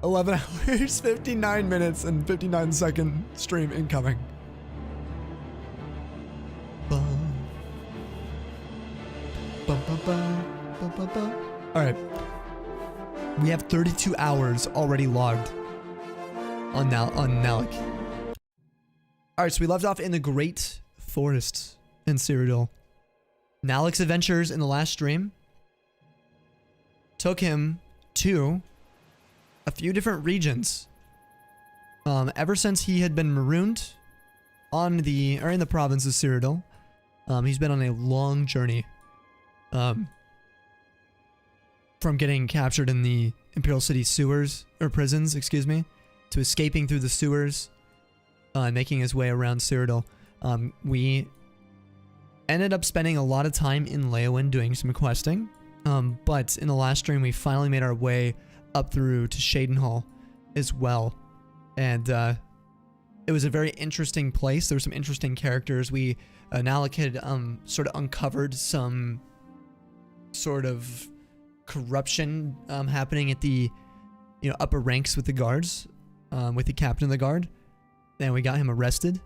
11 hours, 59 minutes, and 59-second stream incoming. Alright. We have 32 hours already logged on Nalec. Alright, so we left off in the Great Forest in Cyrodiil. Nalec's adventures in the last stream took him to a few different regions. Ever since he had been marooned in the province of Cyrodiil, he's been on a long journey. From getting captured in the Imperial City sewers, or prisons, excuse me, to escaping through the sewers, and making his way around Cyrodiil. We ended up spending a lot of time in Leyawiin doing some questing, but in the last stream we finally made our way up through to Shaidenhall as well, and it was a very interesting place. There were some interesting characters. Nalec had sort of uncovered some sort of corruption happening at the upper ranks with the guards, with the captain of the guard. Then we got him arrested,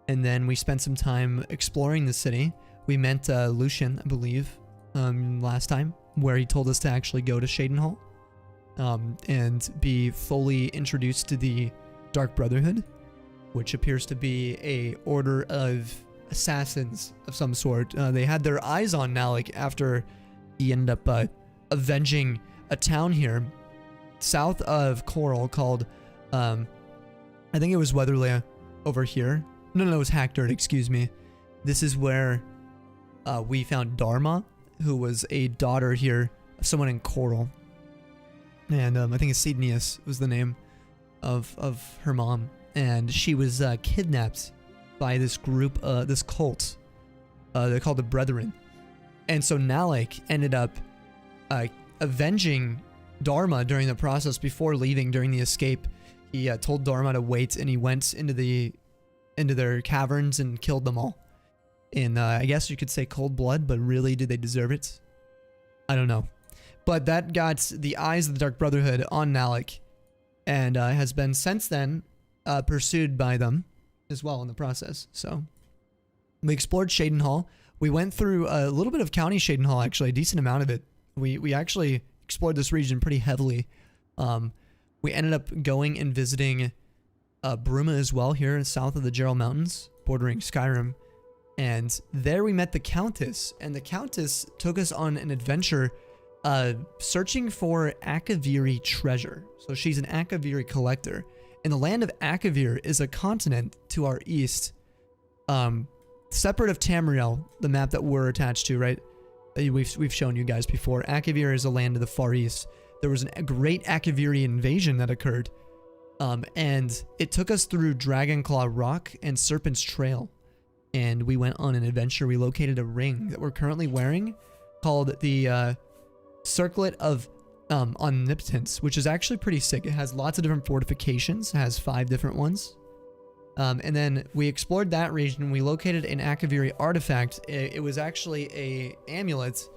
and then we spent some time exploring the city. We met Lucian, I believe, last time, where he told us to actually go to Shaidenhall and be fully introduced to the Dark Brotherhood, which appears to be a order of assassins of some sort. They had their eyes on Nalec after he ended up avenging a town here south of Coral called, I think it was Weatherlea over here. No, it was Hackdirt, excuse me. This is where we found Dharma, who was a daughter here of someone in Coral. And I think Acidnius was the name of her mom. And she was kidnapped by this group, this cult. They're called the Brethren. And so Nalec ended up avenging Dharma during the process. Before leaving during the escape, he told Dharma to wait, and he went into their caverns and killed them all. In I guess you could say cold blood, but really, did they deserve it? I don't know. But that got the eyes of the Dark Brotherhood on Nalec, and has been since then pursued by them as well in the process. So we explored Shaidenhall. We went through a little bit of County Shaidenhall, actually, a decent amount of it. We actually explored this region pretty heavily. We ended up going and visiting Bruma as well, here south of the Gerald Mountains, bordering Skyrim. And there we met the Countess, and the Countess took us on an adventure searching for Akaviri treasure. So she's an Akaviri collector. And the land of Akavir is a continent to our east, separate of Tamriel, the map that we're attached to, right? We've shown you guys before. Akavir is a land to the far east. There was a great Akaviri invasion that occurred, and it took us through Dragonclaw Rock and Serpent's Trail, and we went on an adventure. We located a ring that we're currently wearing called the Circlet of Omnipotence, which is actually pretty sick. It has lots of different fortifications. It has 5 different ones. And then we explored that region. We located an Akaviri artifact. It was actually a amulet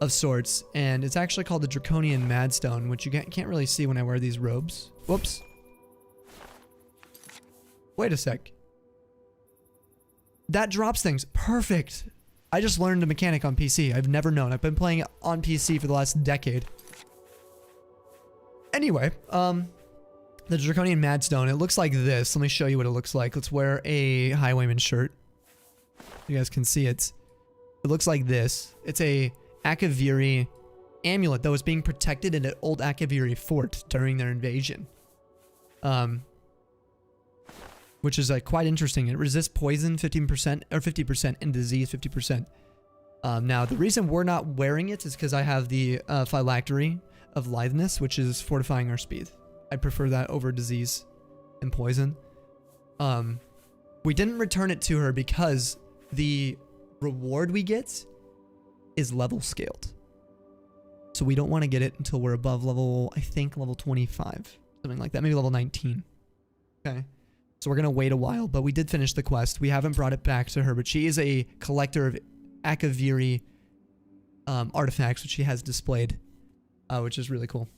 of sorts, and it's actually called the Draconian Madstone, which you can't really see when I wear these robes. Whoops. Wait a sec. That drops things. Perfect. I just learned a mechanic on PC. I've never known. I've been playing on PC for the last decade. Anyway, the Draconian Madstone, it looks like this. Let me show you what it looks like. Let's wear a Highwayman shirt. You guys can see it. It looks like this. It's a Akaviri amulet that was being protected in an old Akaviri fort during their invasion. Which is quite interesting. It resists poison 15% or 50% and disease 50%. Now, the reason we're not wearing it is because I have the phylactery of litheness, which is fortifying our speed. I prefer that over disease and poison. We didn't return it to her because the reward we get is level scaled. So we don't want to get it until we're above level, I think level 25. Something like that, maybe level 19. Okay. So we're going to wait a while, but we did finish the quest. We haven't brought it back to her, but she is a collector of Akaviri artifacts, which she has displayed, which is really cool.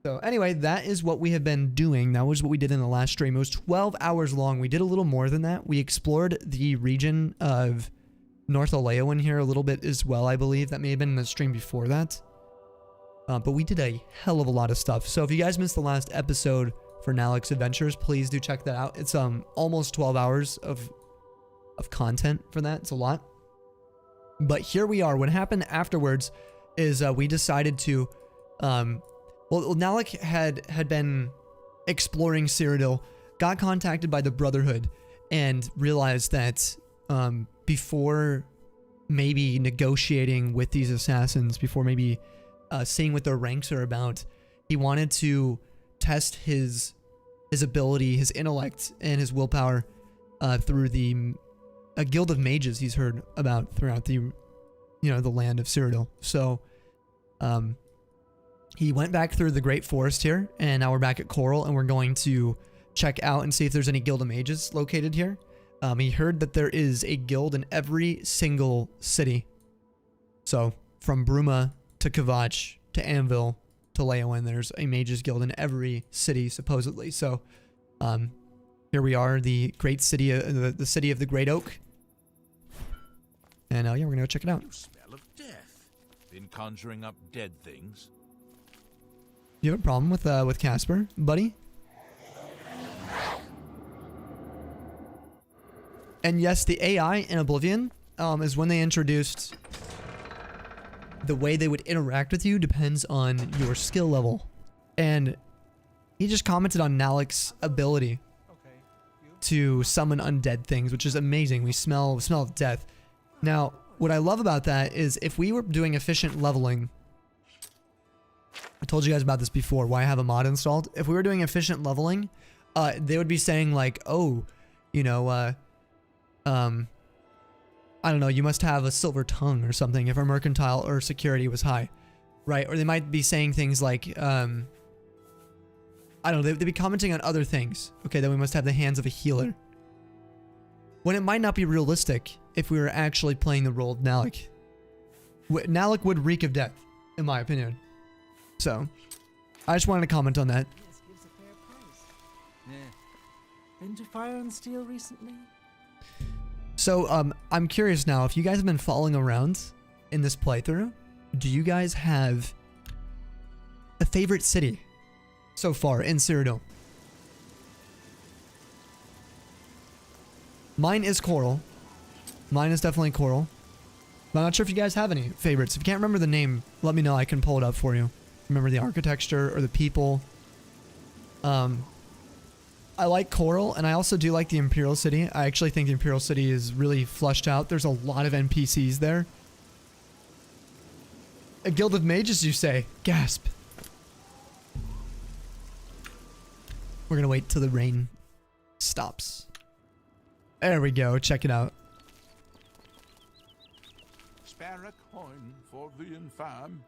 So anyway, that is what we have been doing. That was what we did in the last stream. It was 12 hours long. We did a little more than that. We explored the region of North Aleo in here a little bit as well, I believe. That may have been in the stream before that. But we did a hell of a lot of stuff. So if you guys missed the last episode for Nalec's Adventures, please do check that out. It's almost 12 hours of content for that. It's a lot. But here we are. What happened afterwards is we decided to... Well, Nalec had been exploring Cyrodiil, got contacted by the Brotherhood, and realized that before maybe negotiating with these assassins, before maybe seeing what their ranks are about, he wanted to test his ability, his intellect, and his willpower through a guild of mages he's heard about throughout the land of Cyrodiil. So he went back through the Great Forest here, and now we're back at Coral, and we're going to check out and see if there's any guild of mages located here. He heard that there is a guild in every single city. So from Bruma to Kvatch to Anvil to Leowen, there's a mages guild in every city supposedly. So here we are, the great city, the city of the Great Oak. And yeah, we're gonna go check it out. You smell of death. Been conjuring up dead things. You have a problem with Casper, buddy? And yes, the AI in Oblivion is when they introduced the way they would interact with you depends on your skill level. And he just commented on Nalec's ability to summon undead things, which is amazing. We smell of death. Now, what I love about that is if we were doing efficient leveling, I told you guys about this before, why I have a mod installed. If we were doing efficient leveling, they would be saying like, oh, I don't know, you must have a silver tongue or something if our mercantile or security was high, right? Or they might be saying things like, I don't know, they'd be commenting on other things. Okay, then we must have the hands of a healer. When it might not be realistic if we were actually playing the role of Nalec. Nalec would reek of death, in my opinion. So, I just wanted to comment on that. Yes, gives a fair price. Yeah. Been to Fire and Steel recently? So, I'm curious now, if you guys have been following around in this playthrough, do you guys have a favorite city so far in Cyrodiil? Mine is Coral. Mine is definitely Coral. But I'm not sure if you guys have any favorites. If you can't remember the name, let me know. I can pull it up for you. Remember the architecture or the people. I like Coral, and I also do like the Imperial City. I actually think the Imperial City is really fleshed out. There's a lot of NPCs there. A guild of mages, you say? Gasp. We're gonna wait till the rain stops. There we go. Check it out. Spare a coin for the infirm.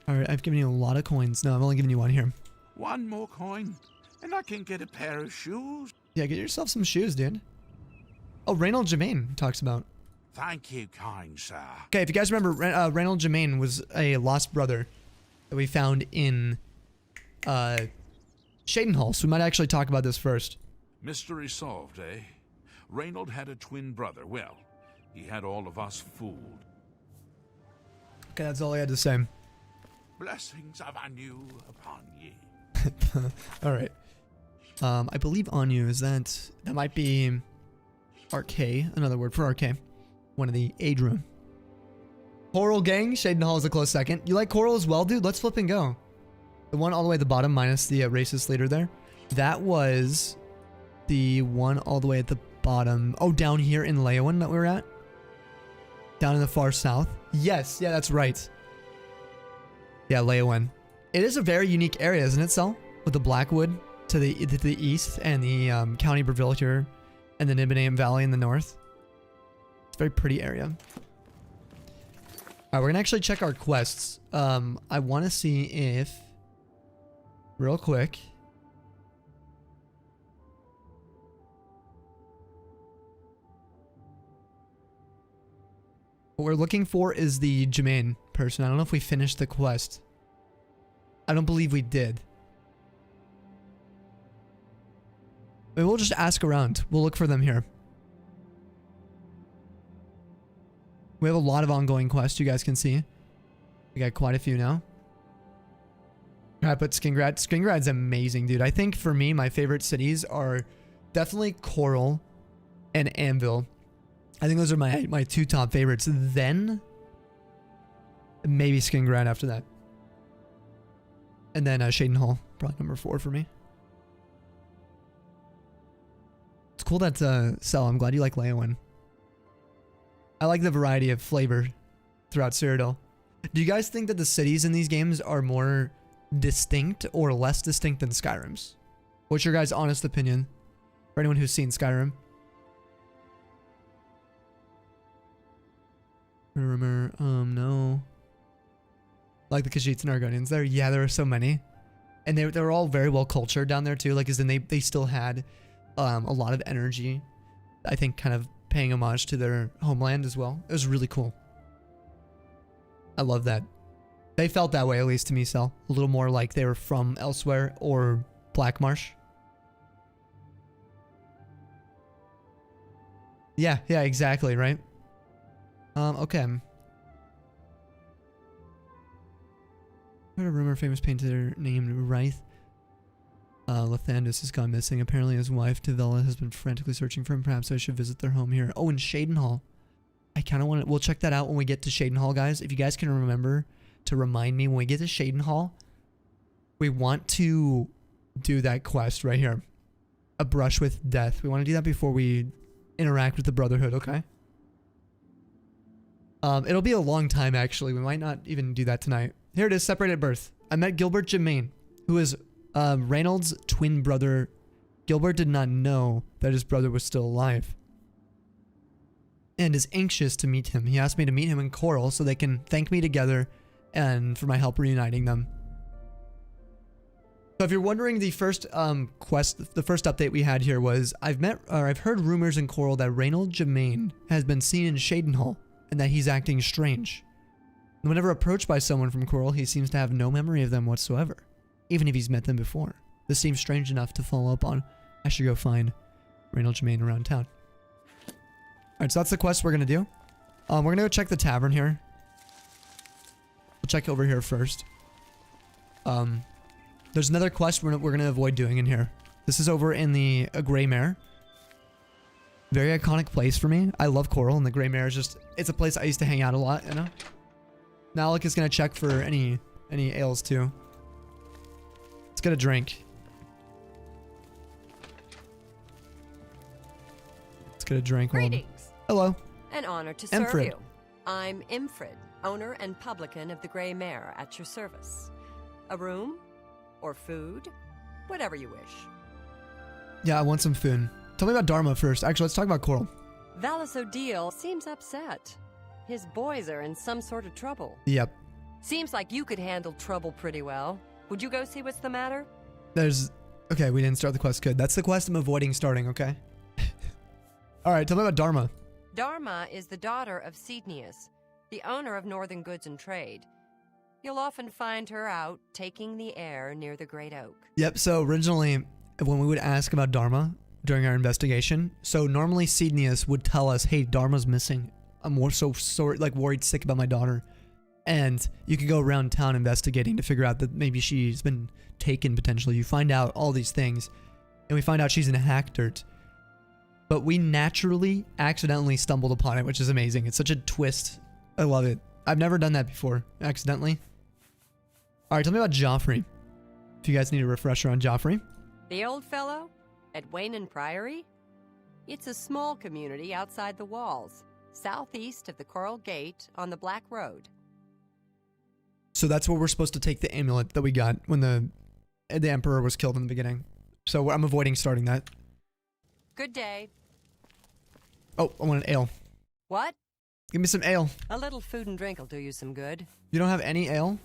Alright, I've given you a lot of coins. No, I've only given you one here. One more coin, and I can get a pair of shoes. Yeah, get yourself some shoes, dude. Oh, Reynold Germain talks about. Thank you, kind sir. Okay, if you guys remember, Reynold Germain was a lost brother that we found in Shadenhall, so we might actually talk about this first. Mystery solved, eh? Reynold had a twin brother. Well, he had all of us fooled. Okay, that's all I had to say. Blessings of Anu upon ye. Alright. I believe Anu is that might be Arcade, another word for Arcade. One of the Age Rune. Coral gang, Shadenhall is a close second. You like Coral as well, dude? Let's flip and go. The one all the way at the bottom, minus the racist leader there. That was the one all the way at the bottom. Oh, down here in Leowen that we were at? Down in the far south? Yes, yeah, that's right. Yeah, Leowen. It is a very unique area, isn't it, Sel? With the Blackwood to the east and the County Breville here and the Nibiname Valley in the north. It's a very pretty area. Alright, we're gonna actually check our quests. I want to see if... Real quick... What we're looking for is the Germain person. I don't know if we finished the quest. I don't believe we did. Maybe we'll just ask around. We'll look for them here. We have a lot of ongoing quests, you guys can see. We got quite a few now. Alright, but Skingrad. Skingrad's amazing, dude. I think for me, my favorite cities are definitely Coral and Anvil. I think those are my two top favorites. Then, maybe Skingrad after that. And then Shadenhall, probably number 4 for me. It's cool that, Cell, I'm glad you like Leowin. I like the variety of flavor throughout Cyrodiil. Do you guys think that the cities in these games are more distinct or less distinct than Skyrim's? What's your guys' honest opinion? For anyone who's seen Skyrim. Rumor, no. Like the Khajiits and Argonians there. Yeah, there are so many. And they were all very well cultured down there too. Like, as in they still had a lot of energy. I think kind of paying homage to their homeland as well. It was really cool. I love that. They felt that way, at least to me, Cell. A little more like they were from elsewhere or Black Marsh. Yeah, exactly, right? Okay. Heard a rumor famous painter named Wraith. Lathandus has gone missing. Apparently his wife, Tavella, has been frantically searching for him. Perhaps I should visit their home here. Oh, in Shadenhall. I kind of want to... We'll check that out when we get to Shadenhall, guys. If you guys can remember to remind me when we get to Shadenhall, we want to do that quest right here. A brush with death. We want to do that before we interact with the Brotherhood, okay? It'll be a long time, actually. We might not even do that tonight. Here it is, separated at birth. I met Gilbert Germain, who is Reynold's twin brother. Gilbert did not know that his brother was still alive and is anxious to meet him. He asked me to meet him in Coral so they can thank me together and for my help reuniting them. So if you're wondering, the first quest, the first update we had here was I've heard rumors in Coral that Reynold Germain has been seen in Shadenhall and that he's acting strange. And whenever approached by someone from Coral, he seems to have no memory of them whatsoever, even if he's met them before. This seems strange enough to follow up on. I should go find Reynold Germain around town. Alright, so that's the quest we're going to do. We're going to go check the tavern here. We'll check over here first. There's another quest we're going to avoid doing in here. This is over in the Grey Mare. Very iconic place for me. I love Coral, and the Grey Mare is just... It's a place I used to hang out a lot, you know? Nalec is going to check for any ales, too. Let's get a drink. Let's get a drink. Greetings. Hello. An honor to serve Imfrid. you. I'm Imfrid, owner and publican of the Grey Mare, at your service. A room? Or food? Whatever you wish. Yeah, I want some food. Tell me about Dharma first. Actually, let's talk about Coral. Cyrodiil seems upset. His boys are in some sort of trouble. Yep. Seems like you could handle trouble pretty well. Would you go see what's the matter? Okay, we didn't start the quest. Good. That's the quest I'm avoiding starting, okay? Alright, tell me about Dharma. Dharma is the daughter of Cydnius, the owner of Northern Goods and Trade. You'll often find her out taking the air near the Great Oak. Yep, so originally, when we would ask about Dharma during our investigation, so normally Cydnius would tell us, hey, Dharma's missing. I'm more so like worried sick about my daughter. And you could go around town investigating to figure out that maybe she's been taken potentially. You find out all these things, and we find out she's in Hackdirt. But we naturally, accidentally stumbled upon it, which is amazing. It's such a twist. I love it. I've never done that before, accidentally. Alright, tell me about Joffrey. If you guys need a refresher on Joffrey. The old fellow? At Waynon Priory? It's a small community outside the walls, southeast of the Coral Gate on the Black Road. So that's where we're supposed to take the amulet that we got when the Emperor was killed in the beginning. So I'm avoiding starting that. Good day. Oh, I want an ale. What? Give me some ale. A little food and drink will do you some good. You don't have any ale?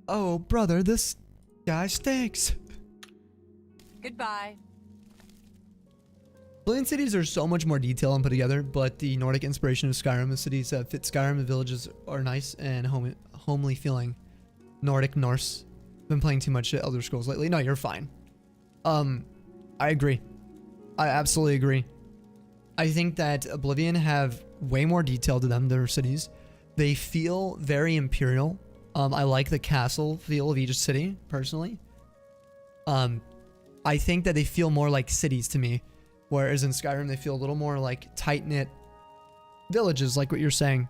Oh, brother, this guy stinks. Goodbye. Brilliant cities are so much more detailed and put together, but the Nordic inspiration of Skyrim, the cities fit Skyrim, the villages are nice and homely feeling. Nordic, Norse. Been playing too much ElderScrolls lately. No, you're fine. I agree. I absolutely agree. I think that Oblivion have way more detail to them, their cities. They feel very imperial. I like the castle feel of each city, personally. I think that they feel more like cities to me, whereas in Skyrim they feel a little more like tight-knit villages, like what you're saying.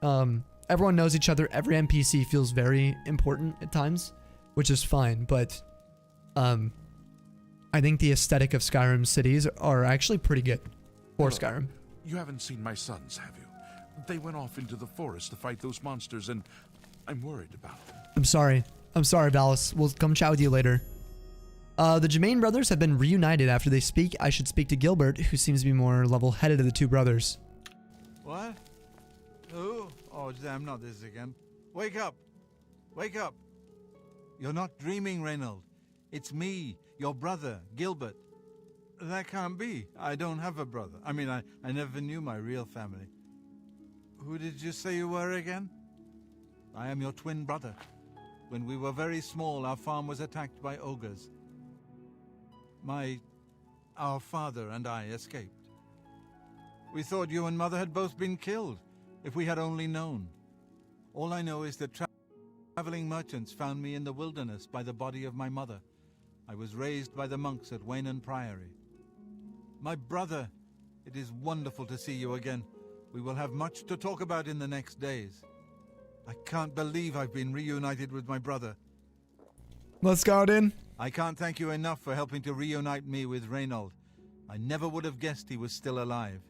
Everyone knows each other. Every NPC feels very important at times, which is fine, but I think the aesthetic of Skyrim cities are actually pretty good for Skyrim. You haven't seen my sons, have you? They went off into the forest to fight those monsters, and I'm worried about them. I'm sorry. I'm sorry, Valis. We'll come chat with you later. The Germain brothers have been reunited after they speak. I should speak to Gilbert, who seems to be more level-headed of the two brothers. What? Who? Oh, damn, not this again. Wake up! Wake up! You're not dreaming, Reynold. It's me, your brother, Gilbert. That can't be. I don't have a brother. I mean, I never knew my real family. Who did you say you were again? I am your twin brother. When we were very small, our farm was attacked by ogres. Our father and I escaped. We thought you and Mother had both been killed, if we had only known. All I know is that traveling merchants found me in the wilderness by the body of my mother. I was raised by the monks at Waynon Priory. My brother, it is wonderful to see you again. We will have much to talk about in the next days. I can't believe I've been reunited with my brother. Let's go in. I can't thank you enough for helping to reunite me with Reynold. I never would have guessed he was still alive.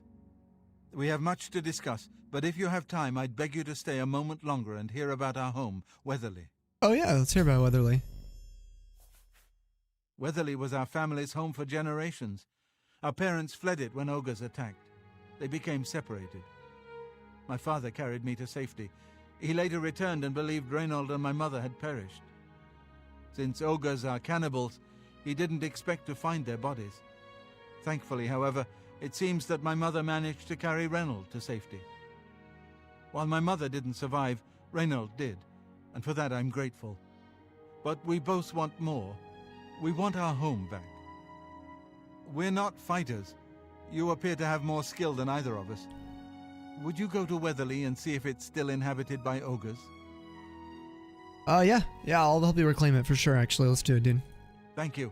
We have much to discuss, but if you have time, I'd beg you to stay a moment longer and hear about our home, Weatherly. Oh yeah, let's hear about Weatherly. Weatherly was our family's home for generations. Our parents fled it when ogres attacked. They became separated. My father carried me to safety. He later returned and believed Reynold and my mother had perished. Since ogres are cannibals, he didn't expect to find their bodies. Thankfully, however, it seems that my mother managed to carry Reynold to safety. While my mother didn't survive, Reynold did, and for that I'm grateful. But we both want more. We want our home back. We're not fighters. You appear to have more skill than either of us. Would you go to Weatherly and see if it's still inhabited by ogres? Yeah, I'll help you reclaim it for sure, actually. Let's do it, dude. Thank you.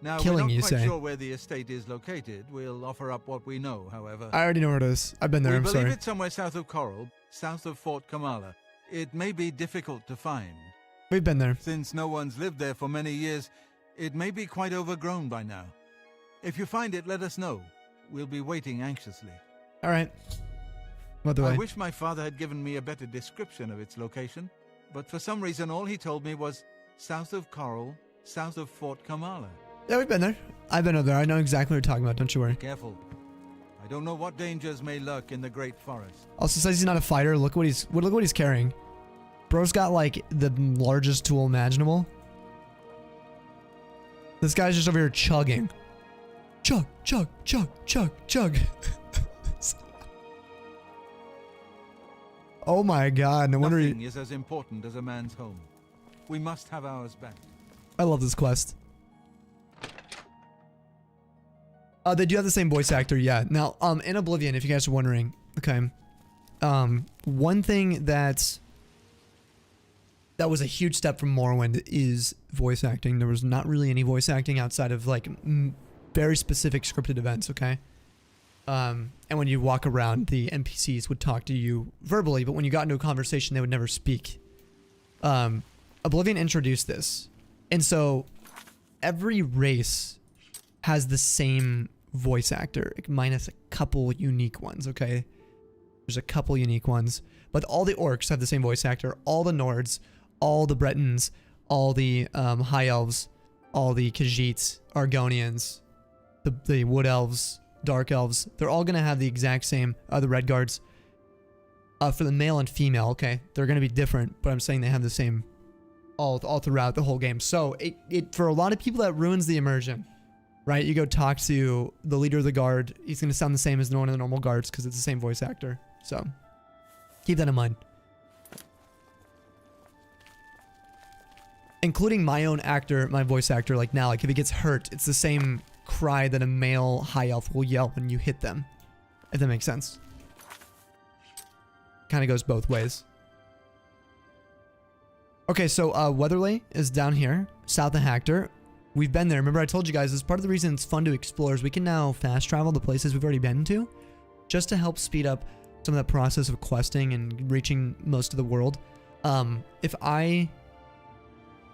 Now, Killing, we're you not quite say? sure where the estate is located. We'll offer up what we know, however. I already know where it is. I've been there, I'm We sorry. believe it's somewhere south of Coral, south of Fort Kamala. It may be difficult to find. We've been there. Since no one's lived there for many years, it may be quite overgrown by now. If you find it, let us know. We'll be waiting anxiously. All right. What do I I? wish my father had given me a better description of its location, but for some reason all he told me was south of Coral, south of Fort Kamala. Yeah, we've been there. I've been over there. I know exactly what you're talking about. Don't you worry. Careful. I don't know what dangers may lurk in the great forest. Also says he's not a fighter. Look what he's carrying. Bro's got like the largest tool imaginable. This guy's just over here chugging. Chug, chug, chug, chug, chug. Oh my god, no wonder Nothing is as important as a man's home. We must have ours back. I love this quest. They do have the same voice actor, yeah. Now, in Oblivion, if you guys are wondering, okay. One thing that was a huge step from Morrowind is voice acting. There was not really any voice acting outside of like very specific scripted events, okay? And when you walk around, the NPCs would talk to you verbally, but when you got into a conversation, they would never speak. Oblivion introduced this. And so every race has the same voice actor, minus a couple unique ones, okay? There's a couple unique ones. But all the orcs have the same voice actor. All the Nords, all the Bretons, all the High Elves, all the Khajiits, Argonians, the Wood Elves, Dark Elves. They're all going to have the exact same, the Red Guards. For the male and female, okay? They're going to be different, but I'm saying they have the same all throughout the whole game. So it for a lot of people, that ruins the immersion. Right, you go talk to the leader of the guard. He's going to sound the same as one of the normal guards because it's the same voice actor. So, keep that in mind. including my own actor, my voice actor, like Nalec, if he gets hurt, it's the same cry that a male high elf will yell when you hit them. If that makes sense. Kind of goes both ways. Okay, so Weatherly is down here, south of Hector. We've been there. Remember I told you guys, this is part of the reason it's fun to explore is we can now fast travel the places we've already been to, just to help speed up some of that process of questing and reaching most of the world. If I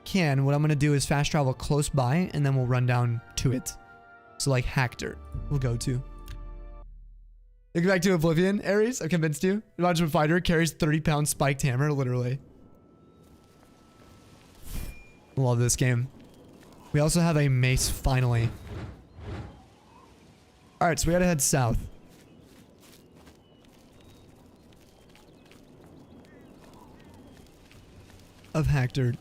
can, what I'm going to do is fast travel close by, and then we'll run down to it. So like Hector, we'll go to. Get back to Oblivion, Ares. I've convinced you. Imagine a fighter carries 30-pound spiked hammer, literally. Love this game. We also have a mace, finally. Alright, so we gotta head south. Of Hector.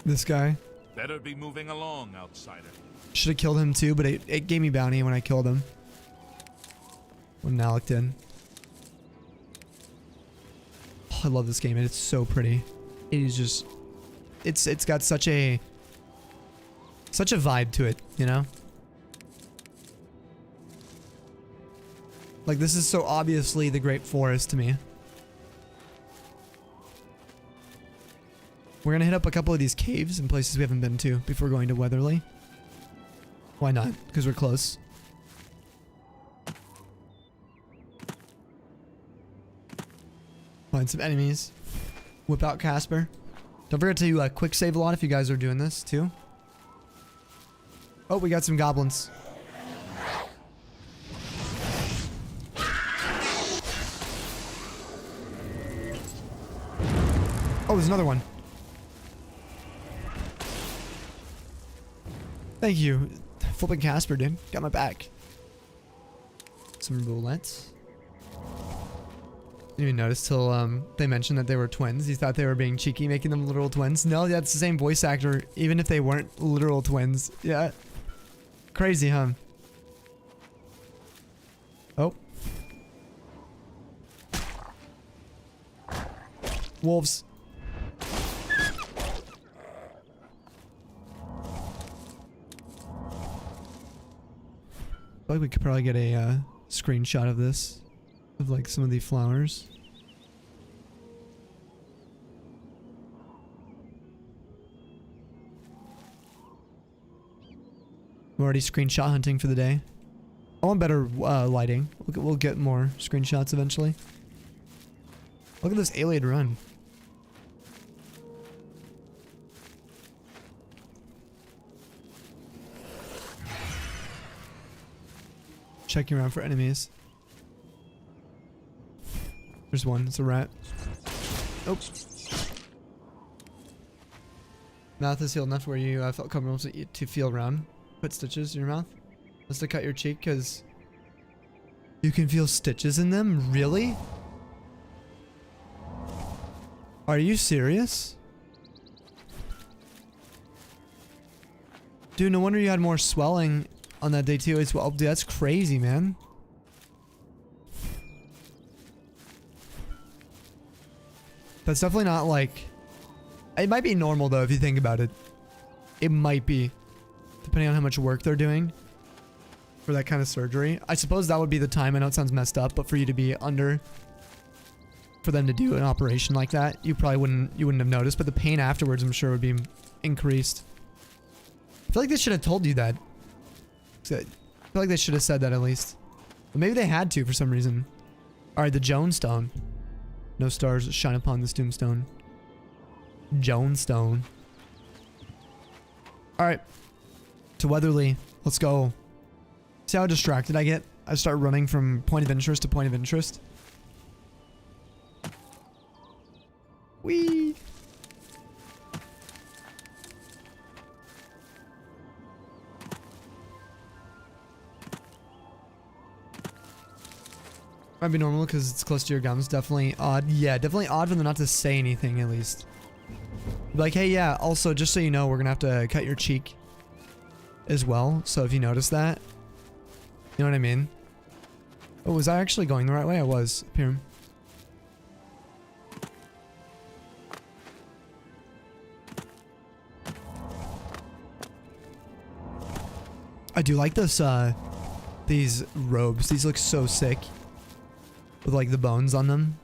This guy. Better be moving along, outsider. Should have killed him too, but it gave me bounty when I killed him. When Nalec did. Oh, I love this game. It's so pretty. It is just... It's got such a vibe to it, you know? Like, this is so obviously the Great Forest to me. We're gonna hit up a couple of these caves and places we haven't been to before going to Weatherly. Why not? Because we're close. Find some enemies. Whip out Casper. Don't forget to quick save a lot if you guys are doing this too. Oh, we got some goblins. Oh, there's another one. Thank you. Flipping Casper, dude. Got my back. Some roulettes. Didn't even notice till they mentioned that they were twins. You thought they were being cheeky, making them literal twins. No, that's the same voice actor, even if they weren't literal twins. Yeah. Crazy, huh? Oh. Wolves. I feel like we could probably get a screenshot of this. Of like some of the flowers. I'm already screenshot hunting for the day. I want better lighting. We'll get more screenshots eventually. Look at this alien run. Checking around for enemies. There's one. It's a rat. Oh. Mouth is healed enough where you felt comfortable to feel around. Put stitches in your mouth. Just to cut your cheek because you can feel stitches in them? Really? Are you serious? Dude, no wonder you had more swelling on that day too as well. Dude, that's crazy, man. That's definitely not like... It might be normal though if you think about it. It might be. Depending on how much work they're doing. For that kind of surgery. I suppose that would be the time. I know it sounds messed up, but for you to be under... For them to do an operation like that, you probably wouldn't have noticed. But the pain afterwards, I'm sure, would be increased. I feel like they should have told you that. I feel like they should have said that at least. But maybe they had to for some reason. Alright, the Jonestone. No stars shine upon this tombstone. Jonestone. Alright. To Weatherly. Let's go. See how distracted I get? I start running from point of interest to point of interest. Whee! Might be normal because it's close to your gums. Definitely odd. Yeah, definitely odd for them not to say anything at least. Be like, hey, yeah, also, just so you know, we're going to have to cut your cheek as well. So if you notice that, you know what I mean? Oh, was I actually going the right way? I was. Up here. I do like this, these robes. These look so sick. With like the bones on them.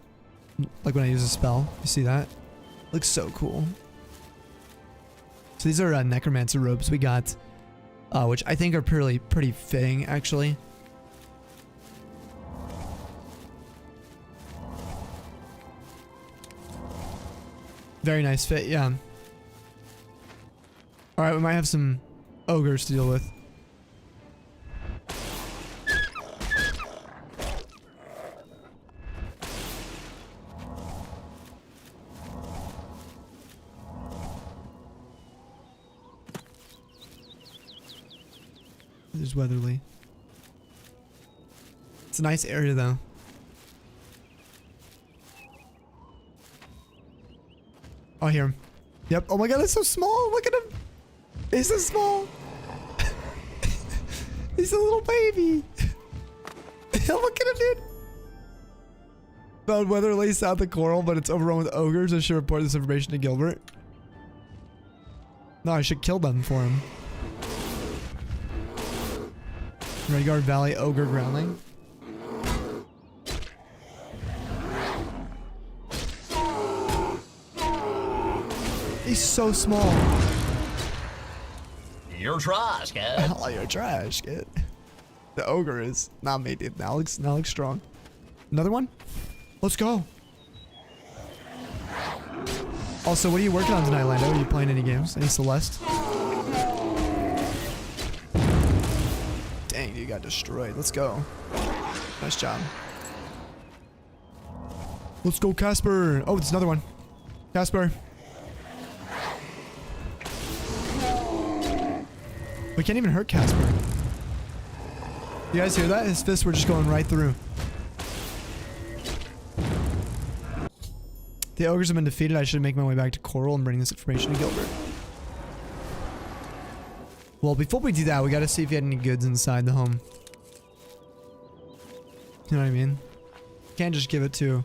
Like when I use a spell. You see that? Looks so cool. So these are necromancer robes we got. Which I think are pretty fitting, actually. Very nice fit, yeah. Alright, we might have some ogres to deal with. There's Weatherly. It's a nice area though. Oh, I hear him. Yep. Oh my god, it's so small. Look at him. He's so small. He's a little baby. Look at him, dude. Found Weatherly south of Coral, but it's overrun with ogres. I should report this information to Gilbert. No, I should kill them for him. Redguard Valley Ogre Groundling. He's so small. You're trash, kid. Oh, you're trash, kid. The ogre is. Not me, dude. Nalec's strong. Another one? Let's go. Also, what are you working on tonight, Lando? Are you playing any games? Any Celeste? Dang, you got destroyed. Let's go. Nice job. Let's go, Casper. Oh, it's another one. Casper. We can't even hurt Casper. You guys hear that? His fists were just going right through. The ogres have been defeated. I should make my way back to Coral and bring this information to Gilbert. Well, before we do that, we gotta see if he had any goods inside the home. You know what I mean? Can't just give it to...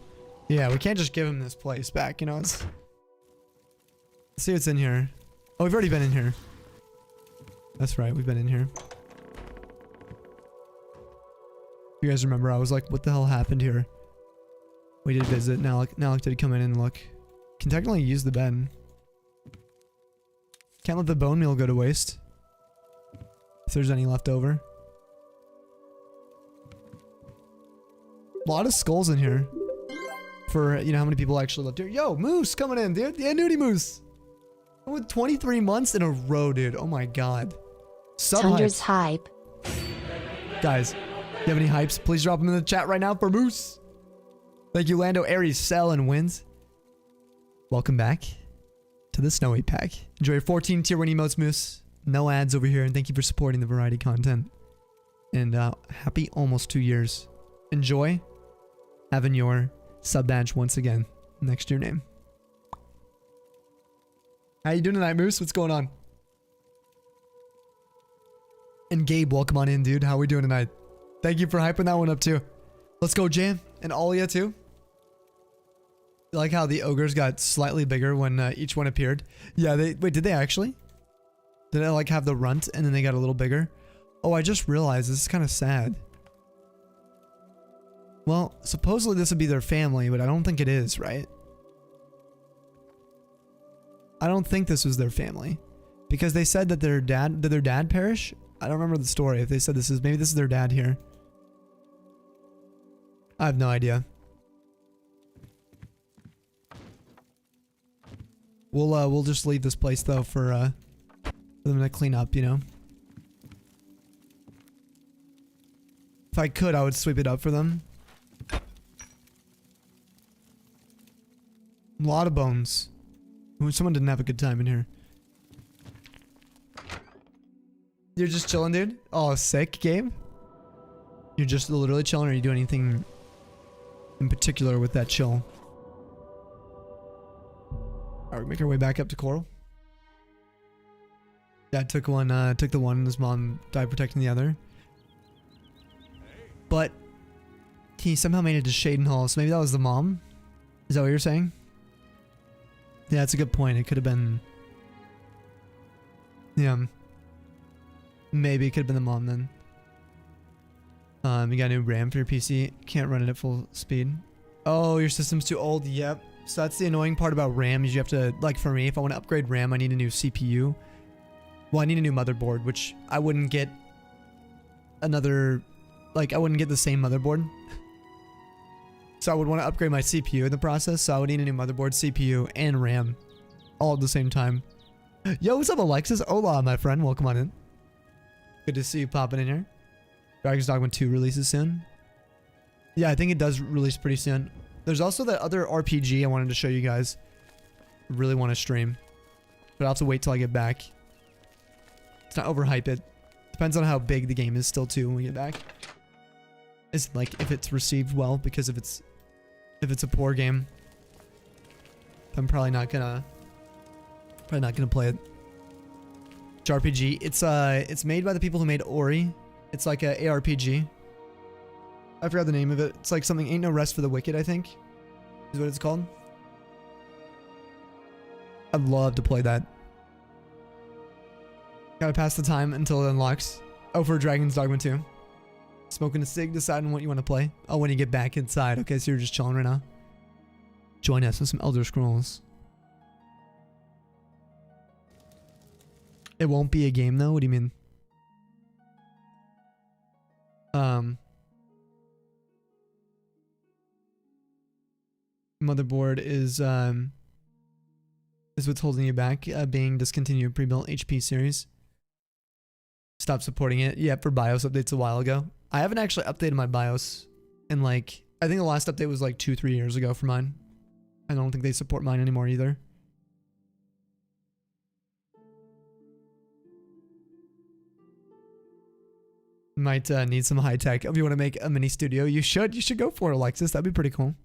Yeah, we can't just give him this place back, you know? Let's see what's in here. Oh, we've already been in here. That's right, we've been in here. You guys remember, I was like, what the hell happened here? We did visit. Nalec did come in and look. Can technically use the bed. Can't let the bone meal go to waste. If there's any left over. A lot of skulls in here. For, you know, how many people actually lived here. Yo, Moose coming in, dude. Yeah, Nudie Moose. With 23 months in a row, dude. Oh my god. Tundra's hype. Guys, you have any hypes? Please drop them in the chat right now for Moose. Thank you, Lando, Aries, Cell, and Wins. Welcome back to the Snowy Pack. Enjoy your 14 tier 1 emotes, Moose. No ads over here, and thank you for supporting the variety content. And happy almost 2 years. Enjoy having your sub badge once again next to your name. How you doing tonight, Moose? What's going on? And Gabe, welcome on in, dude. How we doing tonight? Thank you for hyping that one up too. Let's go, Jam. And Alia too. You like how the ogres got slightly bigger when each one appeared? Yeah, wait, did they actually? Did they like have the runt and then they got a little bigger? Oh, I just realized this is kind of sad. Well, supposedly this would be their family, but I don't think it is, right? I don't think this was their family. Because they said that did their dad perish? I don't remember the story. If they said maybe this is their dad here. I have no idea. We'll just leave this place though for them to clean up, you know. If I could, I would sweep it up for them. A lot of bones. Ooh, someone didn't have a good time in here. You're just chilling, dude? Oh, sick game? You're just literally chilling, or are you doing anything in particular with that chill? Alright, we make our way back up to Coral. Dad took the one, and his mom died protecting the other. But he somehow made it to Shaden Hall, so maybe that was the mom? Is that what you're saying? Yeah, that's a good point. It could have been... Yeah. Maybe it could have been the mom then. You got a new RAM for your PC. Can't run it at full speed. Oh, your system's too old. Yep. So that's the annoying part about RAM is you have to, like for me, if I want to upgrade RAM, I need a new CPU. Well, I need a new motherboard, which I wouldn't get another, like I wouldn't get the same motherboard. So I would want to upgrade my CPU in the process. So I would need a new motherboard, CPU, and RAM all at the same time. Yo, what's up, Alexis? Hola, my friend. Welcome on in. Good to see you popping in here. Dragon's Dogma 2 releases soon. Yeah, I think it does release pretty soon. There's also that other RPG I wanted to show you guys. Really want to stream. But I'll have to wait till I get back. Let's not overhype it. Depends on how big the game is still too when we get back. It's like if it's received well, because if it's a poor game, I'm probably not gonna play it. It's RPG. It's made by the people who made Ori. It's like a ARPG. I forgot the name of it. It's like something Ain't No Rest for the Wicked, I think, is what it's called. I'd love to play that. Gotta pass the time until it unlocks. Oh, for Dragon's Dogma 2. Smoking a cig, deciding what you want to play. Oh, when you get back inside. Okay, so you're just chilling right now. Join us with some ElderScrolls. It won't be a game though? What do you mean? Motherboard is what's holding you back, being discontinued pre-built HP series. Stop supporting it. Yeah, for BIOS updates a while ago. I haven't actually updated my BIOS in like, I think the last update was like 2-3 years ago for mine. I don't think they support mine anymore either. Might need some high tech. If you want to make a mini studio, you should go for it, Alexis. That'd be pretty cool.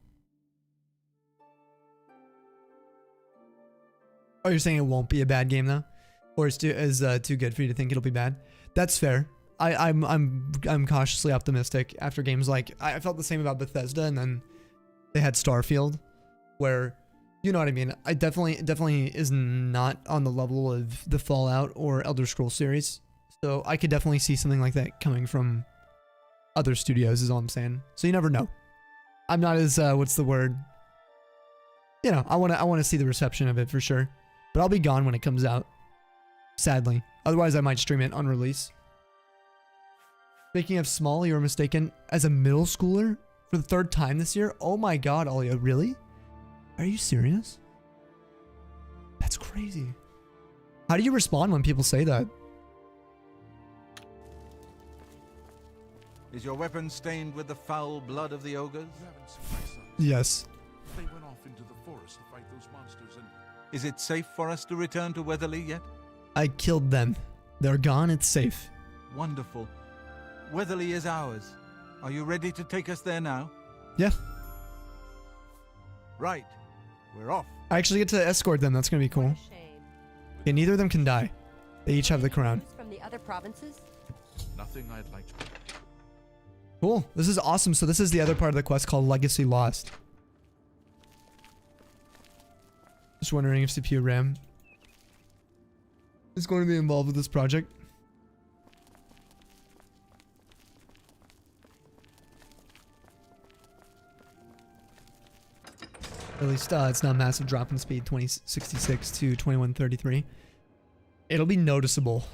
Oh, you're saying it won't be a bad game though, or it's too good for you to think it'll be bad? That's fair. I'm cautiously optimistic after games like I felt the same about Bethesda, and then they had Starfield, where you know what I mean. I definitely is not on the level of the Fallout or ElderScrolls series, so I could definitely see something like that coming from other studios. Is all I'm saying. So you never know. I'm not as what's the word? You know, I want to see the reception of it for sure. But I'll be gone when it comes out. Sadly. Otherwise, I might stream it on release. Speaking of small, you were mistaken. As a middle schooler for the 3rd time this year? Oh my god, Alia, really? Are you serious? That's crazy. How do you respond when people say that? Is your weapon stained with the foul blood of the ogres? You haven't seen my sons. Yes. They went off into the forest to fight those monsters and... Is it safe for us to return to Weatherly yet? I killed them. They're gone, it's safe. Wonderful. Weatherly is ours. Are you ready to take us there now? Yeah. Right. We're off. I actually get to escort them. That's gonna be cool. Yeah, neither of them can die. They each have the crown. From the other provinces? Nothing I'd like to... Cool. This is awesome. So this is the other part of the quest called Legacy Lost. Just wondering if CPU RAM is going to be involved with this project. At least it's not a massive drop in speed, 2066 to 2133. It'll be noticeable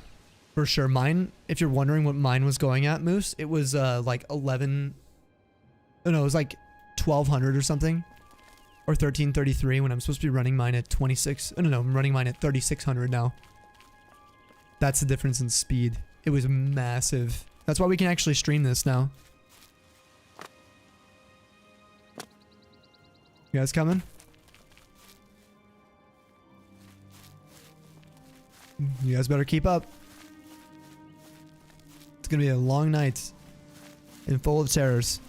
for sure. Mine, if you're wondering what mine was going at, Moose, it was like 11. Oh no, it was like 1200 or something. Or 1333 when I'm supposed to be running mine at 26. Oh, no, I'm running mine at 3600 now. That's the difference in speed. It was massive. That's why we can actually stream this now. You guys coming? You guys better keep up. It's gonna be a long night and full of terrors.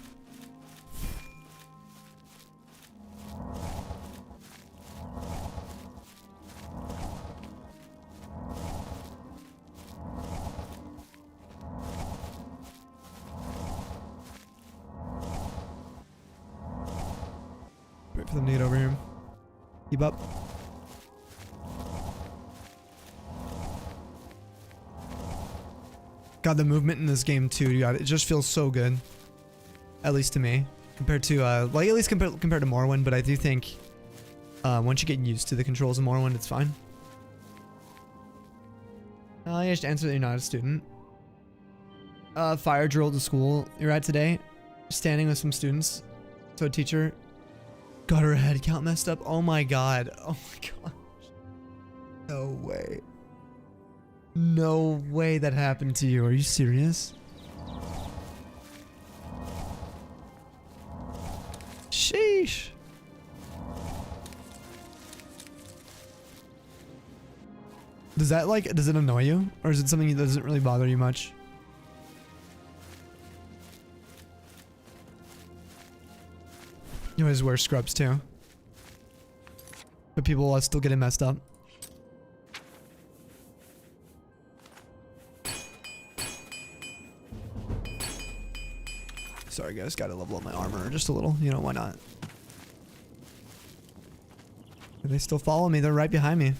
Wait for them to get over here. Keep up. God, the movement in this game too, God, it just feels so good. At least to me. Compared to, like at least compared to Morrowind, but I do think once you get used to the controls of Morrowind, it's fine. You just answer that you're not a student. Fire drill at the school you're at today. Standing with some students. So a teacher got her head count messed up. Oh my god. Oh my gosh. No way. No way that happened to you. Are you serious? Sheesh. Does it annoy you? Or is it something that doesn't really bother you much? You always wear scrubs too. But people are still getting messed up. Sorry guys, gotta level up my armor just a little. You know, why not? They still follow me. They're right behind me.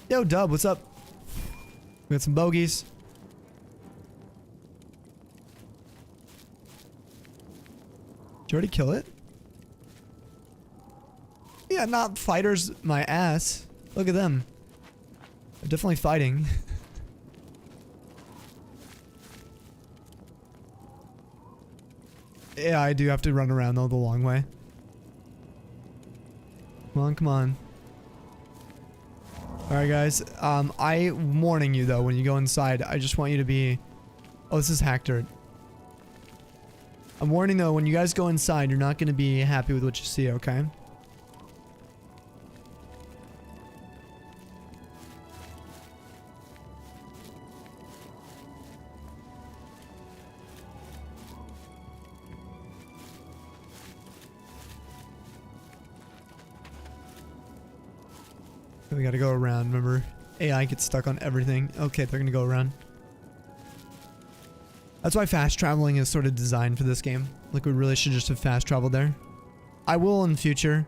Yo, Dub, what's up? We got some bogeys. Did you already kill it? Yeah, not fighters my ass. Look at them. They're definitely fighting. Yeah, I do have to run around though the long way. Come on, come on. Alright guys, I'm warning you though, when you go inside, I just want you to be... Oh, this is hack dirt. I'm warning though, when you guys go inside, you're not going to be happy with what you see, okay? We gotta go around, remember? AI gets stuck on everything. Okay, they're gonna go around. That's why fast traveling is sort of designed for this game. Like, we really should just have fast traveled there. I will in future.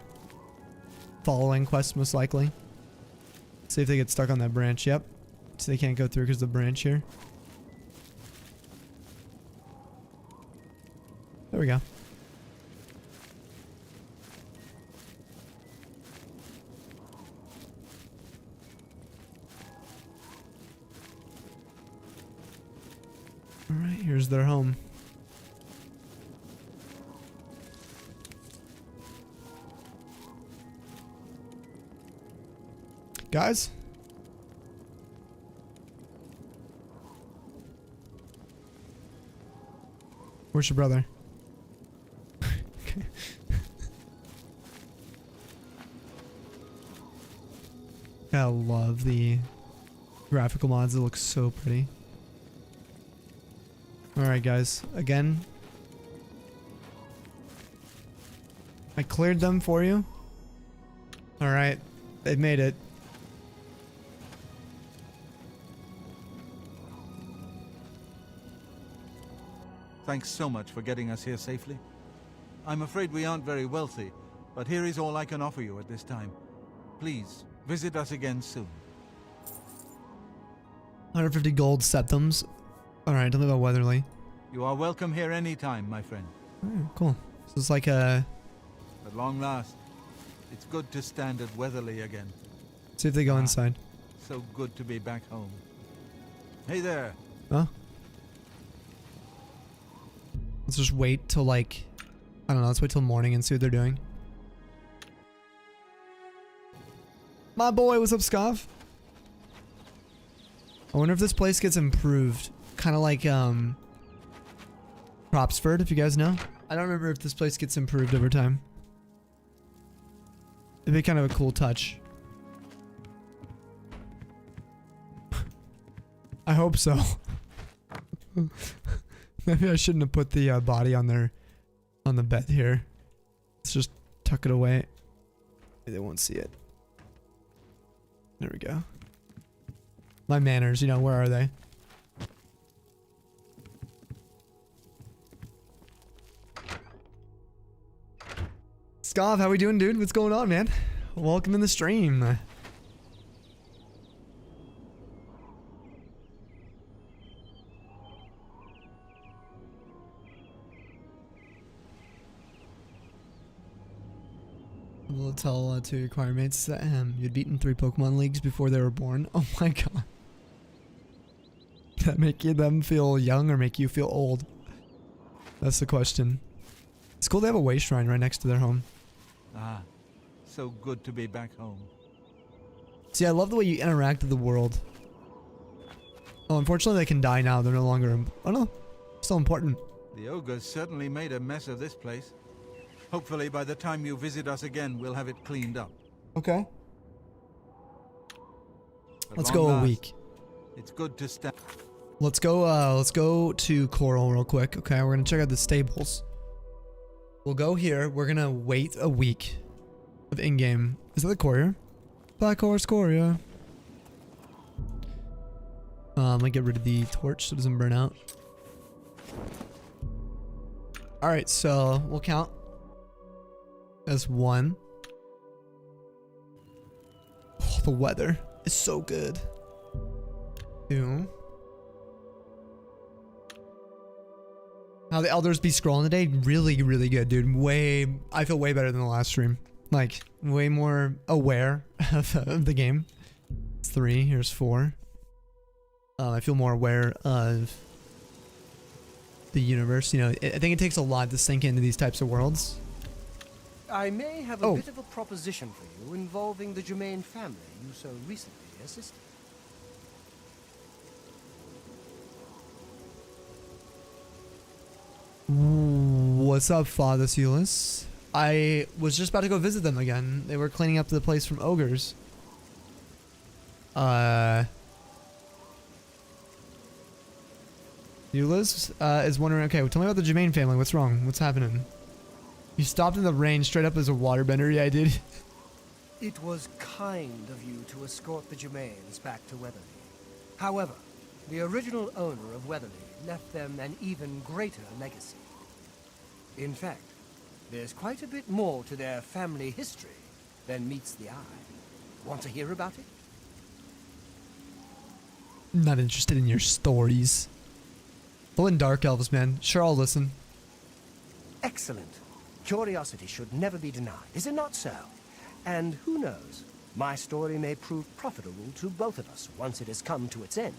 Following quests, most likely. See if they get stuck on that branch. Yep. So they can't go through because of the branch here. There we go. Alright, here's their home. Guys? Where's your brother? Okay. I love the graphical mods. It looks so pretty. Alright guys, again, I cleared them for you. Alright, they've made it. Thanks so much for getting us here safely. I'm afraid we aren't very wealthy, but here is all I can offer you at this time. Please, visit us again soon. 150 gold septums. Alright, tell me about Weatherly. You are welcome here anytime, my friend. Alright, cool. So it's like a... At long last, it's good to stand at Weatherly again. See if they go inside. So good to be back home. Hey there. Huh? Let's just wait till like... I don't know, let's wait till morning and see what they're doing. My boy, what's up, Scoff? I wonder if this place gets improved. Kind of like, Propsford, if you guys know. I don't remember if this place gets improved over time. It'd be kind of a cool touch. I hope so. Maybe I shouldn't have put the body on the bed here. Let's just tuck it away. Maybe they won't see it. There we go. My manners, you know, where are they? Scav, how we doing, dude? What's going on, man? Welcome in the stream. We'll tell to your choir mates that you'd beaten 3 Pokemon leagues before they were born. Oh my god. Does that make them feel young or make you feel old? That's the question. It's cool they have a way shrine right next to their home. Ah, so good to be back home. See, I love the way you interact with the world. Oh, unfortunately they can die now. They're no longer... Oh no, still important. The ogres certainly made a mess of this place. Hopefully by the time you visit us again, we'll have it cleaned up. Okay. At Let's long go a last, week. It's good to step. Let's go to Coral real quick. Okay, we're gonna check out the stables. We'll go here. We're gonna wait a week of in-game. Is that the courier? Black Horse Courier. Let me get rid of the torch so it doesn't burn out. Alright, so we'll count as 1. Oh, the weather is so good. 2. How the elders be scrolling today? Really, really good, dude. I feel way better than the last stream. Like, way more aware of the game. It's 3, here's 4. I feel more aware of the universe. You know, I think it takes a lot to sink into these types of worlds. I may have a bit of a proposition for you involving the Germain family you so recently assisted. What's up, Father Silas? I was just about to go visit them again. They were cleaning up the place from ogres. Silas is wondering, okay, well, tell me about the Germain family. What's wrong? What's happening? You stopped in the rain straight up as a waterbender. Yeah, I did. It was kind of you to escort the Germains back to Weatherly. However, the original owner of Weatherly left them an even greater legacy. In fact, there's quite a bit more to their family history than meets the eye. Want to hear about it? Not interested in your stories. Full in dark elves, man. Sure, I'll listen. Excellent. Curiosity should never be denied, is it not so? And who knows, my story may prove profitable to both of us once it has come to its end.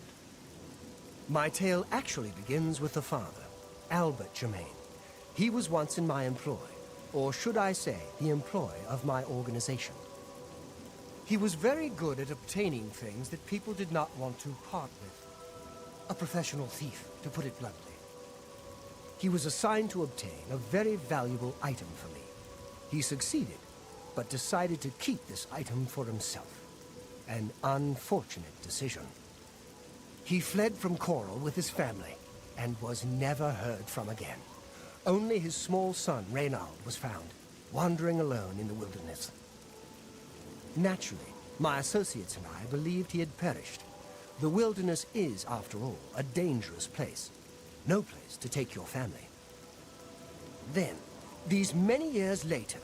My tale actually begins with the father, Albert Germain. He was once in my employ, or should I say, the employ of my organization. He was very good at obtaining things that people did not want to part with. A professional thief, to put it bluntly. He was assigned to obtain a very valuable item for me. He succeeded, but decided to keep this item for himself. An unfortunate decision. He fled from Coral with his family, and was never heard from again. Only his small son, Reynald, was found, wandering alone in the wilderness. Naturally, my associates and I believed he had perished. The wilderness is, after all, a dangerous place. No place to take your family. Then, these many years later,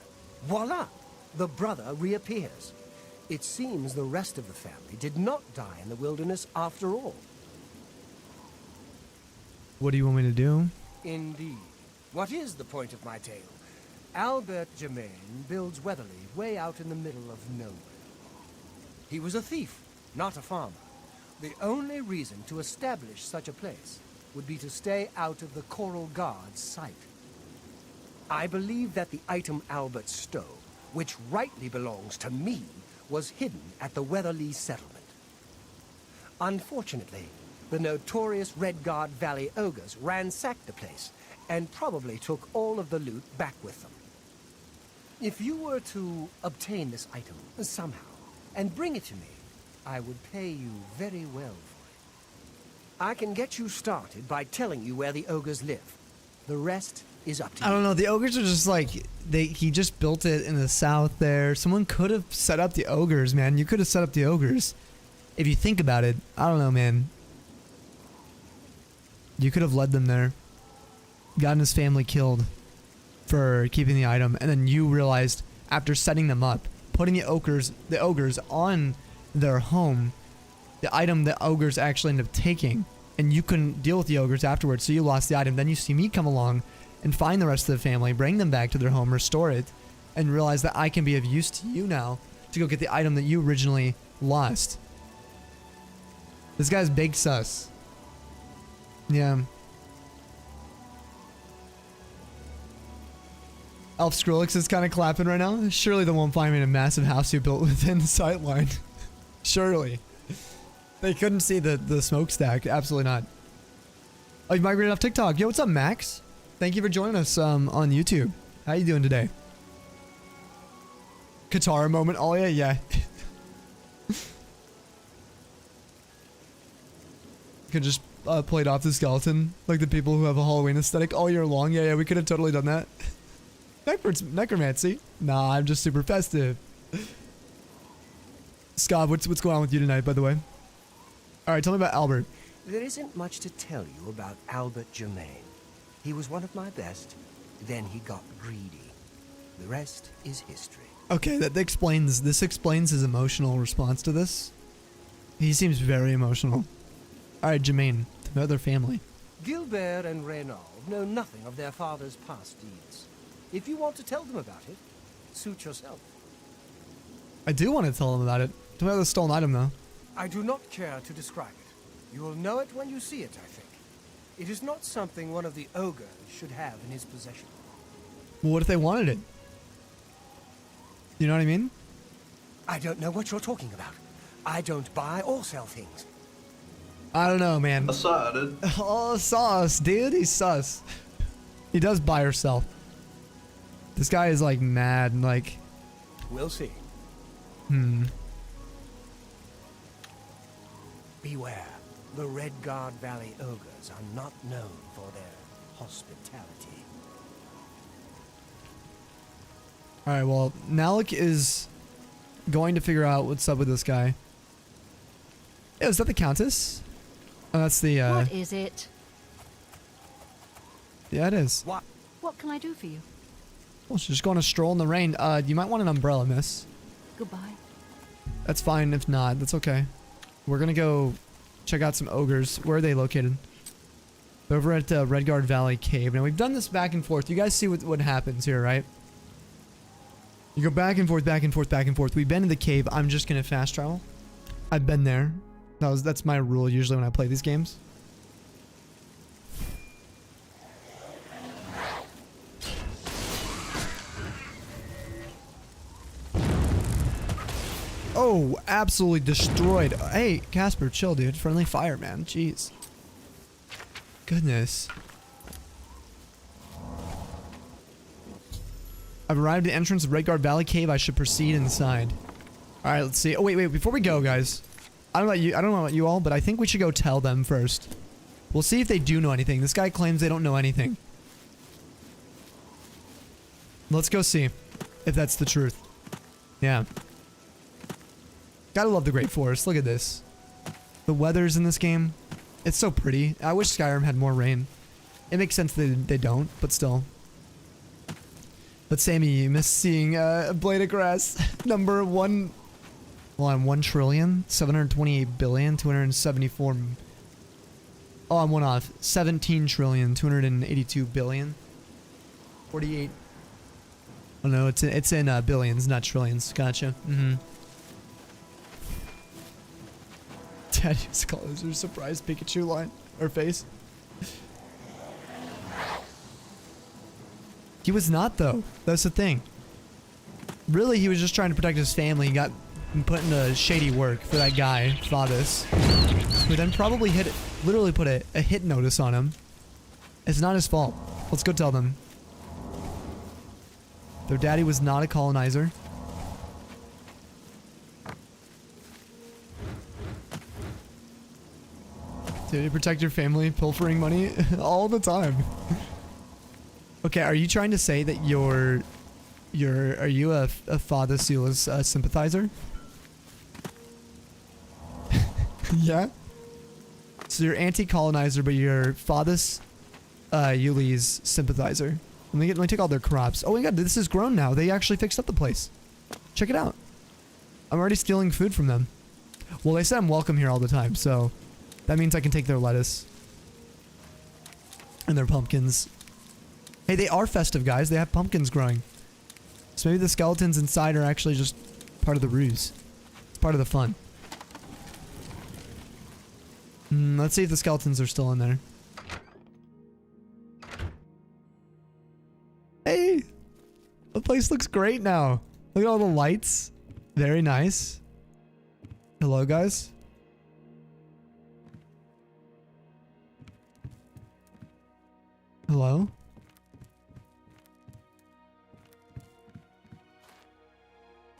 voila! The brother reappears. It seems the rest of the family did not die in the wilderness after all. What do you want me to do? Indeed. What is the point of my tale? Albert Germain builds Weatherly way out in the middle of nowhere. He was a thief, not a farmer. The only reason to establish such a place would be to stay out of the Coral Guard's sight. I believe that the item Albert stole, which rightly belongs to me, was hidden at the Weatherly settlement. Unfortunately, the notorious Red Guard Valley ogres ransacked the place and probably took all of the loot back with them. If you were to obtain this item somehow and bring it to me, I would pay you very well for it. I can get you started by telling you where the ogres live. The rest is up to you. I don't know. The ogres are just like, he just built it in the south there. Someone could have set up the ogres, man. You could have set up the ogres. If you think about it, I don't know, man. You could have led them there. Gotten his family killed for keeping the item. And then you realized after setting them up, putting the ogres on their home, the item the ogres actually ended up taking. And you couldn't deal with the ogres afterwards, so you lost the item. Then you see me come along and find the rest of the family, bring them back to their home, restore it, and realize that I can be of use to you now to go get the item that you originally lost. This guy's big sus. Yeah. Elf Skrillex is kind of clapping right now. Surely they won't find me in a massive house you built within sightline. Surely. They couldn't see the smokestack. Absolutely not. Oh, you migrated off TikTok. Yo, what's up, Max? Thank you for joining us on YouTube. How you doing today? Katara moment. Oh, yeah. Could just played off the skeleton. Like the people who have a Halloween aesthetic all year long. Yeah, we could have totally done that. Necromancy? Nah, I'm just super festive. Scott, what's going on with you tonight, by the way? Alright, tell me about Albert. There isn't much to tell you about Albert Germain. He was one of my best, then he got greedy. The rest is history. Okay, this explains his emotional response to this. He seems very emotional. Alright, Germain, about their family. Gilbert and Reynald know nothing of their father's past deeds. If you want to tell them about it, suit yourself. I do want to tell them about it. Tell me about the stolen item, though. I do not care to describe it. You will know it when you see it, I think. It is not something one of the ogres should have in his possession. Well, what if they wanted it? You know what I mean? I don't know what you're talking about. I don't buy or sell things. I don't know, man. I saw it. Oh, sus, dude. He's sus. He does buy or sell. This guy is like mad and like... We'll see. Beware. The Redguard Valley ogres are not known for their hospitality. Alright, well, Nalec is going to figure out what's up with this guy. Yeah, is that the Countess? Oh, that's the, What is it? Yeah, it is. What can I do for you? Well, she's just going to stroll in the rain. You might want an umbrella, miss. Goodbye. That's fine. If not, that's okay. We're going to go check out some ogres. Where are they located? They're over at Redguard Valley Cave. Now, we've done this back and forth. You guys see what happens here, right? You go back and forth, back and forth, back and forth. We've been in the cave. I'm just going to fast travel. I've been there. That's my rule usually when I play these games. Oh, absolutely destroyed. Hey, Casper, chill, dude. Friendly fire, man. Jeez. Goodness. I've arrived at the entrance of Redguard Valley Cave. I should proceed inside. Alright, let's see. Oh, wait. Before we go, guys. I don't know about you all, but I think we should go tell them first. We'll see if they do know anything. This guy claims they don't know anything. Let's go see if that's the truth. Yeah. Gotta love the Great Forest. Look at this. The weather's in this game. It's so pretty. I wish Skyrim had more rain. It makes sense that they don't, but still. But Sammy, you miss seeing a blade of grass. Number 1... Well, I'm 1,728,274... Oh, I'm one off. 17,282,000,000,000. 48... Oh no, it's in billions, not trillions. Gotcha. Daddy used to call this a surprise Pikachu line or face. He was not, though. That's the thing. Really, he was just trying to protect his family. He got put into shady work for that guy, Fathus, who then probably literally put a hit notice on him. It's not his fault. Let's go tell them. Their daddy was not a colonizer. Dude, you protect your family, pilfering money all the time. Okay, are you trying to say that are you a Fathus sympathizer? Yeah? So you're anti-colonizer, but you're Fathus Yuli's sympathizer. Let me take all their crops. Oh my god, this is grown now. They actually fixed up the place. Check it out. I'm already stealing food from them. Well, they said I'm welcome here all the time, so that means I can take their lettuce. And their pumpkins. Hey, they are festive, guys. They have pumpkins growing. So maybe the skeletons inside are actually just part of the ruse. It's part of the fun. Let's see if the skeletons are still in there. Hey! The place looks great now. Look at all the lights. Very nice. Hello, guys. Hello?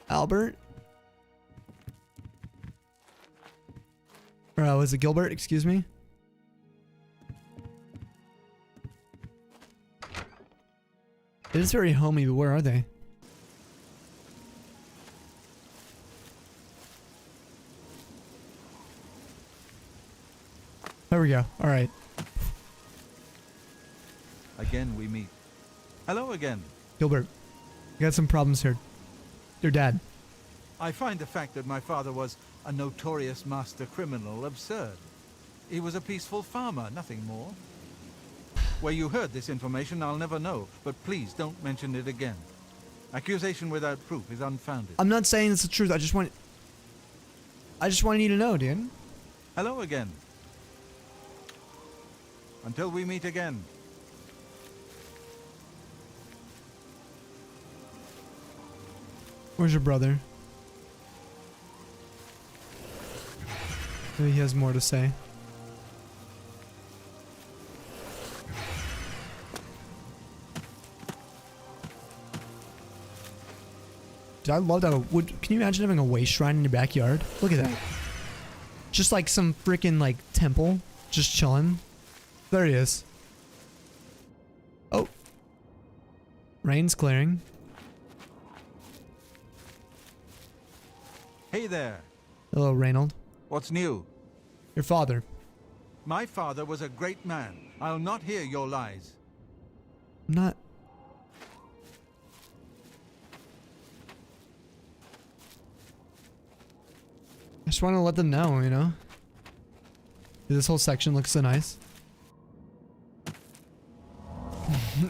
Albert? Or was it Gilbert? Excuse me. It is very homey, but where are they? There we go. All right. Again we meet. Hello again. Gilbert, you got some problems here. Your dad. I find the fact that my father was a notorious master criminal absurd. He was a peaceful farmer, nothing more. Where you heard this information, I'll never know, but please don't mention it again. Accusation without proof is unfounded. I'm not saying it's the truth. I just want you to know, dude. Hello again. Until we meet again. Where's your brother? Maybe he has more to say. Dude, I love that. Can you imagine having a waste shrine in your backyard? Look at that. Just like some freaking like temple, just chilling. There he is. Oh. Rain's clearing. Hey there. Hello, Reynold. What's new? Your father. My father was a great man. I'll not hear your lies. I'm not. I just want to let them know, you know? This whole section looks so nice.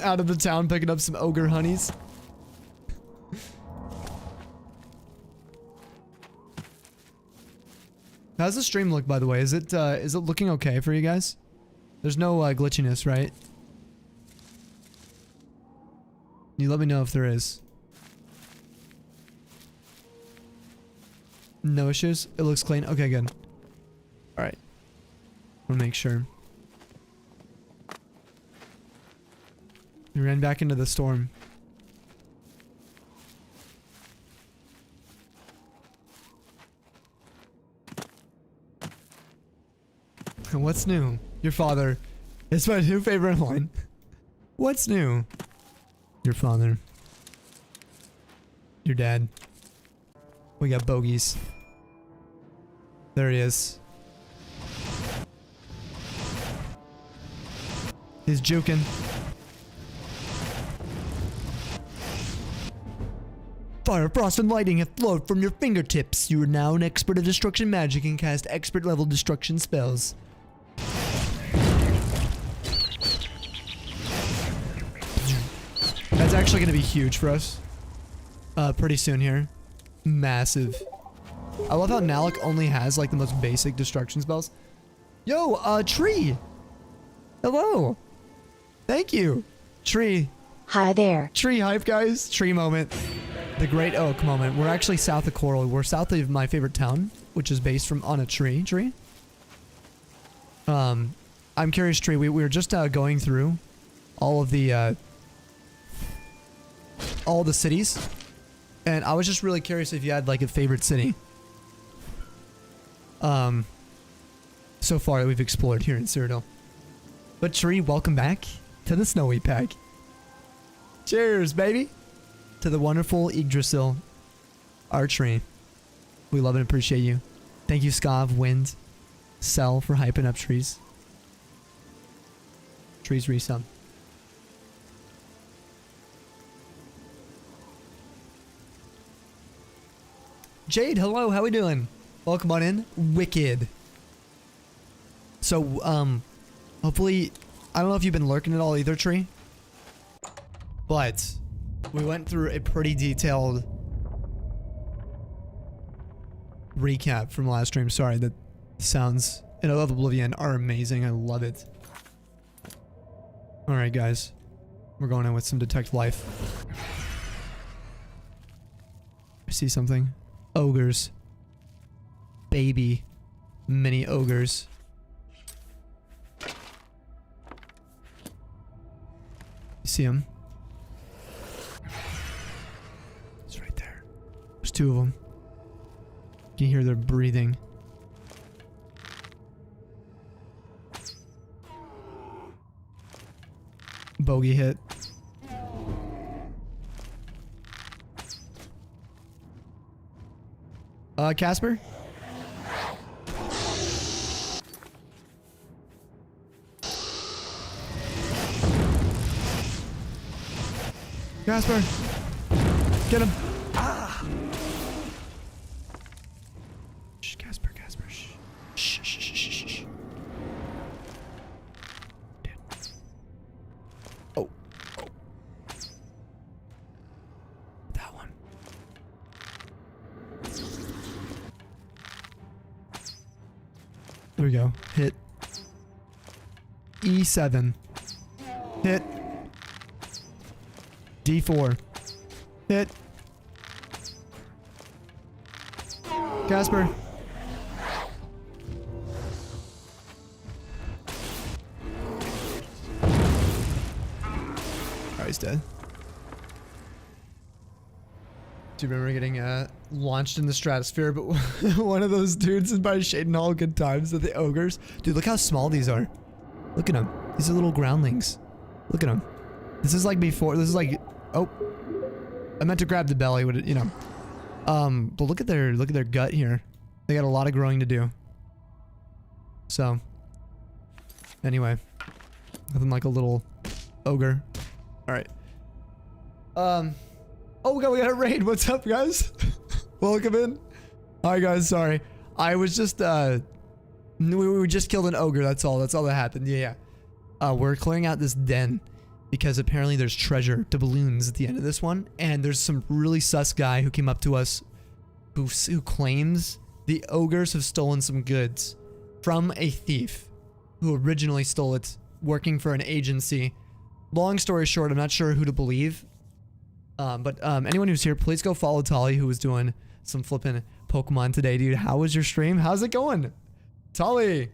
Out of the town picking up some ogre honeys. How's the stream look, by the way? Is it looking okay for you guys? There's no glitchiness, right? You let me know if there is. No issues? It looks clean? Okay, good. Alright. Want to make sure. We ran back into the storm. What's new? Your father. It's my new favorite line. What's new? Your father. Your dad. We got bogeys. There he is. He's juking. Fire, frost, and lightning have flowed from your fingertips. You are now an expert of destruction magic and cast expert level destruction spells. That's actually going to be huge for us. Pretty soon here. Massive. I love how Nalec only has like the most basic destruction spells. Yo, Tree. Hello. Thank you. Tree. Hi there. Tree hype, guys. Tree moment. The Great Oak moment. We're actually south of Coral. We're south of my favorite town, which is based on a tree. I'm curious, Tree. We were just going through all of the cities, and I was just really curious if you had like a favorite city. So far that we've explored here in Cyrodiil. But Tree, welcome back to the Snowy Pack. Cheers, baby, to the wonderful Yggdrasil archery. We love and appreciate you. Thank you, Skav, Wind, Cell for hyping up trees. Trees resub. Jade, hello, how we doing? Welcome on in. Wicked. So, hopefully, I don't know if you've been lurking at all either, Tree, but We went through a pretty detailed recap from last stream. Sorry, the sounds in Oblivion are amazing. I love it. Alright, guys. We're going in with some Detect Life. I see something. Ogres. Baby. Mini ogres. You see him? It's right there. There's two of them. You can hear their breathing. Bogey hit. Casper? Casper! Get him! Ah! Shh, Casper, Casper, shh. Shh, shh, shh, shh, shh. Dude. Oh. Oh. That one. There we go. Hit. E7. Hit. D4. Hit. Casper. Alright, he's dead. Do you remember getting launched in the stratosphere, but one of those dudes is by Shaden all good times at the ogres? Dude, look how small these are. Look at them. These are little groundlings. Look at them. This is like before. This is like, oh, I meant to grab the belly, would it, you know. But look at their gut here. They got a lot of growing to do. So, anyway, nothing like a little ogre. All right. Oh, we got a raid. What's up, guys? Welcome in. Hi, guys. Sorry, I was just we just killed an ogre. That's all. That's all that happened. Yeah. We're clearing out this den because apparently there's treasure doubloons at the end of this one, and there's some really sus guy who came up to us who claims the ogres have stolen some goods from a thief who originally stole it working for an agency. Long story short, I'm not sure who to believe. But anyone who's here, please go follow Tolly, who was doing some flipping Pokemon today, dude. How was your stream? How's it going? Tolly!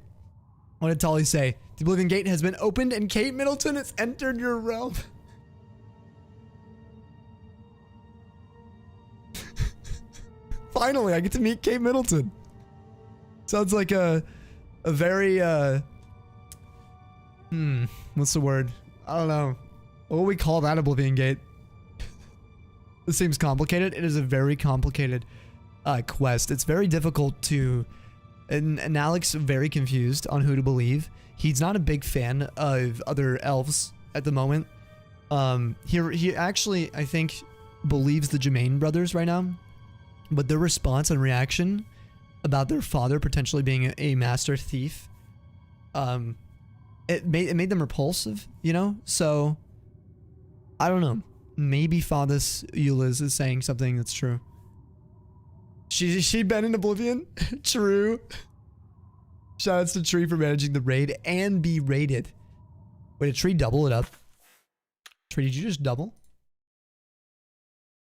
What did Tolly say? The Oblivion Gate has been opened and Kate Middleton has entered your realm. Finally, I get to meet Kate Middleton. Sounds like a very, what's the word? I don't know. What would we call that Oblivion Gate? This seems complicated. It is a very complicated quest. It's very difficult to... And Nalec's very confused on who to believe. He's not a big fan of other elves at the moment. He actually, I think, believes the Germain brothers right now. But their response and reaction about their father potentially being a master thief, it made them repulsive, you know? So, I don't know. Maybe Fathus Eulaz is saying something that's true. She'd been in Oblivion? True. Shoutouts to Tree for managing the raid and be raided. Wait, did Tree double it up? Tree, did you just double?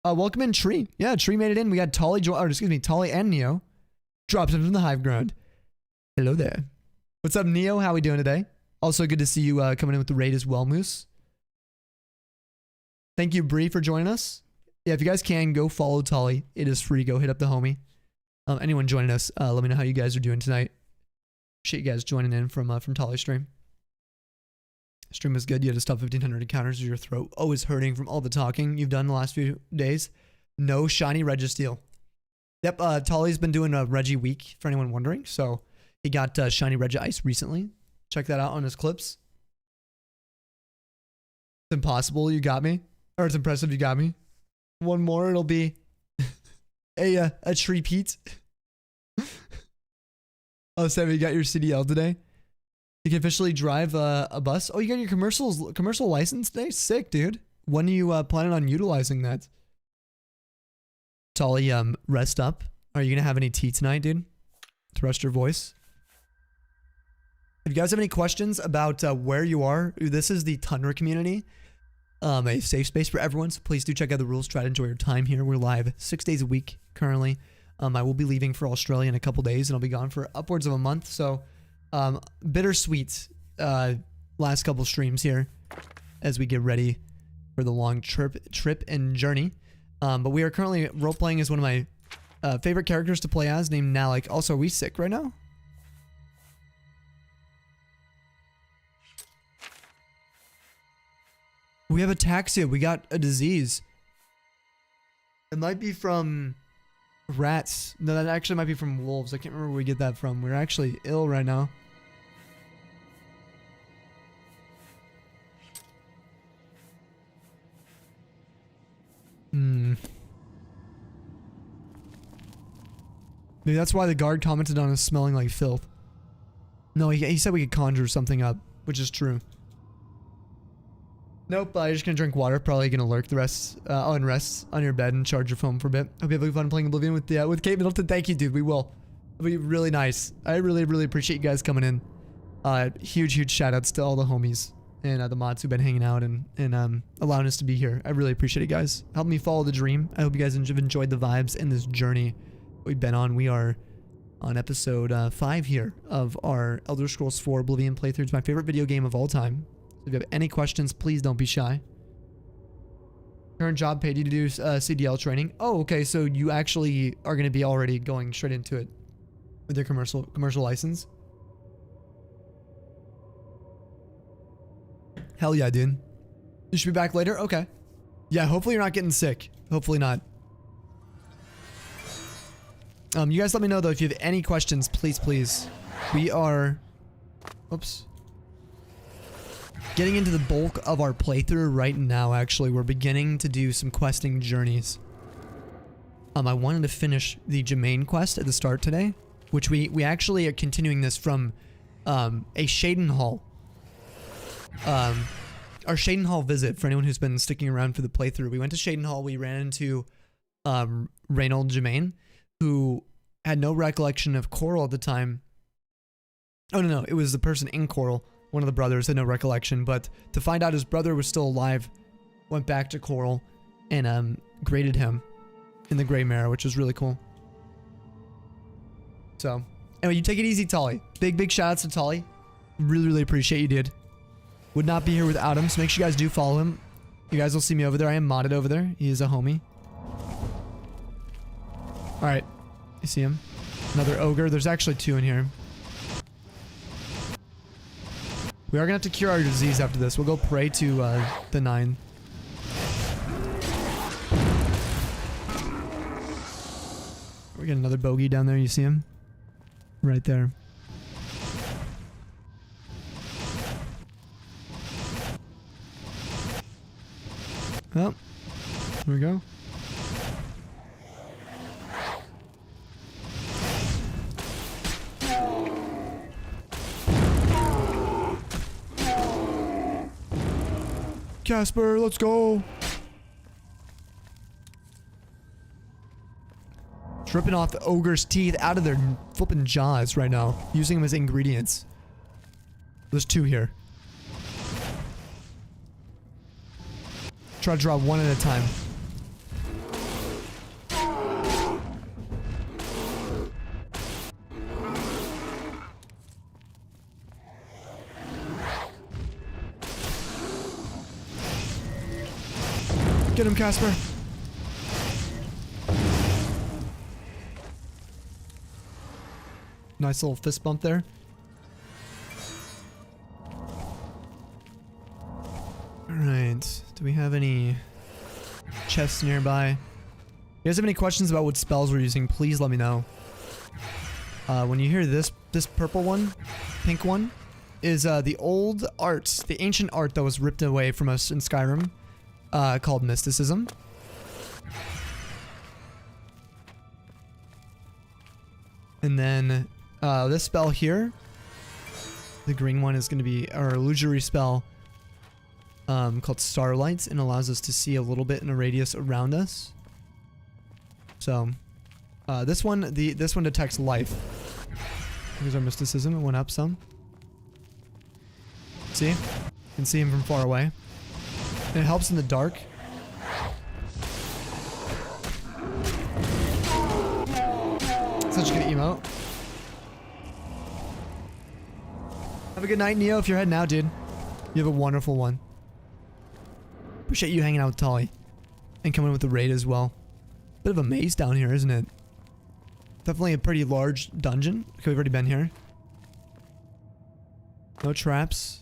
Welcome in, Tree. Yeah, Tree made it in. We got Tolly, Tolly and Neo. Drops in from the hive ground. Hello there. What's up, Neo? How we doing today? Also good to see you coming in with the raid as well, Moose. Thank you, Bree, for joining us. Yeah, if you guys can, go follow Tolly. It is free. Go hit up the homie. Anyone joining us, let me know how you guys are doing tonight. Appreciate you guys joining in from Tolly's stream. Stream was good. You had to stop 1,500 encounters with your throat always hurting from all the talking you've done the last few days. No shiny Registeel. Yep, Tolly's been doing a Reggie week, for anyone wondering. So he got shiny Regi Ice recently. Check that out on his clips. It's impossible, you got me. Or it's impressive, you got me. One more, it'll be a repeat. Oh, Sam, you got your CDL today? You can officially drive a bus? Oh, you got your commercial license today? Sick, dude. When are you planning on utilizing that? Tolly, rest up. Are you gonna have any tea tonight, dude? To rest your voice? If you guys have any questions about where you are, this is the Tundra community. A safe space for everyone, so please do check out the rules. Try to enjoy your time here. We're live 6 days a week currently. I will be leaving for Australia in a couple days, and I'll be gone for upwards of a month. So, bittersweet last couple streams here as we get ready for the long trip and journey. But we are currently role-playing as one of my favorite characters to play as, named Nalec. Also, are we sick right now? We have ataxia. We got a disease. It might be from rats. No, that actually might be from wolves. I can't remember where we get that from. We're actually ill right now. Maybe that's why the guard commented on us smelling like filth. No, he said we could conjure something up, which is true. Nope, you're just gonna drink water. Probably gonna lurk the rest, and rest on your bed and charge your phone for a bit. Hope you have fun playing Oblivion with Kate Middleton. Thank you, dude. We will. It'll be really nice. I really appreciate you guys coming in. Huge shout outs to all the homies and the mods who've been hanging out and allowing us to be here. I really appreciate it, guys. Help me follow the dream. I hope you guys have enjoyed the vibes in this journey we've been on. We are on episode 5 here of our Elder Scrolls 4 Oblivion playthrough. It's my favorite video game of all time. If you have any questions, please don't be shy. Current job paid you to do CDL training. Oh, okay. So you actually are going to be already going straight into it with your commercial license. Hell yeah, dude. You should be back later? Okay. Yeah, hopefully you're not getting sick. Hopefully not. You guys let me know, though, if you have any questions, please. We are... Oops. Getting into the bulk of our playthrough right now, actually. We're beginning to do some questing journeys. I wanted to finish the Germain quest at the start today, which we actually are continuing this from a Shaden Hall. Our Shaden Hall visit, for anyone who's been sticking around for the playthrough. We went to Shaden Hall, we ran into Reynold Germain, who had no recollection of Coral at the time. Oh, no, it was the person in Coral. One of the brothers had no recollection, but to find out his brother was still alive, went back to Coral and graded him in the Grey Mare, which was really cool. So, anyway, you take it easy, Tolly. Big shout outs to Tolly. Really appreciate you, dude. Would not be here without him, so make sure you guys do follow him. You guys will see me over there. I am modded over there. He is a homie. Alright. You see him? Another ogre. There's actually 2 in here. We are going to have to cure our disease after this. We'll go pray to the 9. We got another bogey down there. You see him? Right there. Oh, here we go. Casper, let's go. Stripping off the ogre's teeth out of their flipping jaws right now, using them as ingredients. There's 2 here. Try to draw one at a time. Get him, Casper. Nice little fist bump there. Alright. Do we have any chests nearby? You guys have any questions about what spells we're using, please let me know. When you hear this purple one, pink one, is the old art, the ancient art that was ripped away from us in Skyrim. Called mysticism. And then this spell here, the green one, is going to be our illusory spell. called Starlights, and allows us to see a little bit in a radius around us. So, this one detects life. Here's our mysticism. It went up some. See? You can see him from far away. And it helps in the dark. Such a good emote. Have a good night, Neo, if you're heading out, dude. You have a wonderful one. Appreciate you hanging out with Tolly. And coming with the raid as well. Bit of a maze down here, isn't it? Definitely a pretty large dungeon. Okay, we've already been here. No traps.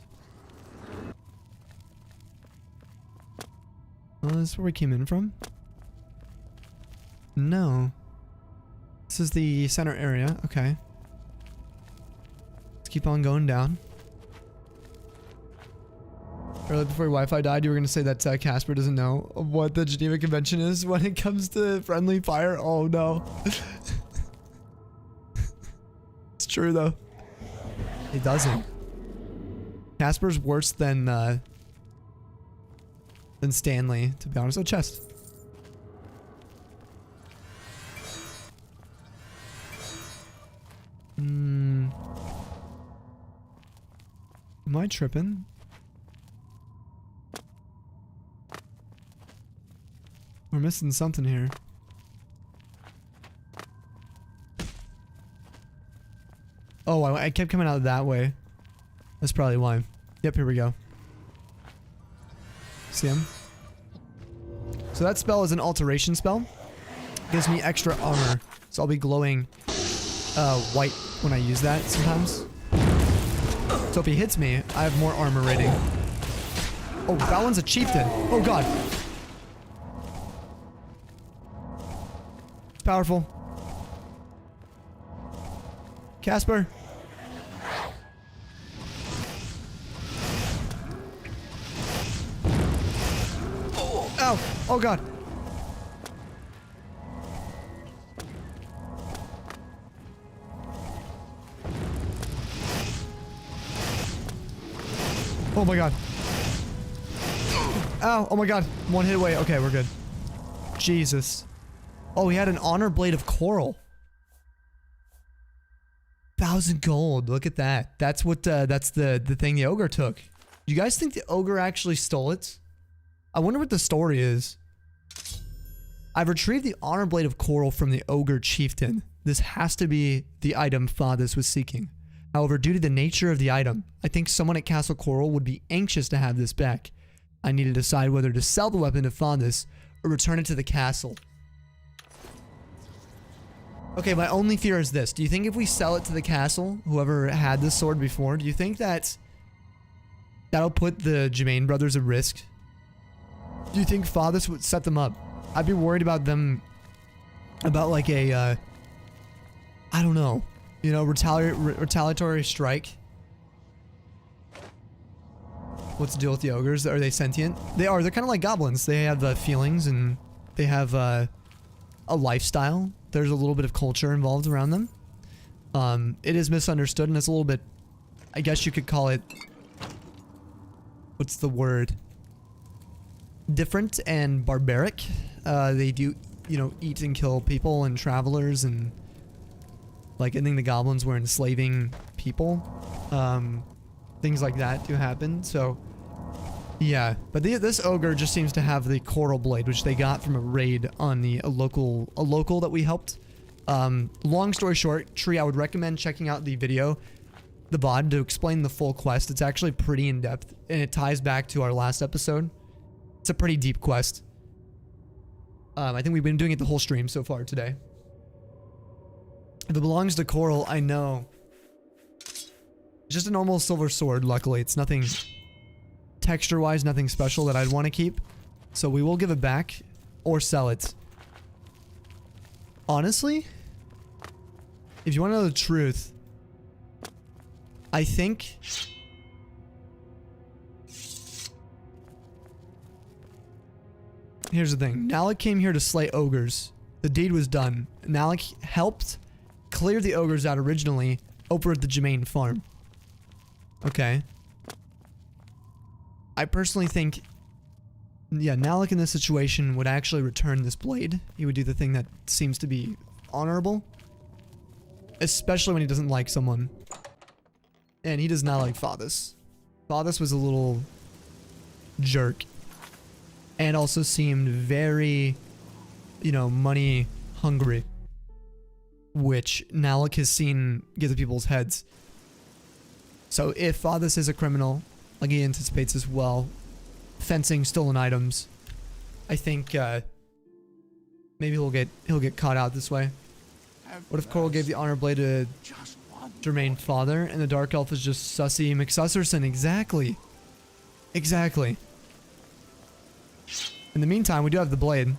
Oh, this is where we came in from? No. This is the center area. Okay. Let's keep on going down. Earlier before your Wi-Fi died, you were going to say that Casper doesn't know what the Geneva Convention is when it comes to friendly fire. Oh, no. It's true, though. He doesn't. Casper's worse than Stanley, to be honest. Oh, chest. Am I tripping? We're missing something here. Oh, I kept coming out that way. That's probably why. Yep, here we go. See him? So that spell is an alteration spell. Gives me extra armor. So I'll be glowing white when I use that sometimes. So if he hits me, I have more armor rating. Oh, that one's a chieftain. Oh god. It's powerful. Casper. Ow! Oh god! Oh my god! Ow! Oh my god! One hit away. Okay, we're good. Jesus. Oh, he had an honor blade of coral. 1,000 gold. Look at that. That's what. That's the thing the ogre took. You guys think the ogre actually stole it? I wonder what the story is. I've retrieved the honor blade of coral from the ogre chieftain. This has to be the item Fathus was seeking. However, due to the nature of the item, I think someone at Castle Coral would be anxious to have this back. I need to decide whether to sell the weapon to Fathus or return it to the castle. Okay, my only fear is this. Do you think if we sell it to the castle, whoever had this sword before, do you think that that'll put the Germain brothers at risk? Do you think Fathus would set them up? I'd be worried about them, about like a, I don't know, you know, retaliatory strike. What's the deal with the ogres? Are they sentient? They are. They're kind of like goblins. They have feelings and they have a lifestyle. There's a little bit of culture involved around them. It is misunderstood and it's a little bit, I guess you could call it, what's the word? Different and barbaric. They do, you know, eat and kill people and travelers and like I think the goblins were enslaving people. Things like that do happen. So yeah, but this ogre just seems to have the coral blade, which they got from a raid on a local that we helped. Long story short, Tree, I would recommend checking out the video, the VOD, to explain the full quest. It's actually pretty in depth and it ties back to our last episode. It's a pretty deep quest. I think we've been doing it the whole stream so far today. If it belongs to Coral, I know. It's just a normal silver sword, luckily. It's nothing texture-wise, nothing special that I'd want to keep. So we will give it back or sell it. Honestly, if you want to know the truth, I think here's the thing. Nalec came here to slay ogres. The deed was done. Nalec helped clear the ogres out originally over at the Germain farm. Okay. I personally think, yeah, Nalec in this situation would actually return this blade. He would do the thing that seems to be honorable. Especially when he doesn't like someone. And he does not like Fathus. Fathus was a little jerk. And also seemed very, you know, money hungry. Which Nalec has seen get to people's heads. So if Fathus is a criminal, like he anticipates as well, fencing stolen items, I think maybe he'll get caught out this way. What if Coral gave the honor blade to Jermaine father and the dark elf is just Sussy McSusserson? Exactly. Exactly. In the meantime, we do have the blade.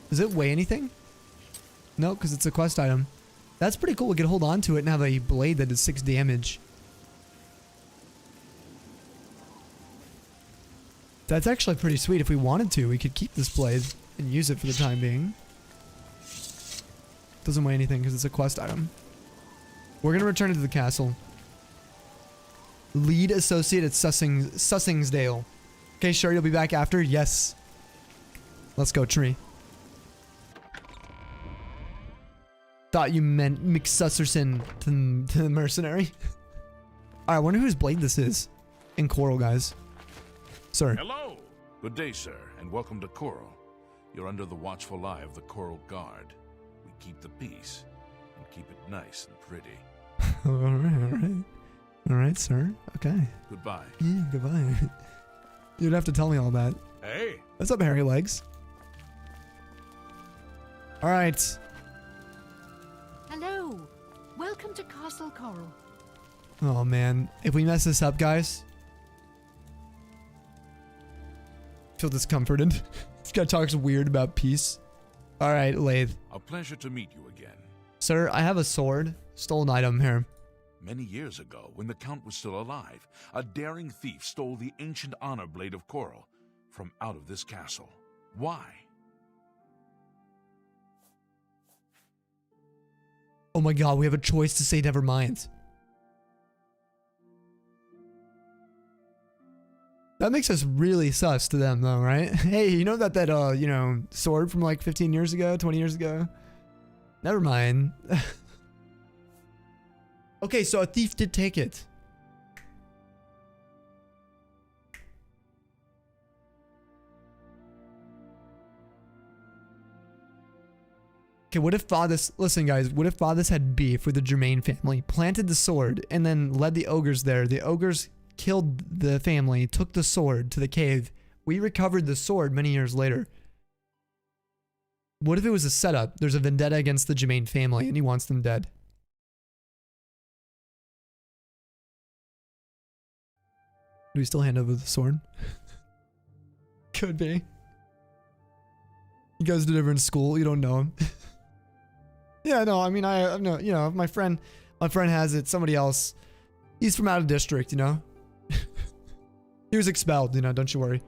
Does it weigh anything? No, because it's a quest item. That's pretty cool. We could hold on to it and have a blade that does 6 damage. That's actually pretty sweet. If we wanted to, we could keep this blade and use it for the time being. Doesn't weigh anything because it's a quest item. We're going to return it to the castle. Lead associate at Sussingsdale. Okay, sure, you'll be back after? Yes. Let's go, tree. Thought you meant McSusserson to the mercenary. Alright, I wonder whose blade this is. In Coral, guys. Sir. Hello. Good day, sir, and welcome to Coral. You're under the watchful eye of the Coral Guard. We keep the peace and keep it nice and pretty. Alright. Alright, sir. Okay. Goodbye. Yeah, goodbye. You'd have to tell me all that. Hey. What's up, hairy legs? Alright. Hello. Welcome to Castle Coral. Oh, man. If we mess this up, guys. I feel discomforted. This guy talks weird about peace. Alright, Lathe. A pleasure to meet you again. Sir, I have a sword. Stolen item here. Many years ago, when the Count was still alive, a daring thief stole the ancient honor blade of Coral from out of this castle. Why? Oh my god, we have a choice to say never mind. That makes us really sus to them though, right? Hey, you know that you know, sword from like 15 years ago, 20 years ago? Never mind. Okay, so a thief did take it. Okay, what if Fathus, listen guys, what if Fathus had beef with the Germain family, planted the sword, and then led the ogres there? The ogres killed the family, took the sword to the cave. We recovered the sword many years later. What if it was a setup? There's a vendetta against the Germain family and he wants them dead. Do we still hand over the sword? Could be. He goes to a different school, you don't know him. Yeah, no, I mean, I know, you know, if my friend has it, somebody else, he's from out of district, you know? He was expelled, you know, don't you worry.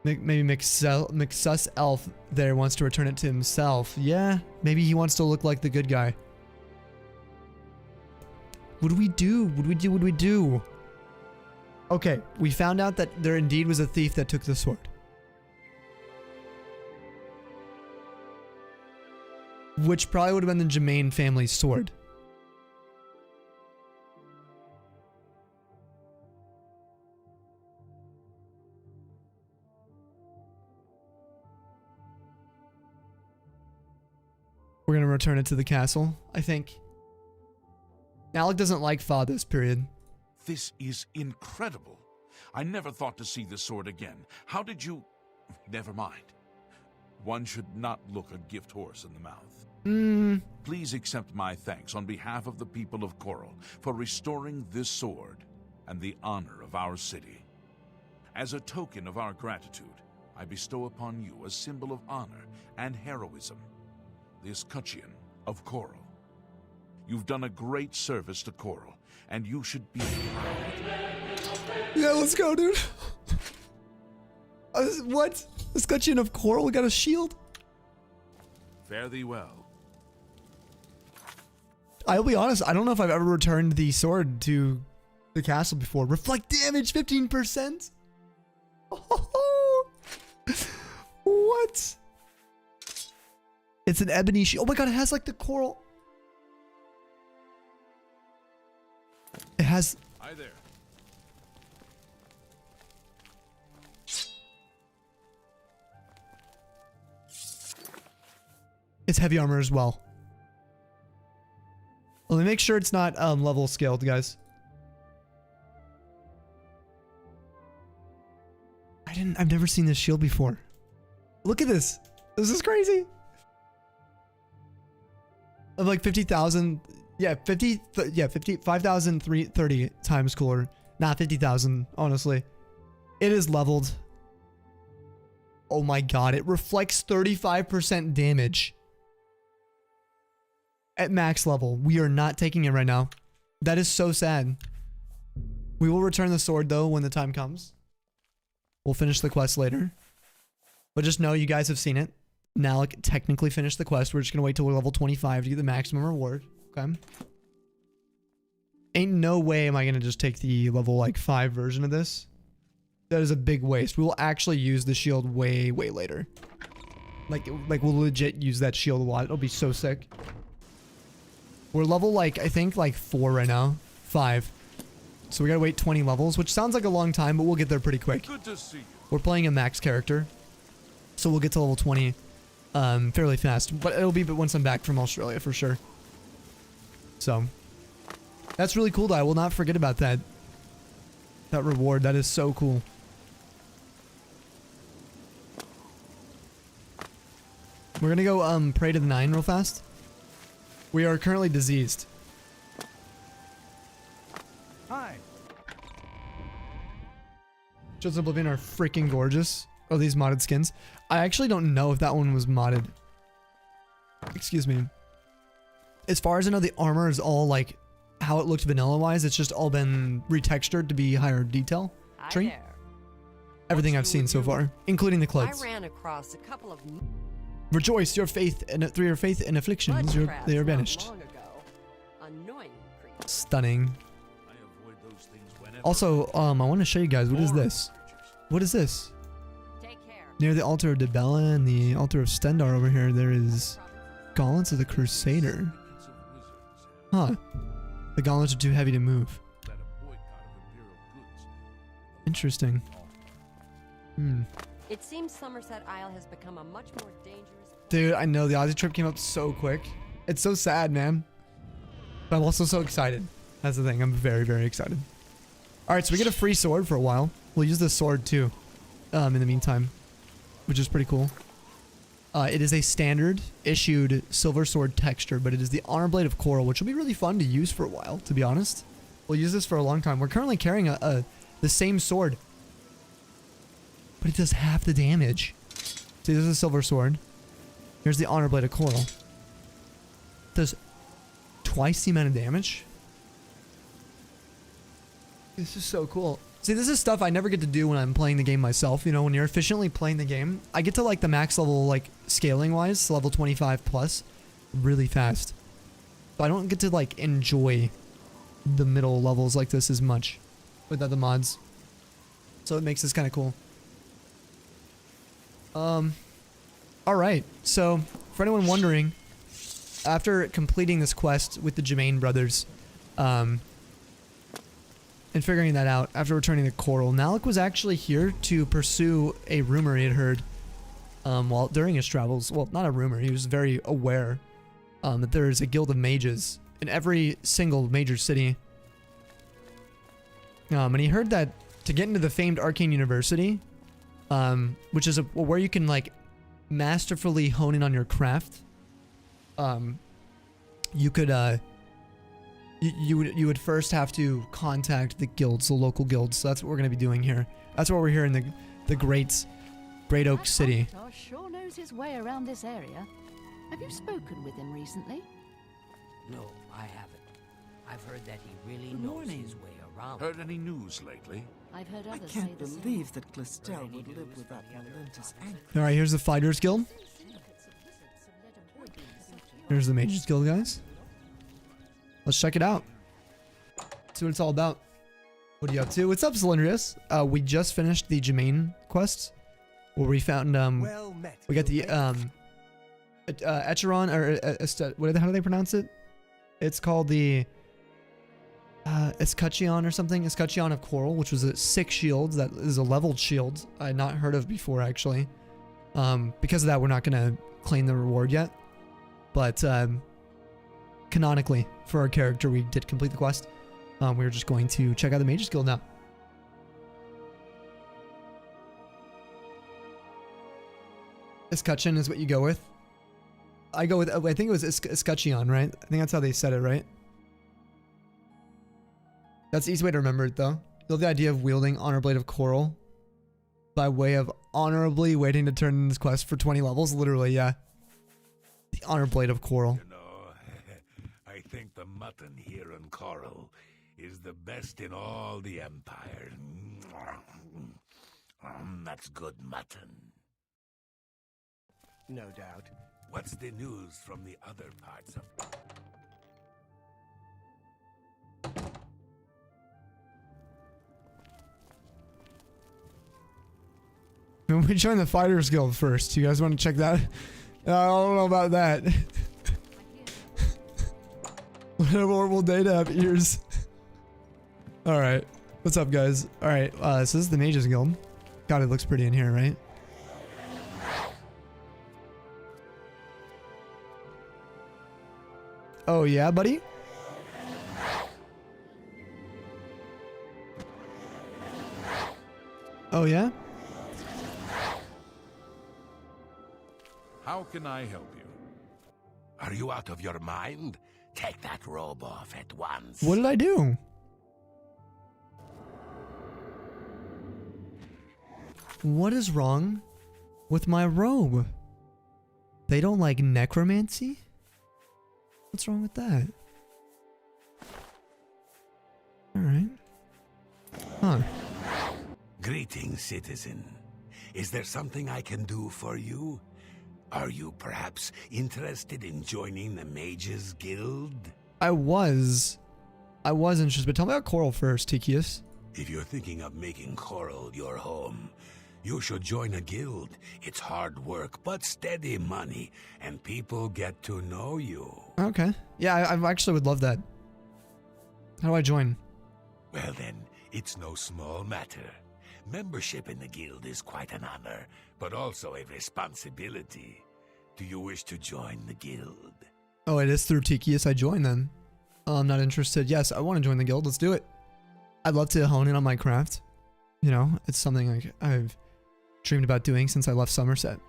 Maybe McSus Elf there wants to return it to himself. Yeah, maybe he wants to look like the good guy. What do we do? What do we do? Okay, we found out that there indeed was a thief that took the sword. Which probably would have been the Germain family's sword. We're gonna return it to the castle, I think. Nalec doesn't like Fathus, period. This is incredible. I never thought to see this sword again. How did you... Never mind. One should not look a gift horse in the mouth. Please accept my thanks on behalf of the people of Coral for restoring this sword and the honor of our city. As a token of our gratitude, I bestow upon you a symbol of honor and heroism, the escutcheon of Coral. You've done a great service to Coral, and you should be proud. Yeah, let's go, dude. What? Escutcheon of Coral got a shield? Fare thee well. I'll be honest, I don't know if I've ever returned the sword to the castle before. Reflect damage, 15%? Oh, what? It's an ebony shield. Oh my god, it has like the coral. It has... Hi there. It's heavy armor as well. Let me make sure it's not level scaled, guys. I've never seen this shield before. Look at this. This is crazy. Of like 50,000. Yeah, 5,330 times cooler. Not 50,000, honestly. It is leveled. Oh my god, it reflects 35% damage. At max level. We are not taking it right now. That is so sad. We will return the sword though when the time comes. We'll finish the quest later. But just know you guys have seen it. Nalec technically finished the quest. We're just going to wait till we're level 25 to get the maximum reward. Okay. Ain't no way am I going to just take the level like 5 version of this. That is a big waste. We will actually use the shield way, way later. Like we'll legit use that shield a lot. It'll be so sick. We're level like, I think like 4 right now. 5. So we gotta wait 20 levels, which sounds like a long time, but we'll get there pretty quick. Good to see you. We're playing a max character. So we'll get to level 20 fairly fast. But it'll be once I'm back from Australia for sure. So that's really cool though. I will not forget about that. That reward. That is so cool. We're gonna go pray to the 9 real fast. We are currently diseased. Hi. Shields of Oblivion are freaking gorgeous. Oh, these modded skins. I actually don't know if that one was modded. Excuse me. As far as I know, the armor is all like how it looked vanilla-wise. It's just all been retextured to be higher detail. Tree. Everything I've seen so far, including the clothes. I ran across a couple of Rejoice, your faith and through your faith and afflictions, they are banished. Stunning. Also, I want to show you guys what is this. What is this? Near the altar of Debella and the altar of Stendar over here, there is gauntlets of the Crusader. Huh. The gauntlets are too heavy to move. Interesting. It seems Summerset Isle has become a much more dangerous... Dude, I know the Aussie trip came up so quick. It's so sad, man. But I'm also so excited. That's the thing. I'm very, very excited. Alright, so we get a free sword for a while. We'll use this sword too. In the meantime. Which is pretty cool. It is a standard issued silver sword texture, but it is the Honor Blade of Coral, which will be really fun to use for a while, to be honest. We'll use this for a long time. We're currently carrying the same sword. But it does half the damage. See, this is a silver sword. Here's the Honor Blade of Coral. It does twice the amount of damage. This is so cool. See, this is stuff I never get to do when I'm playing the game myself. You know, when you're efficiently playing the game, I get to like the max level, like scaling wise, level 25 plus, really fast. So I don't get to like enjoy the middle levels like this as much with other mods. So it makes this kind of cool. Alright, so for anyone wondering, after completing this quest with the Germain brothers, and figuring that out, after returning the coral, Nalec was actually here to pursue a rumor he had heard while during his travels. Well, not a rumor, he was very aware that there is a guild of mages in every single major city. And he heard that to get into the famed Arcane University, which is where you can like masterfully hone in on your craft. You could you would first have to contact the guilds, the local guilds. So that's what we're going to be doing here. That's why we're here in the Great Oak City. That sure knows his way around this area. Have you spoken with him recently? No, I haven't. I've heard that he really knows his way around. Heard any news lately? I've heard I others say can't the same. believe that Glistel would live with that relentless anger. Alright, here's the Fighters Guild. Here's the Mages Guild, guys. Let's check it out. See what it's all about. What are you up to? What's up, Cylindrius? We just finished the Jermaine quest, where we found Well met, we got the Echeron, or how do they pronounce it? It's called the Escutcheon or something. Escutcheon of Coral, which was a 6 shields. That is a leveled shield I had not heard of before, actually. Because of that, we're not gonna claim the reward yet. But canonically, for our character, we did complete the quest. We're just going to check out the Mage's Guild now. Escutcheon is what you go with. I go with, I think it was Escutcheon, right? I think that's how they said it, right? That's the easy way to remember it, though. You love the idea of wielding Honor Blade of Coral by way of honorably waiting to turn in this quest for 20 levels. Literally, yeah. The Honor Blade of Coral. You know, I think the mutton here in Coral is the best in all the Empire. That's good mutton. No doubt. What's the news from the other parts of... We joined the Fighters Guild first. You guys want to check that? I don't know about that. What a horrible day to have ears. Alright. What's up, guys? Alright, so this is the Mage's Guild. God, it looks pretty in here, right? Oh, yeah, buddy? Oh, yeah? How can I help you? Are you out of your mind? Take that robe off at once. What did I do? What is wrong with my robe? They don't like necromancy? What's wrong with that? Alright. Huh. Greetings, citizen. Is there something I can do for you? Are you perhaps interested in joining the Mage's Guild? I was interested, but tell me about Coral first, Tikius. If you're thinking of making Coral your home, you should join a guild. It's hard work, but steady money, and people get to know you. Okay. Yeah, I actually would love that. How do I join? Well then, it's no small matter. Membership in the guild is quite an honor, but also a responsibility. Do you wish to join the guild? Oh, it is through Tikius I join then. Oh, I'm not interested. Yes, I want to join the guild. Let's do it. I'd love to hone in on my craft. You know, it's something like I've dreamed about doing since I left Summerset.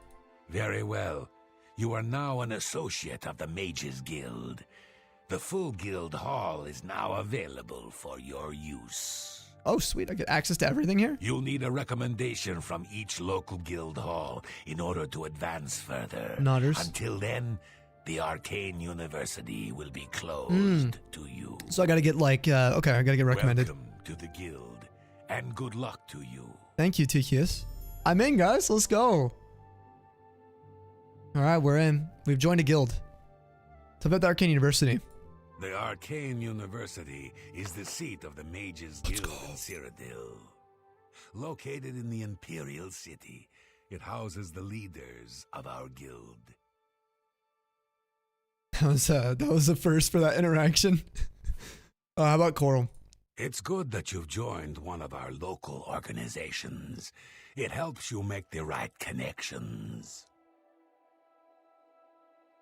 Very well. You are now an associate of the Mage's Guild. The full guild hall is now available for your use. Oh, sweet. I get access to everything here? You'll need a recommendation from each local guild hall in order to advance further. Nodders. Until then, the Arcane University will be closed to you. So I gotta get like, okay, I gotta get recommended. Welcome to the guild, and good luck to you. Thank you, Tikius. I'm in, guys. Let's go. Alright, we're in. We've joined a guild. Tell about the Arcane University. The Arcane University is the seat of the Mage's Guild in Cyrodiil. Located in the Imperial City, it houses the leaders of our guild. That was the first for that interaction. How about Coral? It's good that you've joined one of our local organizations. It helps you make the right connections.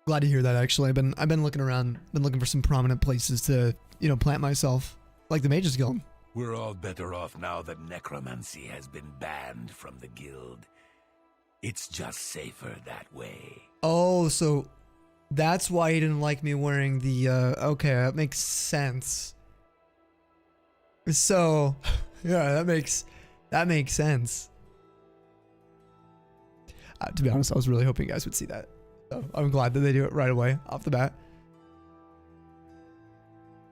Glad to hear that. Actually, I've been looking around, been looking for some prominent places to, you know, plant myself, like the Mage's Guild. We're all better off now that necromancy has been banned from the guild. It's just safer that way. Oh, so that's why he didn't like me wearing the. Okay, that makes sense. So, yeah, that makes sense. To be honest, I was really hoping you guys would see that. So I'm glad that they do it right away off the bat.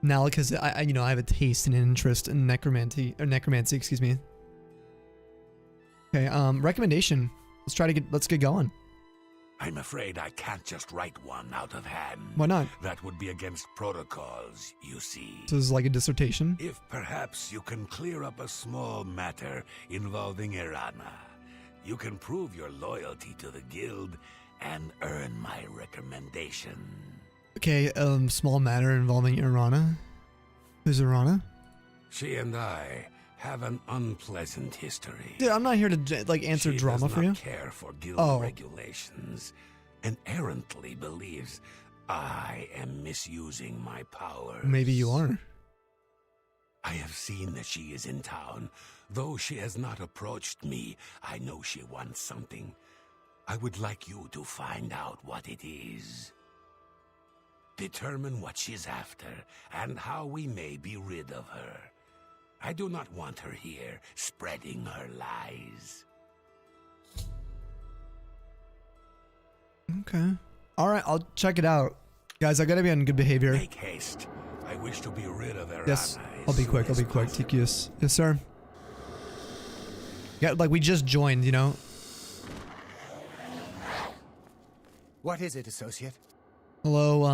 Nalec, because I have a taste and an interest in necromancy, excuse me. Okay, recommendation. Let's get going. I'm afraid I can't just write one out of hand. Why not? That would be against protocols, you see. So this is like a dissertation? If perhaps you can clear up a small matter involving Irana, you can prove your loyalty to the guild and earn my recommendation. Okay, small matter involving Irana. Who's Irana? She and I have an unpleasant history. Dude, I'm not here to like answer drama for you. She does not care for guild regulations and errantly believes I am misusing my powers. Maybe you are. I have seen that she is in town. Though she has not approached me, I know she wants something. I would like you to find out what it is. Determine what she's after and how we may be rid of her. I do not want her here spreading her lies. Okay. Alright, I'll check it out. Guys, I gotta be on good behavior. Make haste. I wish to be rid of Irana. Yes, I'll be quick, Tikius. Yes, sir. Yeah, like we just joined, you know? What is it, associate? Hello,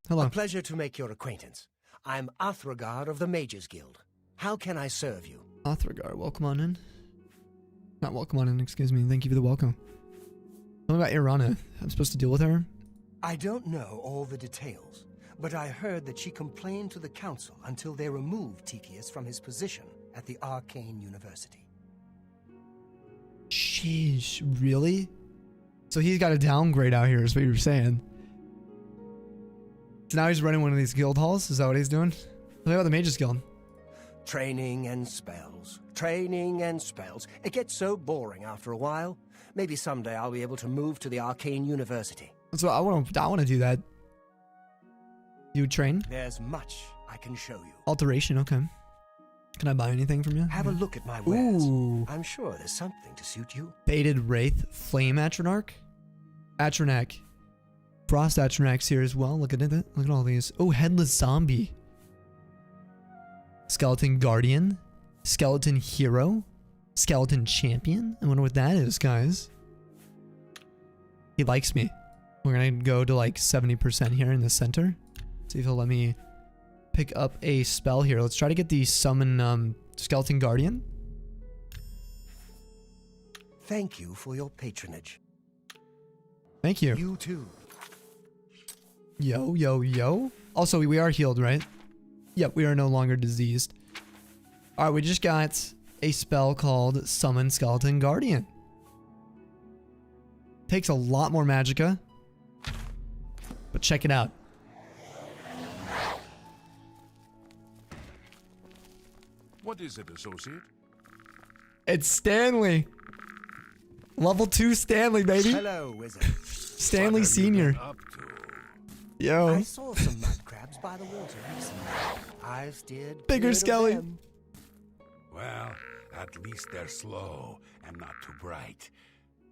hello. A pleasure to make your acquaintance. I'm Athragar of the Mages Guild. How can I serve you? Athragar, welcome on in. Not welcome on in, excuse me. Thank you for the welcome. What about Irana? I'm supposed to deal with her? I don't know all the details, but I heard that she complained to the council until they removed Tikius from his position at the Arcane University. Sheesh, really? So he's got a downgrade out here, is what you're saying. So now he's running one of these guild halls? Is that what he's doing? Tell me about the Mages Guild. Training and spells. Training and spells. It gets so boring after a while. Maybe someday I'll be able to move to the Arcane University. That's what I want to do that. You would train? There's much I can show you. Alteration, okay. Can I buy anything from you? Have a look at my wares. Ooh. I'm sure there's something to suit you. Baited Wraith, Flame Atronach, Atronak, Frost Atronach's here as well. Look at it. Look at all these. Oh, Headless Zombie. Skeleton Guardian, Skeleton Hero, Skeleton Champion. I wonder what that is, guys. He likes me. We're gonna go to like 70% here in the center. See if he'll let me pick up a spell here. Let's try to get the summon Skeleton Guardian. Thank you for your patronage. Thank you. You too. Yo, yo, yo. Also, we are healed, right? Yep, we are no longer diseased. Alright, we just got a spell called Summon Skeleton Guardian. Takes a lot more magicka. But check it out. What is it, associate? It's Stanley. Level 2 Stanley, baby. Hello, wizard. Stanley Senior. Yo. I saw some mud crabs by the water recently. I've steered Bigger Skelly. Well, at least they're slow and not too bright.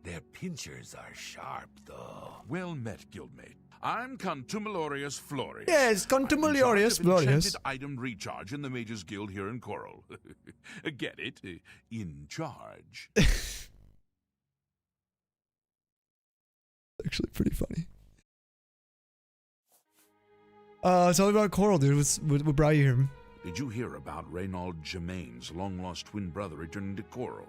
Their pincers are sharp, though. Well met, guildmate. I'm Contumeliorius Florius. Yes, Contumeliorius Florius. Enchanted item recharge in the Mages Guild here in Coral. Get it? In charge. Actually pretty funny. Tell me about Coral, dude. What brought you here? Did you hear about Reynald Germain's long-lost twin brother returning to Coral?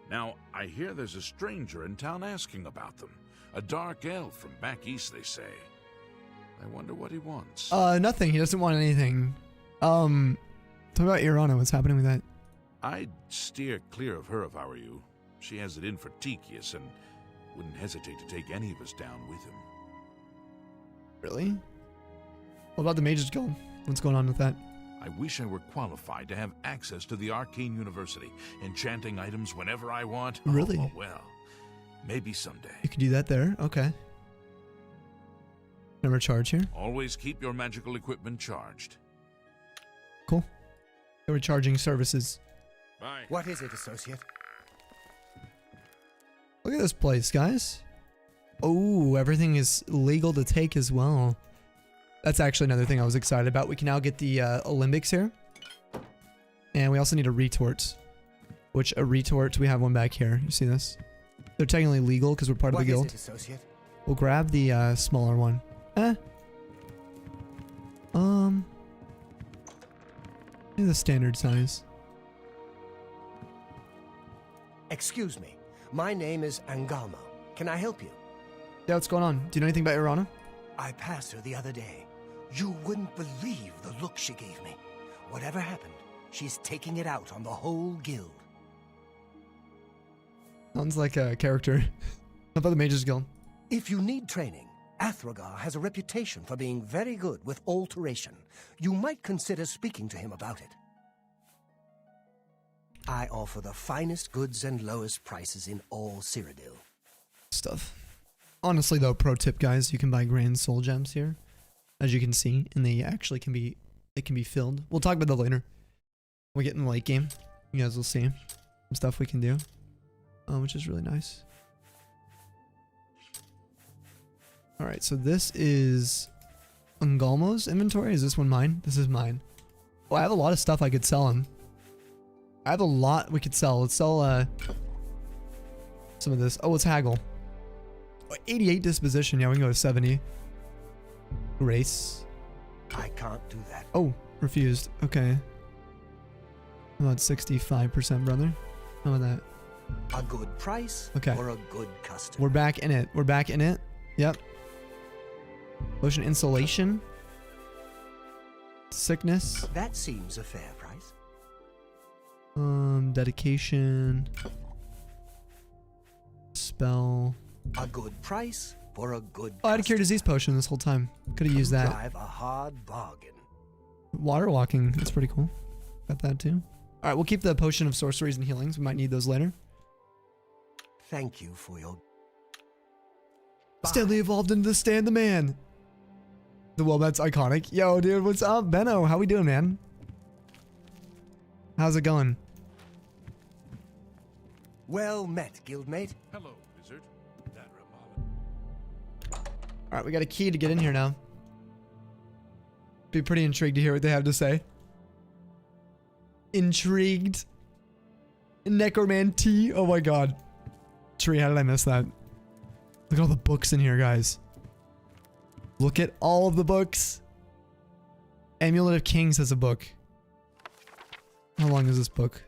Now, I hear there's a stranger in town asking about them. A dark elf from back east, they say. I wonder what he wants. Nothing. He doesn't want anything. Tell me about Irana. What's happening with that? I'd steer clear of her if I were you. She has it in for Tikius and wouldn't hesitate to take any of us down with him. Really? What about the Mages Guild? What's going on with that? I wish I were qualified to have access to the Arcane University, enchanting items whenever I want. Really? Oh, well, maybe someday. You can do that there? Okay. Number charge here? Always keep your magical equipment charged. Cool. They were charging services. Bye. What is it, associate? Look at this place, guys. Oh, everything is legal to take as well. That's actually another thing I was excited about. We can now get the Olympics here. And we also need a retort. Which a retort, we have one back here. You see this? They're technically legal because we're part of the guild. What is it, associate? We'll grab the smaller one. The standard size. Excuse me. My name is Angalmo. Can I help you? Yeah, what's going on? Do you know anything about Irana? I passed her the other day. You wouldn't believe the look she gave me. Whatever happened, she's taking it out on the whole guild. Sounds like a character. How about the Mages Guild? If you need training, Athragar has a reputation for being very good with alteration. You might consider speaking to him about it. I offer the finest goods and lowest prices in all Cyrodiil. Stuff. Honestly though, pro tip guys, you can buy grand soul gems here. As you can see, and they actually can be filled. We'll talk about that later. When we get in the late game. You guys will see some stuff we can do. Which is really nice. Alright, so this is Angalmo's inventory. Is this one mine? This is mine. Oh, I have a lot of stuff I could sell him. I have a lot we could sell. Let's sell some of this. Oh, let's haggle. 88 disposition. Yeah, we can go to 70. Grace. I can't do that. Oh, refused. Okay. How about 65%, brother? How about that? A good price for a good customer. We're back in it. We're back in it. Yep. Potion insulation. Sickness. That seems a fair price. Dedication. Spell. A good price for a good Oh, I had a cure disease potion this whole time. Could have used that. Drive a hard bargain. Water walking. That's pretty cool. Got that too. Alright, we'll keep the potion of sorceries and healings. We might need those later. Thank you for your... Stanley evolved into the Stan the Man. The Wombat's iconic. Yo, dude, what's up? Benno, how we doing, man? How's it going? Well met, guildmate. Hello, wizard. Alright, we got a key to get in here now. Be pretty intrigued to hear what they have to say. Intrigued. Necromancy. Oh my god. Tree, how did I miss that? Look at all the books in here, guys. Look at all of the books. Amulet of Kings has a book. How long is this book?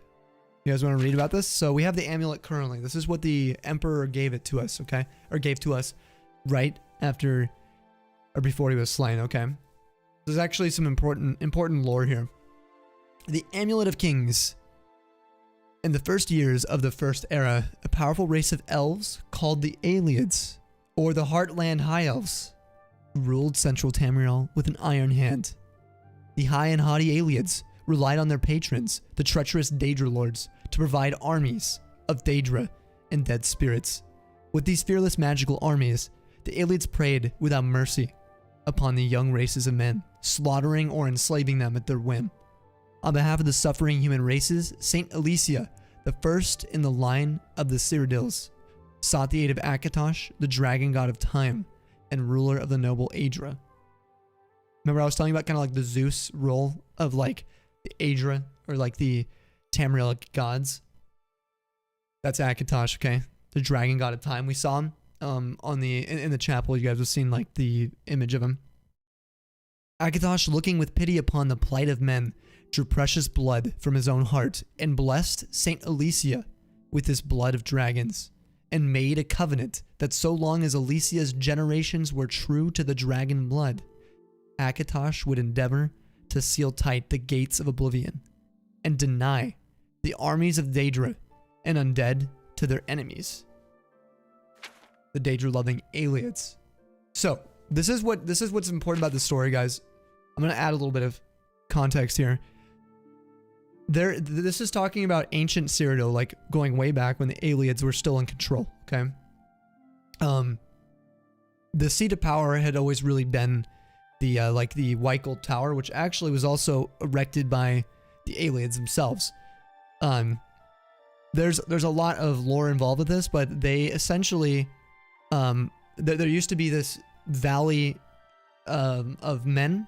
You guys want to read about this? So we have the amulet currently. This is what the Emperor gave it to us, okay? Or gave to us right after or before he was slain, okay? There's actually some important lore here. The Amulet of Kings. In the first years of the First Era, a powerful race of elves called the Aelids, or the Heartland High Elves, ruled central Tamriel with an iron hand. The high and haughty Aelids relied on their patrons, the treacherous Daedra Lords, to provide armies of Daedra and dead spirits. With these fearless magical armies, the Aelids preyed without mercy upon the young races of men, slaughtering or enslaving them at their whim. On behalf of the suffering human races, Saint Alicia, the first in the line of the Cyrodiils, sought the aid of Akatosh, the dragon god of time, and ruler of the noble Aedra. Remember I was telling you about kind of like the Zeus role of like the Aedra, or like the Tamrielic gods? That's Akatosh, okay? The dragon god of time. We saw him on the in the chapel. You guys have seen like the image of him. Akatosh, looking with pity upon the plight of men, drew precious blood from his own heart and blessed Saint Alicia with this blood of dragons, and made a covenant that so long as Alicia's generations were true to the dragon blood, Akatosh would endeavor to seal tight the gates of Oblivion and deny the armies of Daedra and undead to their enemies, the Daedra-loving Aelids. So this is what's important about the story, guys. I'm gonna add a little bit of context here. This is talking about ancient Cyrodiil, like going way back when the Aelids were still in control. Okay. The seat of power had always really been the like the White Gold Tower, which actually was also erected by the Aelids themselves. There's a lot of lore involved with this, but they essentially there used to be this valley of men,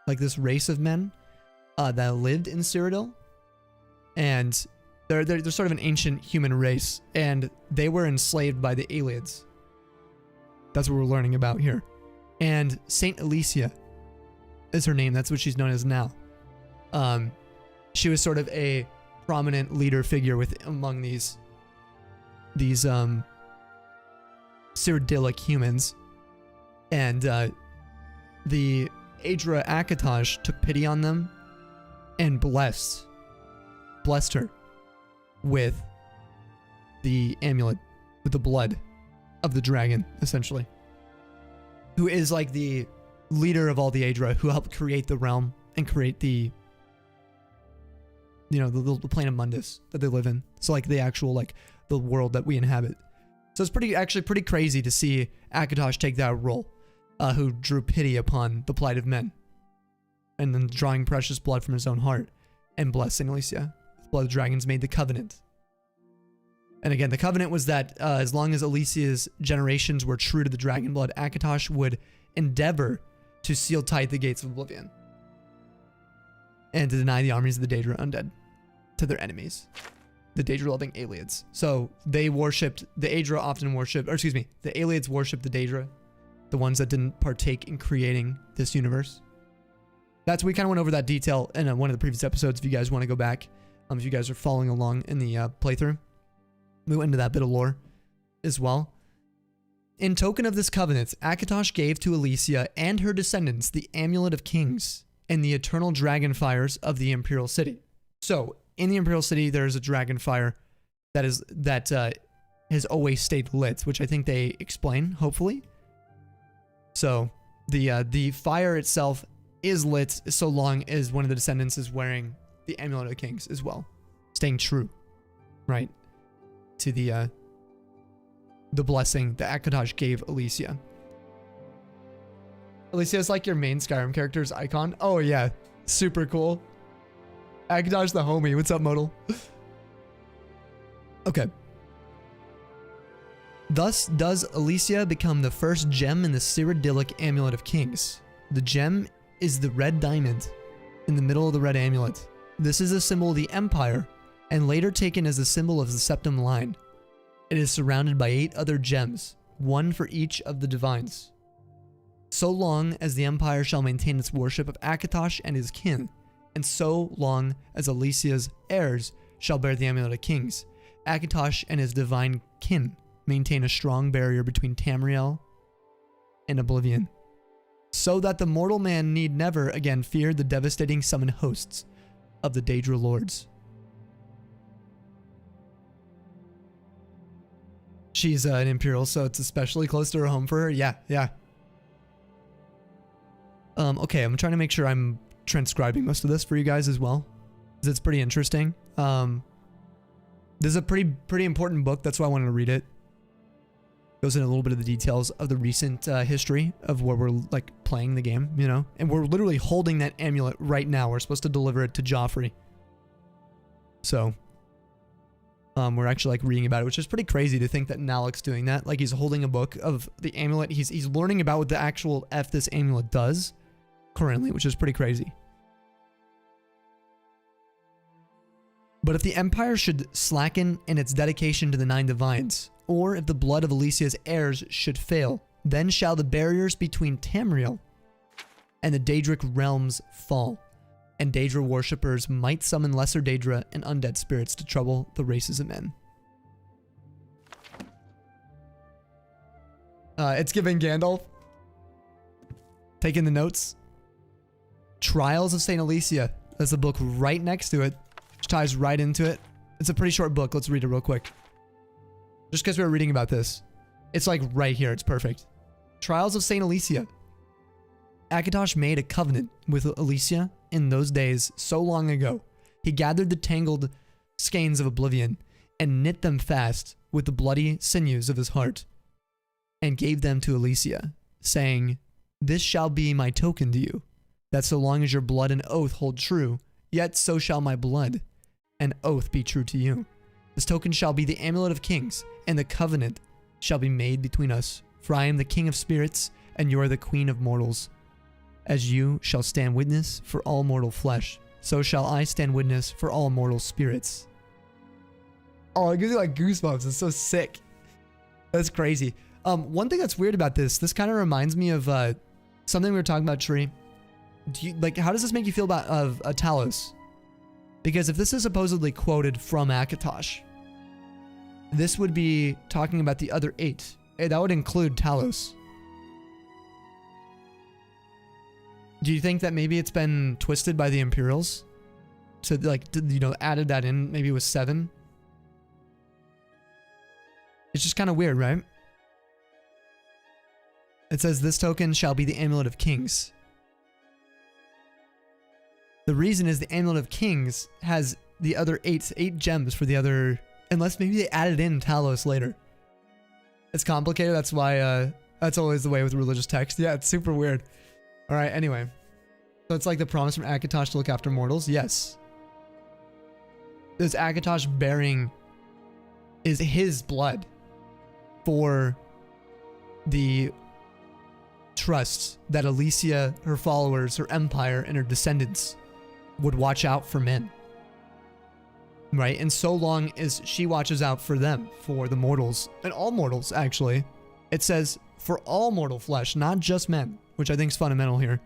like this race of men that lived in Cyrodiil. And They're sort of an ancient human race, and they were enslaved by the Aliens. That's what we're learning about here. And Saint Alicia is her name. That's what she's known as now. She was sort of a prominent leader figure among these Cyrodiilic humans, and the Aedra Akatosh took pity on them and blessed her with the amulet, with the blood of the dragon, essentially, who is like the leader of all the Aedra, who helped create the realm and create the the plane of Mundus that they live in. So like the actual, like, the world that we inhabit. So it's actually pretty crazy to see Akatosh take that role, who drew pity upon the plight of men, and then drawing precious blood from his own heart, and blessed Saint Alicia. The blood of dragons made the covenant. And again, the covenant was that as long as Alicia's generations were true to the dragon blood, Akatosh would endeavor to seal tight the gates of Oblivion, and to deny the armies of the Daedra undead to their enemies, the Daedra-loving Aliens. So they worshipped, the Aedra often worshipped, or excuse me, the Aliens worshipped the Daedra, the ones that didn't partake in creating this universe. We kind of went over that detail in one of the previous episodes, if you guys want to go back, if you guys are following along in the playthrough. We went into that bit of lore as well. In token of this covenant, Akatosh gave to Alicia and her descendants the Amulet of Kings and the eternal dragon fires of the Imperial City. So, in the Imperial City, there is a dragon fire that has always stayed lit, which I think they explain, hopefully. So, the fire itself is lit so long as one of the descendants is wearing the Amulet of Kings as well, staying true, right, to the blessing that Akatosh gave Alicia. Alicia is like your main Skyrim character's icon. Oh yeah, super cool. Akatosh the homie. What's up, Modal? Okay. Thus does Alicia become the first gem in the Cyrodiilic Amulet of Kings. The gem is the red diamond in the middle of the red amulet. This is a symbol of the Empire, and later taken as a symbol of the Septum Line. It is surrounded by 8 other gems, one for each of the divines. So long as the Empire shall maintain its worship of Akatosh and his kin, and so long as Alicia's heirs shall bear the Amulet of Kings, Akatosh and his divine kin maintain a strong barrier between Tamriel and Oblivion, so that the mortal man need never again fear the devastating summoned hosts of the Daedra Lords. She's an Imperial, so it's especially close to her home for her. Yeah. Okay, I'm trying to make sure I'm transcribing most of this for you guys as well, because it's pretty interesting. This is a pretty important book. That's why I wanted to read it. Goes into a little bit of the details of the recent history of where we're like playing the game, you know, and we're literally holding that amulet right now. We're supposed to deliver it to Joffrey. So, we're actually like reading about it, which is pretty crazy to think that Nalec's doing that. Like he's holding a book of the amulet. He's learning about what the actual F this amulet does currently, which is pretty crazy. But if the Empire should slacken in its dedication to the 9 divines, or if the blood of Alicia's heirs should fail, then shall the barriers between Tamriel and the Daedric realms fall, and Daedra worshippers might summon lesser Daedra and undead spirits to trouble the races of men. It's giving Gandalf. Taking the notes. Trials of St. Alicia. There's a book right next to it, which ties right into it. It's a pretty short book. Let's read it real quick. Just because we were reading about this. It's like right here. It's perfect. Trials of St. Alicia. Akatosh made a covenant with Alicia in those days so long ago. He gathered the tangled skeins of Oblivion and knit them fast with the bloody sinews of his heart and gave them to Alicia, saying, "This shall be my token to you, that so long as your blood and oath hold true, yet so shall my blood and oath be true to you. This token shall be the Amulet of Kings, and the covenant shall be made between us. For I am the King of Spirits, and you are the Queen of Mortals. As you shall stand witness for all mortal flesh, so shall I stand witness for all mortal spirits." Oh, it gives you like goosebumps. It's so sick. That's crazy. One thing that's weird about this kind of reminds me of something we were talking about, Tree. Do you, like, how does this make you feel about Talos? Because if this is supposedly quoted from Akatosh, this would be talking about the other 8. That would include Talos. Do you think that maybe it's been twisted by the Imperials? So, like, you know, added that in, maybe it was 7? It's just kind of weird, right? It says, this token shall be the Amulet of Kings. The reason is the Amulet of Kings has the other 8 gems for the other... Unless maybe they added in Talos later. It's complicated, that's why, that's always the way with religious text. Yeah, it's super weird. Alright, anyway. So it's like the promise from Akatosh to look after mortals? Yes. This Akatosh bearing is his blood for the trust that Elysia, her followers, her empire, and her descendants would watch out for men. Right? And so long as she watches out for them, for the mortals, and all mortals, actually. It says, for all mortal flesh, not just men, which I think is fundamental here.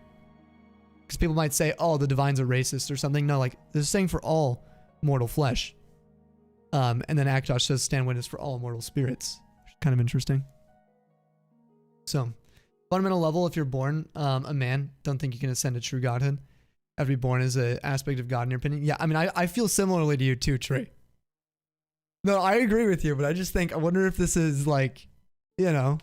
Because people might say, oh, the divines are racist or something. No, like, this is saying for all mortal flesh. And then Akatosh says, stand witness for all mortal spirits. Kind of interesting. So, fundamental level, if you're born a man, don't think you can ascend to true godhood. Every born is an aspect of God in your opinion. Yeah, I mean, I feel similarly to you too, Trey. No, I agree with you, but I just think, I wonder if this is like, you know.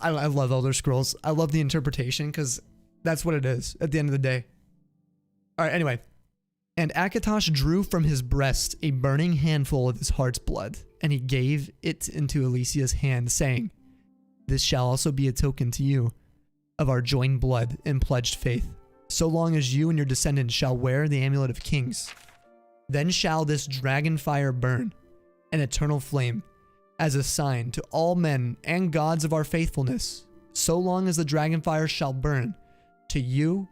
I love ElderScrolls. I love the interpretation because that's what it is at the end of the day. All right, anyway. And Akatosh drew from his breast a burning handful of his heart's blood, and he gave it into Elysia's hand, saying, this shall also be a token to you of our joined blood and pledged faith, so long as you and your descendants shall wear the Amulet of Kings. Then shall this dragon fire burn, an eternal flame, as a sign to all men and gods of our faithfulness, so long as the dragon fire shall burn. To you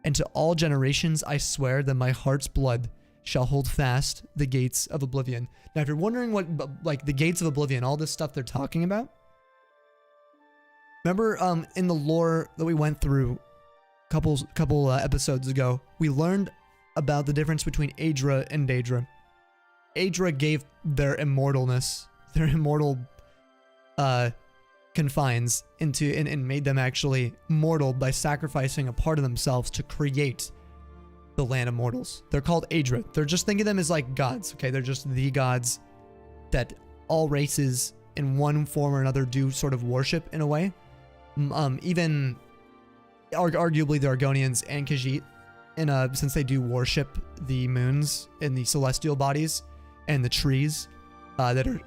and to all generations I swear that my heart's blood shall hold fast the gates of Oblivion. Now, if you're wondering what, like, the gates of Oblivion, all this stuff they're talking about, remember in the lore that we went through a couple episodes ago, we learned about the difference between Aedra and Daedra. Aedra gave their immortalness, their immortal confines into and made them actually mortal by sacrificing a part of themselves to create the land of mortals. They're called Aedra. They're just thinking of them as like gods, okay? They're just the gods that all races in one form or another do sort of worship in a way. Even arguably the Argonians and Khajiit, and since they do worship the moons and the celestial bodies and the trees that are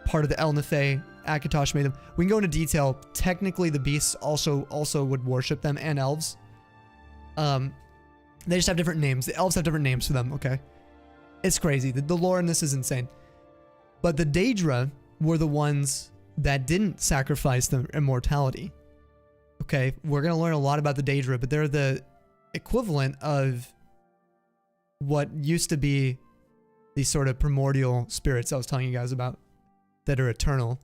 part of the El Nefeh, Akatosh made them. We can go into detail. Technically, the beasts also would worship them, and elves. They just have different names. The elves have different names for them, okay? It's crazy. The lore in this is insane. But the Daedra were the ones that didn't sacrifice their immortality. Okay, we're going to learn a lot about the Daedra, but they're the equivalent of what used to be these sort of primordial spirits I was telling you guys about that are eternal.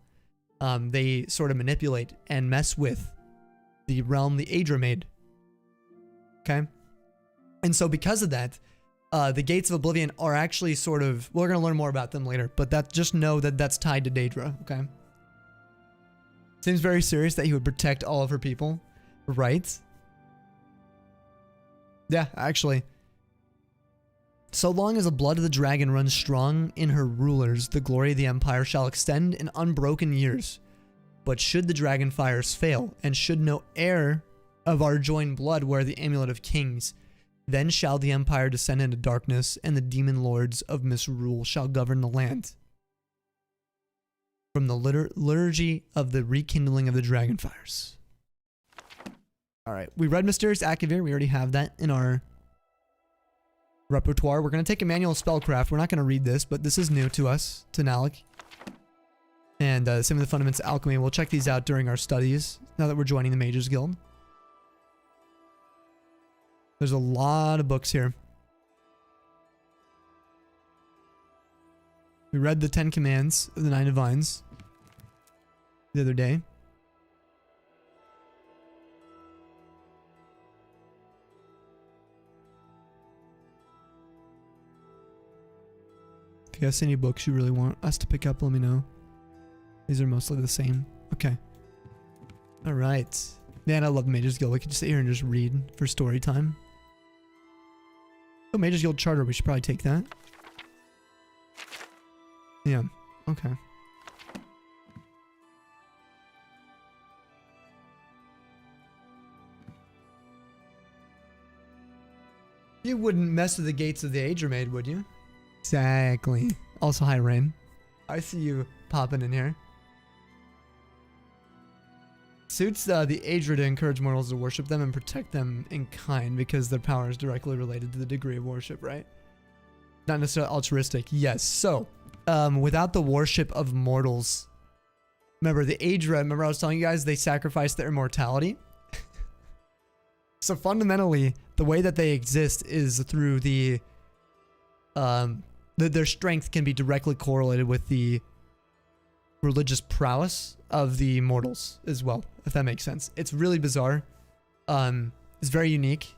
They sort of manipulate and mess with the realm the Aedra made. Okay? And so because of that, the Gates of Oblivion are actually sort of... We're going to learn more about them later, but just know that that's tied to Daedra, okay? Seems very serious that he would protect all of her people, right? Yeah, actually. So long as the blood of the dragon runs strong in her rulers, the glory of the empire shall extend in unbroken years. But should the dragon fires fail, and should no heir of our joined blood wear the Amulet of Kings, then shall the empire descend into darkness, and the demon lords of misrule shall govern the land. From the liturgy of the rekindling of the dragon fires. Alright, we read Mysterious Akavir. We already have that in our repertoire. We're going to take a manual spellcraft. We're not going to read this, but this is new to us, to Nalec. And some of the fundamentals of alchemy. We'll check these out during our studies, now that we're joining the Mages Guild. There's a lot of books here. We read the 10 commands of the 9 divines the other day. If you guys see any books you really want us to pick up, let me know. These are mostly the same. Okay. Alright. Man, I love Mage's Guild. We could just sit here and just read for story time. Oh, Mage's Guild Charter. We should probably take that. Yeah. Okay. You wouldn't mess with the gates of the Agermaid, would you? Exactly. Also, hi, Rain. I see you popping in here. Suits the Aedra to encourage mortals to worship them and protect them in kind because their power is directly related to the degree of worship, right? Not necessarily altruistic. Yes. So, without the worship of mortals, remember the Aedra, remember I was telling you guys they sacrificed their immortality? So fundamentally, the way that they exist is through their strength can be directly correlated with the religious prowess of the mortals as well, if that makes sense. It's really bizarre. It's very unique,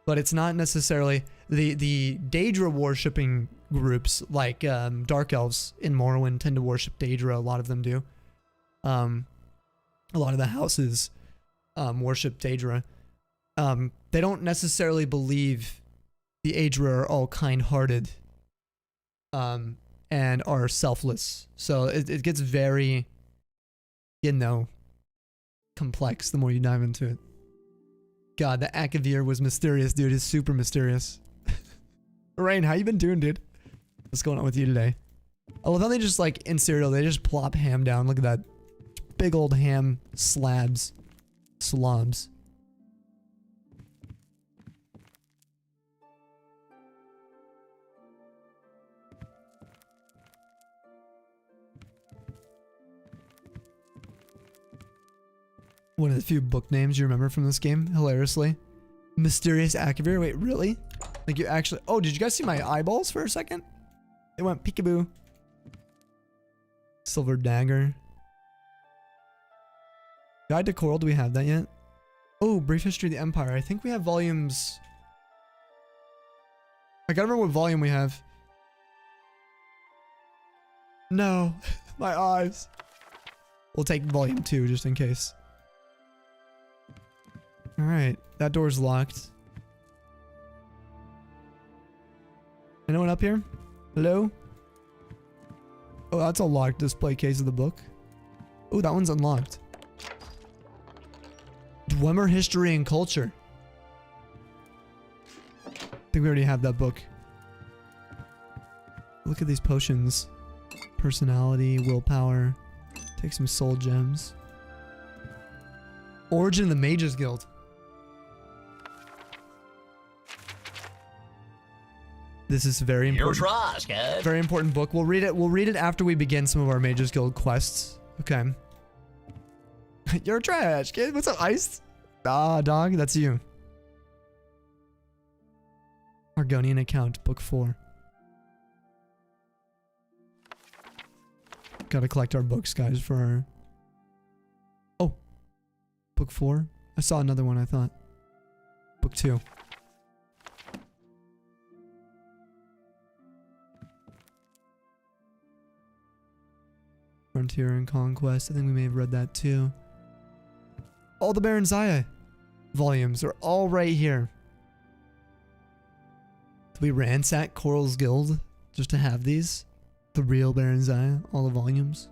but it's not necessarily the Daedra worshipping groups like Dark Elves in Morrowind tend to worship Daedra. A lot of them do. A lot of the houses worship Daedra. They don't necessarily believe the Aedra are all kind-hearted and are selfless. So it gets very, complex the more you dive into it. God, the Akavir was mysterious, dude. It's super mysterious. Rain, how you been doing, dude? What's going on with you today? I love how they just, like, in Cyrodiil, they just plop ham down. Look at that. Big old ham slabs. Slobs. One of the few book names you remember from this game, hilariously. Mysterious Akavir. Wait, really? Like you actually... Oh, did you guys see my eyeballs for a second? They went peekaboo. Silver Dagger. Guide to Coral. Do we have that yet? Oh, Brief History of the Empire. I think we have volumes... I gotta remember what volume we have. No. My eyes. We'll take volume 2 just in case. Alright, that door's locked. Anyone up here? Hello? Oh, that's a locked display case of the book. Oh, that one's unlocked. Dwemer History and Culture. I think we already have that book. Look at these potions. Personality, willpower. Take some soul gems. Origin of the Mages Guild. This is very important. Very important book. We'll read it. We'll read it after we begin some of our Mages Guild quests. Okay. You're trash, kid. What's up, Ice? Ah, dog. That's you. Argonian Account, Book 4. Gotta collect our books, guys, for our... Oh. Book 4? I saw another one, I thought. Book 2. Frontier and Conquest. I think we may have read that too. All the Baron Zaya volumes are all right here. Did we ransack Coral's Guild just to have these? The real Baron Zaya, all the volumes.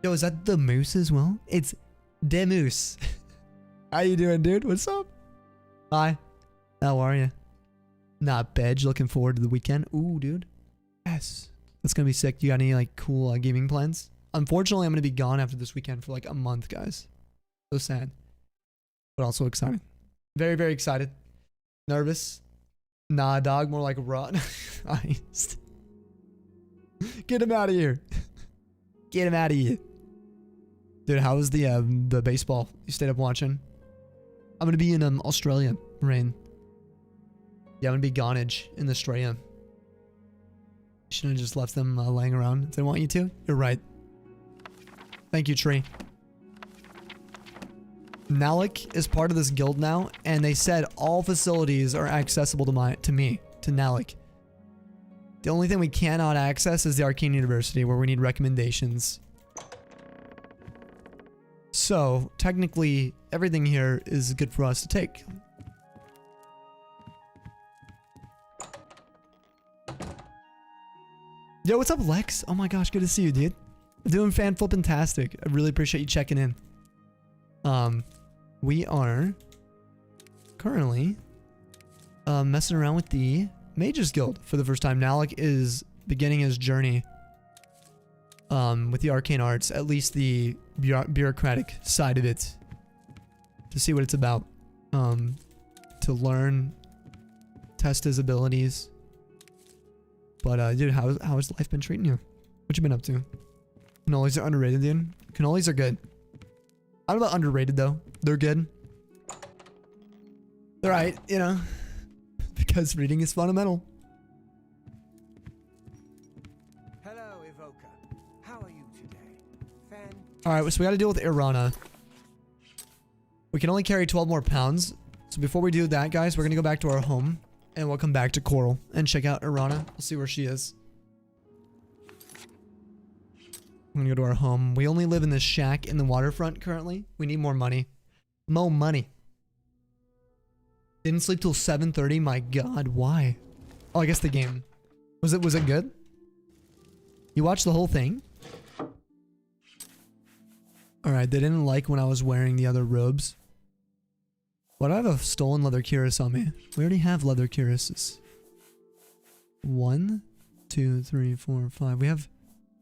Yo, is that the Moose as well? It's the Moose. How you doing, dude? What's up? Hi. How are you? Not bad. Looking forward to the weekend. Ooh, dude. Yes. That's gonna be sick. You got any like cool gaming plans? Unfortunately, I'm gonna be gone after this weekend for like a month, guys. So sad, but also excited. Very, very excited. Nervous? Nah, dog. More like raw. Get him out of here. Get him out of here, dude. How was the baseball you stayed up watching? I'm gonna be in Australia, Rain. Yeah, I'm gonna be gonage in Australia. Shouldn't have just left them laying around. If they want you to, you're right. Thank you, tree. Nalec is part of this guild now, and they said all facilities are accessible to Nalec. The only thing we cannot access is the Arcane University, where we need recommendations. So, technically, everything here is good for us to take. Yo, what's up, Lex? Oh my gosh, good to see you, dude. Doing fan flippin-tastic. I really appreciate you checking in. We are currently messing around with the Mages Guild for the first time. Nalec is beginning his journey with the arcane arts, at least the bureaucratic side of it, to see what it's about, to learn, test his abilities. But dude, how has life been treating you? What you been up to? Cannolis are underrated, dude. Cannolis are good. I don't know about underrated though. They're good. They're right, you know, because reading is fundamental. Hello, Evoker. How are you today? Alright, so we gotta deal with Irana. We can only carry 12 more pounds. So before we do that, guys, we're gonna go back to our home. And we'll come back to Coral and check out Irana. We'll see where she is. I'm gonna go to our home. We only live in this shack in the waterfront currently. We need more money. Mo money. Didn't sleep till 7:30. My god, why? Oh, I guess the game. Was it good? You watched the whole thing? Alright, they didn't like when I was wearing the other robes. Why do I have a stolen leather cuirass on me? We already have leather cuirasses. 1, 2, 3, 4, 5. We have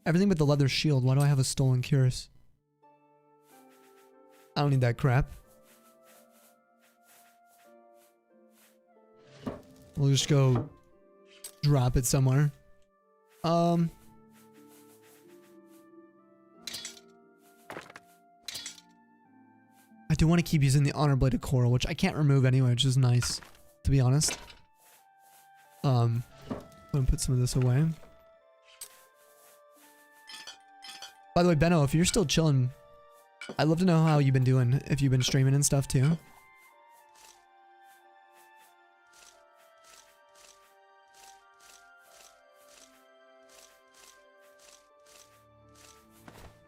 everything but the leather shield. Why do I have a stolen cuirass? I don't need that crap. We'll just go drop it somewhere. I do want to keep using the honor blade of coral, which I can't remove anyway, which is nice, to be honest. I'm gonna put some of this away. By the way, Benno, if you're still chilling, I'd love to know how you've been doing, if you've been streaming and stuff too.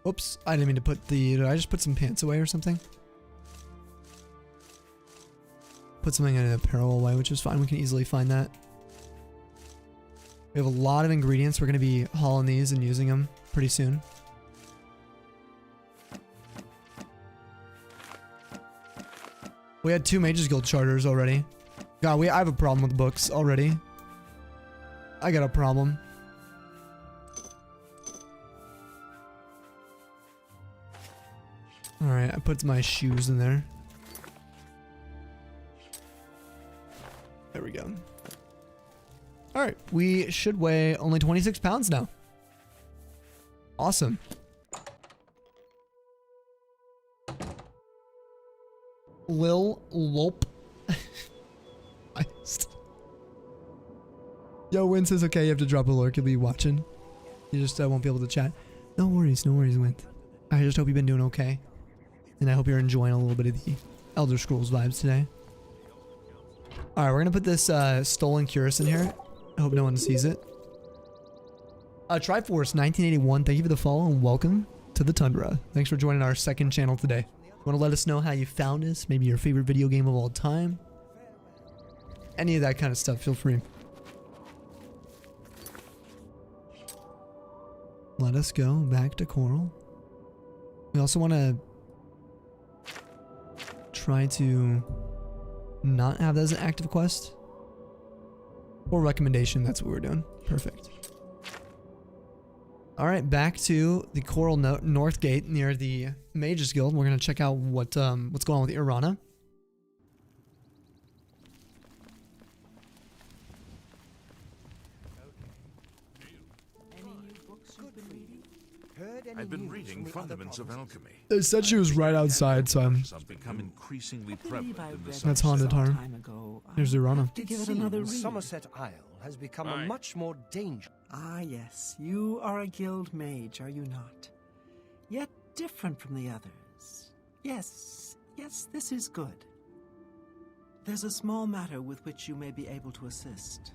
Oops, I didn't mean to put the... Did I just put some pants away or something? Put something in an apparel away, which is fine. We can easily find that. We have a lot of ingredients. We're going to be hauling these and using them pretty soon. We had 2 Mages Guild charters already. God, I have a problem with books already. I got a problem. Alright, I put my shoes in there. There we go. Alright, we should weigh only 26 pounds now. Awesome. Lil Lolp. Yo, Win says, okay, you have to drop a lurk. You'll be watching. You just won't be able to chat. No worries, Win. I just hope you've been doing okay. And I hope you're enjoying a little bit of the ElderScrolls vibes today. Alright, we're gonna put this stolen cuirass in here. I hope no one sees it. Triforce 1981, thank you for the follow and welcome to the Tundra. Thanks for joining our second channel today. Want to let us know how you found us? Maybe your favorite video game of all time? Any of that kind of stuff, feel free. Let us go back to Coral. We also want to try to not have that as an active quest. Or recommendation, that's what we're doing. Perfect. Alright, back to the Coral North Gate near the Mages Guild. We're going to check out what's going on with Irana. I've been reading Fundaments of Alchemy. They said she was right outside, so I'm... Become increasingly prevalent in this. That's Haunted Harm. Here's Irana. Somerset Isle has become a much more dangerous. Ah, yes. You are a guild mage, are you not? Yet different from the others. Yes, this is good. There's a small matter with which you may be able to assist.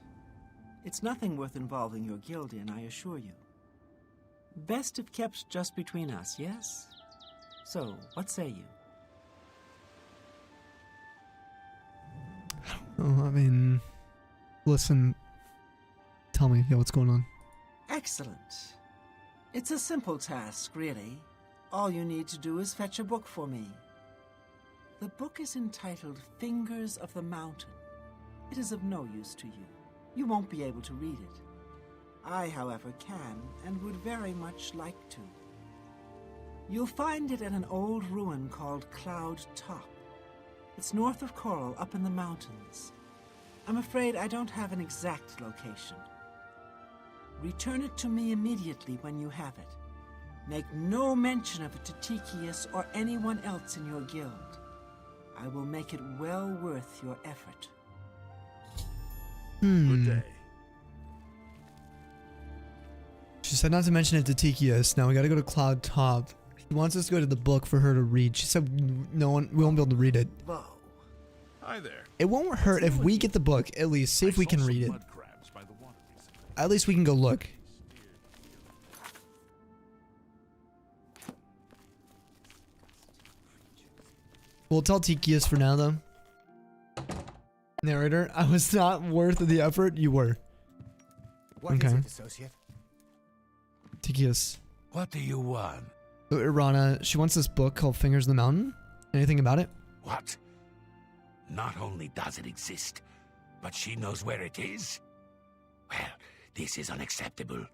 It's nothing worth involving your guild in, I assure you. Best if kept just between us, yes? So, what say you? Oh, I mean, listen, tell me, what's going on? Excellent. It's a simple task, really. All you need to do is fetch a book for me. The book is entitled Fingers of the Mountain. It is of no use to you. You won't be able to read it. I, however, can and would very much like to. You'll find it at an old ruin called Cloud Top. It's north of Coral, up in the mountains. I'm afraid I don't have an exact location. Return it to me immediately when you have it. Make no mention of it to Tychius or anyone else in your guild. I will make it well worth your effort. Good day. She said not to mention it to Tychius. Now we gotta go to Cloud Top. She wants us to go to the book for her to read. She said we won't be able to read it. Whoa. Hi there. It won't hurt if we get the book, at least. See if we can read it. At least we can go look. We'll tell Tychius for now, though. Narrator, I was not worth the effort. You were. What is it, associate? Tychius. What do you want? Irana, she wants this book called Fingers of the Mountain. Anything about it? What? Not only does it exist, but she knows where it is? Well, this is unacceptable.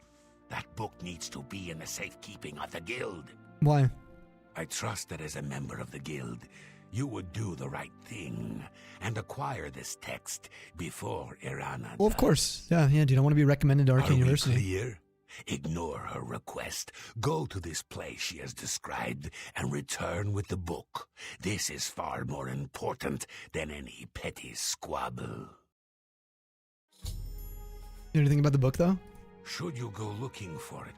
That book needs to be in the safekeeping of the guild. Why? I trust that as a member of the guild, you would do the right thing and acquire this text before Irana Well, of course. Yeah. You don't want to be recommended to Arcane University. Clear? Ignore her request. Go to this place she has described and return with the book. This is far more important than any petty squabble. You know anything about the book, though? Should you go looking for it,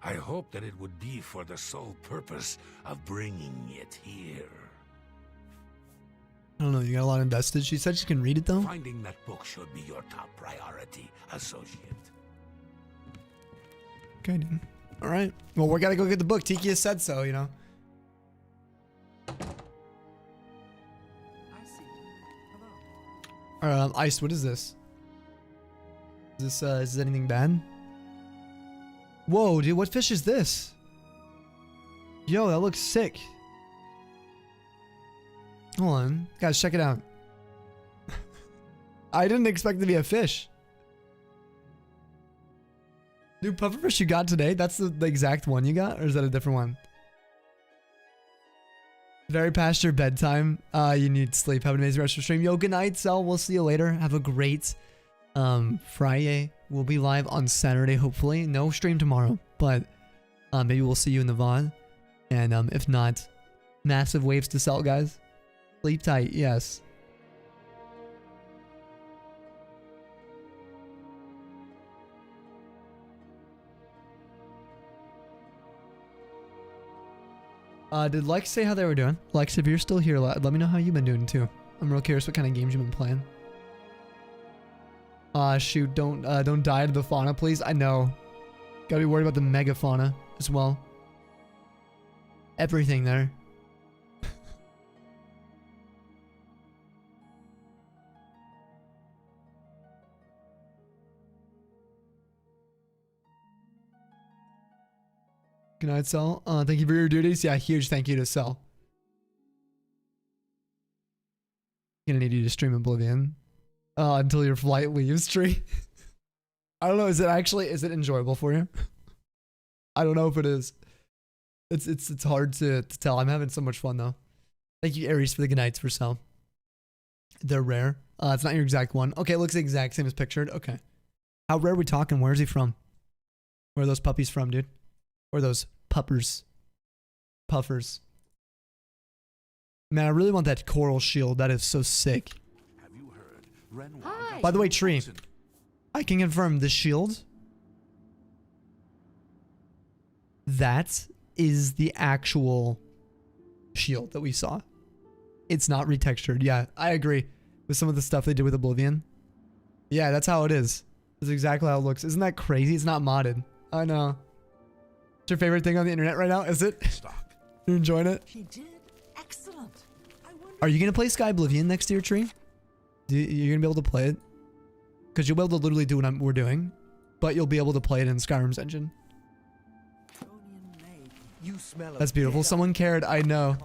I hope that it would be for the sole purpose of bringing it here. I don't know. You got a lot invested. She said she can read it, though? Finding that book should be your top priority, associate. Okay, dude. All right. Well, we gotta go get the book. Tychius said so, you know. I see. Hello. Ice, what is this? Is this anything bad? Whoa, dude, what fish is this? Yo, that looks sick. Hold on. Guys, check it out. I didn't expect it to be a fish. New pufferfish you got today? That's the exact one you got? Or is that a different one? Very past your bedtime. You need sleep. Have an amazing rest of your stream. Yo, good night, Cell. We'll see you later. Have a great Friday. We'll be live on Saturday, hopefully. No stream tomorrow, but maybe we'll see you in the VOD. And if not, massive waves to Cell, guys. Sleep tight, yes. Did Lex say how they were doing? Lex, if you're still here, let me know how you've been doing too. I'm real curious what kind of games you've been playing. Shoot, don't die to the fauna, please. I know. Gotta be worried about the megafauna as well. Everything there. Good night, Cell. Thank you for your duties. Yeah, huge thank you to Cell. Gonna need you to stream Oblivion until your flight leaves, Tree. I don't know. Is it enjoyable for you? I don't know if it is. It's hard to tell. I'm having so much fun though. Thank you, Aries, for the good nights for Cell. They're rare. It's not your exact one. Okay, it looks the exact same as pictured. Okay. How rare are we talking? Where is he from? Where are those puppies from, dude? Or those puppers. Puffers. Man, I really want that coral shield. That is so sick. Have you heard? Hi. By the way, Tree. I can confirm the shield. That is the actual shield that we saw. It's not retextured. Yeah, I agree with some of the stuff they did with Oblivion. Yeah, that's how it is. That's exactly how it looks. Isn't that crazy? It's not modded. I know. What's your favorite thing on the internet right now? Is it? Stop. You're enjoying it? He did. Excellent. Are you going to play Sky Oblivion next to your tree? You're going to be able to play it? Because you'll be able to literally do what we're doing, but you'll be able to play it in Skyrim's engine. That's beautiful. Someone cared. I know.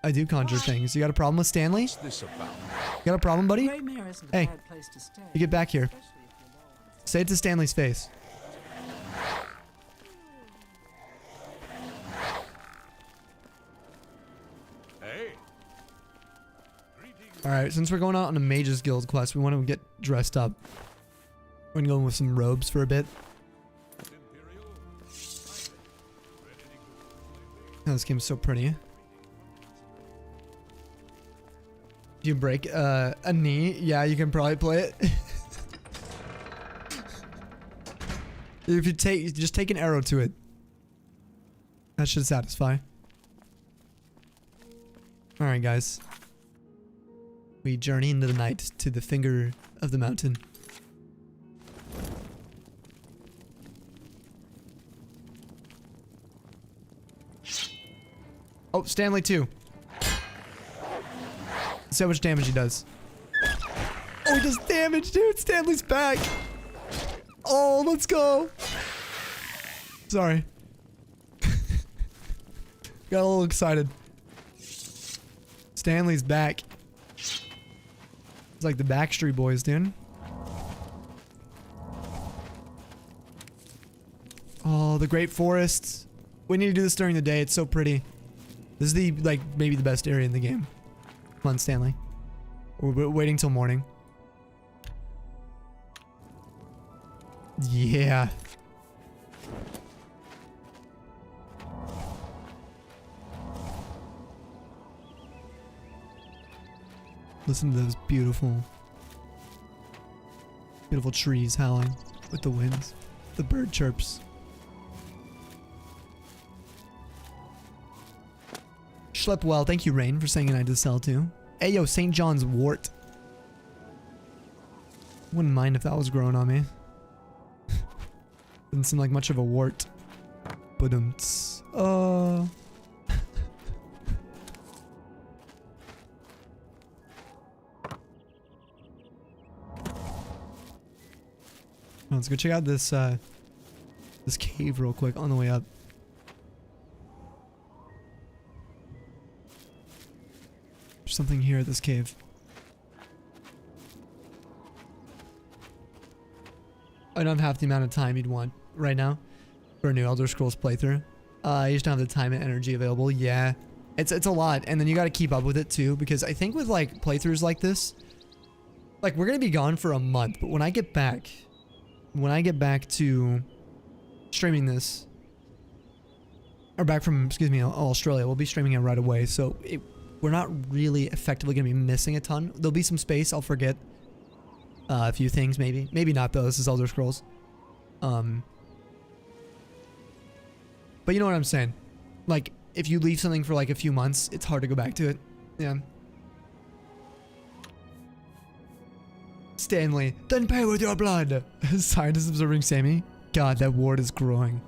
I do conjure things. You got a problem with Stanley? This about? You got a problem, buddy? Hey, you get back here. Say it to Stanley's face. Hey. Alright, since we're going out on a Mage's Guild quest, we want to get dressed up. We're going to go in with some robes for a bit. Oh, this game's so pretty. If you break a knee, yeah, you can probably play it. If you just take an arrow to it. That should satisfy. Alright, guys. We journey into the night to the finger of the mountain. Oh, Stanley too. Let's see how much damage he does. Oh, he does damage, dude. Stanley's back. Oh, let's go. Sorry. Got a little excited. Stanley's back. It's like the Backstreet Boys, dude. Oh, the Great Forests. We need to do this during the day. It's so pretty. This is the, like, maybe the best area in the game. Come on, Stanley. We're waiting till morning. Yeah. Listen to those beautiful trees howling with the winds. The bird chirps. Schlep well. Thank you, Rain, for saying I did sell too. Hey, yo, St. John's wort. Wouldn't mind if that was growing on me. Didn't seem like much of a wart. Ba-dum-ts. Oh. Let's go check out this this cave real quick on the way up. There's something here at this cave. I don't have half the amount of time you'd want right now for a new ElderScrolls playthrough. You just don't have the time and energy available. Yeah, it's a lot, and then you got to keep up with it too, because I think with like playthroughs like this, like we're gonna be gone for a month, but when I get back to streaming this, or back from, excuse me, Australia, we'll be streaming it right away, so we're not really effectively gonna be missing a ton. There'll be some space. I'll forget a few things, maybe not though. This is ElderScrolls. But you know what I'm saying. Like if you leave something for like a few months, it's hard to go back to it. Yeah. Stanley, then pay with your blood. Scientist observing Sammy. God, that ward is growing.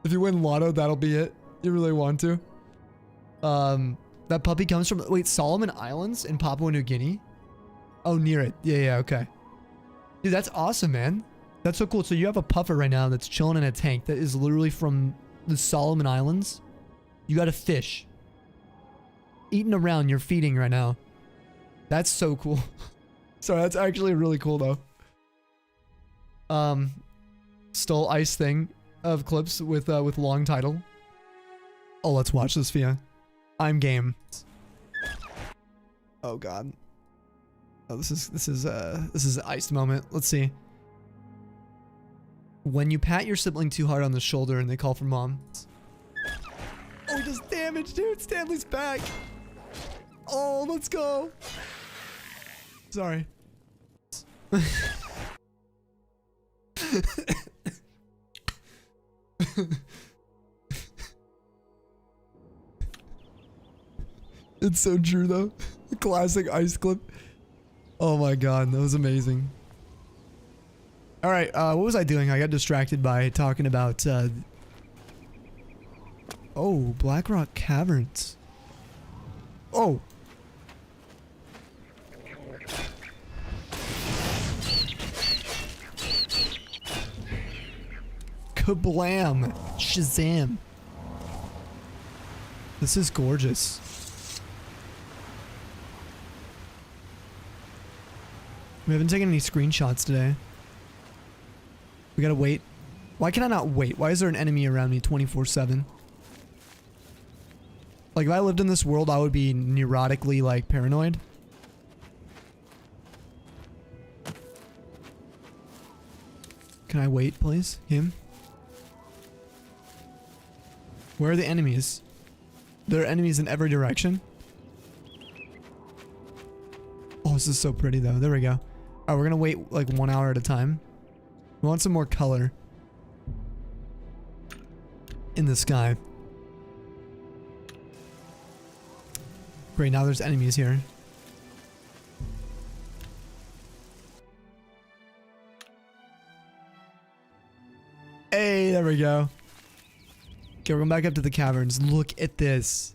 If you win Lotto, that'll be it. You really want to. That puppy comes from, wait, Solomon Islands in Papua New Guinea? Oh, near it. Yeah, okay. Dude, that's awesome, man. That's so cool. So you have a puffer right now that's chilling in a tank that is literally from the Solomon Islands. You got a fish eating around. You're feeding right now. That's so cool. Sorry, that's actually really cool though. Stole ice thing of clips with long title. Oh, let's watch this, Fia. I'm game. Oh god. Oh, this is an iced moment. Let's see. When you pat your sibling too hard on the shoulder and they call for mom. Oh, he does damage, dude. Stanley's back. Oh, let's go. Sorry. It's so true though. Classic ice clip. Oh my god, that was amazing. Alright, what was I doing? I got distracted by talking about oh, Blackrock Caverns. Oh. Kablam! Shazam! This is gorgeous. We haven't taken any screenshots today. We gotta wait. Why can I not wait? Why is there an enemy around me 24/7? Like, if I lived in this world, I would be neurotically, like, paranoid. Can I wait, please? Him? Where are the enemies? There are enemies in every direction. Oh, this is so pretty, though. There we go. Alright, we're gonna wait, like, 1 hour at a time. We want some more color in the sky. Great, now there's enemies here. Hey, there we go. Okay, we're going back up to the caverns. Look at this.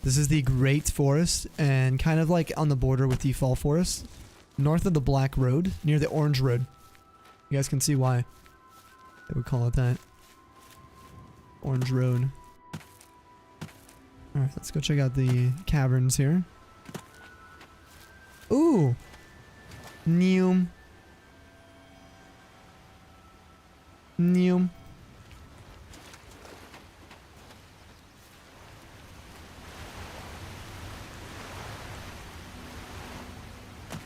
This is the Great Forest, and kind of like on the border with the Fall Forest. North of the Black Road, near the Orange Road. You guys can see why they would call it that. Orange Road. Alright, let's go check out the caverns here. Ooh! Neum. Neum.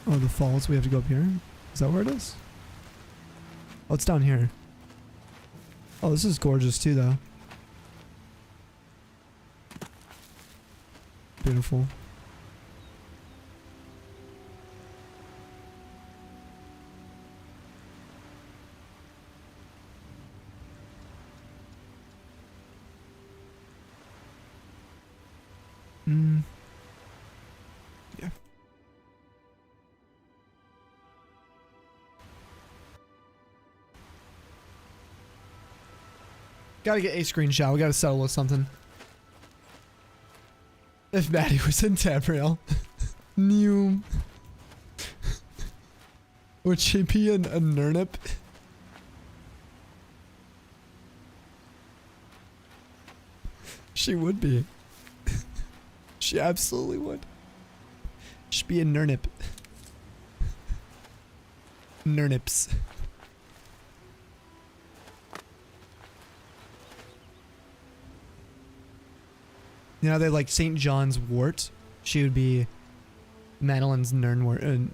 Oh, the falls. We have to go up here. Is that where it is? Oh, it's down here. Oh, this is gorgeous too, though. Beautiful. Yeah. Gotta get a screenshot. We gotta settle with something. If Maddie was in Tamriel. New. Would she be a nurnip? She would be. She absolutely would. She'd be a nurnip. Nurnips. You know, they like St. John's wort. She would be Madeline's nurnips.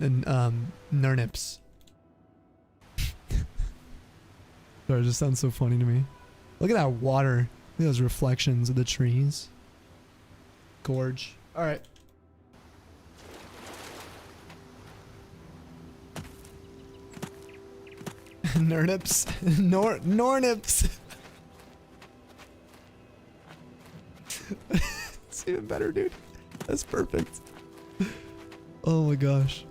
Sorry, it just sounds so funny to me. Look at that water. Look at those reflections of the trees. Gorge. Alright. Nurnips. Nornips. It's even better, dude. That's perfect. Oh my gosh.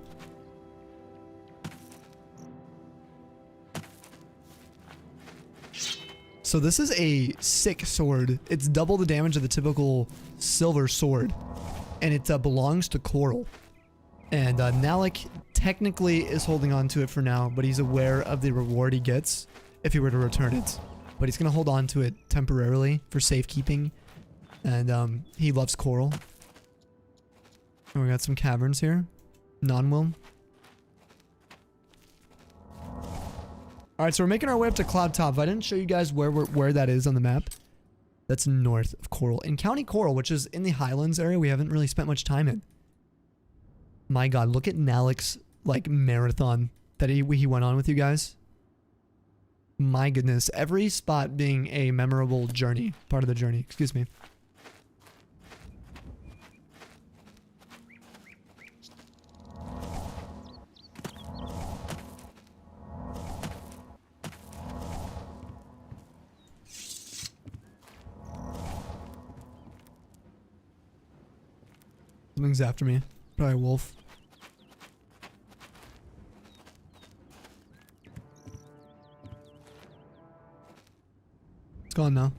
So this is a sick sword. It's double the damage of the typical silver sword. And it belongs to Coral. And Nalec technically is holding on to it for now, but he's aware of the reward he gets if he were to return it. But he's going to hold on to it temporarily for safekeeping. And he loves Coral. And we got some caverns here. Non-will. Alright, so we're making our way up to Cloud Top. I didn't show you guys where that is on the map. That's north of Coral. In County Coral, which is in the Highlands area, we haven't really spent much time in. My god, look at Nalec's, like, marathon that he went on with you guys. My goodness. Every spot being a memorable journey. Part of the journey. Excuse me. Something's after me. Probably a wolf. It's gone now.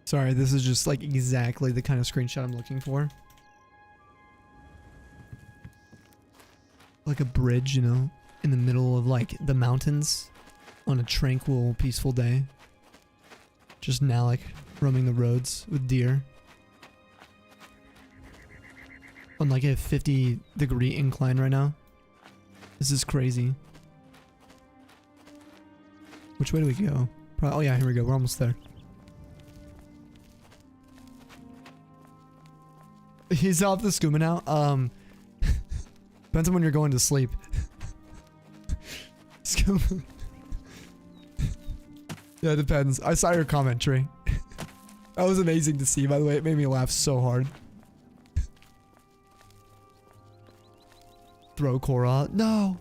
Sorry, this is just like exactly the kind of screenshot I'm looking for. Like a bridge, you know, in the middle of like the mountains on a tranquil, peaceful day. Just Nalec roaming the roads with deer. On like a 50-degree incline right now. This is crazy. Which way do we go? Oh yeah, here we go. We're almost there. He's off the scuba now. Depends on when you're going to sleep. Scuba. Yeah, it depends. I saw your commentary. That was amazing to see, by the way. It made me laugh so hard. Throw Cora. No!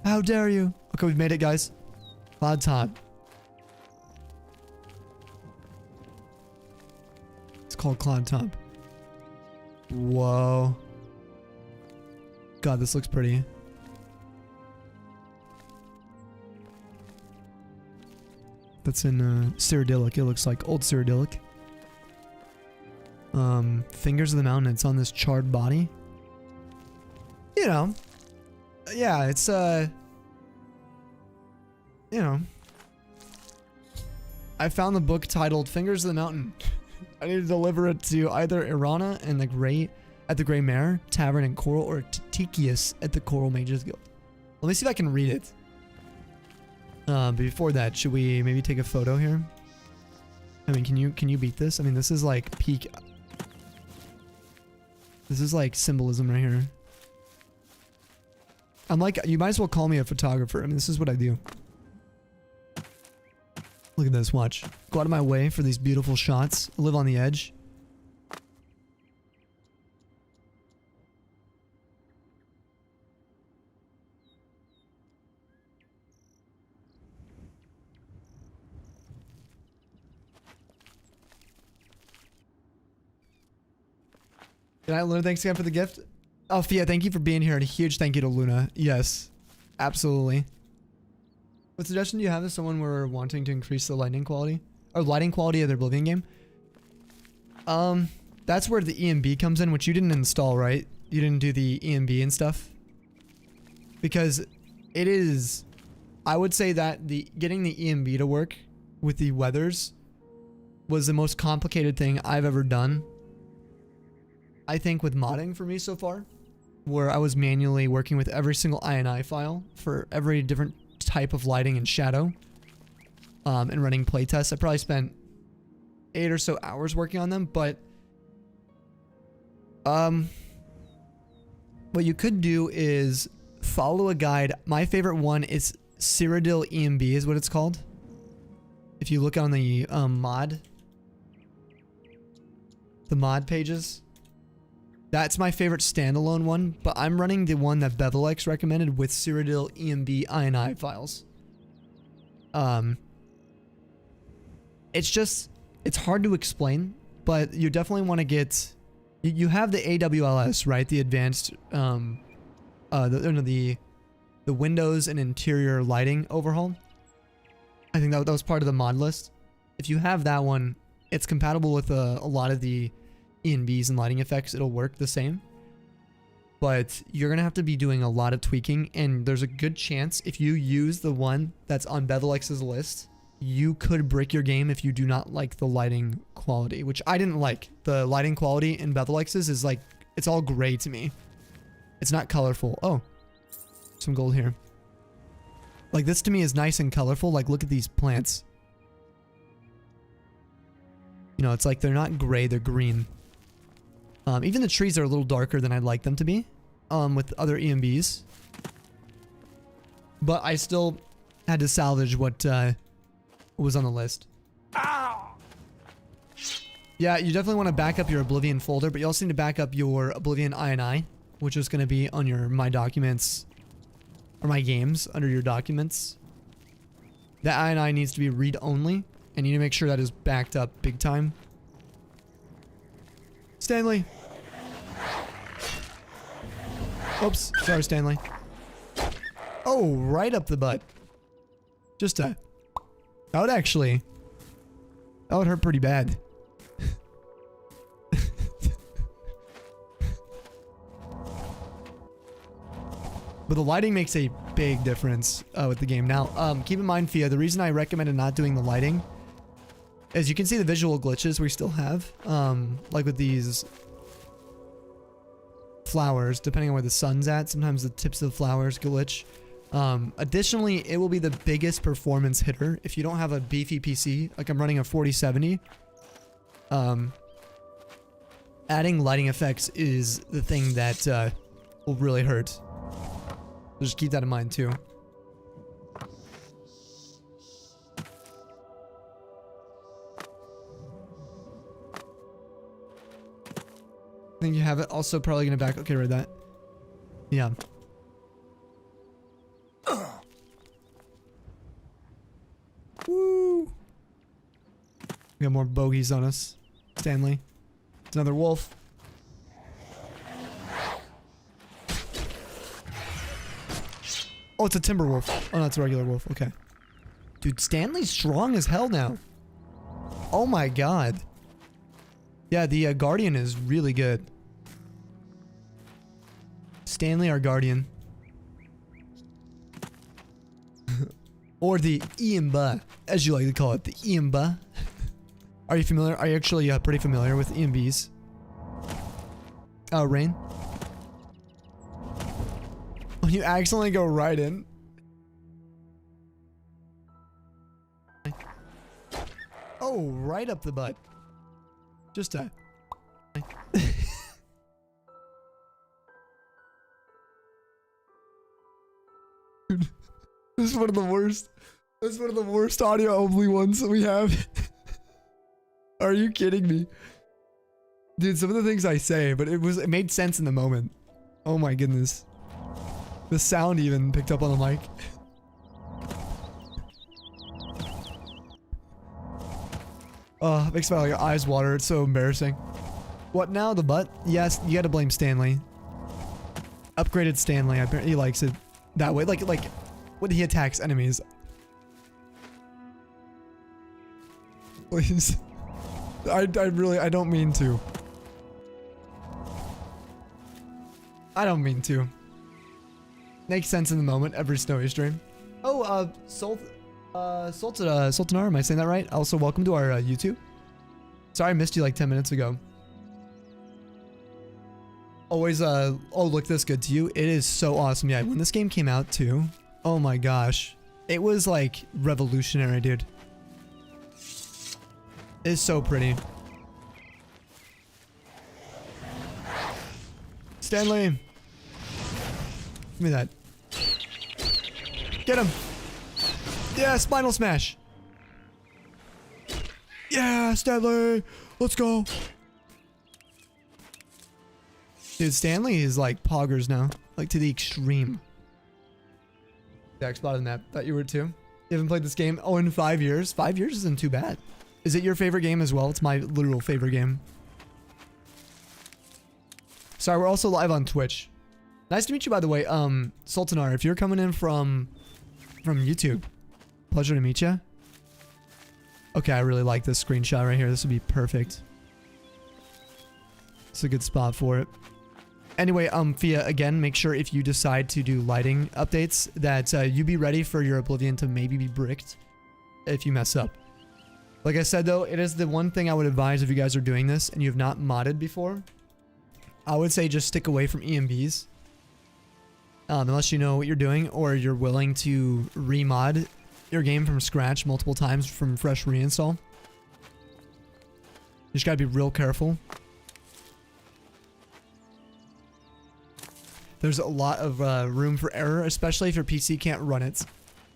How dare you? Okay, we've made it, guys. Cloud time. It's called Cloud time. Whoa. God, this looks pretty. That's in Cyrodiil. It looks like old Cyrodiil. Fingers of the Mountain. It's on this charred body. You know. Yeah, it's you know. I found the book titled Fingers of the Mountain. I need to deliver it to either Irana and the Grey Mare Tavern in Coral, or Tikius at the Coral Mages Guild. Let me see if I can read it. But before that, should we maybe take a photo here? I mean, can you beat this? I mean, this is like peak. This is like symbolism right here. I'm like, you might as well call me a photographer. I mean, this is what I do. Look at this, watch. Go out of my way for these beautiful shots. Live on the edge. Good night, Luna. Thanks again for the gift. Oh, Fia, thank you for being here, and a huge thank you to Luna. Yes, absolutely. What suggestion do you have if someone were wanting to increase the lighting quality of their Oblivion game? That's where the EMB comes in, which you didn't install, right? You didn't do the EMB and stuff, because it is. I would say that getting the EMB to work with the weathers was the most complicated thing I've ever done. I think with modding for me so far, where I was manually working with every single INI file for every different type of lighting and shadow, and running playtests. I probably spent 8 or so hours working on them, but what you could do is follow a guide. My favorite one is Cyrodiil EMB is what it's called. If you look on the mod pages, that's my favorite standalone one, but I'm running the one that BevelX recommended with Cyrodiil EMB INI files. It's hard to explain, but you definitely want to get, you have the AWLS, right? The advanced, the windows and interior lighting overhaul. I think that was part of the mod list. If you have that one, it's compatible with a lot of the ENBs and lighting effects. It'll work the same, but you're gonna have to be doing a lot of tweaking, and there's a good chance if you use the one that's on BevelX's list, you could break your game if you do not like the lighting quality, which I didn't like. The lighting quality in BevelX's is like, it's all gray to me. It's not colorful. Oh, some gold here. Like, this to me is nice and colorful. Like, look at these plants. You know, it's like they're not gray, they're green. Even the trees are a little darker than I'd like them to be, with other EMBs. But I still had to salvage what was on the list. Ow! Yeah, you definitely want to back up your Oblivion folder, but you also need to back up your Oblivion INI, which is going to be on your My Documents, or My Games, under your Documents. That INI needs to be read-only, and you need to make sure that is backed up big time. Stanley! Oops, sorry Stanley. Oh, right up the butt. Just a... That would actually... That would hurt pretty bad. But the lighting makes a big difference with the game. Now, keep in mind, Fia, the reason I recommended not doing the lighting is you can see the visual glitches we still have. Like with these flowers, depending on where the sun's at, sometimes the tips of the flowers glitch. Additionally, it will be the biggest performance hitter if you don't have a beefy PC. Like I'm running a 4070. Adding lighting effects is the thing that will really hurt. So just keep that in mind too. I think you have it. Also probably gonna back. Okay, read that. Yeah. Woo! We got more bogeys on us. Stanley. It's another wolf. Oh, it's a timber wolf. Oh, no, it's a regular wolf. Okay. Dude, Stanley's strong as hell now. Oh my god. Yeah, the Guardian is really good. Stanley, our Guardian. Or the EMBA, as you like to call it. The EMBA. Are you familiar? Are you actually pretty familiar with EMBs? Rain? When you accidentally go right in. Oh, right up the butt. Just a... Dude, this is one of the worst. This is one of the worst audio only ones that we have. Are you kidding me? Dude, some of the things I say, but it made sense in the moment. Oh my goodness. The sound even picked up on the mic. Oh, it makes my like, eyes water. It's so embarrassing. What now? The butt? Yes, you gotta blame Stanley. Upgraded Stanley. Apparently he likes it that way. Like when he attacks enemies. Please. I don't mean to. I don't mean to. Makes sense in the moment, every snowy stream. Oh, Sultanar, am I saying that right? Also, welcome to our YouTube. Sorry I missed you like 10 minutes ago. Always, oh, look this good to you. It is so awesome. Yeah, when this game came out too, oh my gosh. It was like revolutionary, dude. It's so pretty. Stanley. Give me that. Get him. Yeah, spinal smash. Yeah, Stanley. Let's go. Dude, Stanley is like poggers now. Like to the extreme. Jack spotted the map. Thought you were too. You haven't played this game? Oh, in 5 years? 5 years isn't too bad. Is it your favorite game as well? It's my literal favorite game. Sorry, we're also live on Twitch. Nice to meet you, by the way. Sultanar, if you're coming in from YouTube, pleasure to meet you. Okay, I really like this screenshot right here. This would be perfect. It's a good spot for it. Anyway, Fia, again, make sure if you decide to do lighting updates that you be ready for your Oblivion to maybe be bricked if you mess up. Like I said, though, it is the one thing I would advise if you guys are doing this and you have not modded before. I would say just stick away from EMBs. Unless you know what you're doing or you're willing to remod your game from scratch multiple times from fresh reinstall. You just gotta be real careful. There's a lot of room for error, especially if your PC can't run it.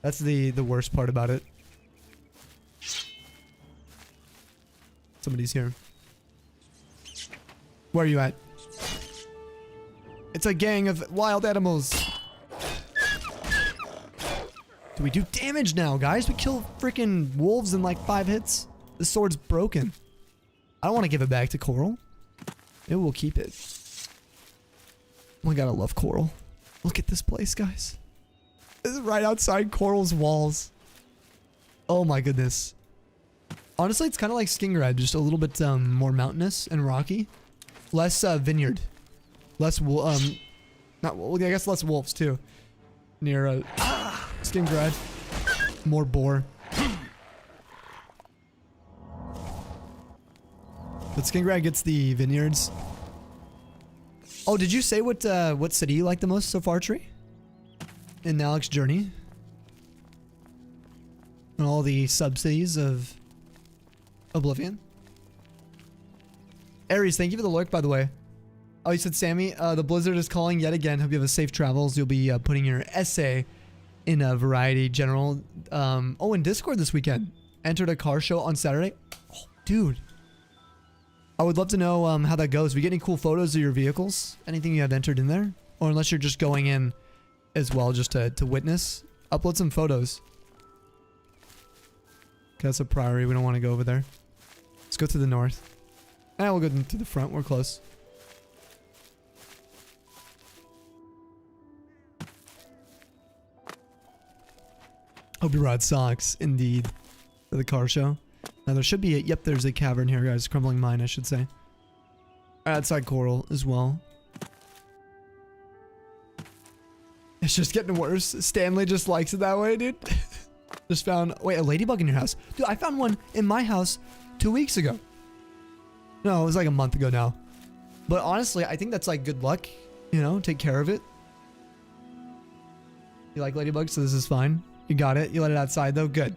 That's the worst part about it. Somebody's here. Where are you at? It's a gang of wild animals. Do we do damage now, guys? We kill freaking wolves in like 5 hits. The sword's broken. I don't want to give it back to Coral. Maybe we'll keep it. Oh my god, I love Coral. Look at this place, guys. This is right outside Coral's walls. Oh my goodness. Honestly, it's kind of like Stingray, just a little bit more mountainous and rocky. Less vineyard. Less, I guess less wolves too. Near Stingray. More boar. But Stingray gets the vineyards. Oh, did you say what city you like the most so far, Tree? In Nalec's journey? And all the sub-cities of Oblivion? Aries, thank you for the lurk, by the way. Oh, you said Sammy, the blizzard is calling yet again. Hope you have a safe travels. You'll be putting your essay in a Variety General. Oh, in Discord this weekend. Entered a car show on Saturday. Oh, dude. I would love to know how that goes. We get any cool photos of your vehicles? Anything you have entered in there? Or unless you're just going in as well just to witness. Upload some photos. Okay, that's a priority. We don't want to go over there. Let's go to the north. We'll go to the front. We're close. Hope you brought socks, indeed, for the car show. Now there should be yep, there's a cavern here, guys. Crumbling mine, I should say. Outside Coral as well. It's just getting worse. Stanley just likes it that way, dude. Just found, wait, a ladybug in your house? Dude, I found one in my house 2 weeks ago. No, it was like a month ago now. But honestly, I think that's like good luck. You know, take care of it. You like ladybugs, so this is fine. You got it. You let it outside though. Good.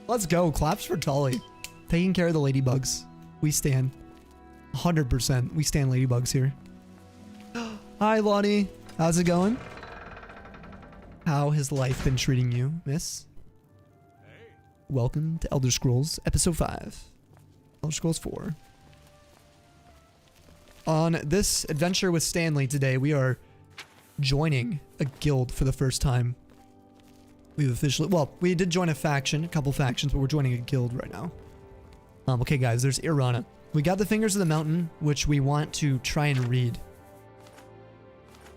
Let's go. Claps for Tully. Taking care of the ladybugs. We stand. 100%. We stand ladybugs here. Hi, Lonnie. How's it going? How has life been treating you, miss? Welcome to ElderScrolls Episode 5. ElderScrolls 4. On this adventure with Stanley today, we are joining a guild for the first time. We've officially, well, we did join a faction, a couple factions, but we're joining a guild right now. Okay, guys, there's Irana. We got the Fingers of the Mountain, which we want to try and read.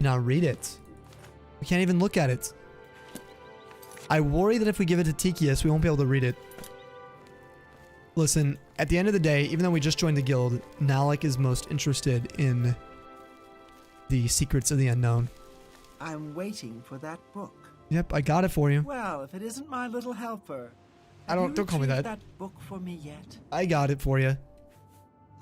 Now read it. We can't even look at it. I worry that if we give it to Tikius, we won't be able to read it. Listen, at the end of the day, even though we just joined the guild, Nalec is most interested in the secrets of the unknown. I'm waiting for that book. Yep, I got it for you. Well, if it isn't my little helper. Don't call me that. That book for me yet? I got it for you.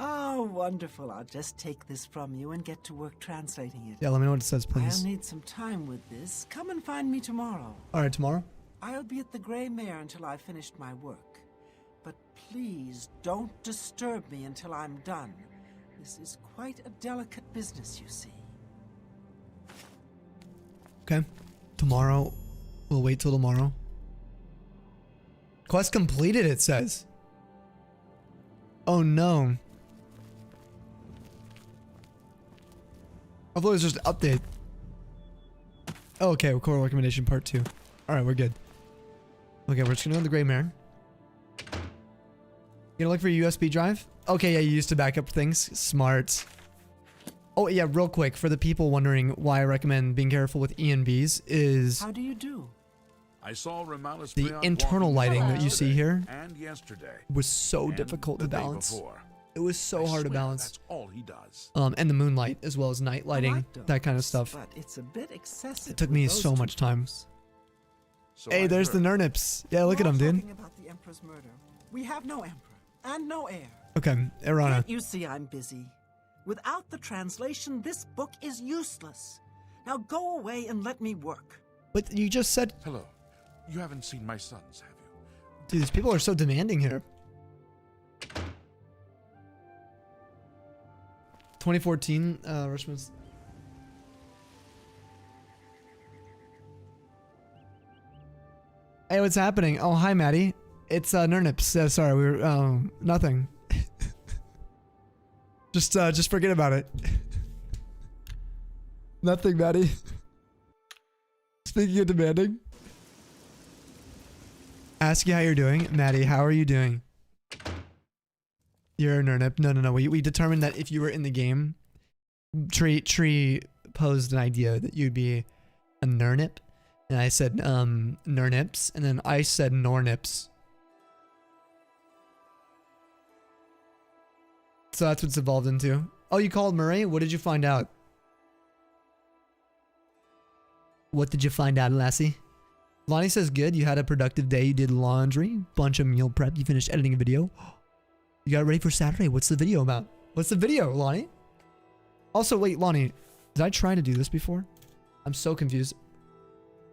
Oh, wonderful. I'll just take this from you and get to work translating it. Yeah, let me know what it says, please. I'll need some time with this. Come and find me tomorrow. All right, tomorrow? I'll be at the Grey Mare until I've finished my work. But please don't disturb me until I'm done. This is quite a delicate business, you see. Okay. Tomorrow. We'll wait till tomorrow. Quest completed, it says. Oh no. Hopefully it was just an update. Oh, okay, core recommendation part 2. Alright, we're good. Okay, we're just gonna go to the Grey Mare. You gonna look for a USB drive? Okay, yeah, you used to back up things. Smart. Oh, yeah, real quick, for the people wondering why I recommend being careful with ENBs is... How do you do? I saw Romalis the internal lighting that you see here and yesterday was so difficult to balance. It was so hard to balance. That's all he does. And the moonlight as well as night lighting, that kind of stuff. But it's a bit excessive. It took me so much time. So hey, there's the Nernips. Yeah, look at them, dude. About the Emperor's murder. We have no Emperor and no heir. Okay, Irana. Can't you see I'm busy? Without the translation, this book is useless. Now go away and let me work. But you just said... Hello. You haven't seen my sons, have you? Dude, these people are so demanding here. 2014, Rushman's... Hey, what's happening? Oh, hi, Maddie. It's Nernips. Sorry, we were nothing. Just forget about it. Nothing, Maddie. Speaking of demanding. Ask you how you're doing. Maddie, how are you doing? You're a nurnip. No. We determined that if you were in the game, Tree posed an idea that you'd be a nurnip. And I said, nurnips. And then I said nornips. So that's what's evolved into. Oh, you called Murray? What did you find out? What did you find out, Lassie? Lonnie says good. You had a productive day. You did laundry, bunch of meal prep. You finished editing a video. You got it ready for Saturday. What's the video about? What's the video, Lonnie? Also, wait, Lonnie. Did I try to do this before? I'm so confused.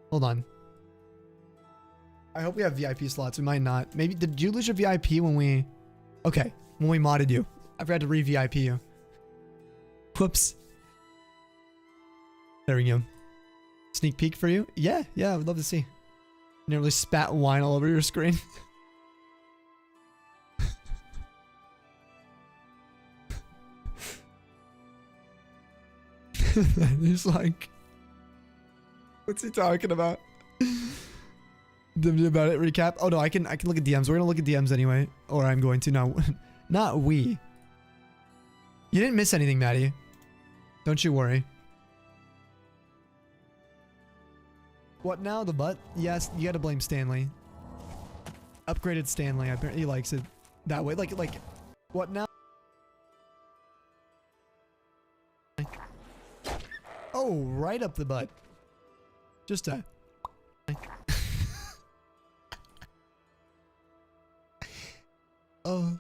Hold on. I hope we have VIP slots. We might not. Maybe, did you lose your VIP when we... Okay, when we modded you. I forgot to re-VIP you. Whoops. There we go. Sneak peek for you? Yeah, I would love to see. Nearly spat wine all over your screen. He's like, what's he talking about? About it, recap. Oh no, I can look at DMs. We're gonna look at DMs anyway, or I'm going to. No, not we. You didn't miss anything, Maddie. Don't you worry. What now? The butt? Yes, you gotta blame Stanley. Upgraded Stanley. Apparently he likes it that way. Like, what now? Oh, right up the butt. Just a... Oh.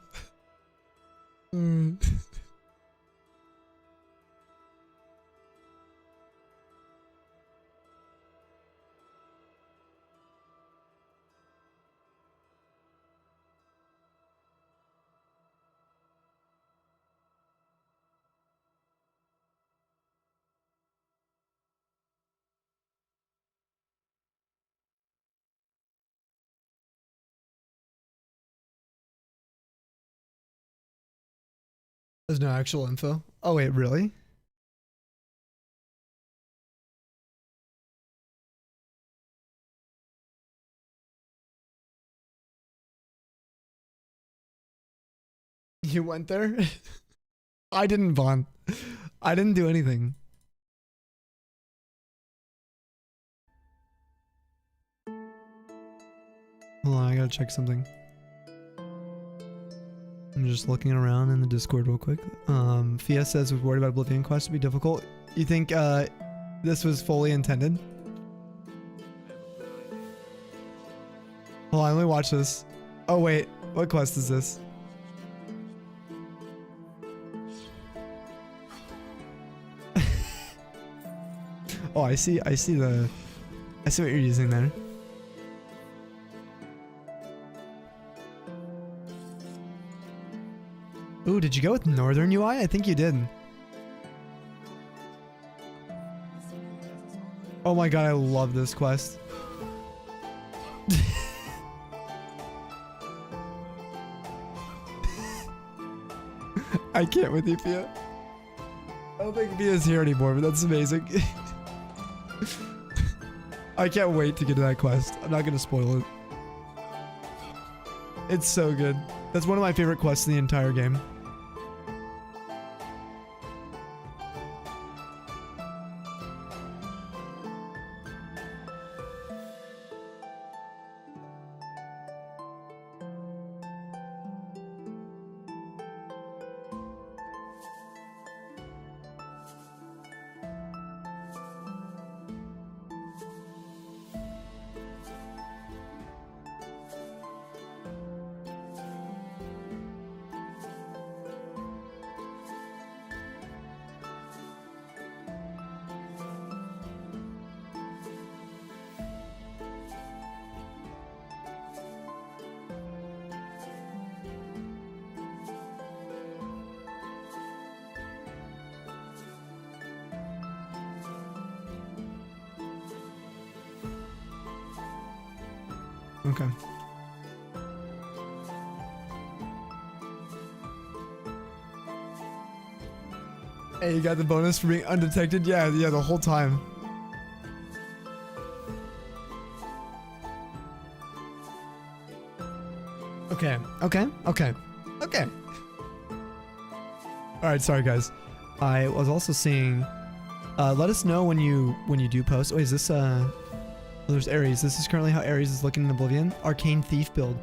There's no actual info. Oh wait, really? You went there? I didn't, Vaughn. I didn't do anything. Hold on, I gotta check something. I'm just looking around in the Discord real quick. Fia says was worried about Oblivion quest to be difficult. You think this was fully intended? Hold on, let me watch this. Oh wait, what quest is this? Oh, I see what you're using there. Ooh, did you go with Northern UI? I think you did. Oh my god, I love this quest. I can't with you, Fia. I don't think Fia's here anymore, but that's amazing. I can't wait to get to that quest. I'm not gonna spoil it. It's so good. That's one of my favorite quests in the entire game. Okay. Hey, you got the bonus for being undetected? Yeah, the whole time. Okay. Alright, sorry guys. I was also seeing, let us know when you do post. Oh, is this, there's Ares. This is currently how Ares is looking in Oblivion. Arcane Thief build.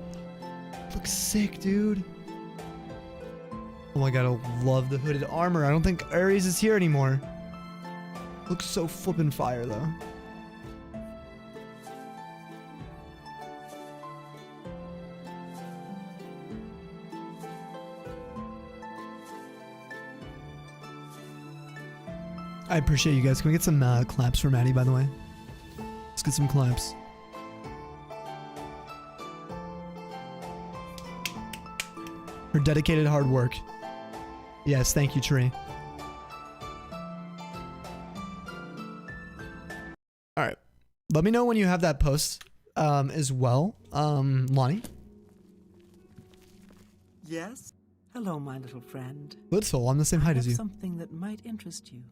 Looks sick, dude. Oh my god, I love the hooded armor. I don't think Ares is here anymore. Looks so flippin' fire, though. I appreciate you guys. Can we get some claps for Maddie, by the way? Let's get some claps. Her dedicated hard work. Yes, thank you, Tree. Alright. Let me know when you have that post as well. Lonnie? Yes? Hello, my little friend. Little, I'm the same height as you. Something that might interest you.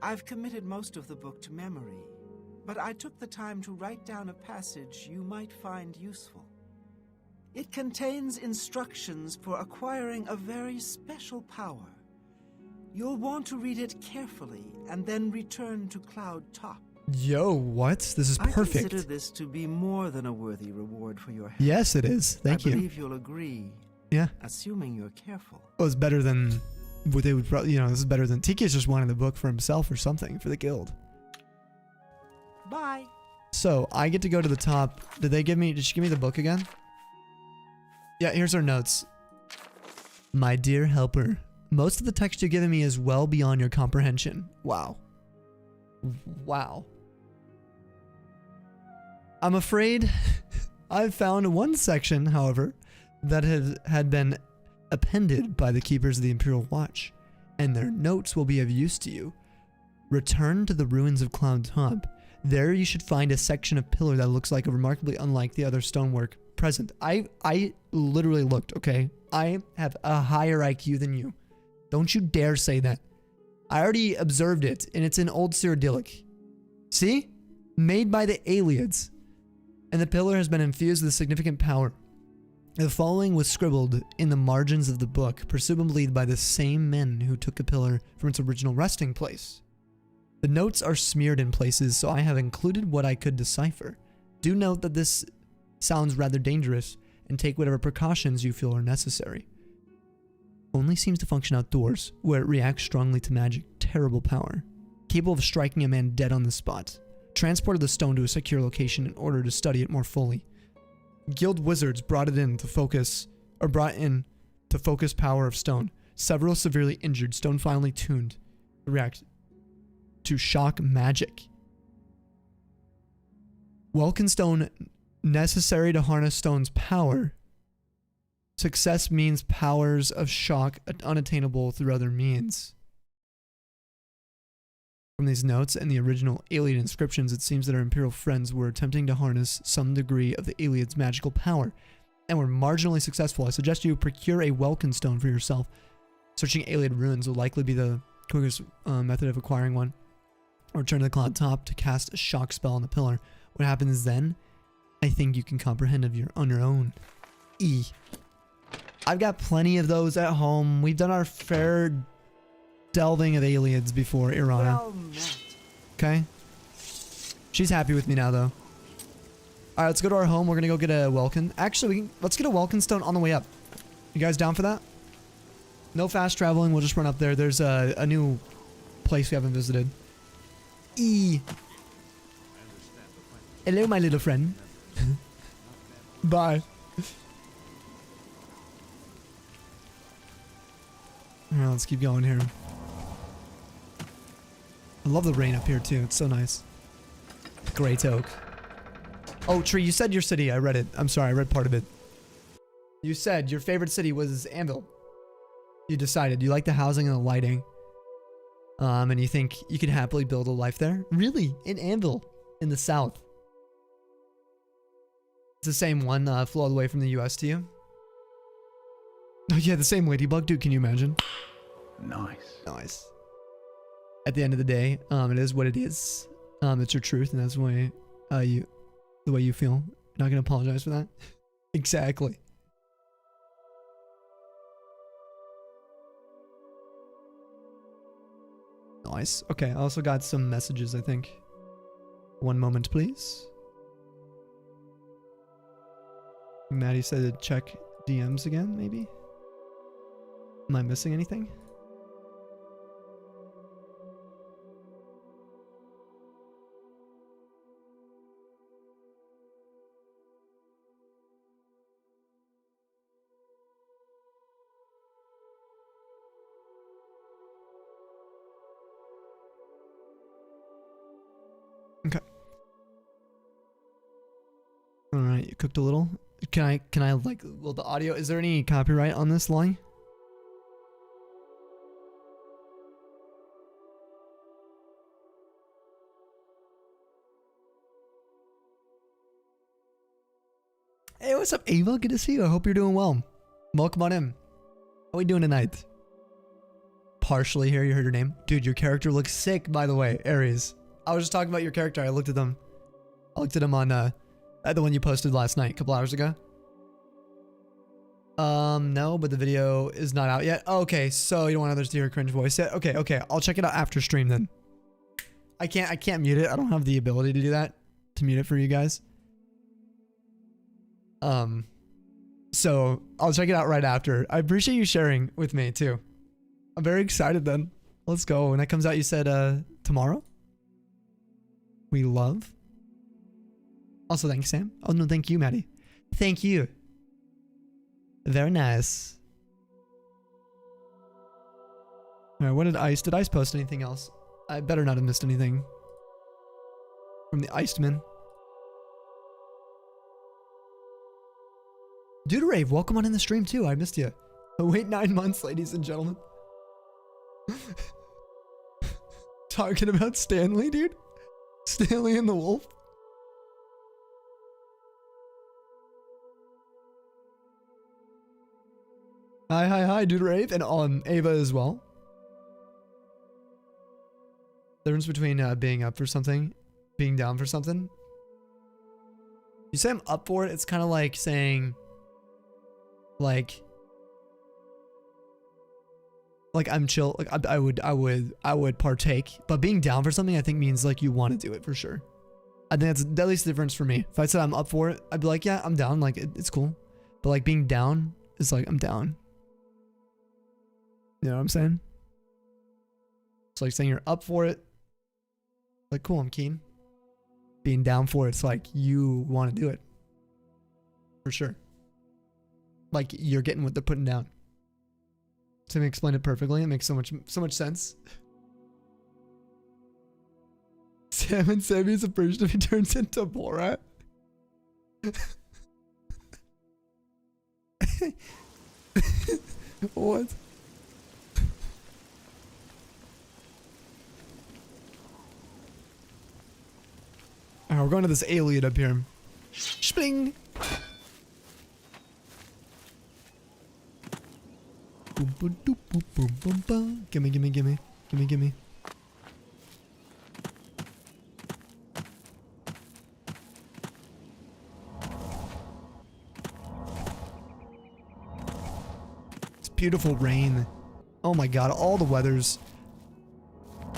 I've committed most of the book to memory, but I took the time to write down a passage you might find useful. It contains instructions for acquiring a very special power. You'll want to read it carefully and then return to Cloud Top. Yo, what? This is perfect. I consider this to be more than a worthy reward for your help. Yes, it is. Thank you. I believe you'll agree. Yeah. Assuming you're careful. Well, it's better than what they would probably, this is better than Tiki's just wanting the book for himself or something for the guild. Bye. So, I get to go to the top. Did she give me the book again? Yeah, here's our notes. My dear helper, most of the text you've given me is well beyond your comprehension. Wow. Wow. I'm afraid I've found one section, however, that had been appended by the keepers of the Imperial Watch, and their notes will be of use to you. Return to the ruins of Cloud Top. There you should find a section of pillar that looks like remarkably unlike the other stonework present. I literally looked, okay? I have a higher IQ than you. Don't you dare say that. I already observed it, and it's in Old Cyrodiil. See? Made by the Aliens. And the pillar has been infused with significant power. The following was scribbled in the margins of the book, presumably by the same men who took the pillar from its original resting place. The notes are smeared in places, so I have included what I could decipher. Do note that this sounds rather dangerous, and take whatever precautions you feel are necessary. Only seems to function outdoors, where it reacts strongly to magic. Terrible power. Capable of striking a man dead on the spot. Transported the stone to a secure location in order to study it more fully. Guild wizards brought in to focus power of stone. Several severely injured, stone finally tuned to react to shock magic. Welkin stone necessary to harness stone's power. Success means powers of shock unattainable through other means. From these notes and the original alien inscriptions, it seems that our Imperial friends were attempting to harness some degree of the alien's magical power, and were marginally successful. I suggest you procure a Welkin stone for yourself. Searching alien ruins will likely be the quickest method of acquiring one. Return to the Cloud Top to cast a shock spell on the pillar. What happens then, I think you can comprehend on your own. I've got plenty of those at home. We've done our fair delving of aliens before, Irana. Well met. Okay? She's happy with me now, though. Alright, let's go to our home. We're gonna go get a Welkin. Actually, let's get a Welkin stone on the way up. You guys down for that? No fast traveling. We'll just run up there. There's a new place we haven't visited. Hello, my little friend. Bye. Alright, let's keep going here. I love the rain up here too. It's so nice. Great Oak. Oh, Tree, you said your city. I read it. I'm sorry, I read part of it. You said your favorite city was Anvil. You decided. You like the housing and the lighting. And you think you could happily build a life there? Really? In Anvil? In the south? It's the same one, flew all the way from the US to you? Oh yeah, the same ladybug, dude. Can you imagine? Nice. Nice. At the end of the day, it is what it is. It's your truth, and that's the way you feel. Not gonna apologize for that. Exactly. Nice. Okay, I also got some messages, I think. One moment, please. Maddie said to check DMs again, maybe? Am I missing anything? Okay. All right, you cooked a little. Can I like, will the audio, is there any copyright on this line? Hey, what's up, Ava? Good to see you. I hope you're doing well. Welcome on in. How we doing tonight? Partially here, you heard your name. Dude, your character looks sick, by the way, Aries. I was just talking about your character. I looked at them. I looked at them on the one you posted last night, a couple hours ago. No, but the video is not out yet. Okay, so you don't want others to hear a cringe voice yet? Okay. I'll check it out after stream then. I can't mute it. I don't have the ability to do that, to mute it for you guys. So I'll check it out right after. I appreciate you sharing with me too. I'm very excited then. Let's go. When that comes out, you said, tomorrow? We love. Also, thanks, Sam. Oh, no, thank you, Maddie. Thank you. Very nice. Alright, what did Ice post anything else? I better not have missed anything from the Iceman. Dude Rave, welcome on in the stream too. I missed you. Wait 9 months, ladies and gentlemen. Talking about Stanley, dude. Stanley and the Wolf. Hi, Dude Rave, and Ava as well. The difference between being up for something, being down for something. You say I'm up for it, it's kind of like saying, like I'm chill. Like I would partake, but being down for something, I think means like you want to do it for sure. I think that's at least the difference for me. If I said I'm up for it, I'd be like, yeah, I'm down. Like it's cool. But like being down is like I'm down. You know what I'm saying? It's like saying you're up for it. Like, cool, I'm keen. Being down for it's like you want to do it. For sure. Like you're getting what they're putting down. Tim explained it perfectly. It makes so much sense. Sam and Sammy's a version of he turns into Borat. What? Alright, we're going to this alien up here. Spling! Gimme. It's beautiful rain. Oh my god, all the weathers.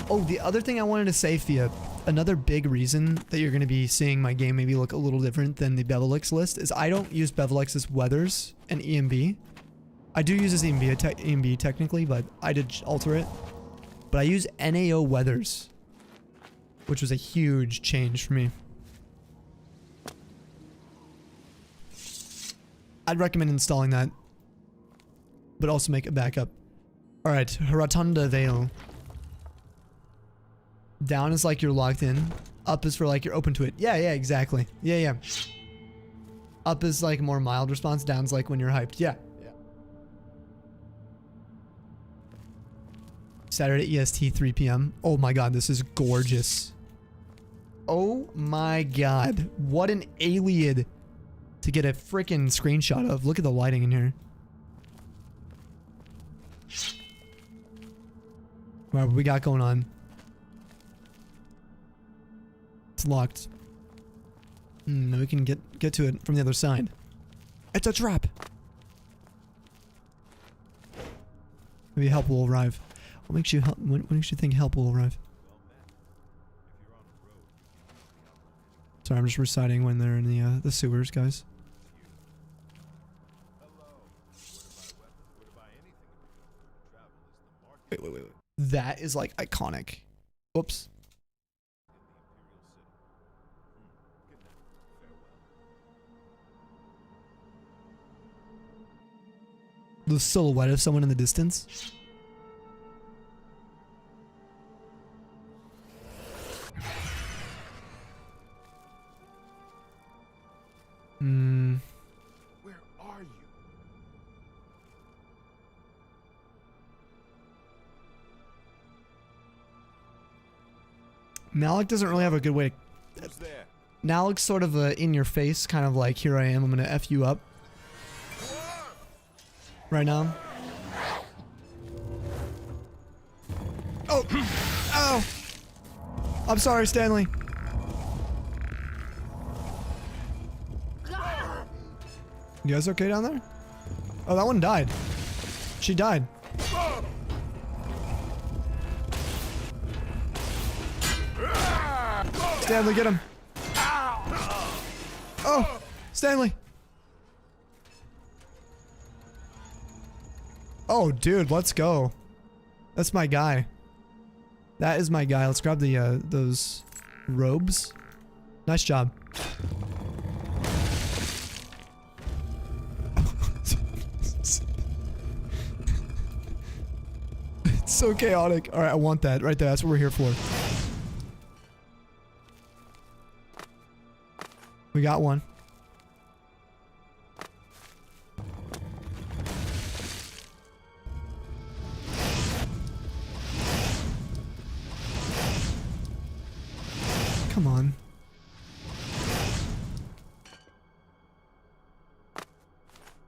Oh, the other thing I wanted to say, Fia, another big reason that you're going to be seeing my game maybe look a little different than the Bevelix list is I don't use Bevelix's weathers and EMB. I do use this EMB technically, but I did alter it. But I use NAO weathers, which was a huge change for me. I'd recommend installing that, but also make a backup. All right, Rotunda Vale. Down is like you're locked in. Up is for like you're open to it. Yeah, exactly. Yeah. Up is like a more mild response. Down's like when you're hyped. Yeah. Saturday EST 3 p.m. Oh my god, this is gorgeous. Oh my god. What an alien to get a freaking screenshot of. Look at the lighting in here. Alright, what we got going on? It's locked. We can get to it from the other side. It's a trap. Maybe help will arrive. What makes you help? What makes you think help will arrive? Sorry, I'm just reciting when they're in the sewers, guys. Wait. That is like iconic. Whoops. The silhouette of someone in the distance. Where are you? Nalec doesn't really have a good way to... Who's there? Nalec's sort of in your face, kind of like, here I am, I'm gonna F you up. Right now. Oh! Ow! I'm sorry, Stanley. You guys okay down there? Oh, that one died. She died. Stanley, get him. Oh, Stanley. Oh, dude, let's go. That's my guy. That is my guy. Let's grab the those robes. Nice job. It's so chaotic. All right, I want that right there. That's what we're here for. We got one. Come on.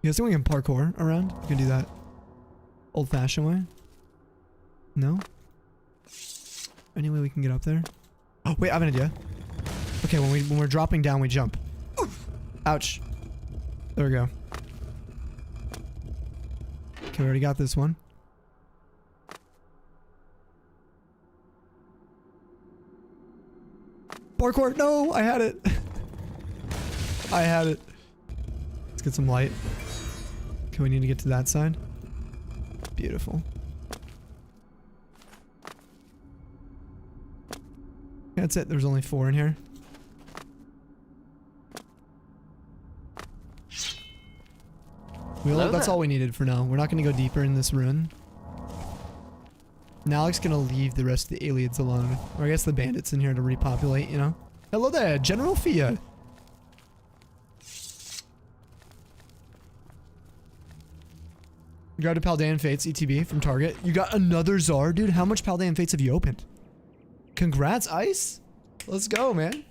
You guys think we can parkour around? You can do that old-fashioned way? No? Any way we can get up there? Oh, wait, I have an idea. Okay, when we're dropping down, we jump. Ouch. There we go. Okay, we already got this one. Parkour! No! I had it! I had it. Let's get some light. Okay, we need to get to that side. Beautiful. That's it. There's only 4 in here. That's all we needed for now. We're not going to go deeper in this ruin. Nalec's going to leave the rest of the aliens alone. Or I guess the bandits in here to repopulate, you know? Hello there, General Fia. You got a Paldean Fates ETB from Target. You got another Czar, dude. How much Paldean Fates have you opened? Congrats, Ice. Let's go, man.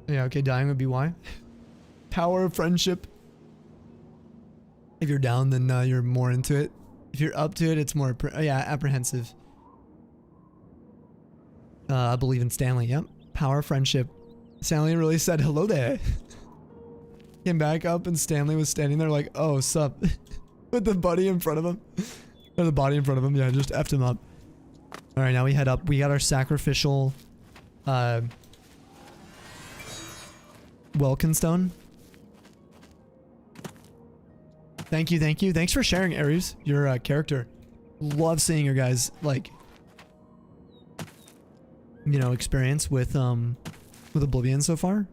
Yeah, okay, dying would be why. Power of friendship. If you're down, then you're more into it. If you're up to it, it's more, apprehensive. I believe in Stanley, yep. Power of friendship. Stanley really said hello there. Came back up and Stanley was standing there like, oh, sup. With the buddy in front of him. Or the body in front of him, yeah, just effed him up. Alright, now we head up. We got our sacrificial, Welkin Stone. Thank you. Thanks for sharing, Ares, your character. Love seeing your guys, like, you know, experience with Oblivion so far.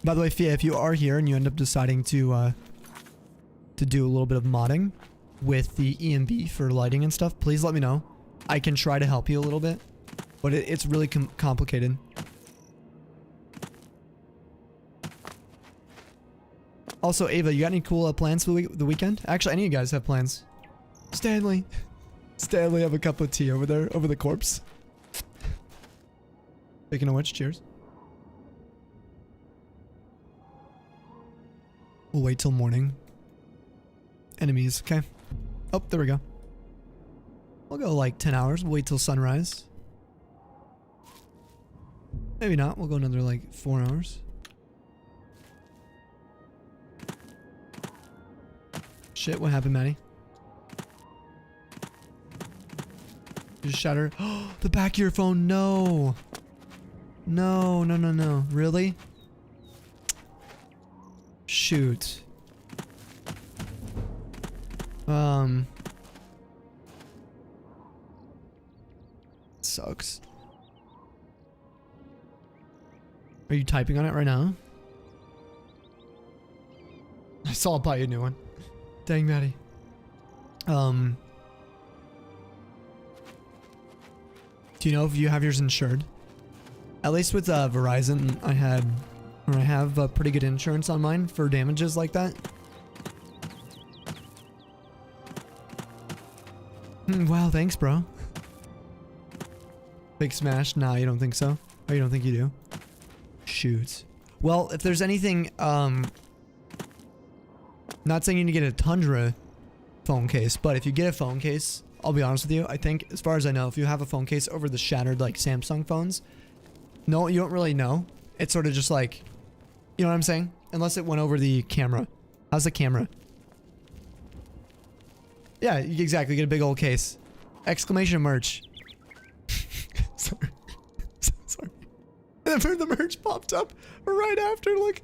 By the way, Fia, if you are here and you end up deciding to do a little bit of modding with the EMB for lighting and stuff, please let me know. I can try to help you a little bit, but it's really complicated. Also, Ava, you got any cool plans for the weekend? Actually, any of you guys have plans? Stanley. Stanley, have a cup of tea over there, over the corpse. Speaking of which, cheers. We'll wait till morning. Enemies, okay. Oh, there we go. We'll go like 10 hours. We'll wait till sunrise. Maybe not. We'll go another like 4 hours. shit. What happened, Maddie? You just shatter. Oh, the back of your phone. No. No, no, no, no. Really? Shoot. Sucks. Are you typing on it right now? I saw I'll buy you a new one. Dang, Maddie. Do you know if you have yours insured? At least with Verizon, I have pretty good insurance on mine for damages like that. Wow, thanks, bro. Big smash? Nah, you don't think so? Or you don't think you do? Shoot. Well, if there's anything, not saying you need to get a Tundra phone case, but if you get a phone case, I'll be honest with you, I think, as far as I know, if you have a phone case over the shattered, like, Samsung phones, no, you don't really know. It's sort of just like, you know what I'm saying? Unless it went over the camera. How's the camera? Yeah, exactly. Get a big old case. Exclamation merch. Sorry. Sorry. And then the merch popped up right after. Look.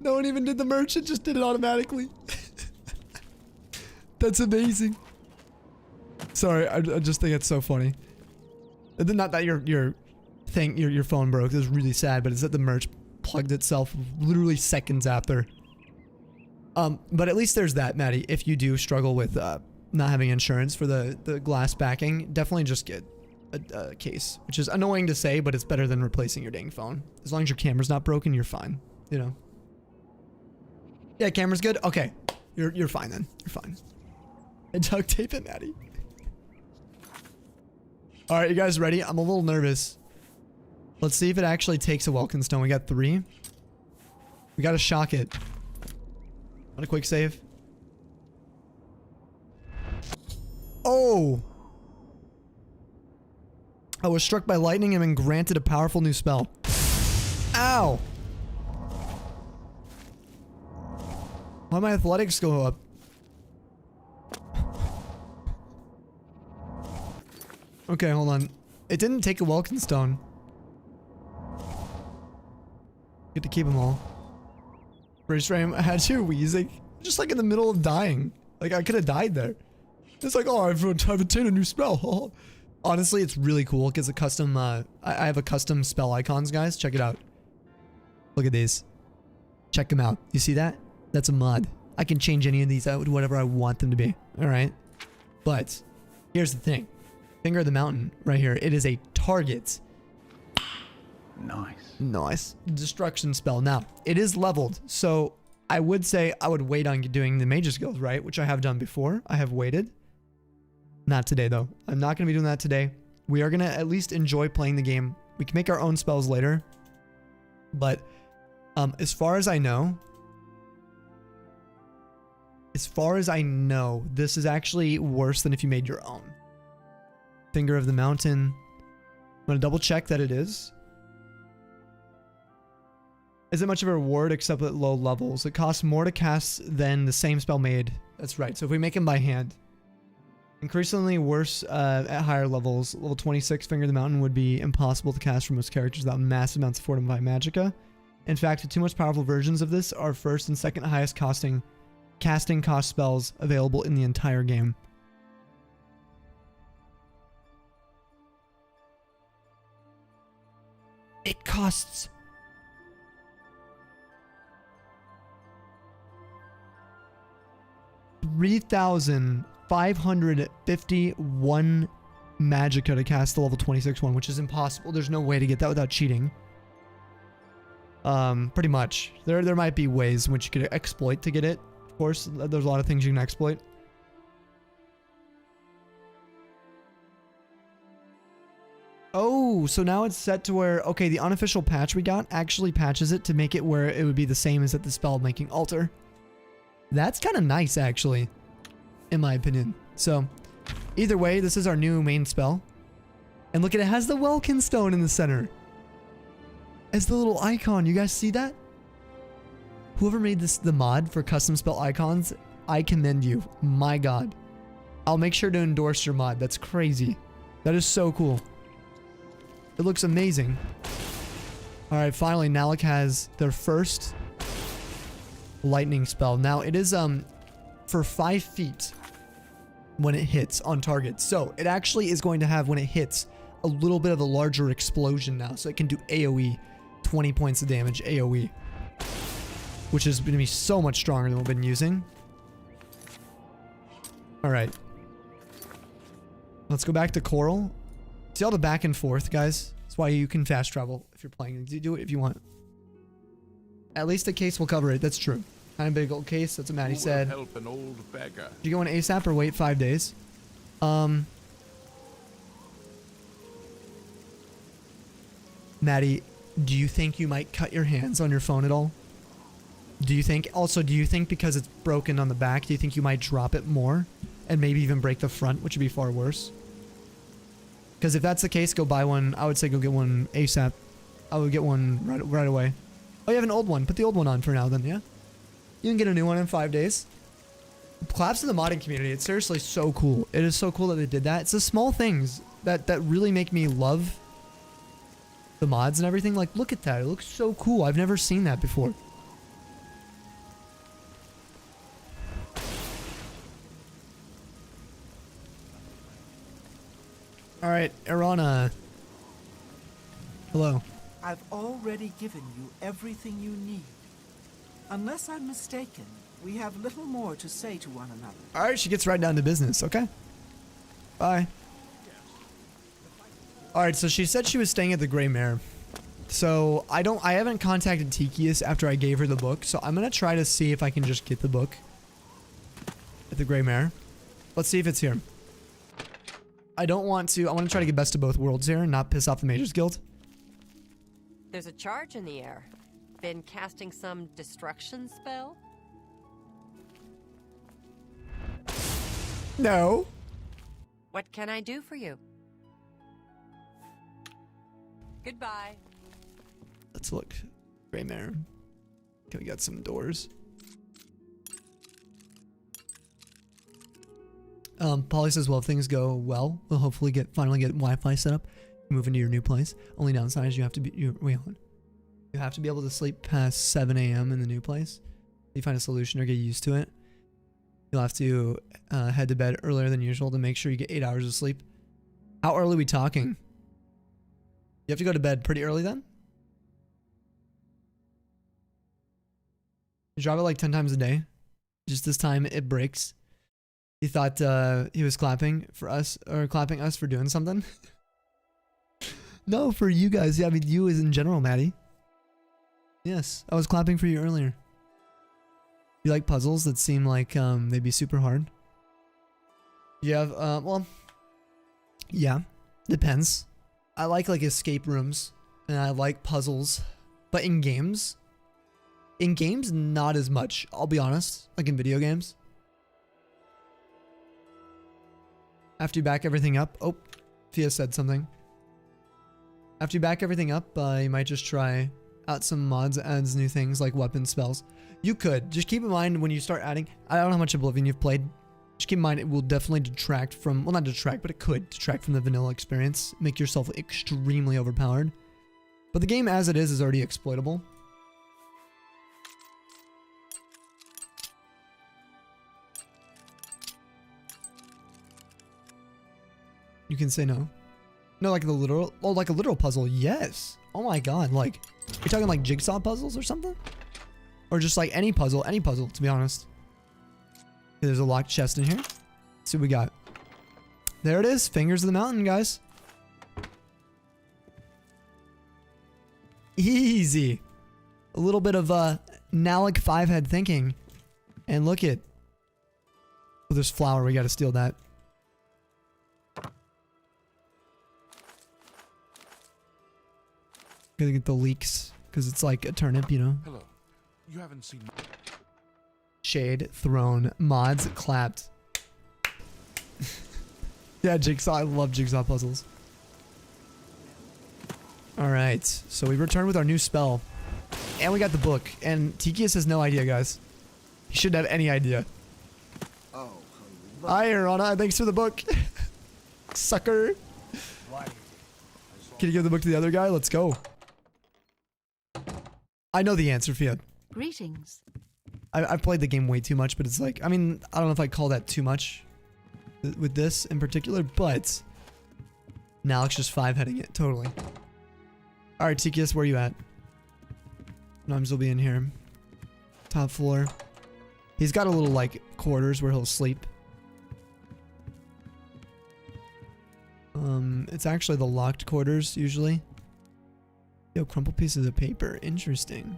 No one even did the merch. It just did it automatically. That's amazing. Sorry. I just think it's so funny. Not that your phone broke. It was really sad, but it's that the merch plugged itself literally seconds after. But at least there's that, Maddie. If you do struggle with not having insurance for the glass backing, definitely just get a case, which is annoying to say, but it's better than replacing your dang phone. As long as your camera's not broken, you're fine. You know. Yeah, camera's good. Okay, you're fine then. You're fine. And duct tape it, Maddie. All right, you guys ready? I'm a little nervous. Let's see if it actually takes a Welkin Stone. We got 3. We gotta shock it. Want a quick save? Oh! I was struck by lightning and been granted a powerful new spell. Ow! Why my athletics go up? Okay, hold on. It didn't take a Welkin Stone. Get to keep them all. Bridge frame, I had you wheezing. Just like in the middle of dying. Like I could have died there. It's like, oh, I've obtained a new spell. Honestly, it's really cool because a custom, I have a custom spell icons, guys. Check it out. Look at these. Check them out. You see that? That's a mod. I can change any of these out to whatever I want them to be. All right. But here's the thing. Finger of the Mountain right here. It is a target. Nice. Nice. Destruction spell. Now, it is leveled. So I would say I would wait on doing the Mage skills, right? Which I have done before. I have waited. Not today, though. I'm not going to be doing that today. We are going to at least enjoy playing the game. We can make our own spells later. But as far as I know, this is actually worse than if you made your own. Finger of the Mountain. I'm going to double check that it is. Isn't much of a reward except at low levels. It costs more to cast than the same spell made. That's right. So if we make him by hand. Increasingly worse at higher levels. Level 26 Finger of the Mountain would be impossible to cast for most characters without massive amounts of Fortified Magicka. In fact, the two most powerful versions of this are first and second highest casting cost spells available in the entire game. It costs 3,551 Magicka to cast the level 26 one, which is impossible. There's no way to get that without cheating. Pretty much. There might be ways in which you could exploit to get it. Of course, there's a lot of things you can exploit. Oh, so now it's set to where, okay, the unofficial patch we got actually patches it to make it where it would be the same as at the spell making altar. That's kind of nice, actually, in my opinion. So, either way, this is our new main spell. And look at it, has the Welkin Stone in the center. As the little icon, you guys see that? Whoever made this, the mod for custom spell icons, I commend you. My god. I'll make sure to endorse your mod. That's crazy. That is so cool. It looks amazing. Alright, finally, Nalec has their first lightning spell. Now, it is for 5 feet when it hits on target. So, it actually is going to have, when it hits, a little bit of a larger explosion now. So, it can do AoE. 20 points of damage AoE. Which is going to be so much stronger than we've been using. Alright. Let's go back to Coral. See all the back and forth, guys? That's why you can fast travel if you're playing. You do it if you want. At least a case will cover it. That's true. Kind of big old case. That's what Maddie said. Help an old beggar. Do you go in ASAP or wait 5 days? Maddie, do you think you might cut your hands on your phone at all? Do you think, also, do you think because it's broken on the back, do you think you might drop it more? And maybe even break the front, which would be far worse? Because if that's the case, go buy one. I would say go get one ASAP. I would get one right away. Oh, you have an old one. Put the old one on for now then, yeah? You can get a new one in 5 days. Claps to the modding community. It's seriously so cool. It is so cool that they did that. It's the small things that really make me love the mods and everything. Like, look at that. It looks so cool. I've never seen that before. Alright, Arana. Hello. I've already given you everything you need. Unless I'm mistaken, we have little more to say to one another. Alright, she gets right down to business. Okay. Bye. Alright, so she said she was staying at the Grey Mare. So, I haven't contacted Tikius after I gave her the book, so I'm gonna try to see if I can just get the book at the Grey Mare. Let's see if it's here. I want to try to get best of both worlds here and not piss off the Mages Guild. There's a charge in the air. Been casting some destruction spell? No. What can I do for you? Goodbye. Let's look. Grey Mare. Okay, we got some doors. Polly says, well, if things go well, we'll hopefully finally get Wi-Fi set up. Move into your new place. Only downside is you have to be able to sleep past 7 a.m. in the new place. You find a solution or get used to it. You'll have to head to bed earlier than usual to make sure you get 8 hours of sleep. How early are we talking? You have to go to bed pretty early then? You drop it like 10 times a day. Just this time it breaks. You thought he was clapping for us, or clapping us for doing something? No, for you guys. Yeah, I mean, you as in general, Maddie. Yes, I was clapping for you earlier. You like puzzles that seem like they'd be super hard? You have, well, yeah, depends. I like escape rooms, and I like puzzles, but in games, not as much, I'll be honest, like in video games. After you back everything up, oh, Thea said something. After you back everything up, you might just try out some mods that adds new things like weapon spells. You could. Just keep in mind when you start adding, I don't know how much Oblivion you've played. Just keep in mind it will definitely detract from, well, not detract, but it could detract from the vanilla experience. Make yourself extremely overpowered. But the game as it is already exploitable. You can say no. No, like the literal, oh, like a literal puzzle. Yes. Oh my god. Like, you're talking like jigsaw puzzles or something? Or just like any puzzle, to be honest. Okay, there's a locked chest in here. Let's see what we got. There it is. Fingers of the Mountain, guys. Easy. A little bit of Nalec 5-head thinking. And look at. Oh, there's flour. We gotta steal that. Gotta get the leeks, because it's like a turnip, you know? Hello. You haven't seen... Shade, thrown, mods, clapped. Yeah, jigsaw. I love jigsaw puzzles. Alright, so we returned with our new spell. And we got the book. And Tikius has no idea, guys. He shouldn't have any idea. Hi, Arana. Thanks for the book. Sucker. Can you give the book to the other guy? Let's go. I know the answer, Fia. Greetings. I've played the game way too much, but it's like, I mean, I don't know if I'd call that too much with this in particular, but Nalec's just 5-heading it, totally. Alright, Tikius, where you at? Nums will be in here. Top floor. He's got a little, like, quarters where he'll sleep. It's actually the locked quarters, usually. Yo, crumpled pieces of paper. Interesting.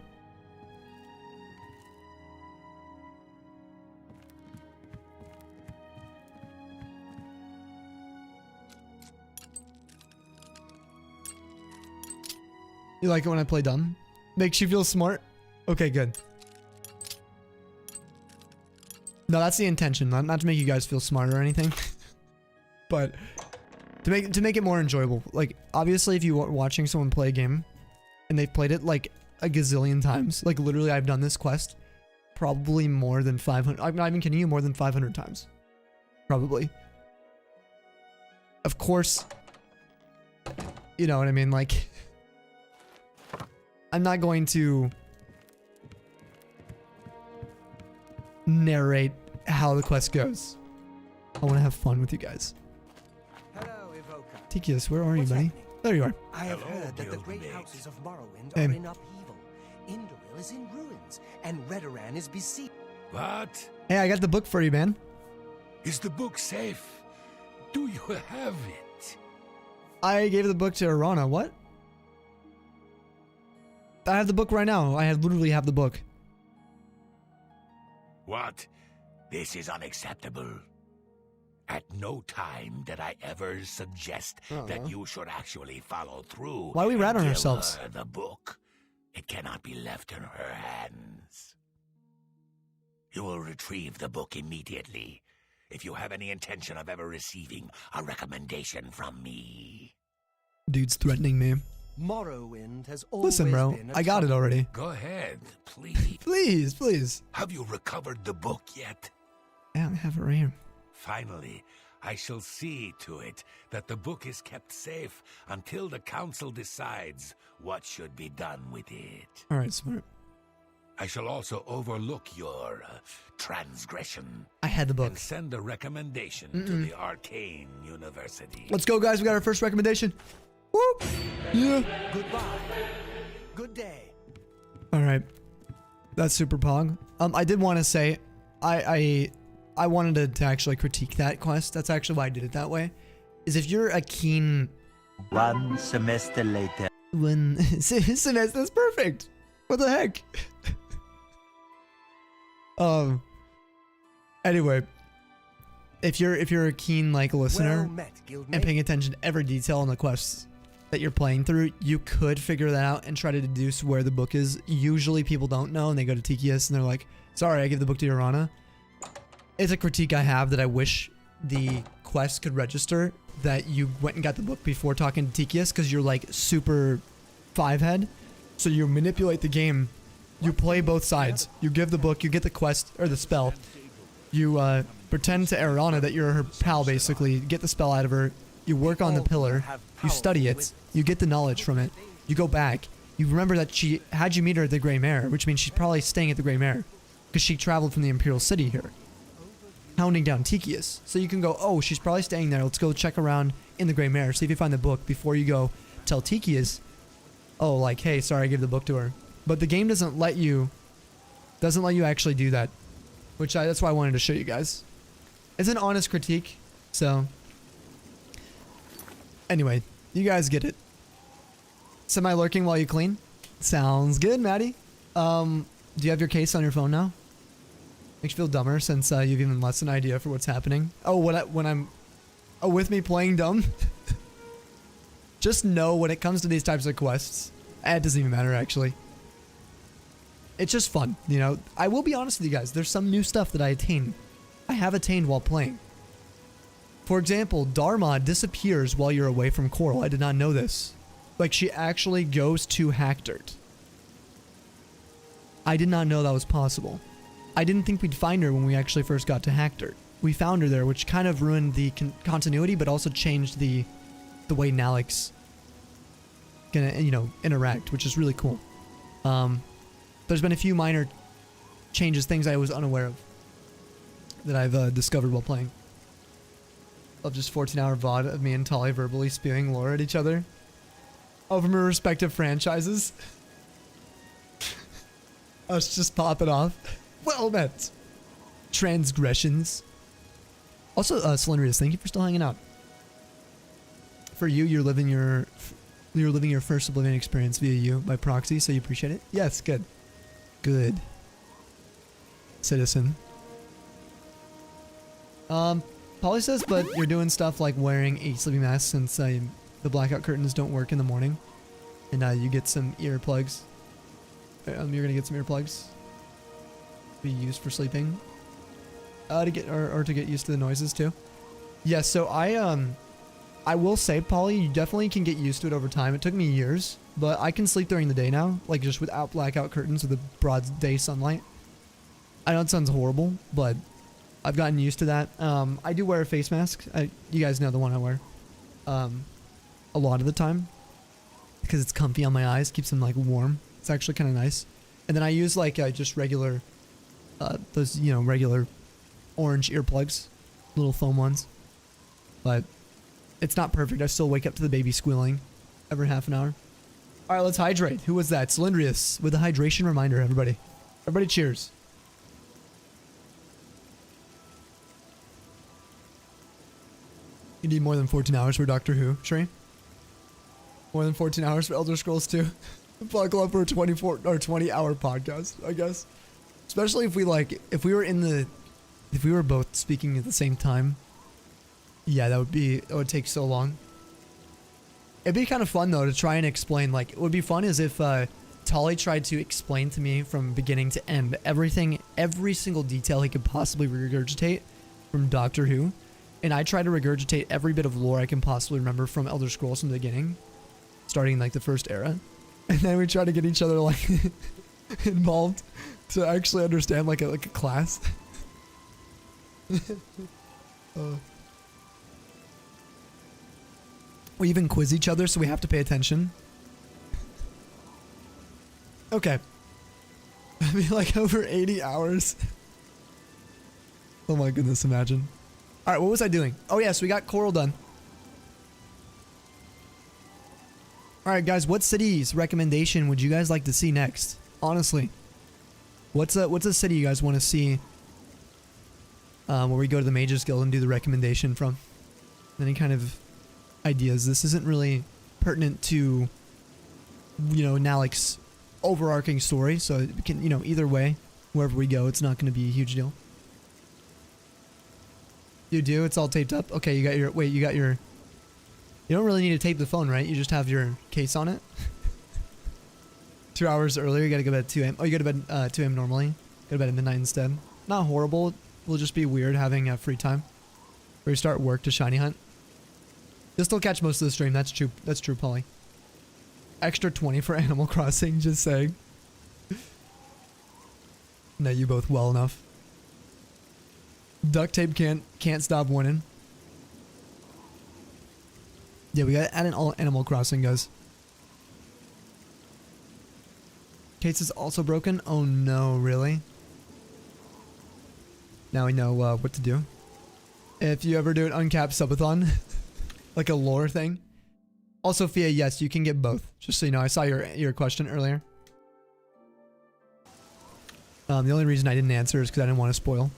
You like it when I play dumb? Makes you feel smart? Okay, good. No, that's the intention. Not to make you guys feel smart or anything. But to make it more enjoyable. Like, obviously, if you are watching someone play a game and they've played it like a gazillion times, like literally I've done this quest probably more than 500. I'm not even kidding you, more than 500 times. Probably. Of course, you know what I mean? Like, I'm not going to narrate how the quest goes. I want to have fun with you guys. Hello, Evoker. Tikius, where are you, buddy? There you are. I have heard that the great houses of Morrowind are in upheaval. Indoril is in ruins, and Redoran is besieged. What? Hey, I got the book for you, man. Is the book safe? Do you have it? I gave the book to Arana. What? I have the book right now. I literally have the book. What? This is unacceptable. At no time did I ever suggest that you should actually follow through. Why are we rat on and give ourselves? her the book. It cannot be left in her hands. You will retrieve the book immediately if you have any intention of ever receiving a recommendation from me. Dude's threatening me. Morrowind has always Listen, bro, been I got it already. Go ahead, please. Please, please. Have you recovered the book yet? Yeah, I have it right here. Finally, I shall see to it that the book is kept safe until the council decides what should be done with it. All right, smart. I shall also overlook your transgression. I had the book. And send a recommendation to the Arcane University. Let's go, guys. We got our first recommendation. Whoop. Yeah. Goodbye. Good day. All right. That's super pog. I did want to say, I wanted to actually critique that quest. That's actually why I did it that way. Is if you're a keen... One semester later. One semester, that's perfect. What the heck? Anyway, if you're a keen like listener and paying attention to every detail on the quests that you're playing through, you could figure that out and try to deduce where the book is. Usually people don't know and they go to Tikius and they're like, sorry, I give the book to Urana. It's a critique I have that I wish the quest could register that you went and got the book before talking to Tikius, because you're like super 5-head. So you manipulate the game. You play both sides. You give the book, you get the quest or the spell. You pretend to Arana that you're her pal, basically. Get the spell out of her. You work on the pillar. You study it. You get the knowledge from it. You go back. You remember that she had you meet her at the Grey Mare, which means she's probably staying at the Grey Mare, because she traveled from the Imperial City here, hounding down Tikius. So you can go, oh, she's probably staying there. Let's go check around in the Grey Mare. See if you find the book before you go tell Tikius, oh, like, hey, sorry, I gave the book to her. But the game doesn't let you actually do that, which that's why I wanted to show you guys. It's an honest critique. So anyway, you guys get it. Semi-lurking while you clean? Sounds good, Maddie. Do you have your case on your phone now? Makes you feel dumber since you've even less an idea for what's happening. Oh, when I'm with me playing dumb? Just know when it comes to these types of quests, it doesn't even matter actually. It's just fun, you know. I will be honest with you guys. There's some new stuff that I have attained while playing. For example, Dharma disappears while you're away from Coral. I did not know this. Like, she actually goes to Hackdirt. I did not know that was possible. I didn't think we'd find her when we actually first got to Hackdirt. we found her there, which kind of ruined the continuity, but also changed the way Nalec's gonna, you know, interact, which is really cool. There's been a few minor changes, things I was unaware of that I've discovered while playing. Of just 14-hour VOD of me and Tali verbally spewing lore at each other over my respective franchises. Us just popping off. Well met. Transgressions. Also, Cylindrius, thank you for still hanging out. For you, you're living your first Oblivion experience via you by proxy, so you appreciate it. Yes, good. Good. Citizen. Polly says, but you're doing stuff like wearing a sleeping mask since the blackout curtains don't work in the morning, and you get some earplugs. You're gonna get some earplugs. Be used for sleeping. To get used to the noises too. Yes, so I will say, Polly, you definitely can get used to it over time. It took me years, but I can sleep during the day now, like just without blackout curtains with the broad day sunlight. I know it sounds horrible, but I've gotten used to that. I do wear a face mask. You guys know the one I wear. A lot of the time. Because it's comfy on my eyes. Keeps them like warm. It's actually kind of nice. And then I use like just regular, those, you know, regular orange earplugs. Little foam ones. But it's not perfect. I still wake up to the baby squealing every half an hour. Alright, let's hydrate. Who was that? Cylindrius with a hydration reminder, everybody. Everybody cheers. You need more than 14 hours for Doctor Who, Shree? More than 14 hours for ElderScrolls 2? Buckle up for a 20-hour podcast, I guess. Especially if we if we were both speaking at the same time. Yeah, that would take so long. It'd be kind of fun though to try and explain, like, it would be fun as if Tali tried to explain to me from beginning to end everything, every single detail he could possibly regurgitate from Doctor Who. And I try to regurgitate every bit of lore I can possibly remember from ElderScrolls from the beginning, starting in like the first era. And then we try to get each other like involved to actually understand like a class. We even quiz each other, so we have to pay attention. Okay. That'd be like over 80 hours. Oh my goodness, imagine. Alright, what was I doing? Oh yeah, so we got Coral done. Alright guys, what city's recommendation would you guys like to see next? Honestly. What's a city you guys want to see where we go to the Mages Guild and do the recommendation from? Any kind of ideas? This isn't really pertinent to, you know, Nalec's overarching story, so it can, you know, either way, wherever we go, it's not going to be a huge deal. You do? It's all taped up? Okay, you got your... Wait, you got your... You don't really need to tape the phone, right? You just have your case on it? 2 hours earlier, you gotta go to bed at 2 a.m. Oh, you go to bed 2 a.m. normally? Go to bed at midnight instead? Not horrible. Will just be weird having free time. Where you start work to shiny hunt. You'll still catch most of the stream. That's true. That's true, Polly. Extra 20 for Animal Crossing, just saying. No, you both well enough. Duct tape can't stop winning. Yeah, we gotta add an Animal Crossing, guys. Case is also broken? Oh no, really? Now we know what to do. If you ever do an uncapped subathon, like a lore thing. Also, Fia, yes, you can get both. Just so you know, I saw your question earlier. The only reason I didn't answer is because I didn't want to spoil.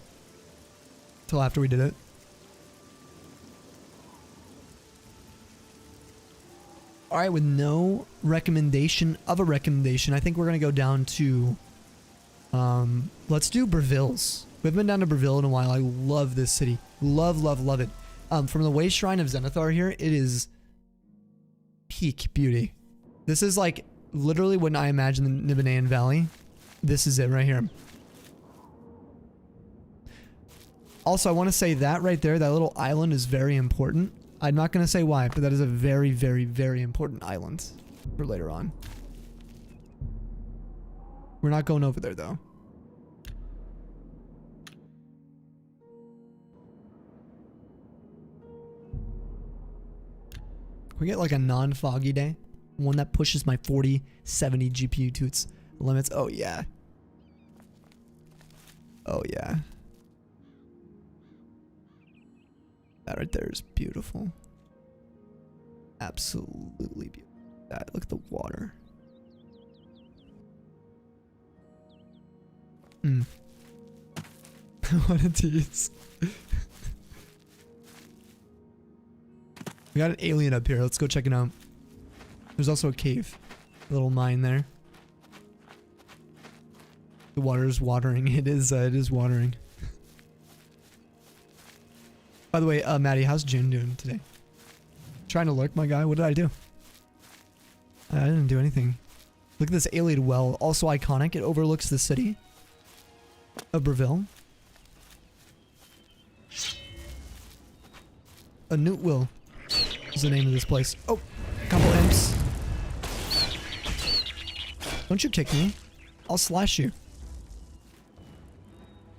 Till after we did it. Alright, with no recommendation of a recommendation, I think we're going to go down to... let's do Breville's. We haven't been down to Breville in a while. I love this city. Love, love, love it. From the Waste Shrine of Zenithar here, it is peak beauty. This is like literally when I imagine the Nibanaean Valley. This is it right here. Also, I want to say that right there, that little island is very important. I'm not going to say why, but that is a very, very, very important island for later on. We're not going over there, though. We get like a non-foggy day. One that pushes my 4070 GPU to its limits. Oh yeah. Oh yeah. That right there is beautiful. Absolutely beautiful. That, look at the water. What a tease. We got an alien up here. Let's go check it out. There's also a cave. A little mine there. The water is watering. It is watering. By the way, Maddie, how's June doing today? Trying to lurk, my guy? What did I do? I didn't do anything. Look at this alien well. Also iconic. It overlooks the city of Breville. A Newtwill is the name of this place. Oh, couple imps. Don't you kick me. I'll slash you.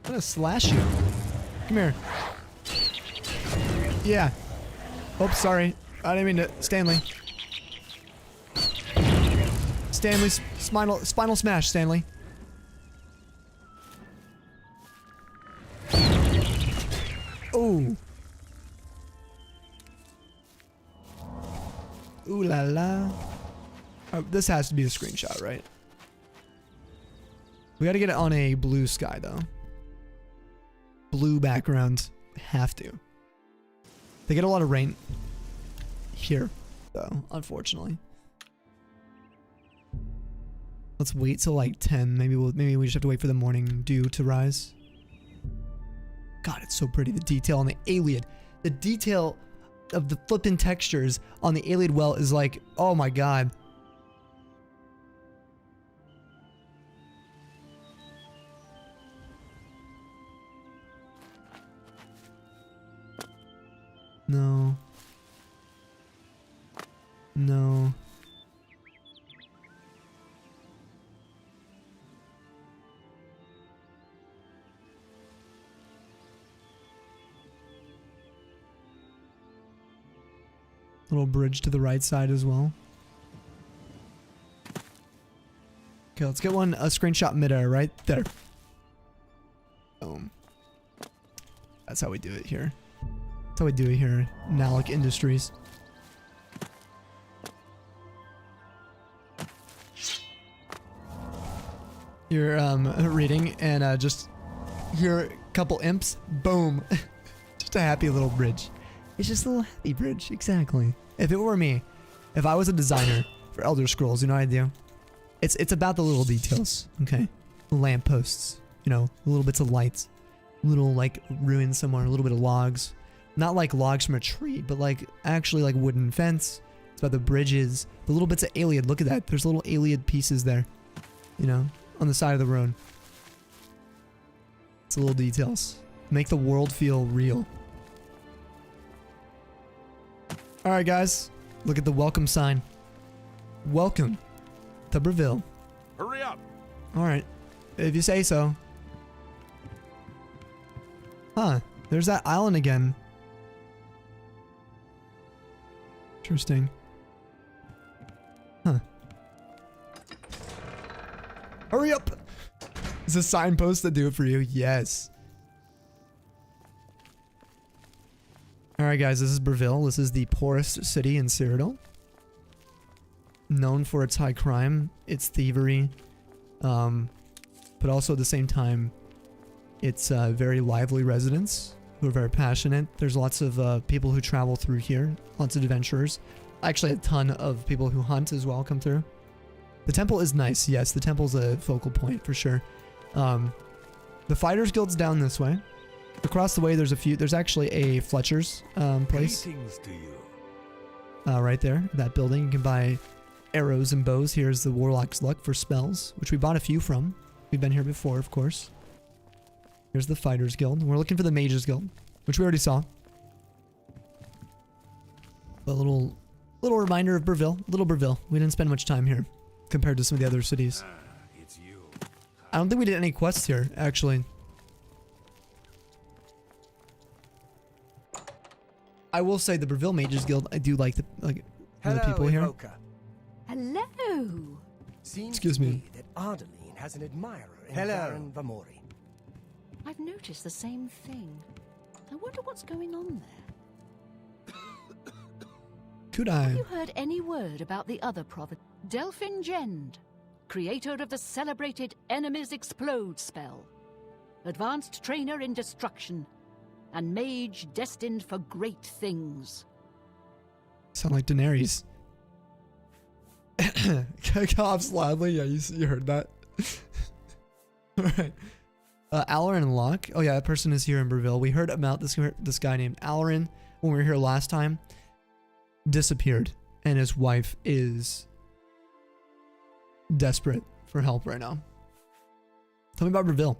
I'm gonna slash you. Come here. Yeah. Oops, sorry. I didn't mean to. Stanley. Stanley's spinal smash, Stanley. Oh. Ooh la la. Oh, this has to be a screenshot, right? We gotta get it on a blue sky, though. Blue background. Have to. They get a lot of rain here, though, unfortunately. Let's wait till like 10. Maybe we just have to wait for the morning dew to rise. God, it's so pretty. The detail on the alien. The detail of the flippin' textures on the alien well is like, oh my god. No. No. Little bridge to the right side as well. Okay, let's get a screenshot midair right there. Boom. That's how we do it here. That's how we do it here, Nalec Industries. You're reading and just hear a couple imps. Boom. Just a happy little bridge. It's just a little happy bridge, exactly. If it were me, if I was a designer for ElderScrolls, you know what I'd do? It's about the little details, okay? Lampposts, you know, little bits of lights, little like ruins somewhere, a little bit of logs. Not like logs from a tree, but like actually like wooden fence. It's about the bridges, the little bits of alien. Look at that. There's little alien pieces there, you know, on the side of the road. It's little details. Make the world feel real. Alright guys, look at the welcome sign. Welcome to Breville. Hurry up! Alright, if you say so. Huh, there's that island again. Interesting. Huh. Hurry up! Is a signpost that do it for you? Yes. Alright guys, this is Breville. This is the poorest city in Cyrodiil. Known for its high crime, its thievery, but also at the same time, it's very lively residents who are very passionate. There's lots of people who travel through here, lots of adventurers. Actually, a ton of people who hunt as well come through. The temple is nice, yes, the temple's a focal point for sure. The Fighters Guild's down this way. Across the way, there's actually a Fletcher's place. Greetings to you. Right there, that building. You can buy arrows and bows. Here's the Warlock's Luck for spells, which we bought a few from. We've been here before, of course. Here's the Fighters Guild. We're looking for the Mages Guild, which we already saw. A little reminder of Breville. Little Breville. We didn't spend much time here compared to some of the other cities. It's you. I don't think we did any quests here, actually. I will say the Breville Mages Guild, I do like Are there people here? Evoker. Hello. Seems Excuse to me. that Ardeline has an admirer in Baron Vamori. I've noticed the same thing. I wonder what's going on there. Could Have I? you heard any word about the other prophet, Delphin Gend, creator of the celebrated Enemies Explode spell, advanced trainer in destruction, and mage destined for great things? Sound like Daenerys. Coughs loudly. Yeah, you heard that. Alright. Alarin and Locke. Oh yeah, that person is here in Breville. We heard about this guy named Alarin when we were here last time. Disappeared. And his wife is desperate for help right now. Tell me about Breville.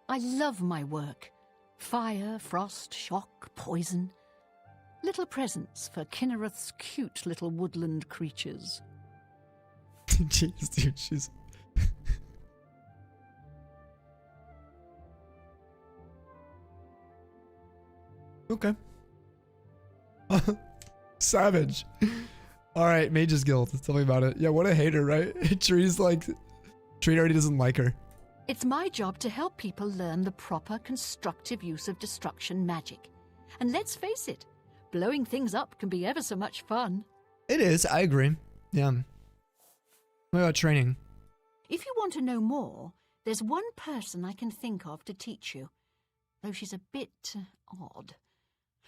I love my work. Fire, frost, shock, poison. Little presents for Kinnereth's cute little woodland creatures. Jeez, dude, she's... Okay. Savage. Alright, Mage's Guild. Tell me about it. Yeah, what a hater, right? Tree's like... Tree already doesn't like her. It's my job to help people learn the proper constructive use of destruction magic. And let's face it, blowing things up can be ever so much fun. It is, I agree. Yeah. What about training? If you want to know more, there's one person I can think of to teach you, though she's a bit odd.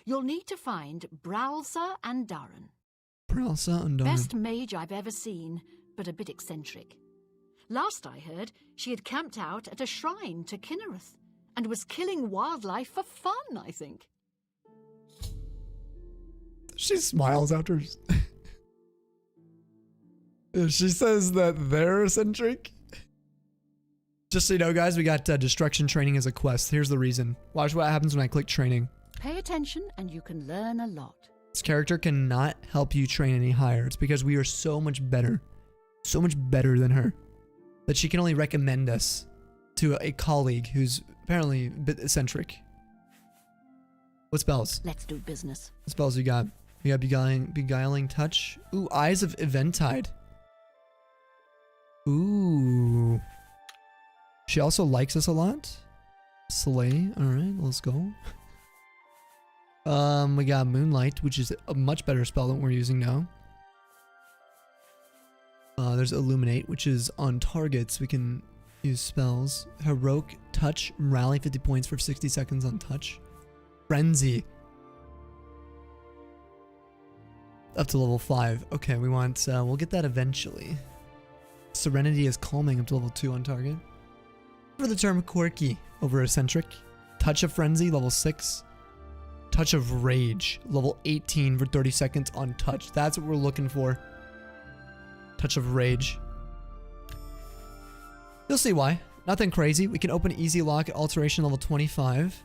You'll need to find Bralsa and Darren. Bralsa and Darren. Best mage I've ever seen, but a bit eccentric. Last I heard, she had camped out at a shrine to Kinnereth and was killing wildlife for fun, I think. She smiles after... She says that they're eccentric. Just so you know, guys, we got destruction training as a quest. Here's the reason. Watch what happens when I click training. Pay attention and you can learn a lot. This character cannot help you train any higher. It's because we are so much better than her, that she can only recommend us to a colleague who's apparently a bit eccentric. What spells? Let's do business. What spells you got? You got beguiling touch. Ooh, Eyes of Eventide. Ooh. She also likes us a lot. Slay. Alright, let's go. We got Moonlight, which is a much better spell than we're using now. There's Illuminate, which is on targets. We can use spells. Heroic Touch. Rally 50 points for 60 seconds on touch. Frenzy. Up to level 5. Okay, we want... we'll get that eventually. Serenity is calming up to level 2 on target. For the term quirky over eccentric. Touch of Frenzy, level 6. Touch of Rage, level 18 for 30 seconds on touch. That's what we're looking for. Touch of Rage. You'll see why. Nothing crazy. We can open Easy Lock at Alteration level 25.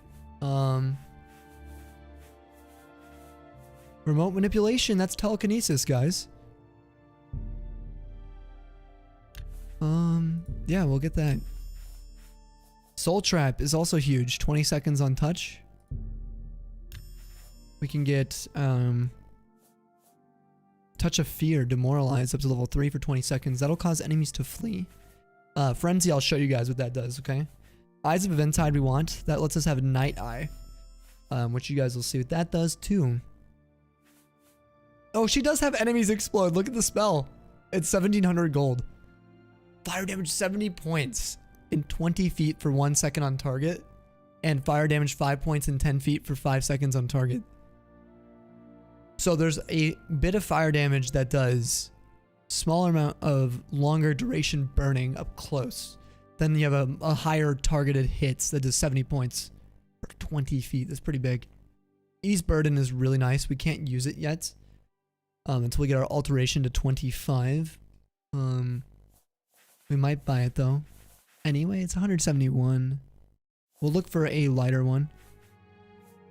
Remote Manipulation, that's Telekinesis, guys. Yeah, we'll get that. Soul Trap is also huge. 20 seconds on touch. We can get Touch of Fear, Demoralize up to level 3 for 20 seconds. That'll cause enemies to flee. Frenzy, I'll show you guys what that does, okay? Eyes of Eventide we want. That lets us have Night Eye. Which you guys will see what that does too. Oh, she does have enemies explode. Look at the spell. It's 1700 gold. Fire damage 70 points in 20 feet for 1 second on target. And fire damage 5 points in 10 feet for 5 seconds on target. So there's a bit of fire damage that does smaller amount of longer duration burning up close. Then you have a higher targeted hits that does 70 points for 20 feet. That's pretty big. Ease Burden is really nice. We can't use it yet until we get our alteration to 25. We might buy it though. Anyway, it's 171. We'll look for a lighter one.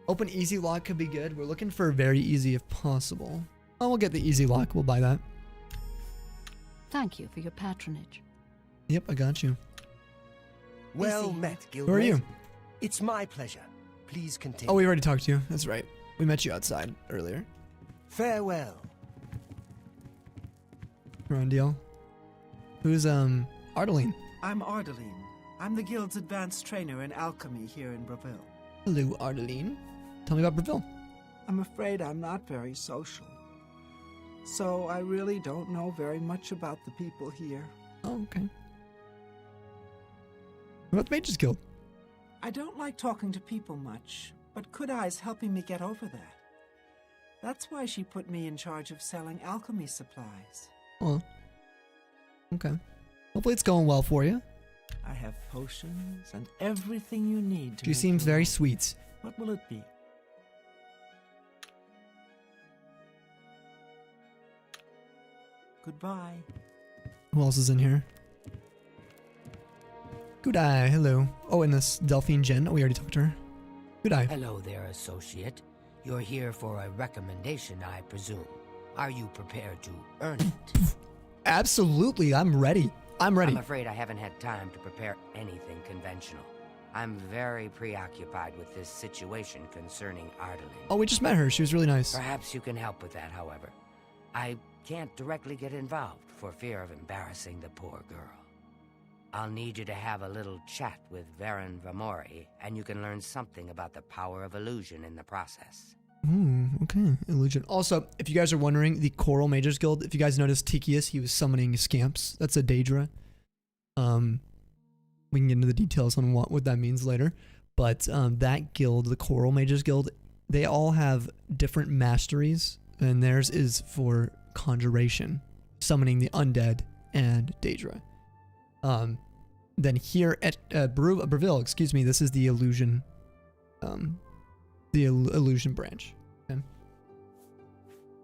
Open Easy Lock could be good. We're looking for very easy if possible. Oh, we'll get the Easy Lock. We'll buy that. Thank you for your patronage. Yep, I got you. Well met, Guildmate. Who are you? It's my pleasure. Please continue. Oh, we already talked to you. That's right. We met you outside earlier. Farewell. Rondiel. Who's Ardeline? I'm Ardeline. I'm the guild's advanced trainer in alchemy here in Breville. Hello, Ardeline. Tell me about Breville. I'm afraid I'm not very social, so I really don't know very much about the people here. Oh, okay. What about the Mages Guild? I don't like talking to people much, but Kudai's helping me get over that. That's why she put me in charge of selling alchemy supplies. Oh. Okay. Hopefully it's going well for you. I have potions and everything you need to She make seems your very own. sweet. What will it be? Goodbye. Who else is in here? Good eye, hello. Oh, and this Delphine Jen. Oh, we already talked to her. Good eye. Hello there, associate. You're here for a recommendation, I presume. Are you prepared to earn it? Absolutely, I'm ready. I'm ready. I'm afraid I haven't had time to prepare anything conventional. I'm very preoccupied with this situation concerning Ardeline. Oh, we just met her. She was really nice. Perhaps you can help with that, however. I can't directly get involved for fear of embarrassing the poor girl. I'll need you to have a little chat with Varen Vamori, and you can learn something about the power of illusion in the process. Ooh, okay. Illusion. Also, if you guys are wondering, the Coral Mages Guild, if you guys noticed Tikius, he was summoning scamps. That's a Daedra. We can get into the details on what that means later. But that guild, the Coral Mages Guild, they all have different masteries, and theirs is for conjuration, summoning the undead and Daedra. Then here at Breville, excuse me, this is the illusion, illusion branch. Okay.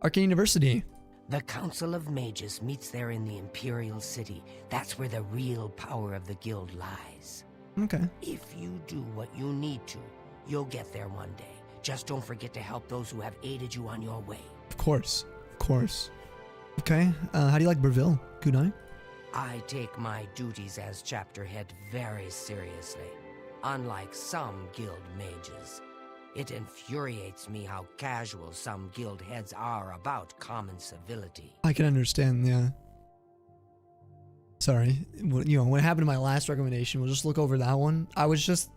Arcane University. The Council of Mages meets there in the Imperial City. That's where the real power of the guild lies. Okay. If you do what you need to, you'll get there one day. Just don't forget to help those who have aided you on your way. Of course. Of course. Okay. How do you like Breville? Good night. I take my duties as chapter head very seriously. Unlike some guild mages, it infuriates me how casual some guild heads are about common civility. I can understand, yeah. Sorry. What happened to my last recommendation? We'll just look over that one. What's going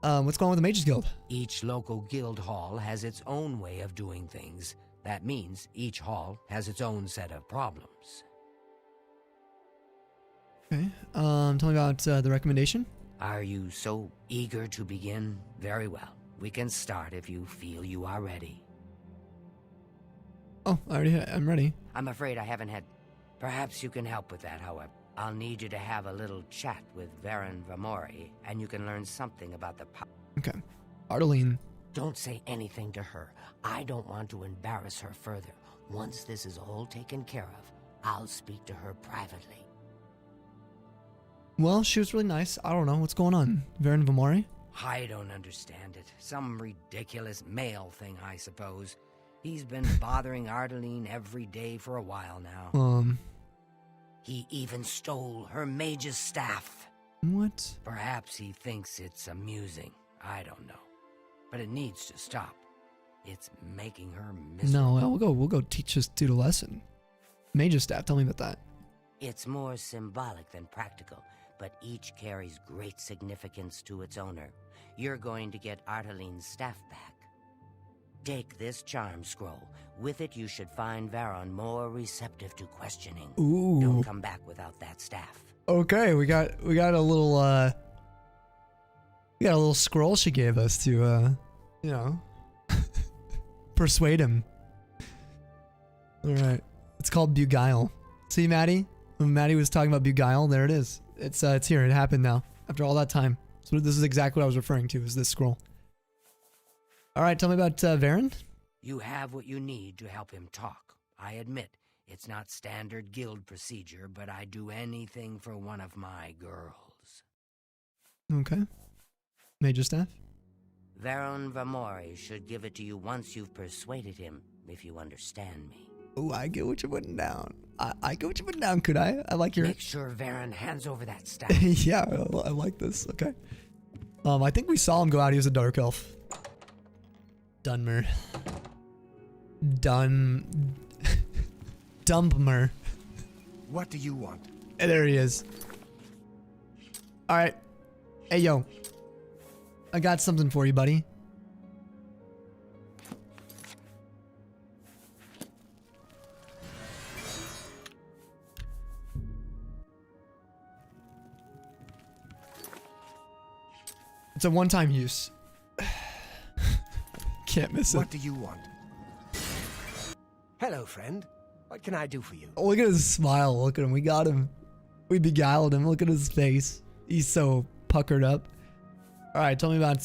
on with the Mages Guild? Each local guild hall has its own way of doing things. That means each hall has its own set of problems. Okay. Tell me about the recommendation. Are you so eager to begin? Very well. We can start if you feel you are ready. Oh, I'm ready. I'm afraid I haven't had... Perhaps you can help with that, however. I'll need you to have a little chat with Varen Vamori, and you can learn something about the power. Okay. Ardeline. Don't say anything to her. I don't want to embarrass her further. Once this is all taken care of, I'll speak to her privately. Well, she was really nice. I don't know. What's going on? Varen Vamori? I don't understand it. Some ridiculous male thing, I suppose. He's been bothering Ardeline every day for a while now. He even stole her mage's staff. What? Perhaps he thinks it's amusing. I don't know. But it needs to stop. It's making her miserable. No, we'll go teach this dude a lesson. Mage's staff, tell me about that. It's more symbolic than practical, but each carries great significance to its owner. You're going to get Ardeline's staff back. Take this charm scroll. With it, you should find Varen more receptive to questioning. Ooh. Don't come back without that staff. Okay, we got a little scroll she gave us to persuade him. All right, it's called Beguile. See, Maddie? When Maddie was talking about Beguile, there it is. It's here. It happened now after all that time. So this is exactly what I was referring to. Is this scroll? All right, tell me about Varen. You have what you need to help him talk. I admit, it's not standard guild procedure, but I'd do anything for one of my girls. Okay. Major staff? Varen Vamori should give it to you once you've persuaded him, if you understand me. Oh, I get what you're putting down. I get what you're putting down, could I? I like your... Make sure Varen hands over that staff. Yeah, I like this. Okay. I think we saw him go out. He was a dark elf. Dunmer. Dumpmer. What do you want? And there he is. All right. Hey, yo. I got something for you, buddy. It's a one-time use. Can't miss it. What do you want? Hello, friend. What can I do for you? Oh, look at his smile. Look at him. We got him. We beguiled him. Look at his face. He's so puckered up. All right, tell me about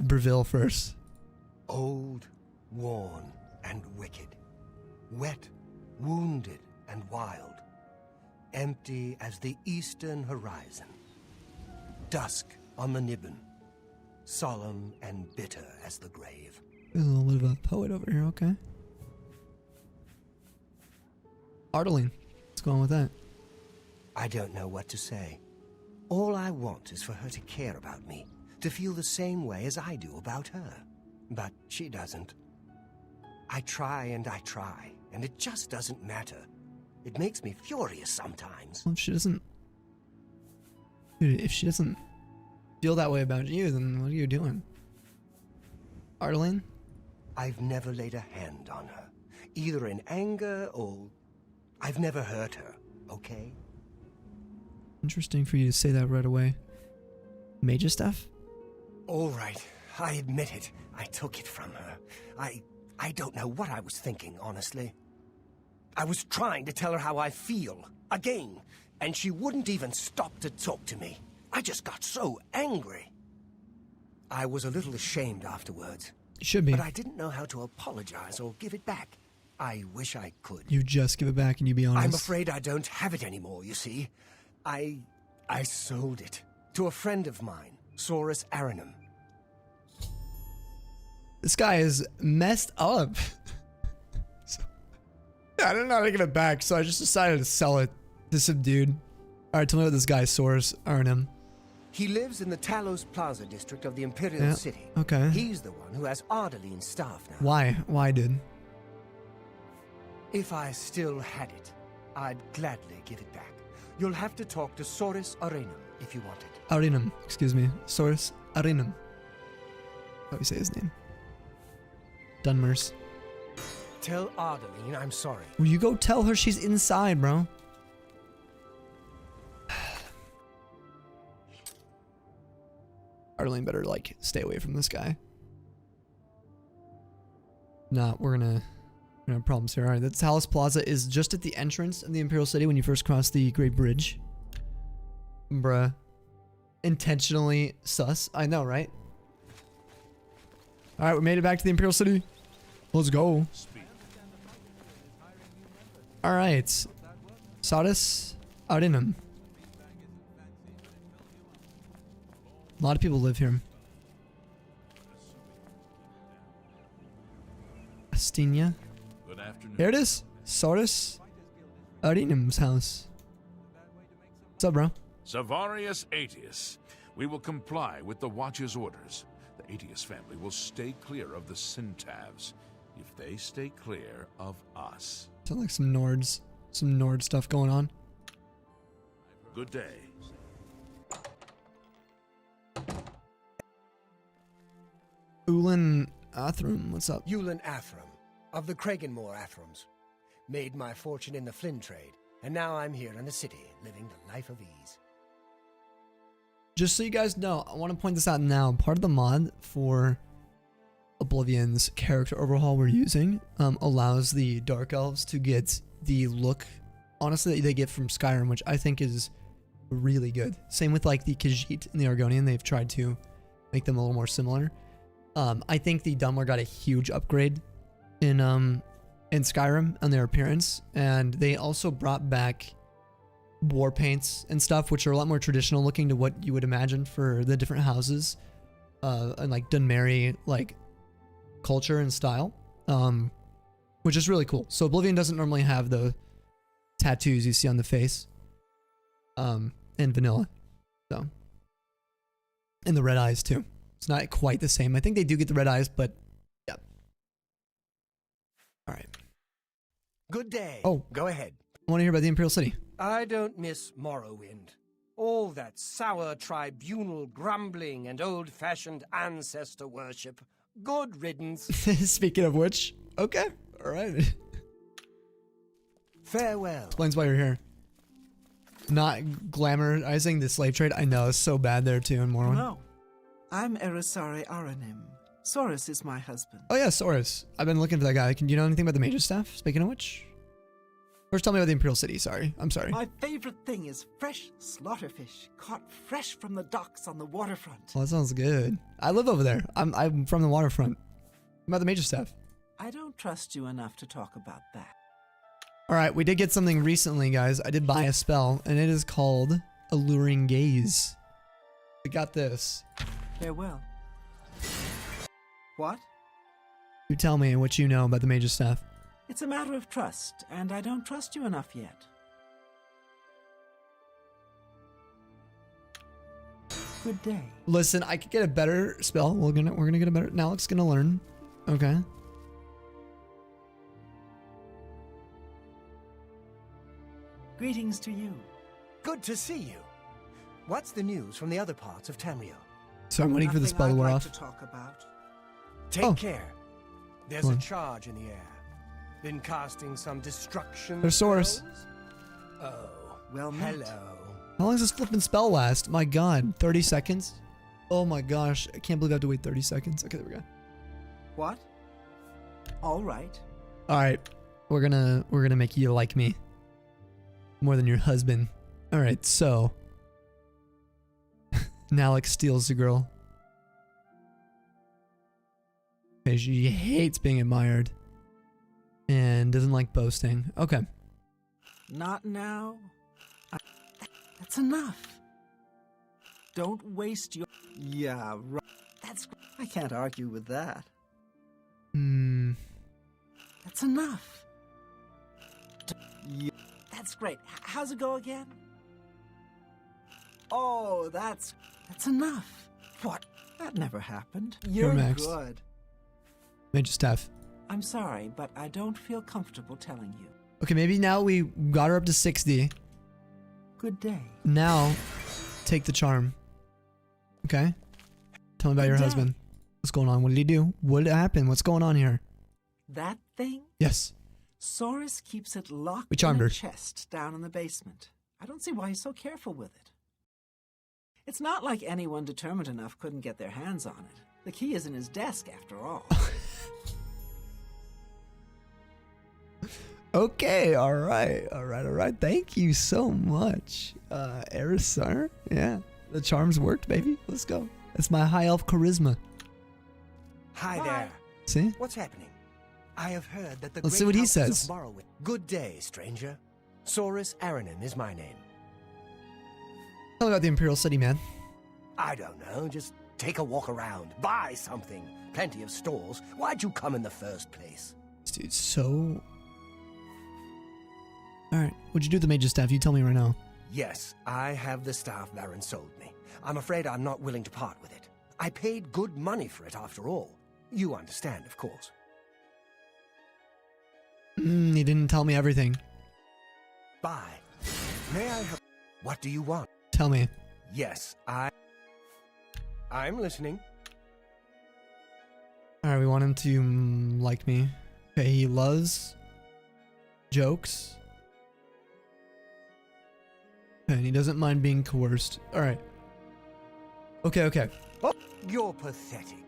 Breville first. Old, worn, and wicked. Wet, wounded, and wild. Empty as the eastern horizon. Dusk on the Nibbin. Solemn and bitter as the grave. There's a little bit of a poet over here, okay. Arteline, what's going on with that? I don't know what to say. All I want is for her to care about me, to feel the same way as I do about her. But she doesn't. I try, and it just doesn't matter. It makes me furious sometimes. Well, if she doesn't... Dude, if she doesn't feel that way about you, then what are you doing? Arteline? I've never laid a hand on her, either in anger or... I've never hurt her, okay? Interesting for you to say that right away. Mage stuff? All right, I admit it. I took it from her. I don't know what I was thinking, honestly. I was trying to tell her how I feel, again, and she wouldn't even stop to talk to me. I just got so angry. I was a little ashamed afterwards. You should be. But I didn't know how to apologize or give it back. I wish I could. You just give it back and you be honest. I'm afraid I don't have it anymore, you see. I sold it to a friend of mine, Saurus Aranum. This guy is messed up. Yeah, I didn't know how to give it back, so I just decided to sell it to some dude. Alright, tell me about this guy, Saurus Aranum. He lives in the Talos Plaza district of the Imperial City. Okay. He's the one who has Ardaline's staff now. Why? Why, dude? If I still had it, I'd gladly give it back. You'll have to talk to Saurus Aranum if you want it. Aranum, excuse me. Saurus Aranum. How do you say his name? Dunmers. Tell Ardaline I'm sorry. Will you go tell her she's inside, bro? Ardaline better, like, stay away from this guy. Nah, we're gonna have problems here. Alright, the Talos Plaza is just at the entrance of the Imperial City when you first cross the Great Bridge. Bruh. Intentionally sus. I know, right? Alright, we made it back to the Imperial City. Let's go. Alright. Saurus Aranum. A lot of people live here. Astinia. Good afternoon. Here it is. Saurus Aranum's house. What's up, bro? Savarius Aetius. We will comply with the Watch's orders. The Aetius family will stay clear of the Syntavs if they stay clear of us. Sound like some Nords. Some Nord stuff going on. Good day. Ulan Athrum, what's up? Ulan Athrum, of the Kraganmore Athrums. Made my fortune in the Flynn trade, and now I'm here in the city, living the life of ease. Just so you guys know, I want to point this out now. Part of the mod for Oblivion's character overhaul we're using allows the Dark Elves to get the look, honestly, that they get from Skyrim, which I think is really good. Same with like the Khajiit and the Argonian. They've tried to make them a little more similar. I think the Dunmer got a huge upgrade in Skyrim on their appearance, and they also brought back war paints and stuff, which are a lot more traditional looking to what you would imagine for the different houses, and like Dunmeri like culture and style, which is really cool. So Oblivion doesn't normally have the tattoos you see on the face, in vanilla, so, and the red eyes too. It's not quite the same. I think they do get the red eyes, but yeah. All right. Good day. Oh. Go ahead. I want to hear about the Imperial City. I don't miss Morrowind. All that sour tribunal grumbling and old-fashioned ancestor worship. Good riddance. Speaking of which, okay, all right. Farewell. Explains why you're here. Not glamorizing the slave trade. I know, it's so bad there too in Morrowind. No. I'm Erisari Aranim. Soris is my husband. Oh yeah, Soris. I've been looking for that guy. Do you know anything about the Mage's staff? Speaking of which. First tell me about the Imperial City, sorry. I'm sorry. My favorite thing is fresh slaughterfish, caught fresh from the docks on the waterfront. Well, that sounds good. I live over there. I'm from the waterfront. About the Mage's staff. I don't trust you enough to talk about that. Alright, we did get something recently, guys. I did buy a spell, and it is called Alluring Gaze. We got this. Farewell. What? You tell me what you know about the Mage's staff. It's a matter of trust, and I don't trust you enough yet. Good day. Listen, I could get a better spell. We're gonna get a better. Nalec's gonna learn. Okay. Greetings to you. Good to see you. What's the news from the other parts of Tamriel? So I'm waiting for the spell to wear off. To talk about. Take care. There's a charge in the air. Been casting some destruction. There's Source. Oh, well met. Hello. How long does this flipping spell last? My god, 30 seconds? Oh my gosh, I can't believe I have to wait 30 seconds. Okay, there we go. What? All right. All right, we're gonna make you like me more than your husband. All right, so Nalec steals the girl. Okay, she hates being admired and doesn't like boasting. Okay. Not now. That's enough. Don't waste your... Yeah, right. That's... I can't argue with that. That's enough. Yeah. That's great. How's it go again? Oh, that's enough. What? That never happened. You're good. Mage staff. I'm sorry, but I don't feel comfortable telling you. Okay, maybe now we got her up to 60. Good day. Now, take the charm. Okay? Tell me about your husband. What's going on? What did he do? What happened? What's going on here? That thing? Yes. Soris keeps it locked We charmed in a her. chest down in the basement. I don't see why he's so careful with it. It's not like anyone determined enough couldn't get their hands on it. The key is in his desk, after all. Okay, all right. Thank you so much, Erisar. Yeah, the charms worked, baby. Let's go. That's my high elf charisma. Hi there. See? What's happening? I have heard that the Let's great see what he houses says. of Morrowind. Good day, stranger. Soris Aranim is my name. Tell me about the Imperial City, man. I don't know. Just take a walk around. Buy something. Plenty of stores. Why'd you come in the first place? This dude's so... Alright, what'd you do with the Mage's staff? You tell me right now. Yes, I have the staff Baron sold me. I'm afraid I'm not willing to part with it. I paid good money for it after all. You understand, of course. He didn't tell me everything. Bye. May I have... What do you want? Tell me. Yes, I'm listening. Alright, we want him to like me. Okay, he loves jokes. And he doesn't mind being coerced. Alright. Okay. Oh, you're pathetic.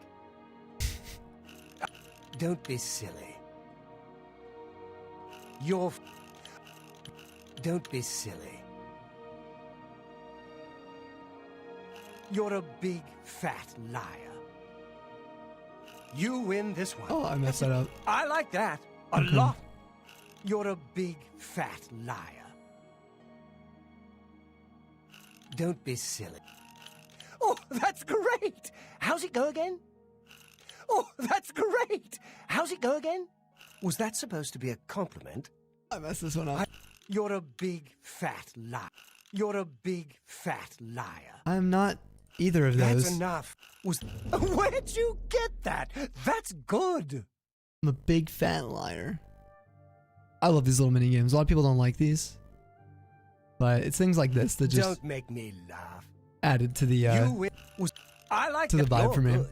Don't be silly. Don't be silly. You're a big, fat liar. You win this one. Oh, I messed that up. I like that. A lot. You're a big, fat liar. Don't be silly. Oh, that's great! How's it go again? Oh, that's great! How's it go again? Was that supposed to be a compliment? I messed this one up. You're a big, fat liar. You're a big, fat liar. I'm not either of those. That's enough. Where'd you get that? That's good. I'm a big fat liar. I love these little mini games. A lot of people don't like these, but it's things like this that just Don't make me laugh. added to the I like to the vibe for me. Good.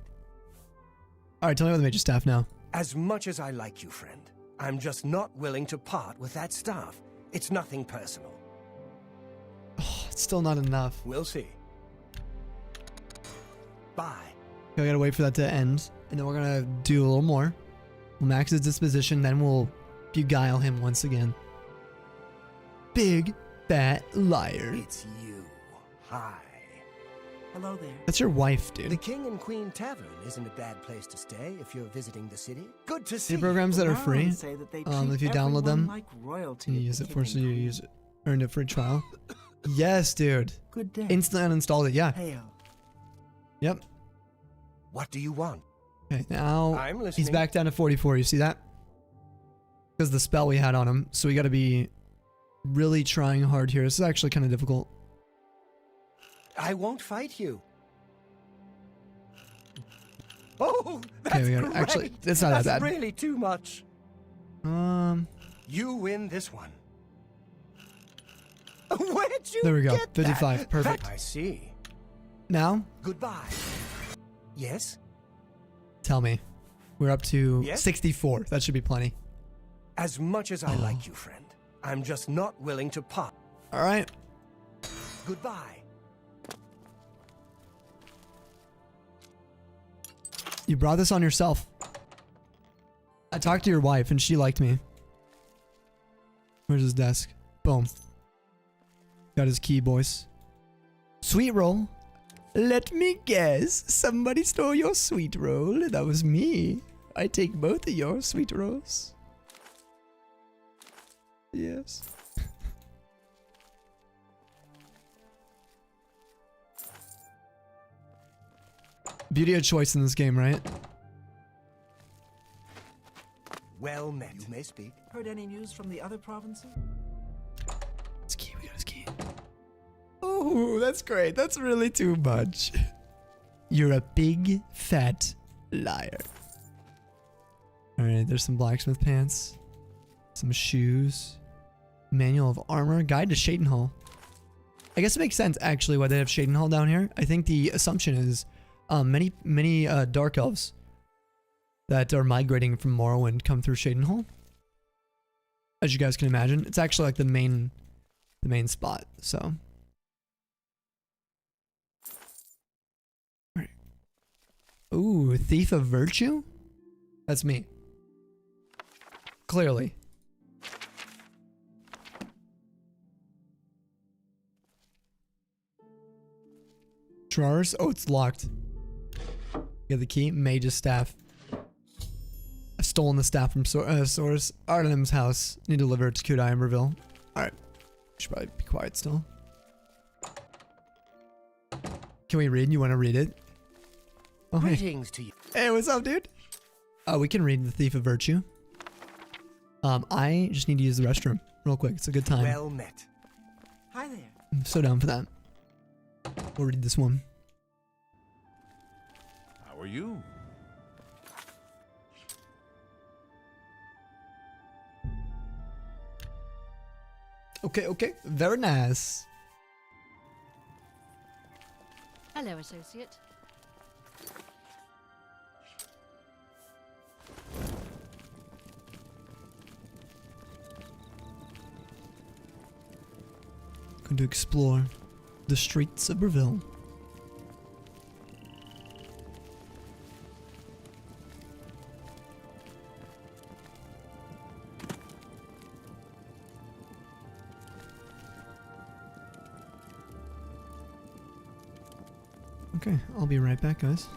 All right, tell me about the Mage staff now. As much as I like you, friend, I'm just not willing to part with that staff. It's nothing personal. Oh, it's still not enough. We'll see. Bye. Okay, I gotta wait for that to end, and then we're gonna do a little more. We'll max his disposition, then we'll beguile him once again. Big fat liar. It's you. Hi. Hello there. That's your wife, The dude. King and Queen Tavern isn't a bad place to stay if you're visiting the city. Good to see Any programs that are The free, Marlins say that they if you treat download everyone them, like royalty you at use the it King for and so you Queen. use it. Earned it free trial. Yes, dude. Good day. Instantly uninstalled it, yeah. Hail. Yep. What do you want? Okay, now I'm he's listening. back down to 44. You see that? Because the spell we had on him. So we got to be really trying hard here. This is actually kind of difficult. I won't fight you. Oh, that's Okay, we got great. actually. It's not That's that bad. really too much. You win this one. Where'd you There we go. get 55. that? Perfect. I see. Now, Goodbye. Yes? tell me. We're up to Yes? 64. That should be plenty. As much as I like you, friend, I'm just not willing to part. All right. Goodbye. You brought this on yourself. I talked to your wife and she liked me. Where's his desk? Boom. Got his key, boys. Sweet roll. Let me guess. Somebody stole your sweet roll. That was me. I take both of your sweet rolls. Yes. Beauty of choice in this game, right? Well met. You may speak. Heard any news from the other provinces? His key, we got his key. Oh, that's great. That's really too much. You're a big, fat liar. Alright, there's some blacksmith pants. Some shoes. Manual of armor. Guide to Shadenhall. I guess it makes sense, actually, why they have Shadenhall down here. I think the assumption is many dark elves that are migrating from Morrowind come through Shadenhall. As you guys can imagine. It's actually like the main spot, so. Alright. Ooh, Thief of Virtue? That's me. Clearly. Drawers? Oh, it's locked. You have the key? Mage's staff. I've stolen the staff from Source. Ardenham's house. Need to deliver it to Kudai Emberville. Alright. Should probably be quiet still. Can we read? You want to read it? Oh, hey. Greetings to you. Hey, what's up, dude? We can read The Thief of Virtue. I just need to use the restroom real quick. It's a good time. Well met. Hi there. I'm so down for that. We'll read this one. How are you? Okay, okay. Very nice. Hello, associate. Going to explore the streets of Breville. Okay, I'll be right back, guys.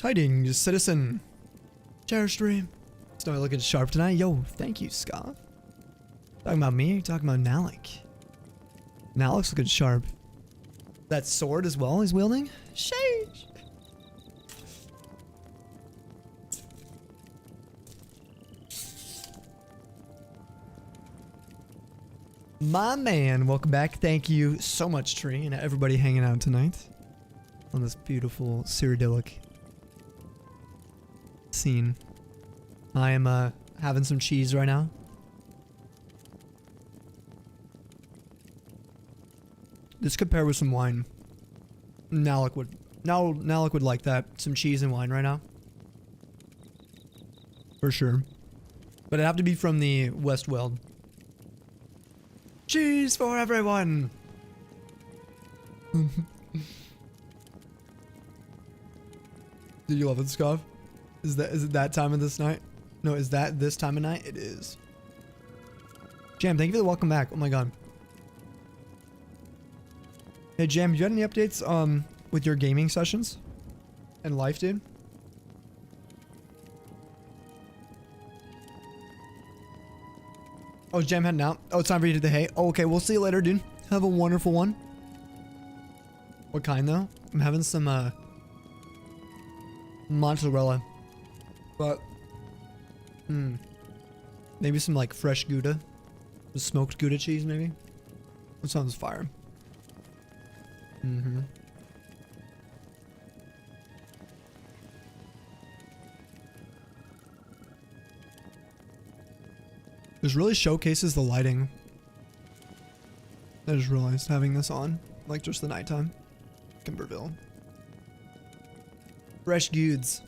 Tidings, citizen. Chair stream. Snowy looking sharp tonight. Yo, thank you, Scarf. Talking about me? You talking about Nalec? Nalec's looking sharp. That sword as well he's wielding? Sheesh. My man, welcome back. Thank you so much, Tree, and everybody hanging out tonight on this beautiful Cyrodiilic scene. I am having some cheese right now. This could pair with some wine. Nalec would like that. Some cheese and wine right now. For sure. But it'd have to be from the West Weld. Cheese for everyone! Do you love it, Scoff? Is it that time of this night? No, is that this time of night? It is. Jam, thank you for the welcome back. Oh my god. Hey Jam, you got any updates with your gaming sessions and life, dude? Oh, Jam heading out. Oh, it's time for you to do the hay. Oh, okay, we'll see you later, dude. Have a wonderful one. What kind, though? I'm having some, mozzarella. But, maybe some, like, fresh Gouda. Smoked Gouda cheese, maybe? That sounds fire. Mm-hmm. This really showcases the lighting. I just realized having this on, like just the nighttime. Kimberville. Fresh goods.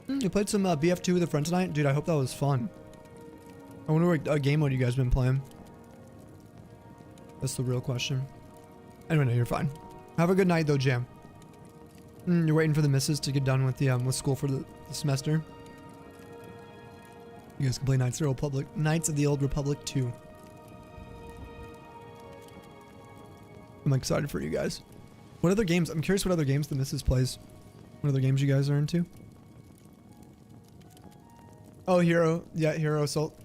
You played some BF2 with a friend tonight? Dude, I hope that was fun. I wonder what game mode you guys been playing. That's the real question. Anyway, no, you're fine. Have a good night though, Jam. You're waiting for the missus to get done with the with school for the semester. You guys can play Knights of the Old Republic 2. I'm excited for you guys. What other games? I'm curious what other games the missus plays. What other games you guys are into? Oh, Hero. Yeah, Hero Assault.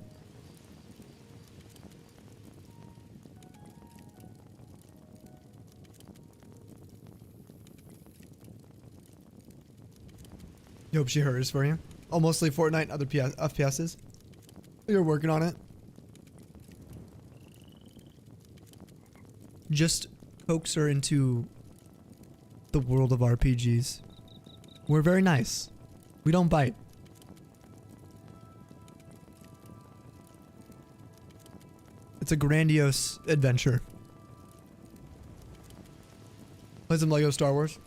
I hope she hurries for you. Oh, mostly Fortnite and other FPSs. You're working on it. Just coax her into the world of RPGs. We're very nice. We don't bite. It's a grandiose adventure. Play some Lego Star Wars.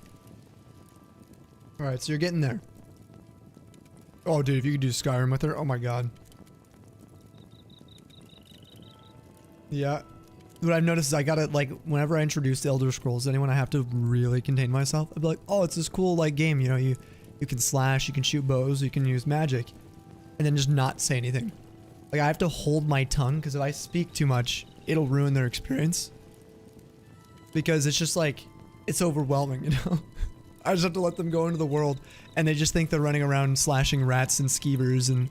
Alright, so you're getting there. Oh, dude, if you could do Skyrim with her, oh my god. Yeah. What I've noticed is I gotta, like, whenever I introduce the ElderScrolls to anyone, I have to really contain myself. I'd be like, oh, it's this cool, like, game, you know, you can slash, you can shoot bows, you can use magic. And then just not say anything. Like, I have to hold my tongue, because if I speak too much, it'll ruin their experience. Because it's just, like, it's overwhelming, you know? I just have to let them go into the world, and they just think they're running around slashing rats and skeevers and,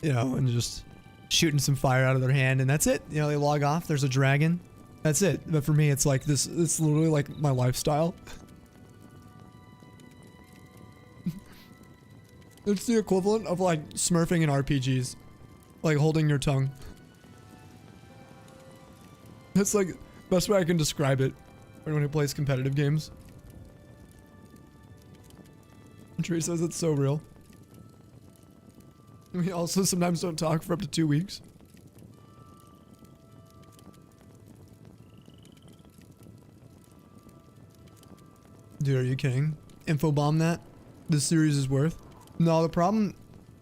you know, and just shooting some fire out of their hand, and that's it. You know, they log off, there's a dragon. That's it. But for me, it's like this, it's literally like my lifestyle. It's the equivalent of like smurfing in RPGs. Like holding your tongue. That's like, best way I can describe it for anyone who plays competitive games. Tree says it's so real. We also sometimes don't talk for up to 2 weeks. Dude, are you kidding? Infobomb that? This series is worth? No, the problem...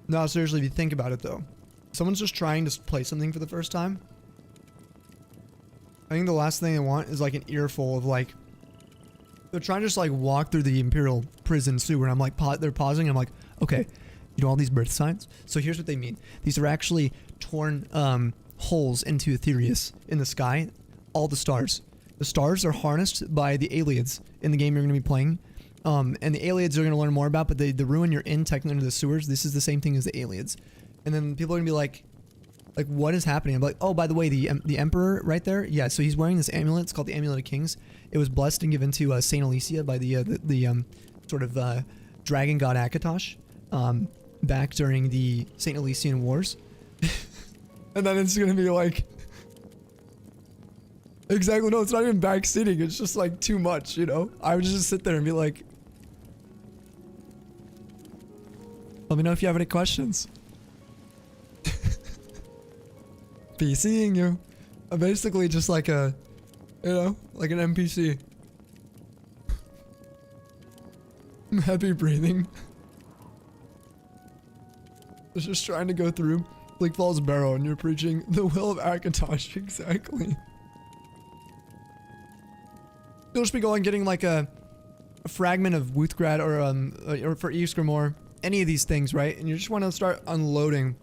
No, seriously, if you think about it though. Someone's just trying to play something for the first time. I think the last thing they want is like an earful of like... They're trying to just like walk through the Imperial prison sewer, and I'm like, they're pausing, and I'm like, okay, you know all these birth signs? So here's what they mean. These are actually torn holes into Aetherius in the sky, all the stars. The stars are harnessed by the Aelids in the game you're going to be playing. And the Aelids you're going to learn more about, but the ruin you're in, technically under the sewers, this is the same thing as the Aelids. And then people are going to be like, what is happening? I'm like, oh, by the way, the Emperor right there, yeah, so he's wearing this amulet. It's called the Amulet of Kings. It was blessed and given to Saint Alicia by the sort of dragon god Akatosh back during the Saint Alician Wars. And then it's going to be like... Exactly, no, it's not even backseating. It's just like too much, you know? I would just sit there and be like... Let me know if you have any questions. Be seeing you. I'm basically just like a, you know, like an NPC. I'm heavy breathing. I was just trying to go through Bleak Falls Barrow and you're preaching the will of Akatosh. Exactly. You'll just be going getting like a fragment of Wuthgrad or for Ysgramor, any of these things, right? And you just want to start unloading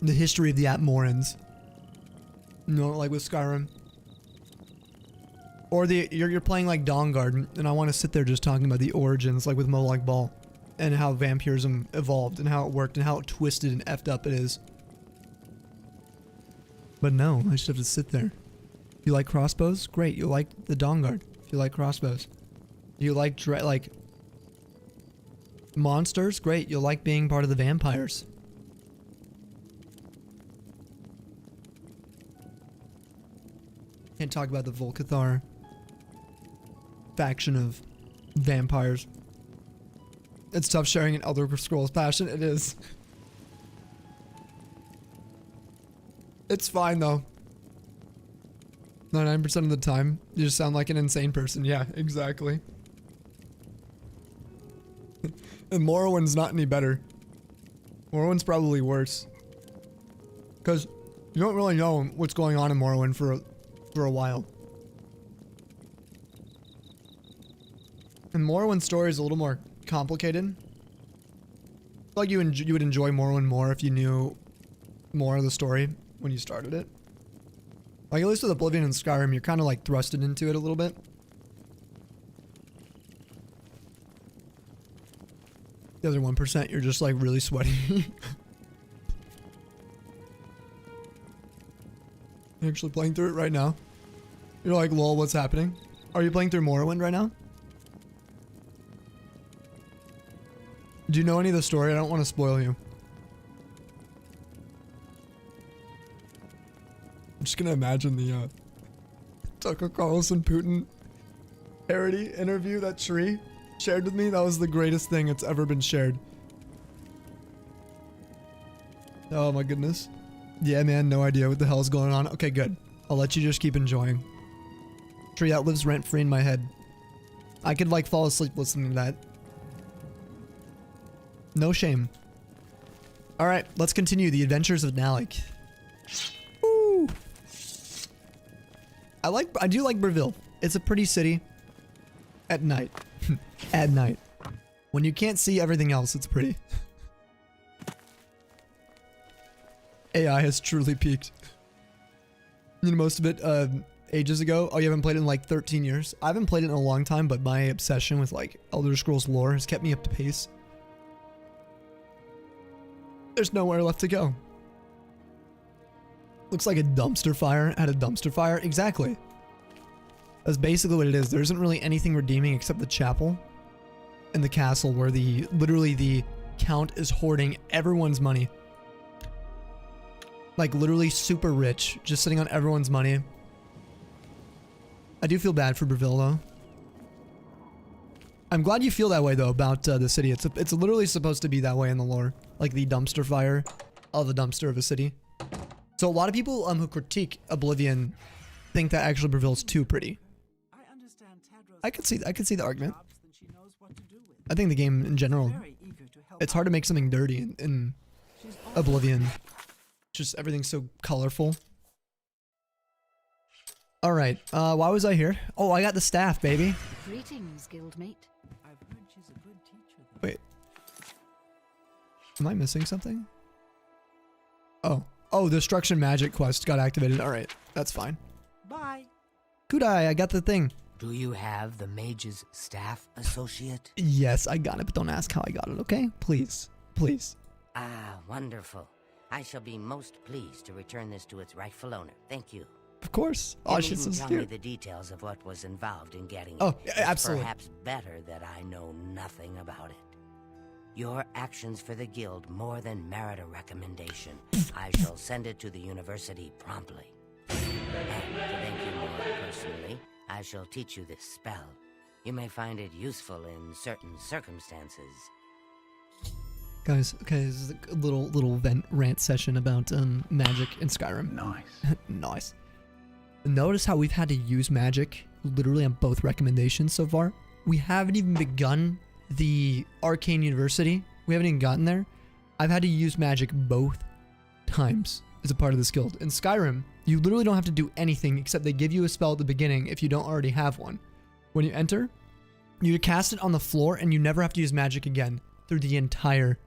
the history of the Atmorans. You know, like with Skyrim. Or you're playing like Dawnguard, and I want to sit there just talking about the origins, like with Molag Bal, and how vampirism evolved, and how it worked, and how twisted and effed up it is. But no, I just have to sit there. You like crossbows? Great, you like the Dawnguard. You like crossbows. You like monsters? Great. You like being part of the vampires. Can't talk about the Volcathar faction of vampires. It's tough sharing an ElderScrolls passion. It is. It's fine though. 99% of the time, you just sound like an insane person. Yeah, exactly. And Morrowind's not any better. Morrowind's probably worse. Because you don't really know what's going on in Morrowind for a while. And Morrowind's story is a little more complicated. I feel like you would enjoy Morrowind more if you knew more of the story when you started it. Like, at least with Oblivion and Skyrim, you're kind of like thrusted into it a little bit. The other 1%, you're just like really sweaty. You're actually playing through it right now. You're like, lol, what's happening? Are you playing through Morrowind right now? Do you know any of the story? I don't want to spoil you. I'm just gonna imagine the Tucker Carlson Putin parody interview that Shree shared with me. That was the greatest thing that's ever been shared. Oh my goodness. Yeah, man, no idea what the hell's going on. Okay, good. I'll let you just keep enjoying. Shree, that lives rent-free in my head. I could like fall asleep listening to that. No shame. Alright, let's continue the adventures of Nalec. Woo! I do like Breville. It's a pretty city. At night. At night. When you can't see everything else, it's pretty. AI has truly peaked. You know, most of it ages ago. Oh, you haven't played it in like 13 years? I haven't played it in a long time, but my obsession with like ElderScrolls lore has kept me up to pace. There's nowhere left to go. Looks like a dumpster fire at a dumpster fire. Exactly. That's basically what it is. There isn't really anything redeeming except the chapel and the castle where literally the count is hoarding everyone's money. Like literally super rich, just sitting on everyone's money. I do feel bad for Breville though. I'm glad you feel that way though about the city. It's literally supposed to be that way in the lore. Like the dumpster fire of the dumpster of a city. So a lot of people who critique Oblivion think that actually Breville's too pretty. I could see the argument. I think the game in general, it's hard to make something dirty in Oblivion. Just everything's so colorful. All right, why was I here? Oh, I got the staff, baby. Greetings, guildmate. I've heard she's a good teacher. Wait. Am I missing something? Oh, destruction magic quest got activated. All right, that's fine. Bye. Kudai, I got the thing. Do you have the Mage's staff associate? Yes, I got it, but don't ask how I got it, okay? Please. Please. Ah, wonderful. I shall be most pleased to return this to its rightful owner. Thank you. Of course. You Oh, she's so needn't tell me cute. the details of what was involved in getting it. Oh, yeah, It's absolutely. perhaps better that I know nothing about it. Your actions for the guild more than merit a recommendation. I shall send it to the university promptly. And to thank you more personally, I shall teach you this spell. You may find it useful in certain circumstances. Guys, okay, this is a little rant session about magic in Skyrim. Nice. Nice. Notice how we've had to use magic literally on both recommendations so far. We haven't even begun the Arcane University. We haven't even gotten there. I've had to use magic both times as a part of this guild. In Skyrim, you literally don't have to do anything except they give you a spell at the beginning if you don't already have one. When you enter, you cast it on the floor and you never have to use magic again through the entire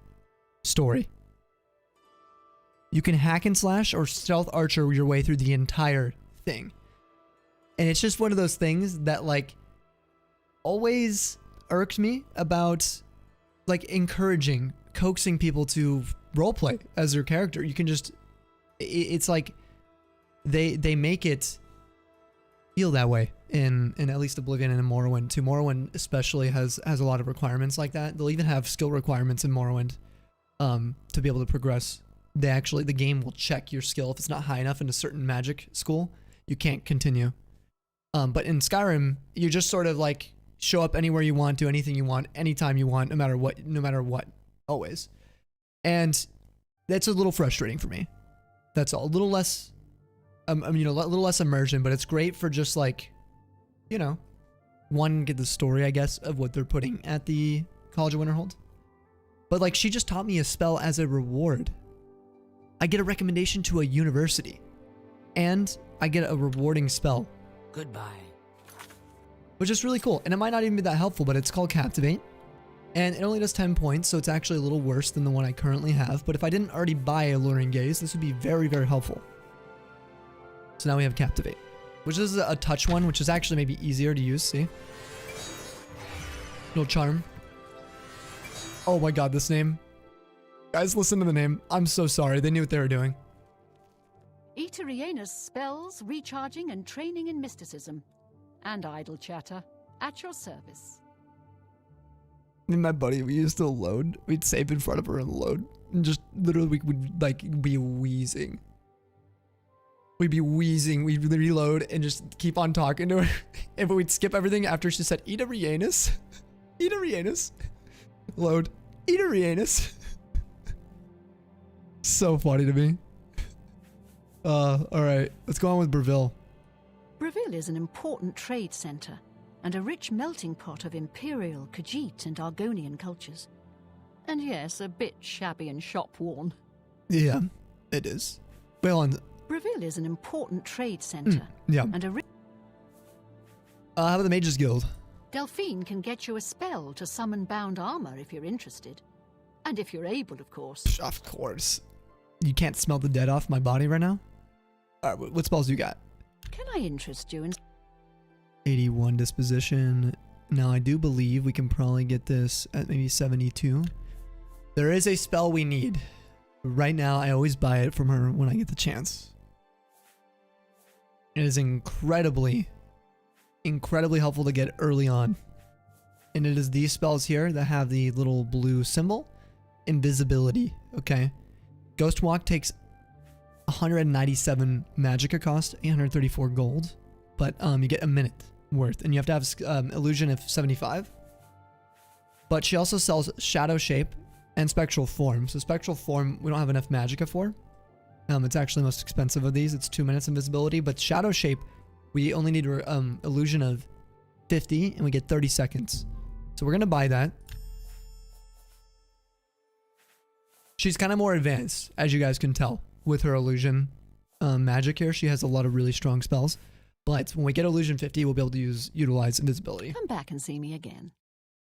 story. You can hack and slash or stealth archer your way through the entire thing. And it's just one of those things that like always irked me about like encouraging, coaxing people to roleplay as their character. You can just, it's like they make it feel that way in at least Oblivion and in Morrowind too. Morrowind especially has a lot of requirements like that. They'll even have skill requirements in Morrowind to be able to progress. The game will check your skill. If it's not high enough in a certain magic school, you can't continue. But in Skyrim, you just sort of like show up anywhere you want, do anything you want, anytime you want, no matter what, always. And that's a little frustrating for me. That's all. A little less, a little less immersion, but it's great for just like, get the story, I guess, of what they're putting at the College of Winterhold. But like, she just taught me a spell as a reward. I get a recommendation to a university, and I get a rewarding spell. Goodbye. Which is really cool. And it might not even be that helpful, but it's called Captivate. And it only does 10 points, so it's actually a little worse than the one I currently have. But if I didn't already buy Alluring Gaze, this would be very, very helpful. So now we have Captivate, which is a touch one, which is actually maybe easier to use, see? Little charm. Oh my god, this name. Guys, listen to the name. I'm so sorry. They knew what they were doing. Eterianus spells, recharging and training in mysticism. And idle chatter. At your service. Me and my buddy, we used to load. We'd save in front of her and load. And just literally we would like be wheezing. We'd be wheezing. We'd reload and just keep on talking to her. And we'd skip everything after she said, Eterianus. Eterianus. Load. Eterianus. So funny to me. Alright. Let's go on with Breville. Breville is an important trade center and a rich melting pot of Imperial, Khajiit, and Argonian cultures. And yes, a bit shabby and shop-worn. Yeah, it is. Well, on. Breville is an important trade center. Yeah. And a rich. How about the Mages Guild? Delphine can get you a spell to summon bound armor if you're interested. And if you're able, of course. Of course. You can't smell the dead off my body right now? Alright, what spells do you got? Can I interest you in 81 disposition. Now I do believe we can probably get this at maybe 72. There is a spell we need. Right now I always buy it from her when I get the chance. It is incredibly helpful to get early on. And it is these spells here that have the little blue symbol. Invisibility, okay? Ghost Walk takes 197 magicka cost, 834 gold, but you get a minute worth, and you have to have illusion of 75. But she also sells Shadow Shape and Spectral Form. So Spectral Form we don't have enough magicka for. It's actually the most expensive of these. It's 2 minutes invisibility, but Shadow Shape we only need illusion of 50, and we get 30 seconds. So we're gonna buy that. She's kind of more advanced, as you guys can tell, with her illusion magic here. She has a lot of really strong spells. But when we get illusion 50, we'll be able to utilize invisibility. Come back and see me again.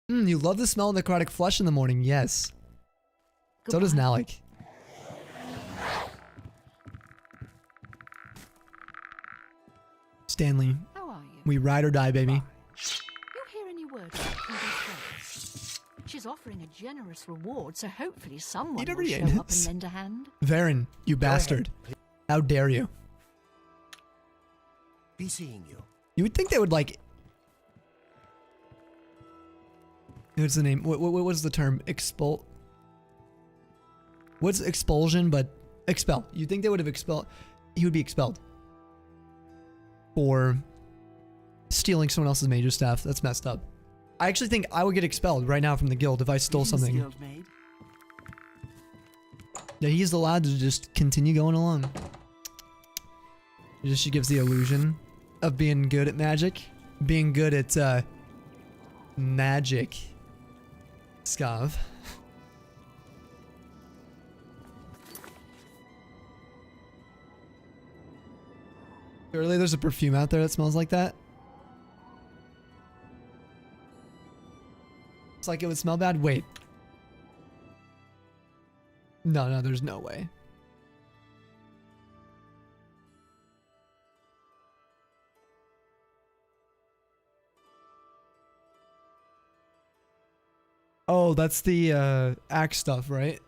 You love the smell of necrotic flesh in the morning. Yes. Goodbye. So does Nalec. Stanley. How are We ride or die, baby. You hear any word about Candace? She's offering a generous reward, so hopefully someone will show up and lend a hand. Varen, you bastard. How dare you? Be seeing you. You would think they would like... What's the name? What was the term? What's expulsion, but expel. You'd think they would have expelled... He would be expelled. For stealing someone else's major staff. That's messed up. I actually think I would get expelled right now from the guild if I stole something. Yeah, he's allowed to just continue going along. She gives the illusion of being good at magic. Being good at, magic. Scav. Surely there's a perfume out there that smells like that. It's like it would smell bad. Wait. No, there's no way. Oh, that's the axe stuff, right?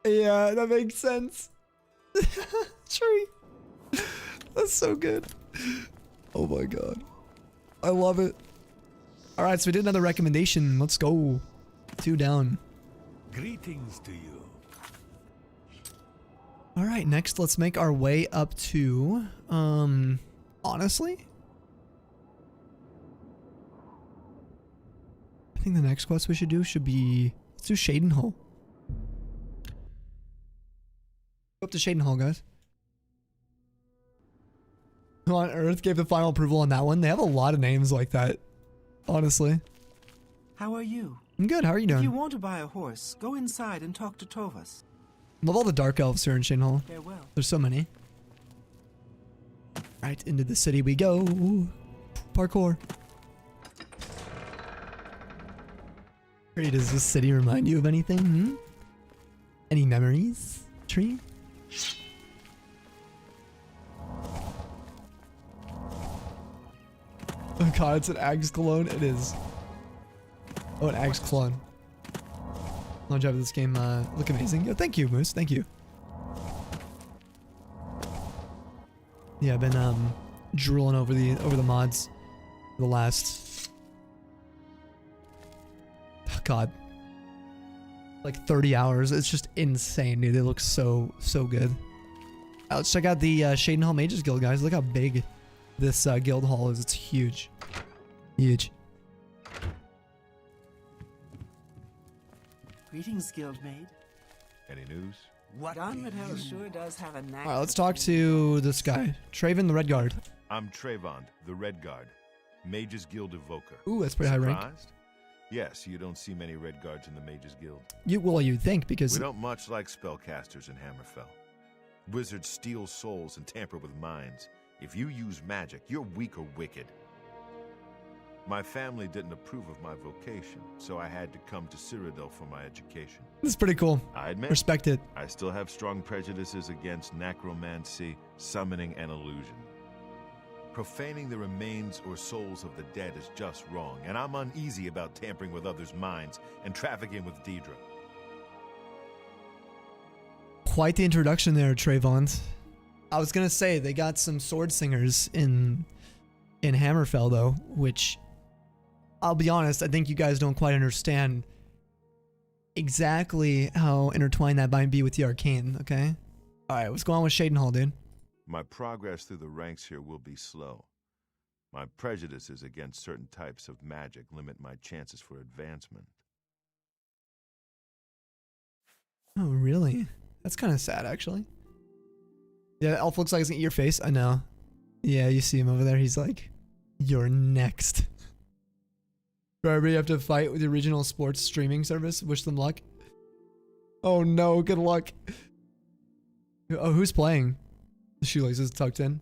Yeah, that makes sense. Tree. That's so good. Oh my god. I love it. Alright, so we did another recommendation. Let's go. 2 down. Greetings to you. Alright, next let's make our way up to... honestly? I think the next quest we should do should be... Let's do Shaidenhall. Go up to Shaidenhall, guys. Who on Earth gave the final approval on that one? They have a lot of names like that. Honestly. How are you? I'm good. How are you doing? If you want to buy a horse, go inside and talk to Tovas. Love all the dark elves here in Shaidenhall. Farewell. There's so many. Right into the city we go. Parkour. Hey, does this city remind you of anything? Hmm? Any memories? Tree? Oh god, it's an Axe clone. It is. Oh, an Axe clone. Launch out of this game look amazing. Yo, thank you, Moose. Thank you. Yeah, I've been drooling over the mods for the last god, like 30 hours. It's just insane, dude. They look so good. Let's check out the Shaidenhall Mages Guild, guys. Look how big this guild hall is. It's huge. Huge. Greetings, Guildmaid. Any news? What Donmidhell sure does have a knack. Alright, let's talk to this guy. Traven the Red Guard. I'm Trayvon, the Red Guard. Mages Guild Evoker. Ooh, that's pretty high rank. Surprised? Yes, you don't see many Red Guards in the Mages Guild. You'd think, because... We don't much like spellcasters in Hammerfell. Wizards steal souls and tamper with minds. If you use magic, you're weak or wicked. My family didn't approve of my vocation, so I had to come to Cyrodiil for my education. This is pretty cool. I admit, respect it. I still have strong prejudices against necromancy, summoning, and illusion. Profaning the remains or souls of the dead is just wrong, and I'm uneasy about tampering with others' minds and trafficking with Deidre. Quite the introduction there, Trayvon. I was gonna say, they got some sword singers in Hammerfell, though, which... I'll be honest, I think you guys don't quite understand exactly how intertwined that might be with the arcane, okay? Alright, what's going on with Shaidenhall, dude? My progress through the ranks here will be slow. My prejudices against certain types of magic limit my chances for advancement. Oh, really? That's kind of sad, actually. Yeah, Elf looks like he's gonna eat your face. I know. Yeah, you see him over there. He's like, you're next. Remember, you have to fight with the original sports streaming service. Wish them luck. Oh no, good luck. Oh, who's playing? The shoelaces tucked in.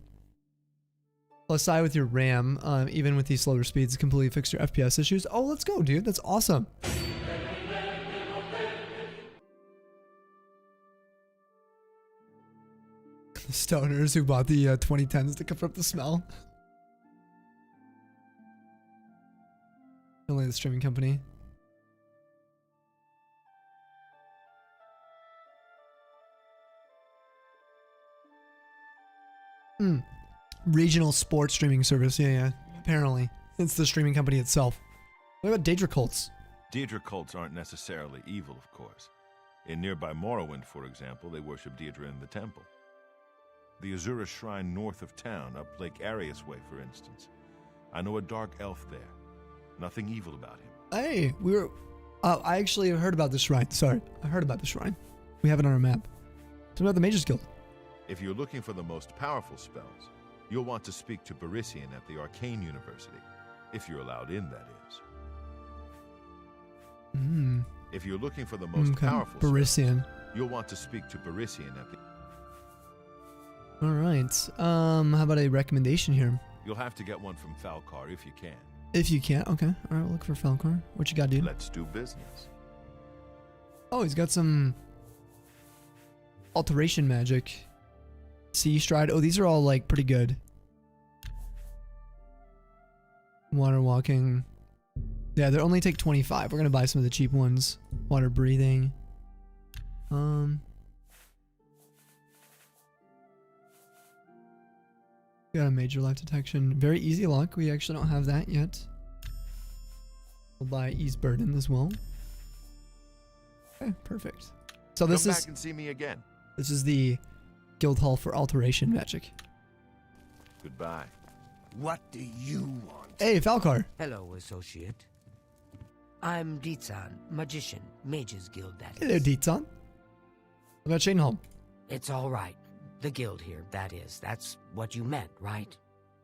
Plus side with your RAM, even with these slower speeds, completely fix your FPS issues. Oh, let's go, dude. That's awesome. The stoners who bought the 2010s to cover up the smell. definitely the streaming company. Regional sports streaming service. Yeah. Apparently. It's the streaming company itself. What about Daedra cults? Daedra cults aren't necessarily evil, of course. In nearby Morrowind, for example, they worship Daedra in the temple. The Azura Shrine north of town, up Lake Arius Way, for instance. I know a dark elf there. Nothing evil about him. Hey, I actually heard about this shrine. Sorry, I heard about the shrine. We have it on our map. It's about the Mages Guild. If you're looking for the most powerful spells, you'll want to speak to Barisian at the Arcane University. If you're allowed in, that is. If you're looking for the most powerful Barisian. spells, you'll want to speak to Barisian at the... Alright, how about a recommendation here? You'll have to get one from Falcar if you can. If you can, okay. Alright, we'll look for Falcar. What you got, dude? Let's do business. Oh, he's got some alteration magic. Sea Stride. Oh, these are all like pretty good. Water walking. Yeah, they only take 25. We're gonna buy some of the cheap ones. Water breathing. Got a major life detection. Very easy luck. We actually don't have that yet. We'll buy ease burden as well. Okay, perfect. So this Come is back and see me again. This is the guild hall for alteration magic. Goodbye. What do you want? Hey, Falcar. Hello, associate. I'm Dietsan, magician, Mages Guild, that is. Hello, Dietsan. What about Shadenholm? It's all right. The guild here, that is. That's what you meant, right?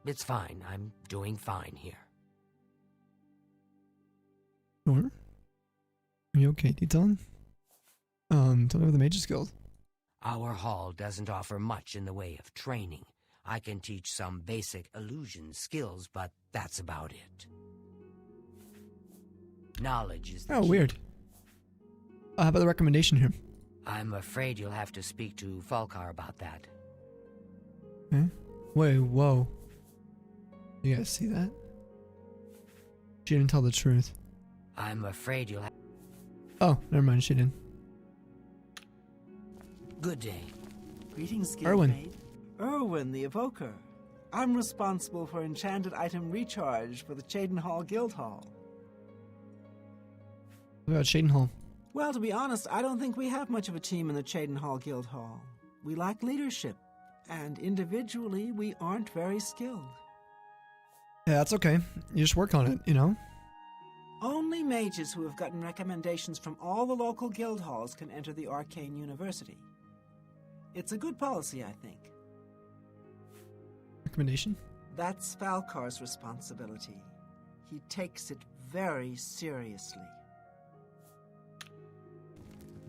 It's fine. I'm doing fine here. Sure. Are you okay, Dietsan? Tell me about the Mages Guild. Our hall doesn't offer much in the way of training. I can teach some basic illusion skills, but that's about it. Knowledge is the key. Weird. How about the recommendation here? I'm afraid you'll have to speak to Falcar about that. Okay. Wait, whoa. You guys see that? She didn't tell the truth. I'm afraid you'll have... Oh, never mind, she didn't. Good day. Greetings, Erwin. Guildmate. Erwin, the Evoker. I'm responsible for enchanted item recharge for the Cheydinhall Guild Hall. What about Shadenholm? Well, to be honest, I don't think we have much of a team in the Cheydinhall Guild Hall. We lack leadership, and individually, we aren't very skilled. Yeah, that's okay. You just work on it, you know? Only mages who have gotten recommendations from all the local guild halls can enter the Arcane University. It's a good policy, I think. Recommendation? That's Falcar's responsibility. He takes it very seriously.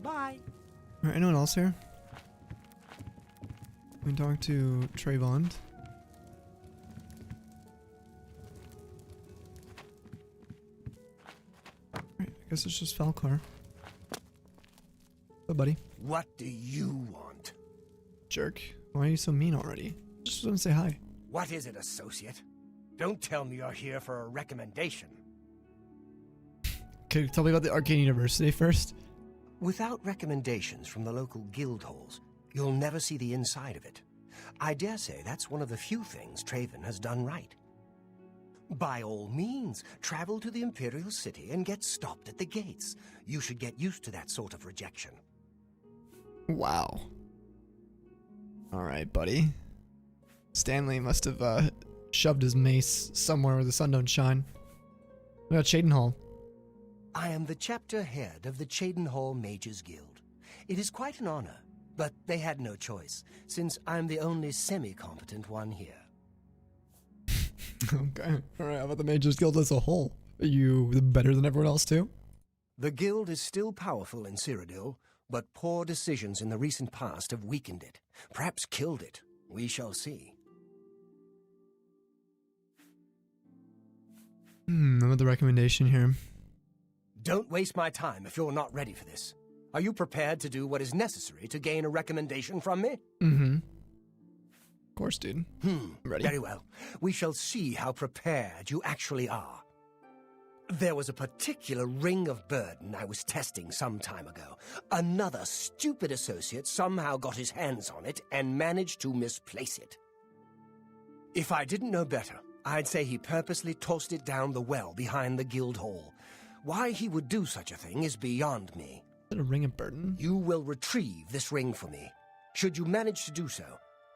Bye. Alright, anyone else here? We can talk to Trayvon. Alright, I guess it's just Falcar. Hello, buddy. What do you want? Jerk. Why are you so mean already? Just want to say hi. What is it, associate? Don't tell me you're here for a recommendation. Can you tell me about the Arcane University first? Without recommendations from the local guild halls, you'll never see the inside of it. I dare say that's one of the few things Traven has done right. By all means, travel to the Imperial City and get stopped at the gates. You should get used to that sort of rejection. Wow. Alright, buddy. Stanley must have shoved his mace somewhere where the sun don't shine. What about Cheydinhall? I am the chapter head of the Cheydinhall Mages Guild. It is quite an honor, but they had no choice, since I'm the only semi-competent one here. Okay. Alright, how about the Mages Guild as a whole? Are you better than everyone else too? The guild is still powerful in Cyrodiil, but poor decisions in the recent past have weakened it, perhaps killed it. We shall see. How about the recommendation here? Don't waste my time if you're not ready for this. Are you prepared to do what is necessary to gain a recommendation from me? Of course, dude. I'm ready. Very well. We shall see how prepared you actually are. There was a particular ring of burden I was testing some time ago. Another stupid associate somehow got his hands on it and managed to misplace it. If I didn't know better, I'd say he purposely tossed it down the well behind the guild hall. Why he would do such a thing is beyond me. Is it a ring of burden? You will retrieve this ring for me. Should you manage to do so,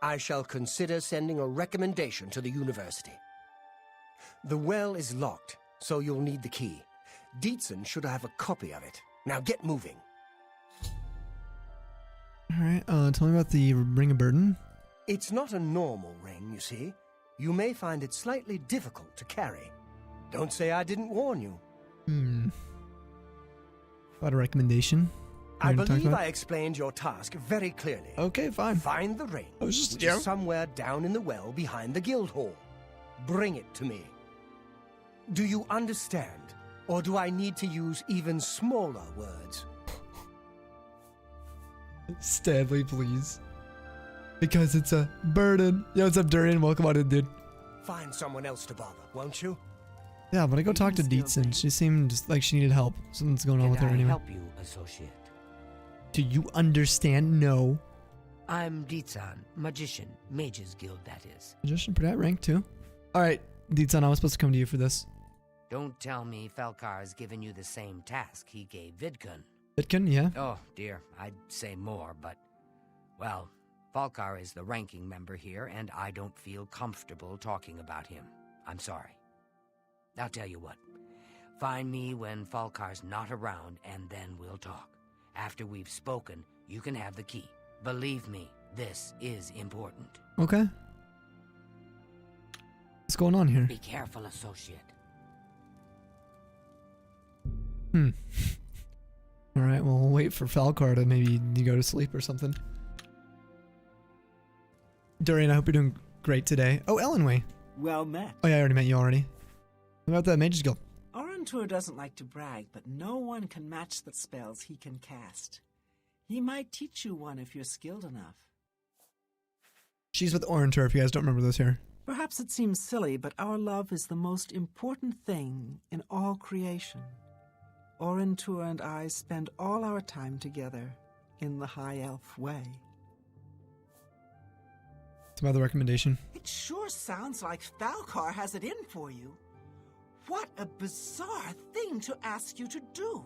I shall consider sending a recommendation to the university. The well is locked, so you'll need the key. Dietzen should have a copy of it. Now get moving. Alright, tell me about the ring of burden. It's not a normal ring, you see. You may find it slightly difficult to carry. Don't say I didn't warn you. About a recommendation? I believe I explained your task very clearly. Okay, fine. Find the ring, which is somewhere down in the well behind the guild hall. Bring it to me. Do you understand? Or do I need to use even smaller words? Stanley, please. Because it's a burden. Yo, what's up, Durian? Welcome on in, dude. Find someone else to bother, won't you? Yeah, but I go talk to Dietzen. She seemed like she needed help. Something's going on with her anyway. Help you, associate? Do you understand? No. I'm Dietzen, magician, Mage's guild, that is. Magician, pretty high rank too. All right, Dietzen, I was supposed to come to you for this. Don't tell me Falcar's given you the same task he gave Vidkun. Vidkun, yeah. Oh dear, I'd say more, but well, Falcar is the ranking member here, and I don't feel comfortable talking about him. I'm sorry. I'll tell you what. Find me when Falcar's not around, and then we'll talk. After we've spoken, you can have the key. Believe me, this is important. Okay. What's going on here? Be careful, associate. Alright, well, we'll wait for Falcar to maybe go to sleep or something. Durian, I hope you're doing great today. Oh, Ellenway. Well met. Oh yeah, I already met you already. What about the Mage's Guild? Orantur doesn't like to brag, but no one can match the spells he can cast. He might teach you one if you're skilled enough. She's with Orantur, if you guys don't remember this here. Perhaps it seems silly, but our love is the most important thing in all creation. Orantur and I spend all our time together in the High Elf way. It's about the recommendation. It sure sounds like Falcar has it in for you. What a bizarre thing to ask you to do.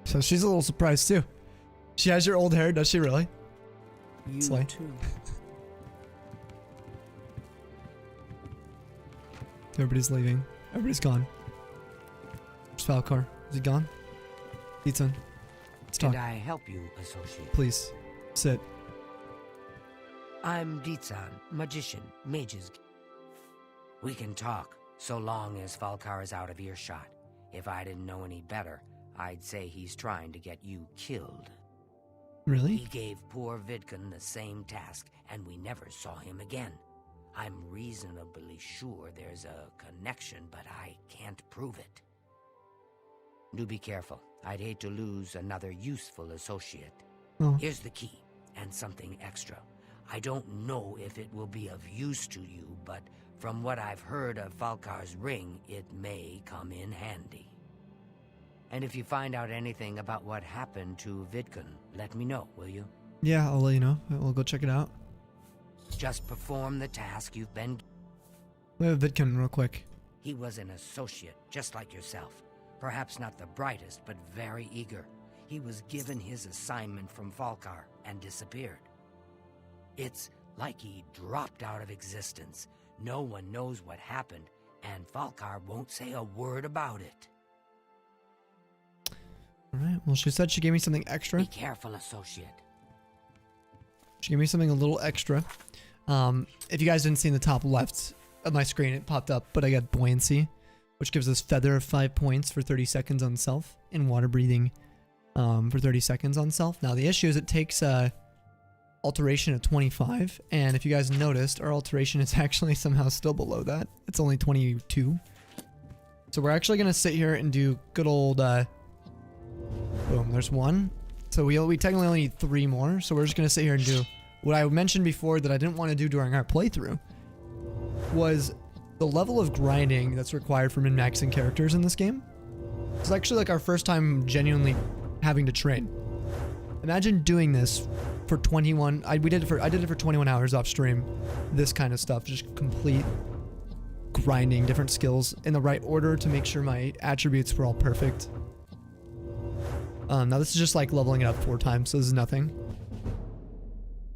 So she's a little surprised too. She has your old hair, does she really? You Slay. too. Everybody's leaving. Everybody's gone. Where's Falcar? Is he gone? Dietzen. Let's talk. Can I help you, associate? Please. Sit. I'm Dietzen, magician, Mage's. We can talk, so long as Falcar is out of earshot. If I didn't know any better, I'd say he's trying to get you killed. Really? He gave poor Vidkun the same task, and we never saw him again. I'm reasonably sure there's a connection, but I can't prove it. Do be careful. I'd hate to lose another useful associate. Oh. Here's the key, and something extra. I don't know if it will be of use to you, but from what I've heard of Falcar's ring, it may come in handy. And if you find out anything about what happened to Vidkun, let me know, will you? Yeah, I'll let you know. We'll go check it out. Just perform the task you've been... We have Vidkun real quick. He was an associate, just like yourself. Perhaps not the brightest, but very eager. He was given his assignment from Falcar and disappeared. It's like he dropped out of existence. No one knows what happened, and Falcar won't say a word about it. Alright, well she said she gave me something extra. Be careful, associate. She gave me something a little extra. If you guys didn't see in the top left of my screen, it popped up, but I got buoyancy, which gives us feather of 5 points for 30 seconds on self, and water breathing for 30 seconds on self. Now the issue is it takes alteration of 25, and if you guys noticed, our alteration is actually somehow still below that. It's only 22. So we're actually gonna sit here and do good old boom, there's one. So we technically only need 3 more, so we're just gonna sit here and do what I mentioned before that I didn't want to do during our playthrough, was the level of grinding that's required for min-maxing characters in this game is actually like our first time genuinely having to train. Imagine doing this for 21. I did it for 21 hours off stream. This kind of stuff, just complete grinding different skills in the right order to make sure my attributes were all perfect. Now this is just like leveling it up 4 times, so this is nothing.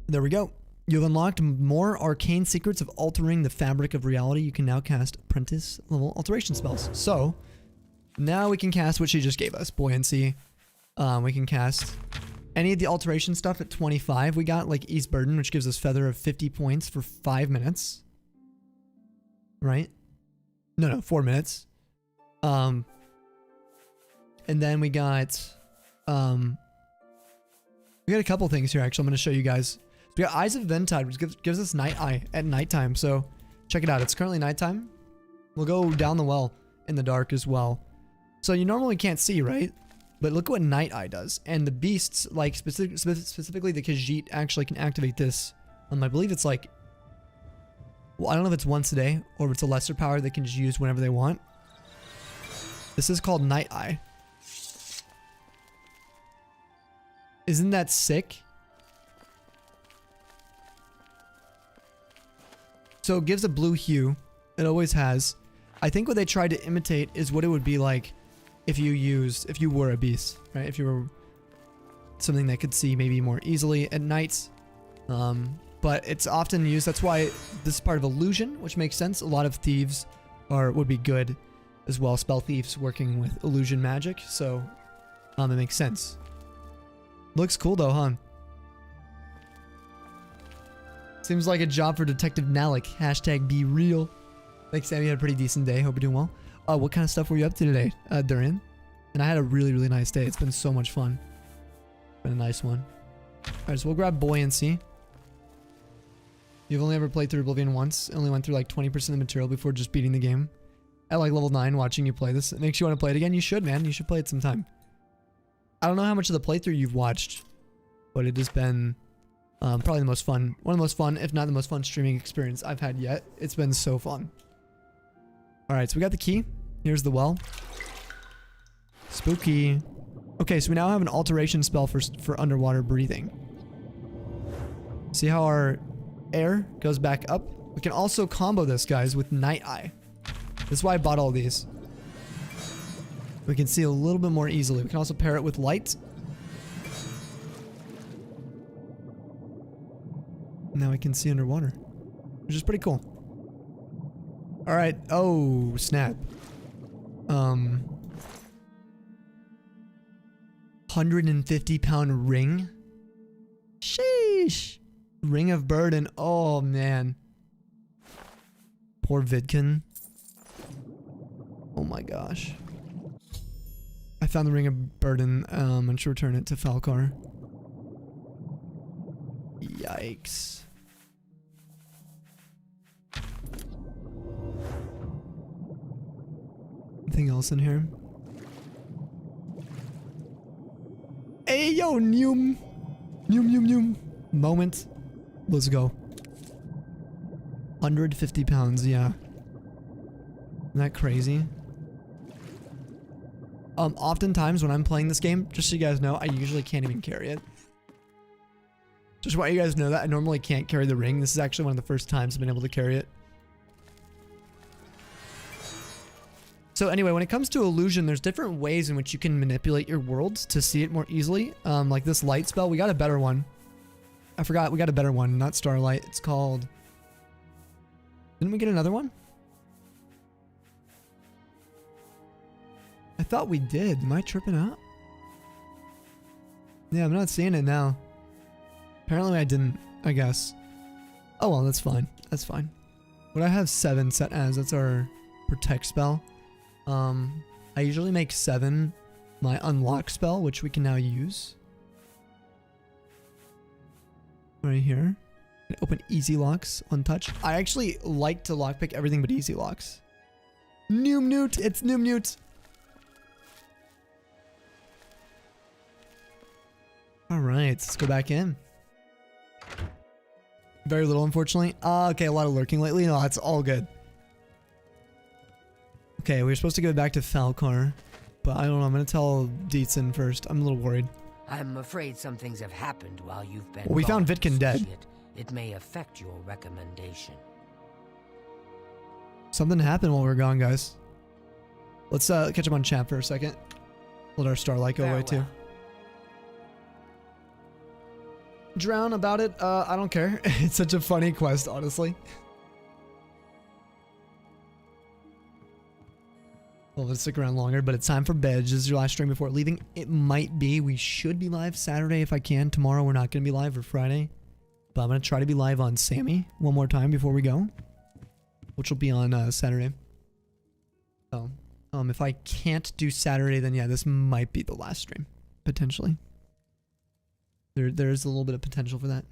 There we go. You've unlocked more arcane secrets of altering the fabric of reality. You can now cast apprentice level alteration spells. So now we can cast what she just gave us, buoyancy. We can cast any of the alteration stuff at 25. We got like East Burden, which gives us feather of 50 points for 5 minutes. Right? No, 4 minutes. And then we got a couple things here actually I'm going to show you guys. We got Eyes of Ventide, which gives us Night Eye at nighttime. So check it out. It's currently nighttime. We'll go down the well in the dark as well. So you normally can't see, right? But look what Night Eye does. And the beasts, like specifically the Khajiit, actually can activate this. I believe it's like, well, I don't know if it's once a day or if it's a lesser power they can just use whenever they want. This is called Night Eye. Isn't that sick? So it gives a blue hue. It always has. I think what they tried to imitate is what it would be like if you were a beast, right? If you were something that could see maybe more easily at night. But it's often used. That's why this is part of illusion, which makes sense. A lot of thieves would be good as well. Spell thieves working with illusion magic. So it makes sense. Looks cool though, huh? Seems like a job for Detective Nalec. Hashtag be real. Thanks, Sam. You had a pretty decent day. Hope you're doing well. What kind of stuff were you up to today, Durian? And I had a really, really nice day. It's been so much fun. Been a nice one. Alright, so we'll grab buoyancy. You've only ever played through Oblivion once. Only went through like 20% of the material before just beating the game. At like level 9 watching you play this. It makes you want to play it again. You should, man. You should play it sometime. I don't know how much of the playthrough you've watched, but it has been probably the most fun. One of the most fun, if not the most fun streaming experience I've had yet. It's been so fun. Alright, so we got the key. Here's the well. Spooky. Okay, so we now have an alteration spell for underwater breathing. See how our air goes back up? We can also combo this, guys, with Night Eye. This is why I bought all these. We can see a little bit more easily. We can also pair it with light. Now we can see underwater, which is pretty cool. All right. Oh, snap. 150-pound ring. Sheesh. Ring of burden. Oh, man. Poor Vidkin. Oh, my gosh. I found the ring of burden. I should return it to Falkar. Yikes. Anything else in here? Hey, yo, Noom. Noom. Moment. Let's go. 150 pounds, yeah. Isn't that crazy? Oftentimes when I'm playing this game, just so you guys know, I usually can't even carry it. Just want you guys to know that I normally can't carry the ring. This is actually one of the first times I've been able to carry it. So anyway, when it comes to illusion, there's different ways in which you can manipulate your worlds to see it more easily. Like this light spell, we got a better one. I forgot, we got a better one, not Starlight. It's called... Didn't we get another one? I thought we did. Am I tripping out? Yeah, I'm not seeing it now. Apparently I didn't, I guess. Oh well, that's fine. That's fine. What I have 7 set as, that's our protect spell. I usually make 7 my unlock spell, which we can now use. Right here. Open easy locks untouched. I actually like to lockpick everything but easy locks. Noom Newt, it's Noom Newt. Alright, let's go back in. Very little, unfortunately. Okay, a lot of lurking lately. No, that's all good. Okay, we were supposed to go back to Falkar, but I don't know. I'm gonna tell Dietzen first. I'm a little worried. I'm afraid some things have happened while you've been Well, we found gone, Vitkin dead. associate. It may affect your recommendation. Something happened while we were gone, guys. Let's catch up on chat for a second. Let our starlight go away too. Drown about it. I don't care. It's such a funny quest, honestly. Well, let's stick around longer, but it's time for bed. This is your last stream before leaving. It might be. We should be live Saturday if I can. Tomorrow we're not going to be live, or Friday. But I'm going to try to be live on Sammy one more time before we go, which will be on Saturday. So, if I can't do Saturday, then yeah, this might be the last stream, potentially. There is a little bit of potential for that.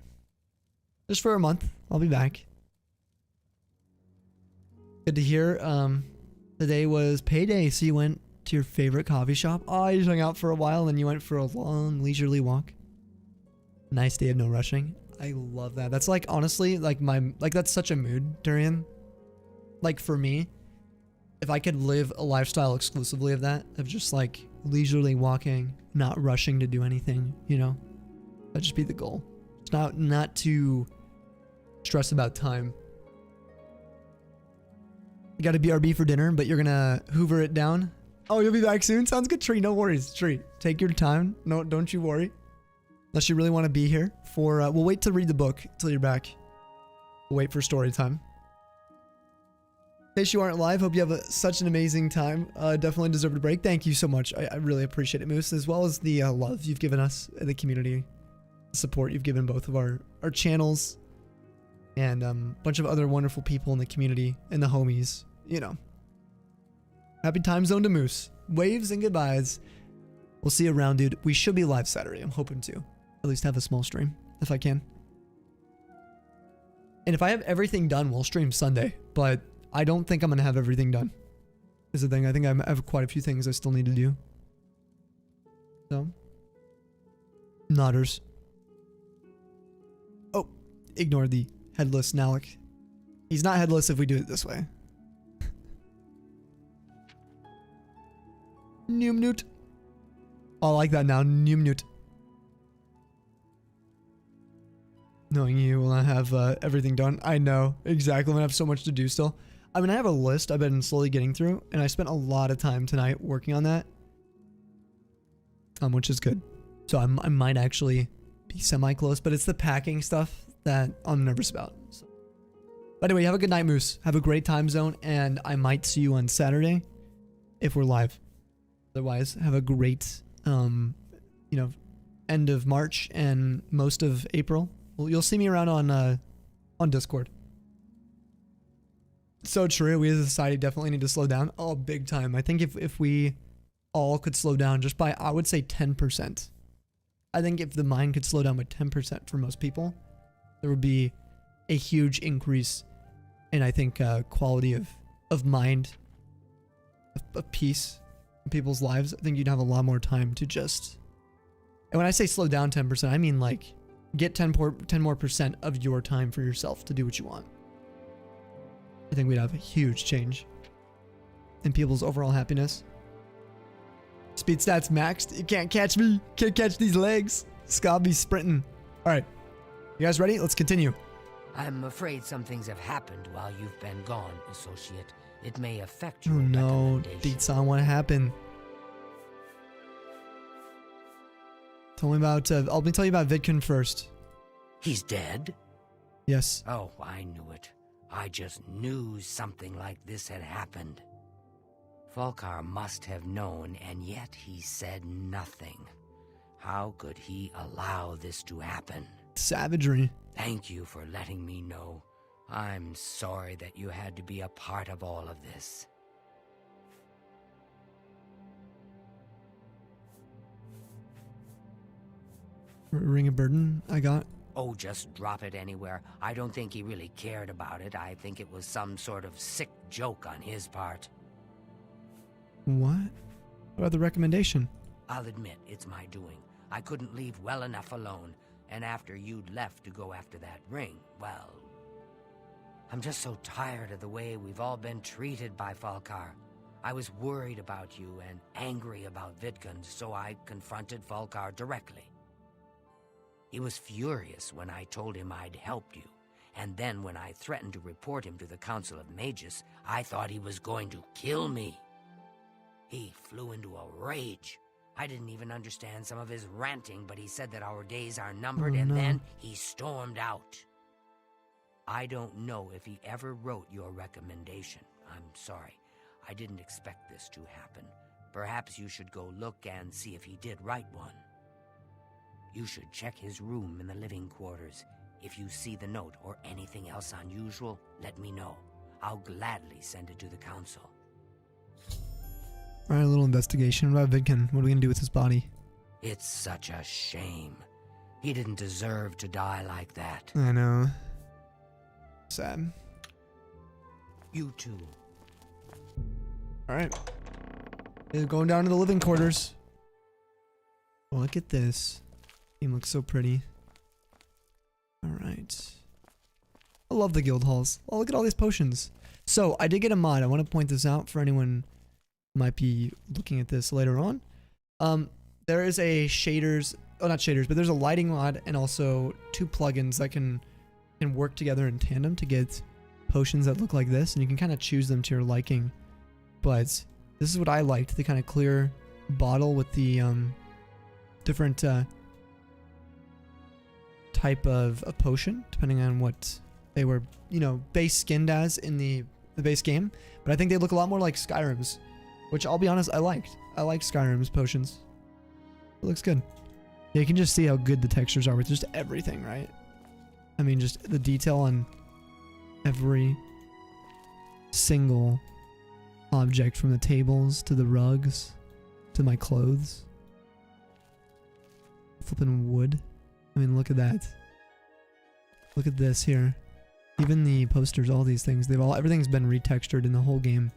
Just for a month, I'll be back. Good to hear. Today was payday, so you went to your favorite coffee shop. Oh, you just hung out for a while, and you went for a long, leisurely walk. Nice day of no rushing. I love that. That's like, honestly, like that's such a mood, Durian. Like for me, if I could live a lifestyle exclusively of that, of just like leisurely walking, not rushing to do anything, you know, that'd just be the goal. It's not to stress about time. You got a BRB for dinner, but you're gonna hoover it down. Oh, you'll be back soon? Sounds good, Tree. No worries, Tree. Take your time. No, don't you worry. Unless you really want to be here for, we'll wait to read the book till you're back. We'll wait for story time. In case you aren't live, hope you have such an amazing time. Definitely deserve a break. Thank you so much. I really appreciate it, Moose, as well as the love you've given us in the community. The support you've given both of our channels. And a bunch of other wonderful people in the community and the homies, you know. Happy time zone to Moose. Waves and goodbyes. We'll see you around, dude. We should be live Saturday. I'm hoping to. At least have a small stream, if I can. And if I have everything done, we'll stream Sunday. But I don't think I'm going to have everything done. Is the thing. I think I have quite a few things I still need to do. So. Nodders. Oh. Ignore the headless Nalec. He's not headless if we do it this way. Numnut. Oh, I like that now. Numnut. Knowing you will not have everything done. I know. Exactly. I'm going to have so much to do still. I mean, I have a list I've been slowly getting through, and I spent a lot of time tonight working on that. Which is good. So I might actually be semi-close, but it's the packing stuff that I'm nervous about. So. But anyway, have a good night, Moose. Have a great time zone, and I might see you on Saturday if we're live. Otherwise, have a great, you know, end of March and most of April. Well, you'll see me around on Discord. So true. We as a society definitely need to slow down. Oh, big time. I think if we all could slow down just by, I would say 10%. I think if the mind could slow down by 10% for most people, there would be a huge increase in, I think, quality of mind, of peace in people's lives. I think you'd have a lot more time to just, and when I say slow down 10%, I mean like get 10 more percent of your time for yourself to do what you want. I think we'd have a huge change in people's overall happiness. Speed stats maxed. You can't catch me. Can't catch these legs. Scott be sprinting. All right. You guys ready? Let's continue. I'm afraid some things have happened while you've been gone, associate. It may affect your Oh no, recommendation. Deetsan, what happened? Tell me about, let me tell you about Vidkin first. He's dead? Yes. Oh, I knew it. I just knew something like this had happened. Falkar must have known, and yet he said nothing. How could he allow this to happen? Savagery. Thank you for letting me know. I'm sorry that you had to be a part of all of this. Ring of burden I got. Oh, just drop it anywhere. I don't think he really cared about it. I think it was some sort of sick joke on his part. What? What about the recommendation? I'll admit, it's my doing. I couldn't leave well enough alone, and after you'd left to go after that ring, well... I'm just so tired of the way we've all been treated by Falkar. I was worried about you and angry about Vidkun, so I confronted Volkar directly. He was furious when I told him I'd helped you, and then when I threatened to report him to the Council of Mages, I thought he was going to kill me. He flew into a rage. I didn't even understand some of his ranting, but he said that our days are numbered, and then he stormed out. I don't know if he ever wrote your recommendation. I'm sorry. I didn't expect this to happen. Perhaps you should go look and see if he did write one. You should check his room in the living quarters. If you see the note or anything else unusual, let me know. I'll gladly send it to the council. Alright, a little investigation. What about Vidkun? What are we gonna do with his body? It's such a shame. He didn't deserve to die like that. I know. Sad. You too. Alright. Going down to the living quarters. Oh, look at this. Game looks so pretty. Alright. I love the guild halls. Oh, look at all these potions. So, I did get a mod. I want to point this out for anyone who might be looking at this later on. There is a shaders... Oh, not shaders, but there's a lighting mod and also 2 plugins that can work together in tandem to get potions that look like this. And you can kind of choose them to your liking. But this is what I liked. The kind of clear bottle with the different... type of a potion, depending on what they were, you know, base skinned as in the base game. But I think they look a lot more like Skyrim's, which I'll be honest, I liked. I like Skyrim's potions. It looks good. Yeah, you can just see how good the textures are with just everything, right? I mean, just the detail on every single object, from the tables to the rugs to my clothes. Flipping wood. I mean, look at that. Look at this here. Even the posters, all these things, everything's been retextured in the whole game.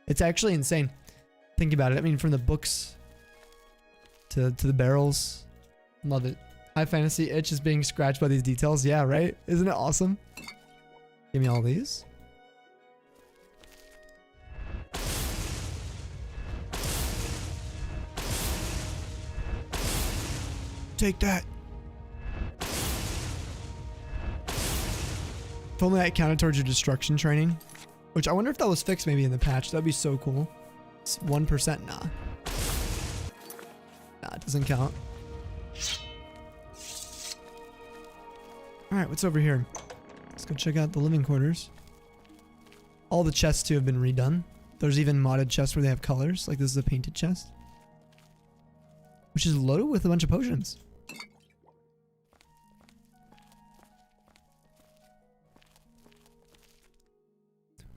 It's actually insane. Think about it. I mean, from the books to the barrels. Love it. High fantasy itch is being scratched by these details. Yeah, right? Isn't it awesome? Give me all these. Take that. If only that counted towards your destruction training. Which I wonder if that was fixed maybe in the patch. That'd be so cool. It's 1%. Nah. Nah, it doesn't count. Alright, what's over here? Let's go check out the living quarters. All the chests too have been redone. There's even modded chests where they have colors. Like this is a painted chest. Which is loaded with a bunch of potions.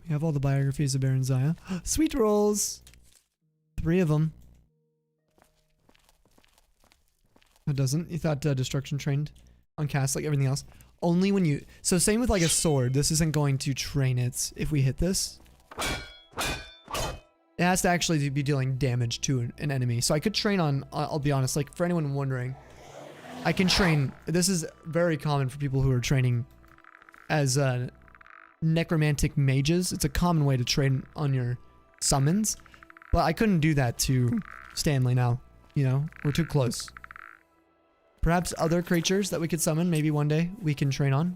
We have all the biographies of Baron Zaya. Sweet rolls! 3 of them. It doesn't? You thought destruction trained on cast like everything else? Only when you... So same with like a sword. This isn't going to train it if we hit this. It has to actually be dealing damage to an enemy. So I could train on... I'll be honest, like for anyone wondering, I can train... This is very common for people who are training as... necromantic mages. It's a common way to train on your summons, but I couldn't do that to Stanley now. You know, we're too close. Perhaps other creatures that we could summon, maybe one day we can train on.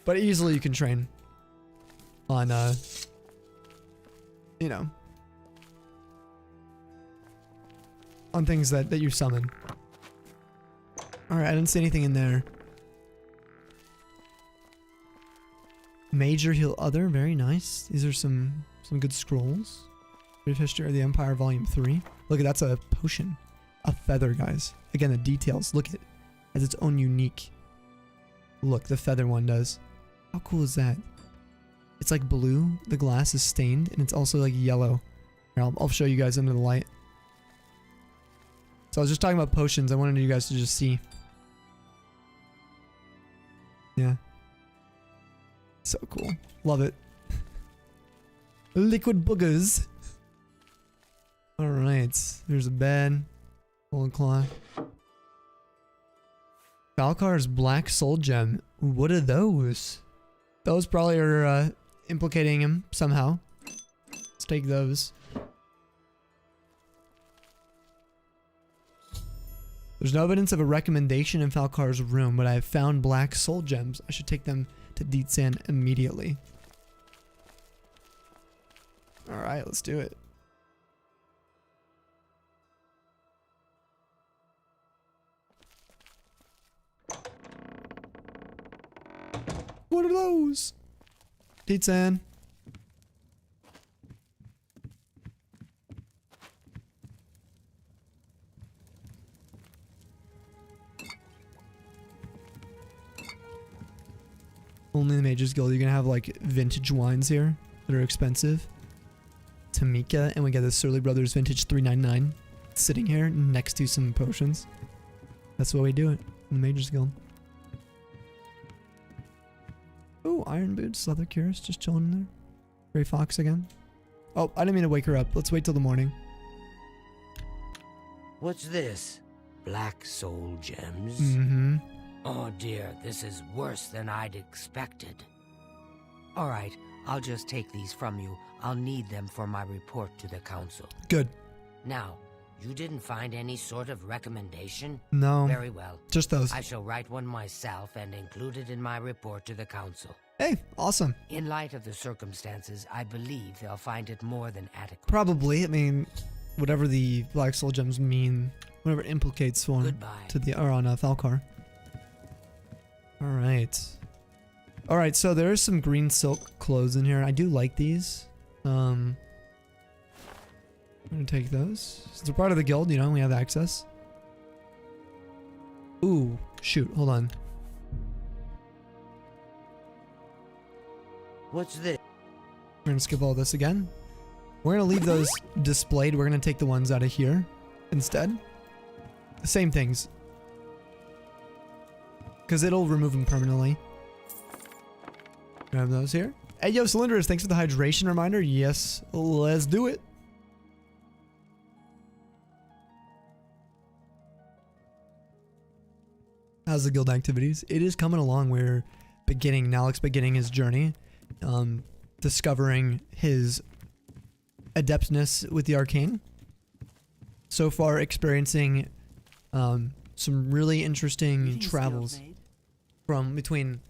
But easily you can train on, you know, on things that you summon. Alright, I didn't see anything in there. Major heal other, very nice. These are some good scrolls. Brief History of the Empire, Volume 3. Look at that's a potion, a feather, guys. Again, the details. Look at it, has its own unique look. The feather one does. How cool is that? It's like blue. The glass is stained, and it's also like yellow. Here, I'll show you guys under the light. So I was just talking about potions. I wanted you guys to just see. Yeah. So cool. Love it. Liquid boogers. Alright. There's a bed. Golden claw. Valkar's Black Soul Gem. What are those? Those probably are implicating him somehow. Let's take those. There's no evidence of a recommendation in Falcar's room, but I have found black soul gems. I should take them to Deetsan immediately. Alright, let's do it. What are those? Deetsan. Only the Mage's Guild. You're gonna have like vintage wines here that are expensive. Tamika, and we got the Surly Brothers Vintage 399 sitting here next to some potions. That's why we do it in the Mage's Guild. Oh, Iron Boots, Leather Curious, just chilling in there. Gray Fox again. Oh, I didn't mean to wake her up. Let's wait till the morning. What's this? Black soul gems? Mm-hmm. Oh dear, this is worse than I'd expected. Alright, I'll just take these from you. I'll need them for my report to the council. Good. Now, you didn't find any sort of recommendation? No. Very well. Just those. I shall write one myself and include it in my report to the council. Hey, awesome. In light of the circumstances, I believe they'll find it more than adequate. Probably. I mean, whatever the black soul gems mean, whatever it implicates for Goodbye. To the on Falcar. All right, so there's some green silk clothes in here. I do like these. I'm gonna take those. Since we're part of the guild, you know, we have access. Ooh, shoot, hold on. What's this? We're gonna skip all this again. We're gonna leave those displayed. We're gonna take the ones out of here instead. The same things. Because it'll remove them permanently. Grab those here. Hey, yo, Cylinders, thanks for the hydration reminder. Yes, let's do it. How's the guild activities? It is coming along. We're Nalec's beginning his journey. Discovering his adeptness with the arcane. So far, experiencing some really interesting travels from between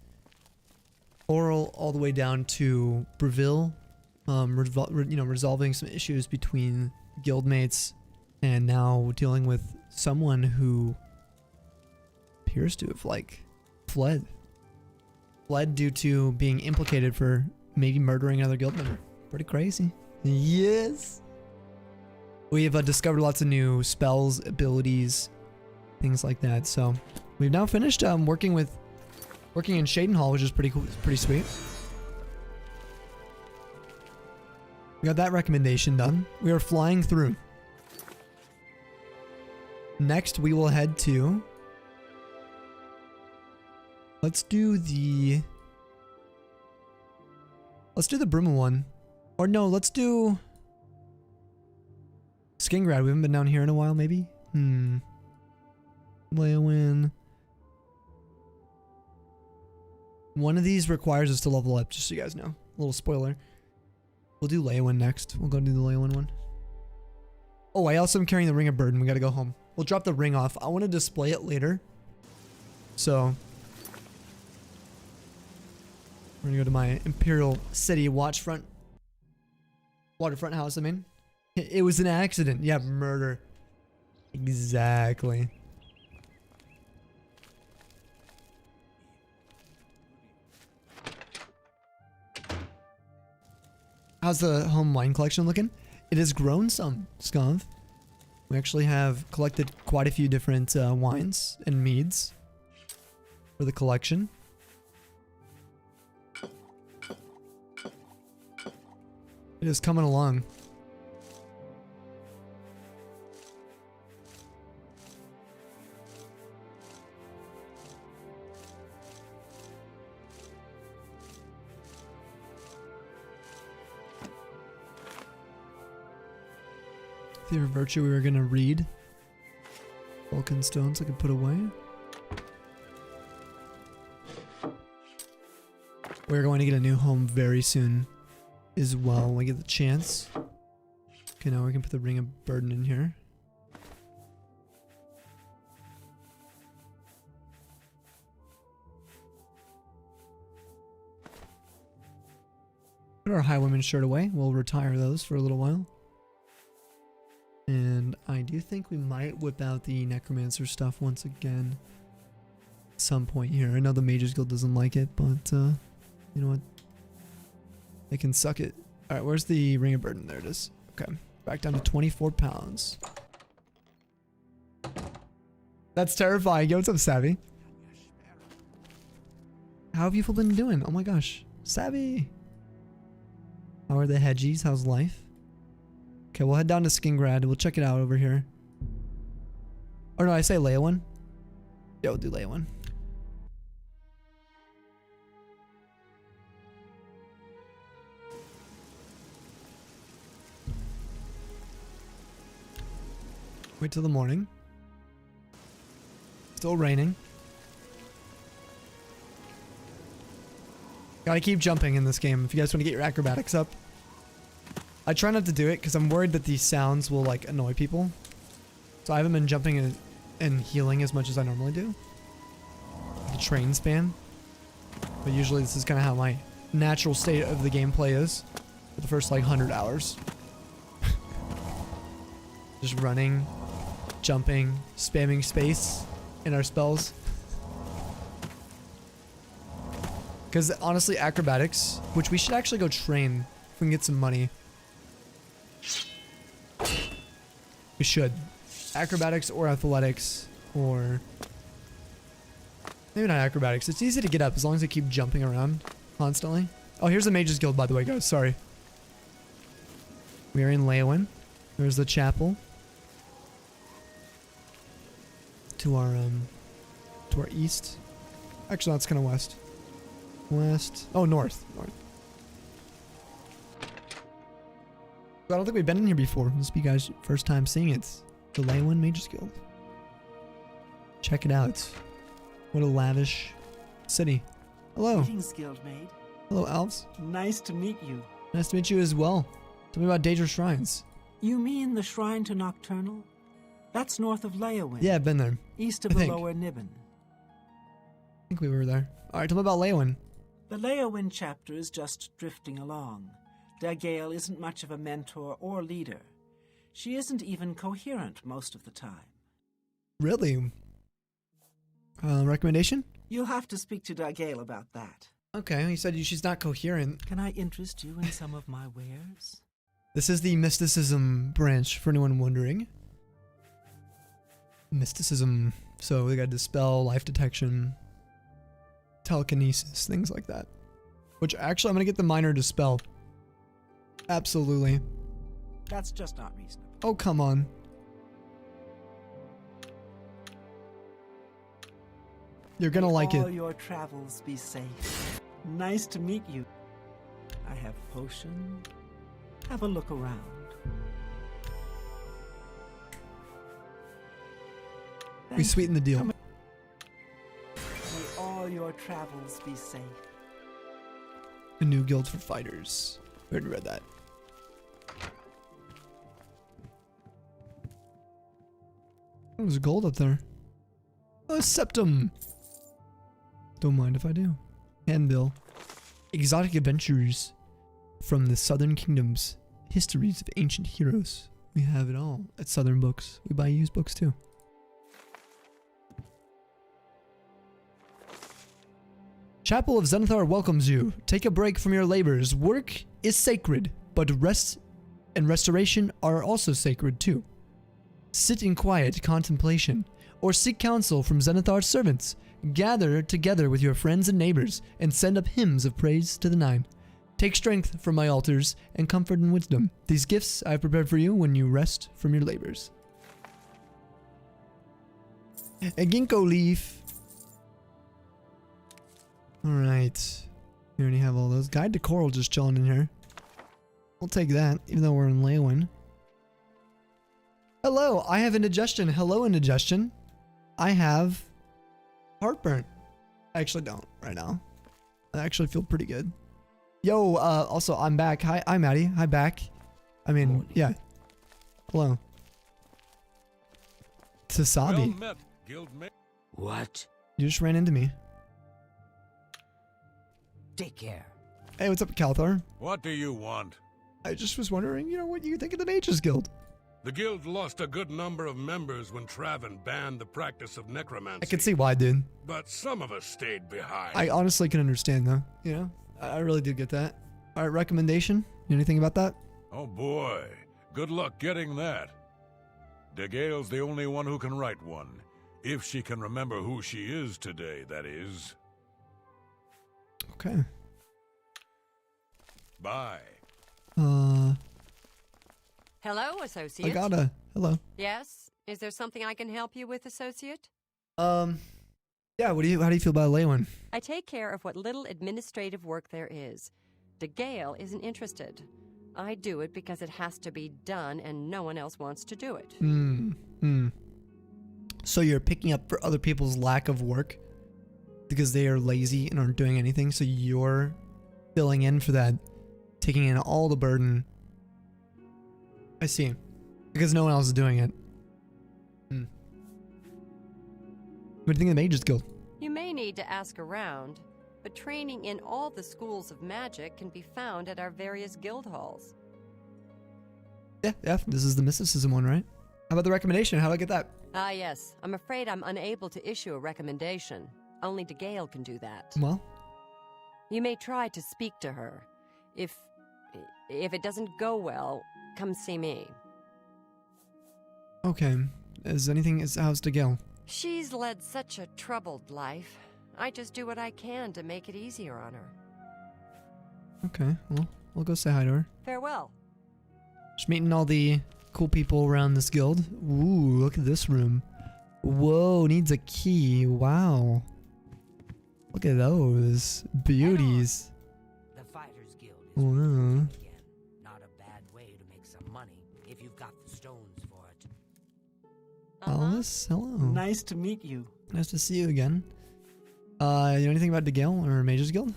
Oral all the way down to Breville, resolving some issues between guildmates, and now dealing with someone who appears to have fled due to being implicated for maybe murdering another guild member. Pretty crazy. Yes. We have discovered lots of new spells, abilities, things like that. So we've now finished working in Shadenhall, which is pretty cool, pretty sweet. We got that recommendation done. We are flying through. Next, we will head to. Let's do the Bruma one, or no? Let's do Skingrad. We haven't been down here in a while, maybe. Leowin. One of these requires us to level up, just so you guys know. A little spoiler. We'll do Leowin next. We'll go do the Leowin one. Oh, I also am carrying the Ring of Burden. We gotta go home. We'll drop the ring off. I want to display it later. So we're gonna go to my Imperial City waterfront house. I mean, it was an accident. Yeah, murder. Exactly. How's the home wine collection looking? It has grown some, Scov. We actually have collected quite a few different wines and meads for the collection. It is coming along. Theory of Virtue we were going to read. Vulcan Stones I can put away. We're going to get a new home very soon as well when we get the chance. Okay, now we can put the Ring of Burden in here. Put our Highwayman shirt away. We'll retire those for a little while. And I do think we might whip out the Necromancer stuff once again. At some point here. I know the Mages Guild doesn't like it, but you know what? They can suck it. Alright, where's the Ring of Burden? There it is. Okay. Back down to 24 pounds. That's terrifying. Yo, what's up, Savvy? How have you been doing? Oh my gosh. Savvy! How are the hedgies? How's life? Okay, we'll head down to Skingrad. We'll check it out over here. Or no, I say Leyawan. Yeah, we'll do Leyawan. Wait till the morning. Still raining. Gotta keep jumping in this game if you guys want to get your acrobatics up. I try not to do it because I'm worried that these sounds will like annoy people. So I haven't been jumping and healing as much as I normally do. The train span. But usually this is kind of how my natural state of the gameplay is. For the first like 100 hours. Just running, jumping, spamming space in our spells. Because honestly, acrobatics, which we should actually go train if we can get some money. We should. Acrobatics or athletics or... maybe not acrobatics. It's easy to get up as long as I keep jumping around constantly. Oh, here's the Mages Guild, by the way, guys. Sorry. We are in Leyawan. There's the chapel. To our east. Actually, that's kind of west. West. Oh, north. North. I don't think we've been in here before. This will be you guys' first time seeing it. The Leyawan Mages Guild. Check it out. What a lavish city. Hello. Greetings, Guildmaid. Hello, elves. Nice to meet you. Nice to meet you as well. Tell me about Daedra Shrines. You mean the Shrine to Nocturnal? That's north of Leyawan. Yeah, I've been there. East of the Lower Nibbin. I think we were there. Alright, tell me about Leyawan. The Leyawan chapter is just drifting along. Dagale isn't much of a mentor or leader. She isn't even coherent most of the time. Really? Recommendation? You'll have to speak to Dagale about that. Okay, you said she's not coherent. Can I interest you in some of my wares? This is the mysticism branch, for anyone wondering. Mysticism. So we got dispel, life detection, telekinesis, things like that. Which actually I'm going to get the minor dispel. Absolutely. That's just not reasonable. Oh, come on. You're going to like it. All your travels be safe. Nice to meet you. I have potion. Have a look around. We sweeten the deal. May all your travels be safe. A new guild for fighters. We already read that. Oh, there's gold up there. A septum. Don't mind if I do. Handbill. Exotic adventures from the Southern Kingdoms. Histories of ancient heroes. We have it all at Southern Books. We buy used books too. Chapel of Zenithar welcomes you. Take a break from your labors. Work is sacred, but rest and restoration are also sacred too. Sit in quiet contemplation, or seek counsel from Zenithar's servants. Gather together with your friends and neighbors, and send up hymns of praise to the Nine. Take strength from my altars, and comfort and wisdom. These gifts I have prepared for you when you rest from your labors. A ginkgo leaf. Alright. We already have all those. Guide to Coral just chilling in here. We'll take that, even though we're in Leyawan. Hello, I have indigestion. Hello, indigestion. I have heartburn. I actually don't right now. I actually feel pretty good. Yo, also, I'm back. Hi, Maddie. Hi, back. I mean, yeah. Hello. Tasabi. Well met, Guildmate. What? You just ran into me. Take care. Hey, what's up, Calthar? What do you want? I just was wondering, what you think of the Mages Guild? The guild lost a good number of members when Traven banned the practice of necromancy. I can see why, dude. But some of us stayed behind. I honestly can understand, though. I really do get that. All right, recommendation? Anything about that? Oh boy, good luck getting that. DeGale's the only one who can write one. If she can remember who she is today, that is. Okay. Bye. Hello, associate. Hello. Yes? Is there something I can help you with, associate? Yeah, how do you feel about Leywin? I take care of what little administrative work there is. DeGale isn't interested. I do it because it has to be done and no one else wants to do it. So you're picking up for other people's lack of work because they are lazy and aren't doing anything, so you're filling in for that, taking in all the burden. I see. Because no one else is doing it. What do you think of the Mages Guild? You may need to ask around, but training in all the schools of magic can be found at our various guild halls. Yeah, this is the mysticism one, right? How about the recommendation? How do I get that? Ah, yes. I'm afraid I'm unable to issue a recommendation. Only DeGale can do that. Well? You may try to speak to her. If it doesn't go well, come see me. Okay. How's DeGale? She's led such a troubled life. I just do what I can to make it easier on her. Okay, well, I'll go say hi to her. Farewell. Just meeting all the cool people around this guild. Ooh, look at this room. Whoa, needs a key. Wow. Look at those beauties. The Fighters Guild is Wow. again. Not a bad way to make some money if you've got the stones for it. Alice, hello. Nice to meet you. Nice to see you again. You know anything about DeGale or Mages Guild?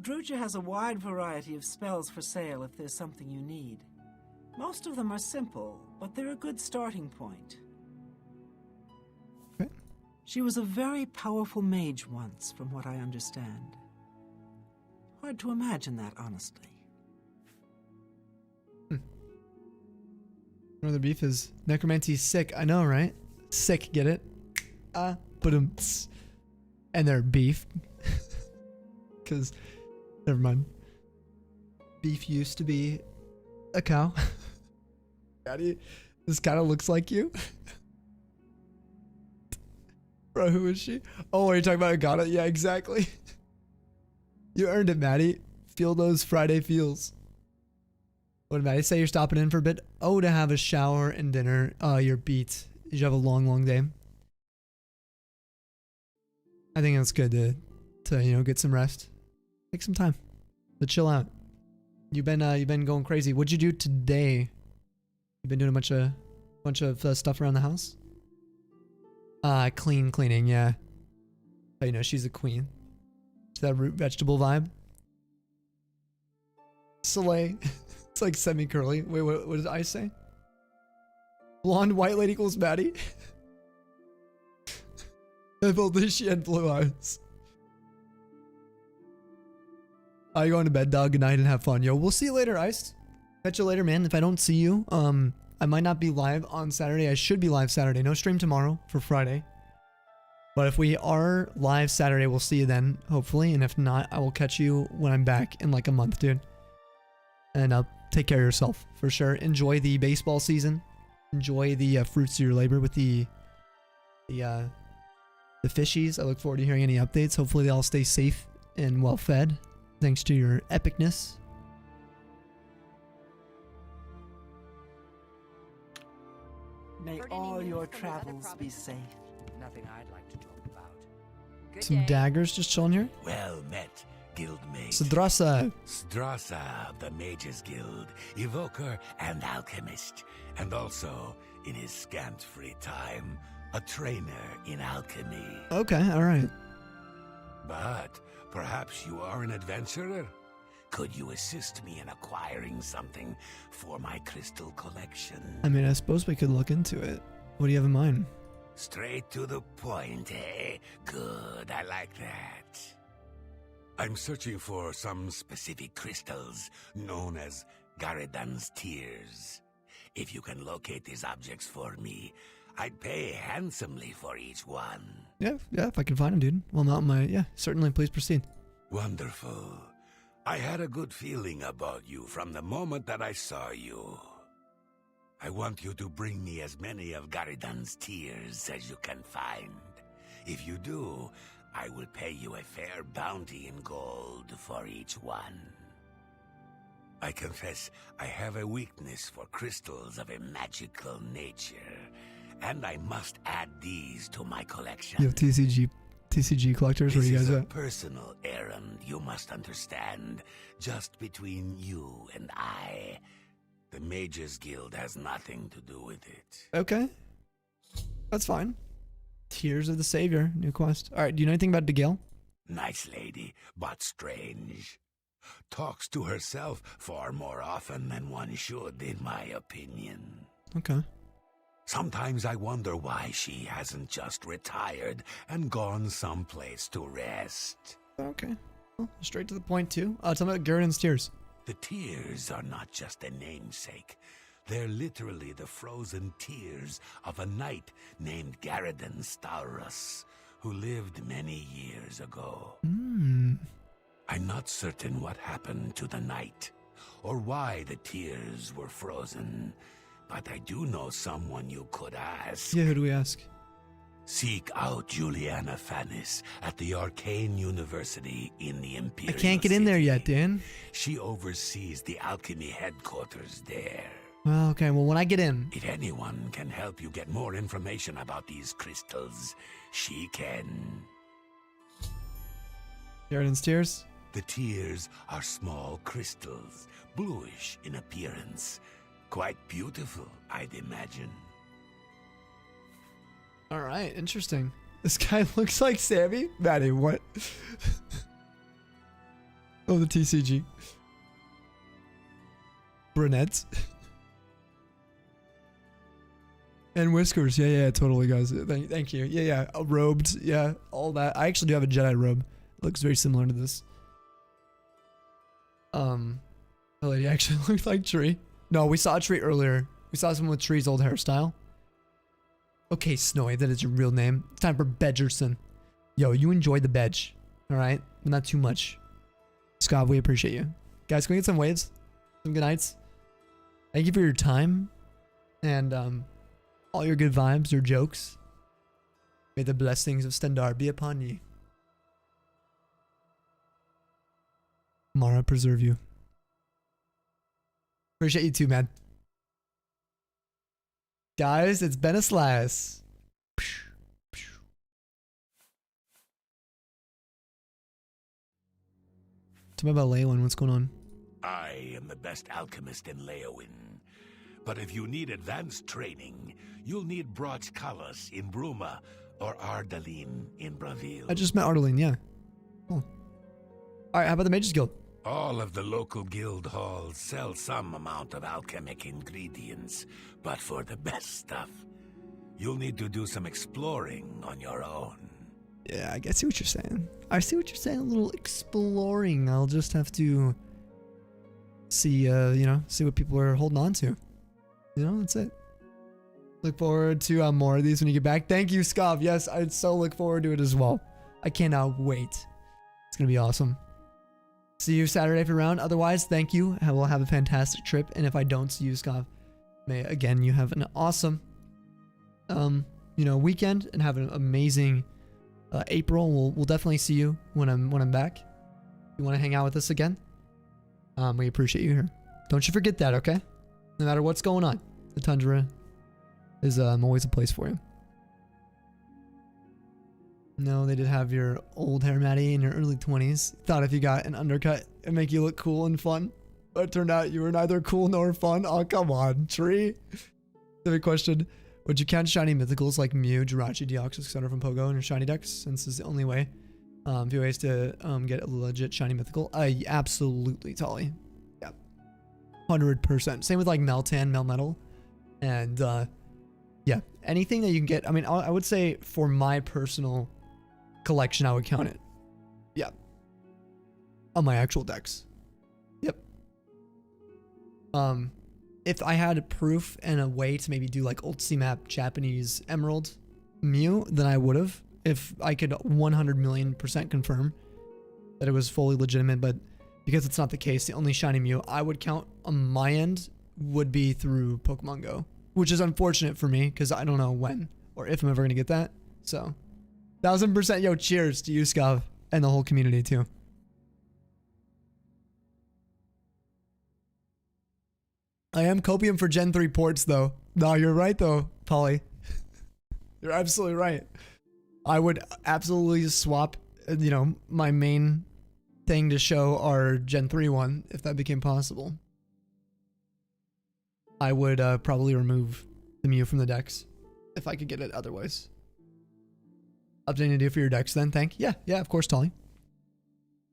Druja has a wide variety of spells for sale if there's something you need. Most of them are simple, but they're a good starting point. Okay. She was a very powerful mage once, from what I understand. Hard to imagine that, honestly. Another beef is necromancy's sick. I know, right? Sick, get it? And they're beef. Because, never mind. Beef used to be a cow. Daddy, this kind of looks like you. Bro, who is she? Oh, are you talking about Agata? Yeah, exactly. You earned it, Maddie. Feel those Friday feels. What did Maddie say? You're stopping in for a bit? Oh, to have a shower and dinner. You're beat. Did you have a long, long day? I think it's good to get some rest. Take some time to chill out. You've been going crazy. What'd you do today? You've been doing a bunch of stuff around the house? Cleaning, yeah. But she's a queen. It's that root vegetable vibe. Soleil. It's like semi-curly. Wait, what did I say? Blonde white lady equals Maddie? If only she had blue eyes. You going to bed, dog. Good night and have fun. Yo, we'll see you later, Ice. Catch you later, man. If I don't see you, I might not be live on Saturday. I should be live Saturday. No stream tomorrow for Friday. But if we are live Saturday, we'll see you then, hopefully. And if not, I will catch you when I'm back in like a month, dude. And take care of yourself, for sure. Enjoy the baseball season. Enjoy the fruits of your labor with the fishies. I look forward to hearing any updates. Hopefully they all stay safe and well fed. Thanks to your epicness. May all your travels be safe. Nothing I'd like to talk about. Some daggers just chilling here. Well met, Guildmate. Sadrasa. Strasa of the Mages Guild, evoker and alchemist, and also, in his scant free time, a trainer in alchemy. Okay, alright. But perhaps you are an adventurer? Could you assist me in acquiring something for my crystal collection? I mean, I suppose we could look into it. What do you have in mind? Straight to the point, eh? Good, I like that. I'm searching for some specific crystals known as Garidan's Tears. If you can locate these objects for me, I'd pay handsomely for each one. Yeah, if I can find them, dude. Well, not my... Yeah, certainly, please proceed. Wonderful. I had a good feeling about you from the moment that I saw you. I want you to bring me as many of Garidan's Tears as you can find. If you do, I will pay you a fair bounty in gold for each one. I confess I have a weakness for crystals of a magical nature, and I must add these to my collection. You have TCG collectors? Where are you guys This is a at? personal errand, you must understand, just between you and I. The Mages Guild has nothing to do with it. Okay. That's fine. Tears of the Savior, new quest. Alright, do you know anything about DeGale? Nice lady, but strange. Talks to herself far more often than one should, in my opinion. Okay. Sometimes I wonder why she hasn't just retired and gone someplace to rest. Okay. Well, straight to the point, too. Tell me about Garidan's Tears. The tears are not just a namesake. They're literally the frozen tears of a knight named Garidan Staurus, who lived many years ago. I'm not certain what happened to the knight, or why the tears were frozen, but I do know someone you could ask. Yeah, who do we ask? Seek out Juliana Fannis at the Arcane University in the Imperial I can't get in there City. yet, Dan. She oversees the alchemy headquarters there. Well, okay, well, when I get in... If anyone can help you get more information about these crystals, she can. Garidan's Tears? The tears are small crystals, bluish in appearance. Quite beautiful, I'd imagine. Alright, interesting. This guy looks like Sammy? Maddie, what? Oh, the TCG. Brunettes. And whiskers. Yeah, totally, guys. Thank you. Yeah. Robed. Yeah, all that. I actually do have a Jedi robe. It looks very similar to this. The lady actually looked like Tree. No, we saw a Tree earlier. We saw someone with Tree's old hairstyle. Okay, Snowy, that is your real name. It's time for Bedgerson. Yo, you enjoy the bedge. Alright? Not too much. Scott, we appreciate you. Guys, can we get some waves? Some good nights? Thank you for your time. And, all your good vibes, your jokes. May the blessings of Stendar be upon ye. Mara preserve you. Appreciate you too, man. Guys, it's been a slice. Tell me about Leowyn. What's going on? I am the best alchemist in Leowyn. But if you need advanced training, you'll need Broch Kalas in Bruma or Ardaline in Bravil. I just met Ardaline, yeah. Cool. Alright, how about the Mages Guild? All of the local guild halls sell some amount of alchemic ingredients, but for the best stuff, you'll need to do some exploring on your own. Yeah, I see what you're saying. I see what you're saying, a little exploring. I'll just have to see, see what people are holding on to. That's it. Look forward to more of these when you get back. Thank you, Scav. Yes, I so look forward to it as well. I cannot wait. It's going to be awesome. See you Saturday if you're around. Otherwise, thank you. We'll have a fantastic trip. And if I don't see you, Scav, may again you have an awesome, weekend and have an amazing April. We'll definitely see you when I'm back. If you want to hang out with us again, we appreciate you here. Don't you forget that, okay? No matter what's going on, the Tundra is always a place for you. No, they did have your old hair, Maddie, in your early 20s. Thought if you got an undercut, it'd make you look cool and fun. But it turned out you were neither cool nor fun. Oh, come on, Tree. Specific question. Would you count shiny mythicals like Mew, Jirachi, Deoxys, etc. from Pogo in your shiny decks, since it's the only way Few ways to get a legit shiny mythical. Absolutely, Tolly. Yeah, 100%. Same with like Meltan, Melmetal, and yeah, anything that you can get. I mean, I would say for my personal collection, I would count it. Yeah, on my actual decks. Yep. If I had proof and a way to maybe do like old CMAP Japanese Emerald Mew, then I would have. If I could 100,000,000% confirm that it was fully legitimate, but because it's not the case, the only shiny Mew I would count on my end would be through Pokemon Go, which is unfortunate for me because I don't know when or if I'm ever going to get that. So, 1000%, yo, cheers to you, Scav, and the whole community too. I am copium for Gen 3 ports though. No, you're right though, Polly. You're absolutely right. I would absolutely swap, you know, my main thing to show our Gen 3 one if that became possible. I would probably remove the Mew from the decks if I could get it otherwise. Updating to do for your decks then, thank? Yeah, of course, Tolly.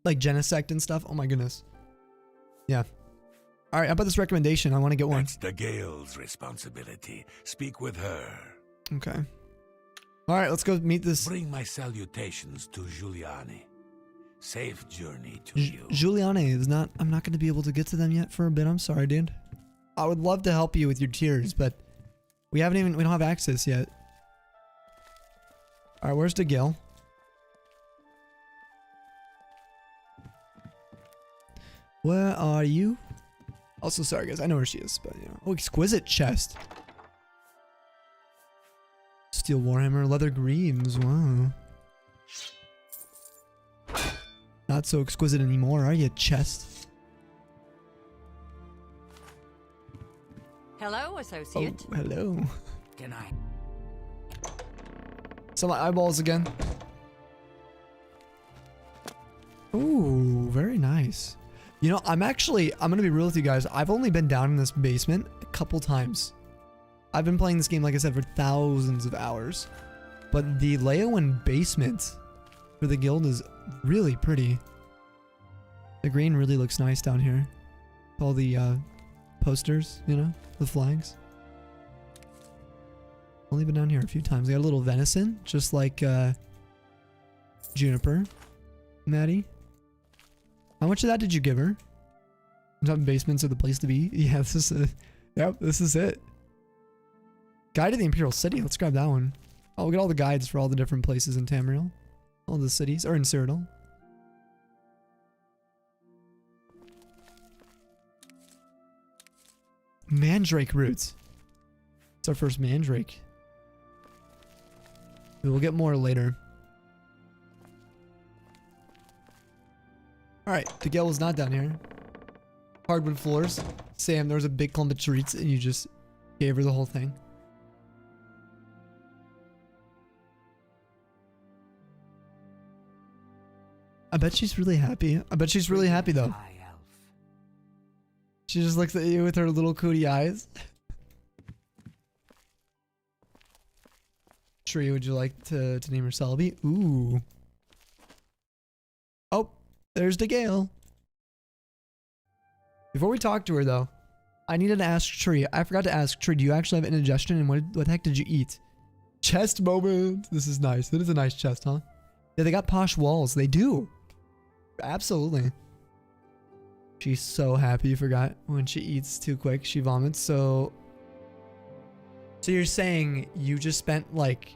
Like Genesect and stuff. Oh my goodness. Yeah. All right, how about this recommendation? I want to get one. That's the Gale's responsibility. Speak with her. Okay. All right, let's go meet this. Bring my salutations to Giuliani. Safe journey to you. Giuliani is not. I'm not going to be able to get to them yet for a bit. I'm sorry, dude. I would love to help you with your tiers, but we don't have access yet. All right, where's the Gale? Where are you? Also, sorry guys, I know where she is, but you know. Oh, exquisite chest. Steel Warhammer, leather greaves, wow. Not so exquisite anymore, are you, chest? Hello, associate. Oh, hello. Can I? So my eyeballs again. Ooh, very nice. You know, I'm gonna be real with you guys. I've only been down in this basement a couple times. I've been playing this game, like I said, for thousands of hours. But the Leowen basement for the guild is really pretty. The green really looks nice down here. All the posters, you know, the flags. Only been down here a few times. I got a little venison, just like Juniper. Maddie. How much of that did you give her? Basements are the place to be. Yeah, this is it. Yep, this is it. Guide to the Imperial City. Let's grab that one. Oh, we'll get all the guides for all the different places in Tamriel. All the cities, or in Cyrodiil. Mandrake roots. It's our first Mandrake. We'll get more later. Alright, the Gale is not down here. Hardwood floors. Sam, there was a big clump of treats and you just gave her the whole thing. I bet she's really happy. I bet she's really happy though. She just looks at you with her little cootie eyes. Tree, would you like to name her Selby? Ooh. Oh, there's the Gale. Before we talk to her though, I needed to ask Tree. I forgot to ask Tree, do you actually have indigestion and what the heck did you eat? Chest moment. This is nice. That is a nice chest, huh? Yeah, they got posh walls. They do. Absolutely. She's so happy you forgot. When she eats too quick, she vomits. So you're saying you just spent like,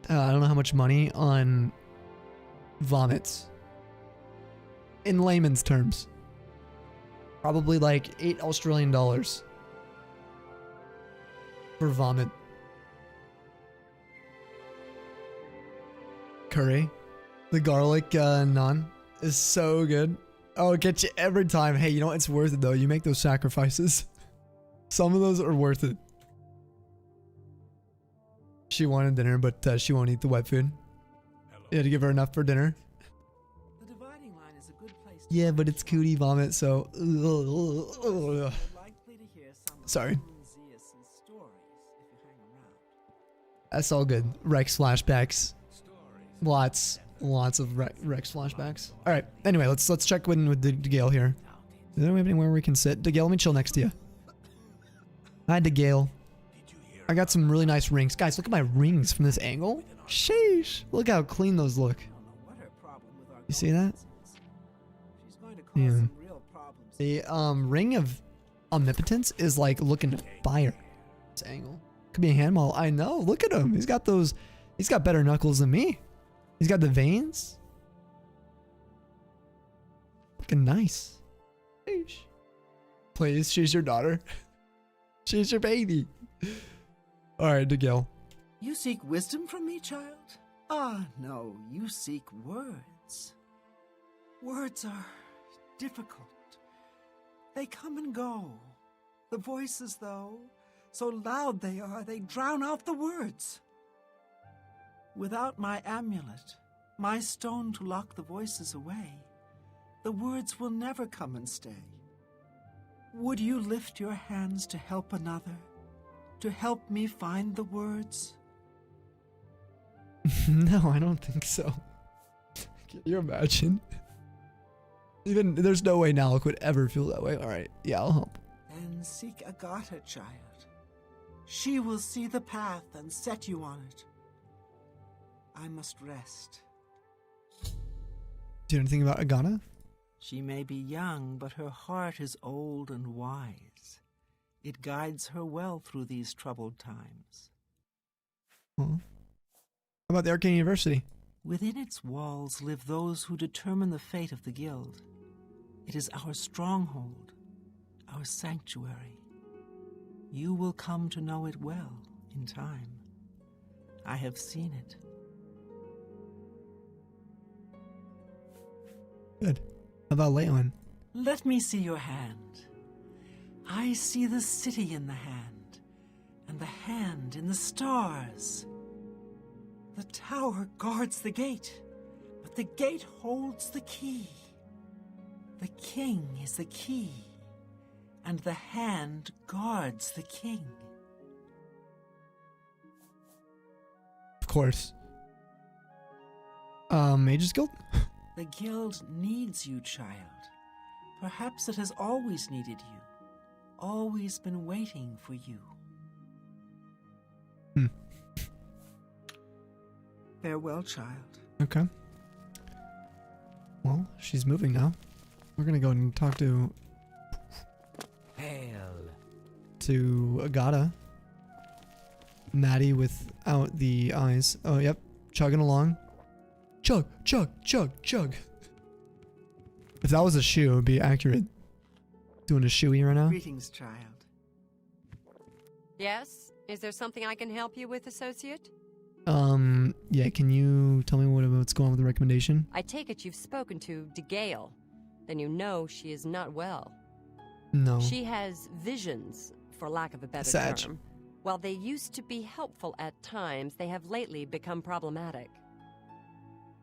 I don't know how much money on vomits. In layman's terms. Probably like $8 Australian for vomit. Curry. The garlic naan is so good. Oh, it gets you every time. Hey, you know what? It's worth it though. You make those sacrifices. Some of those are worth it. She wanted dinner, but she won't eat the wet food. Hello. You had to give her enough for dinner. The dividing line is a good place. Yeah, but it's cootie vomit, so. Sorry. That's all good. Rex flashbacks. Lots. Lots of Rex flashbacks. All right. Anyway, let's check in with DeGale here. Is there anywhere we can sit? DeGale, let me chill next to you. Hi, DeGale. I got some really nice rings. Guys, look at my rings from this angle. Sheesh. Look how clean those look. You see that? Yeah. The ring of omnipotence is like looking fire. This angle. Could be a hand model. I know. Look at him. He's got those. He's got better knuckles than me. He's got the veins. Looking nice. Sheesh. Please, she's your daughter. She's your baby. Alright, DeGale. You seek wisdom from me, child? Ah, no, you seek words. Words are difficult. They come and go. The voices, though, so loud they are, they drown out the words. Without my amulet, my stone to lock the voices away, the words will never come and stay. Would you lift your hands to help another? To help me find the words? No, I don't think so. Can you imagine? Even there's no way Nalec would ever feel that way. Alright, yeah, I'll help. Then seek Agata, child. She will see the path and set you on it. I must rest. Do you know anything about Agata? She may be young, but her heart is old and wise. It guides her well through these troubled times. Huh? How about the Arcane University? Within its walls live those who determine the fate of the guild. It is our stronghold, our sanctuary. You will come to know it well in time. I have seen it. Good. How about Leon? Let me see your hand. I see the city in the hand, and the hand in the stars. The tower guards the gate, but the gate holds the key. The king is the key, and the hand guards the king. Of course. Mage's Guild? The guild needs you, child. Perhaps it has always needed you. Always been waiting for you. Farewell, child. Okay. Well, she's moving now. We're gonna go and talk to Agata. Maddie without the eyes. Oh, yep. Chugging along. Chug, chug, chug, chug. If that was a shoe, it would be accurate. Doing a shoey right now. Greetings, child. Yes? Is there something I can help you with, associate? Yeah, can you tell me what's going on with the recommendation? I take it you've spoken to DeGale. Then you know she is not well. No. She has visions, for lack of a better term. While they used to be helpful at times, they have lately become problematic.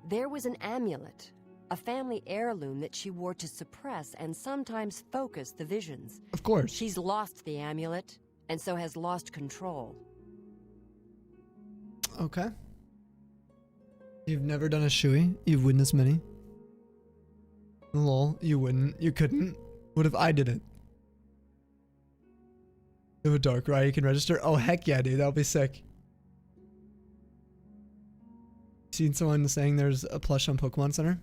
There was an amulet, a family heirloom that she wore to suppress and sometimes focus the visions. Of course. She's lost the amulet, and so has lost control. Okay. You've never done a shoey? You've witnessed many? Lol, you wouldn't. You couldn't. What if I did it? You have a dark ride you can register? Oh, heck yeah, dude. That'll be sick. Seen someone saying there's a plush on Pokemon Center?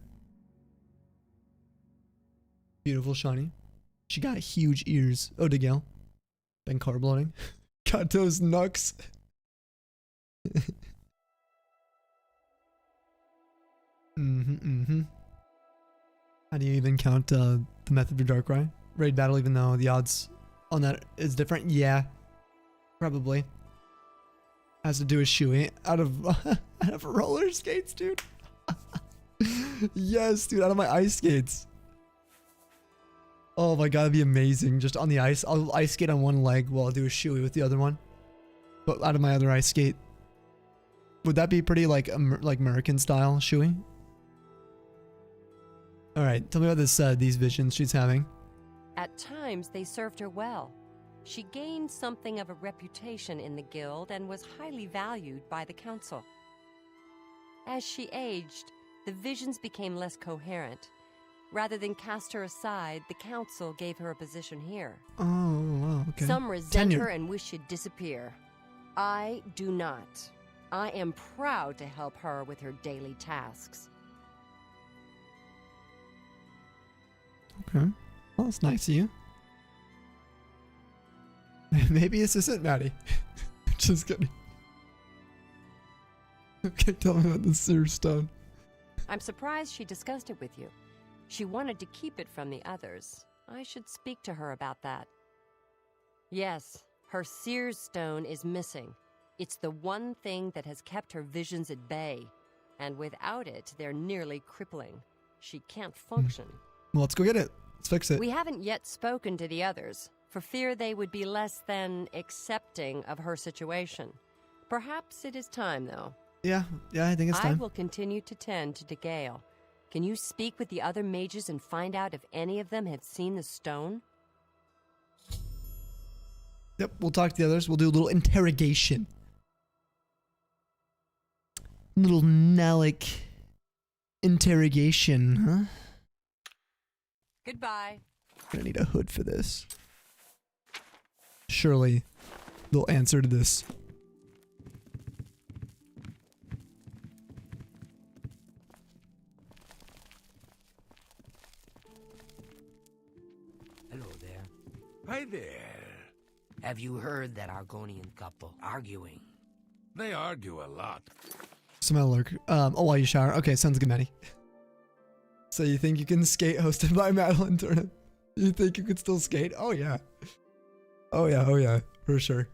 Beautiful, shiny. She got huge ears. Oh, DeGale. Been carb loading. Got those knucks. How do you even count the method of Darkrai? Raid battle, even though the odds on that is different? Yeah. Probably. Has to do with shoey out of out of roller skates, dude. Yes, dude, out of my ice skates. Oh my god, that'd be amazing. Just on the ice. I'll ice skate on one leg while I'll do a shoey with the other one. But out of my other ice skate. Would that be pretty like American style shoey? Alright, tell me about this these visions she's having. At times, they served her well. She gained something of a reputation in the guild and was highly valued by the council. As she aged, the visions became less coherent. Rather than cast her aside, the council gave her a position here. Oh, wow, okay. Some resent her and wish she'd disappear. I do not. I am proud to help her with her daily tasks. Okay. Well, that's nice of you. Maybe this isn't Maddie. Just kidding. Okay, tell me about the seer stone. I'm surprised she discussed it with you. She wanted to keep it from the others. I should speak to her about that. Yes, her seer's stone is missing. It's the one thing that has kept her visions at bay. And without it, they're nearly crippling. She can't function. Well, let's go get it. Let's fix it. We haven't yet spoken to the others, for fear they would be less than accepting of her situation. Perhaps it is time, though. Yeah, I think it's time. I will continue to tend to Gale. Can you speak with the other mages and find out if any of them have seen the stone? Yep, we'll talk to the others. We'll do a little interrogation. Little Nalec interrogation, huh? Goodbye. Gonna need a hood for this. Surely they'll answer to this. Hello there. Hi there. Have you heard that Argonian couple arguing? They argue a lot. Smell lurk. While you shower. Okay, sounds good, Maddie. So you think you can skate hosted by Madeline Turnip? You think you could still skate? Oh yeah. Oh yeah, for sure.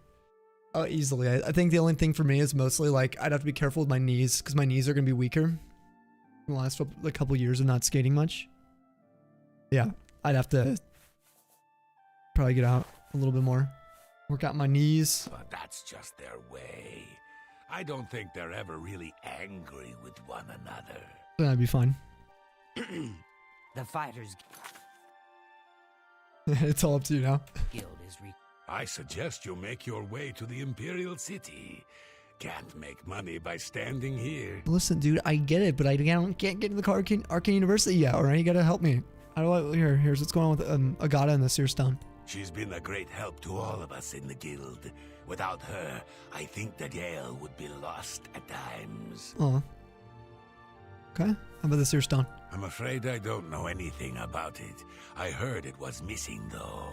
Oh, easily. I think the only thing for me is mostly like I'd have to be careful with my knees because my knees are gonna be weaker. In the last couple years of not skating much. Yeah, I'd have to probably get out a little bit more. Work out my knees. But that's just their way. I don't think they're ever really angry with one another. That'd be fine. The fighters It's all up to you now. guild is I suggest you make your way to the Imperial City. Can't make money by standing here. Listen, dude, I get it, but I can't get into the Arcane University yet, alright? You gotta help me. How do I... Here's what's going on with Agata and the Seer Stone. She's been a great help to all of us in the guild. Without her, I think the Gale would be lost at times. Oh. Okay. How about the Seer Stone? I'm afraid I don't know anything about it. I heard it was missing, though.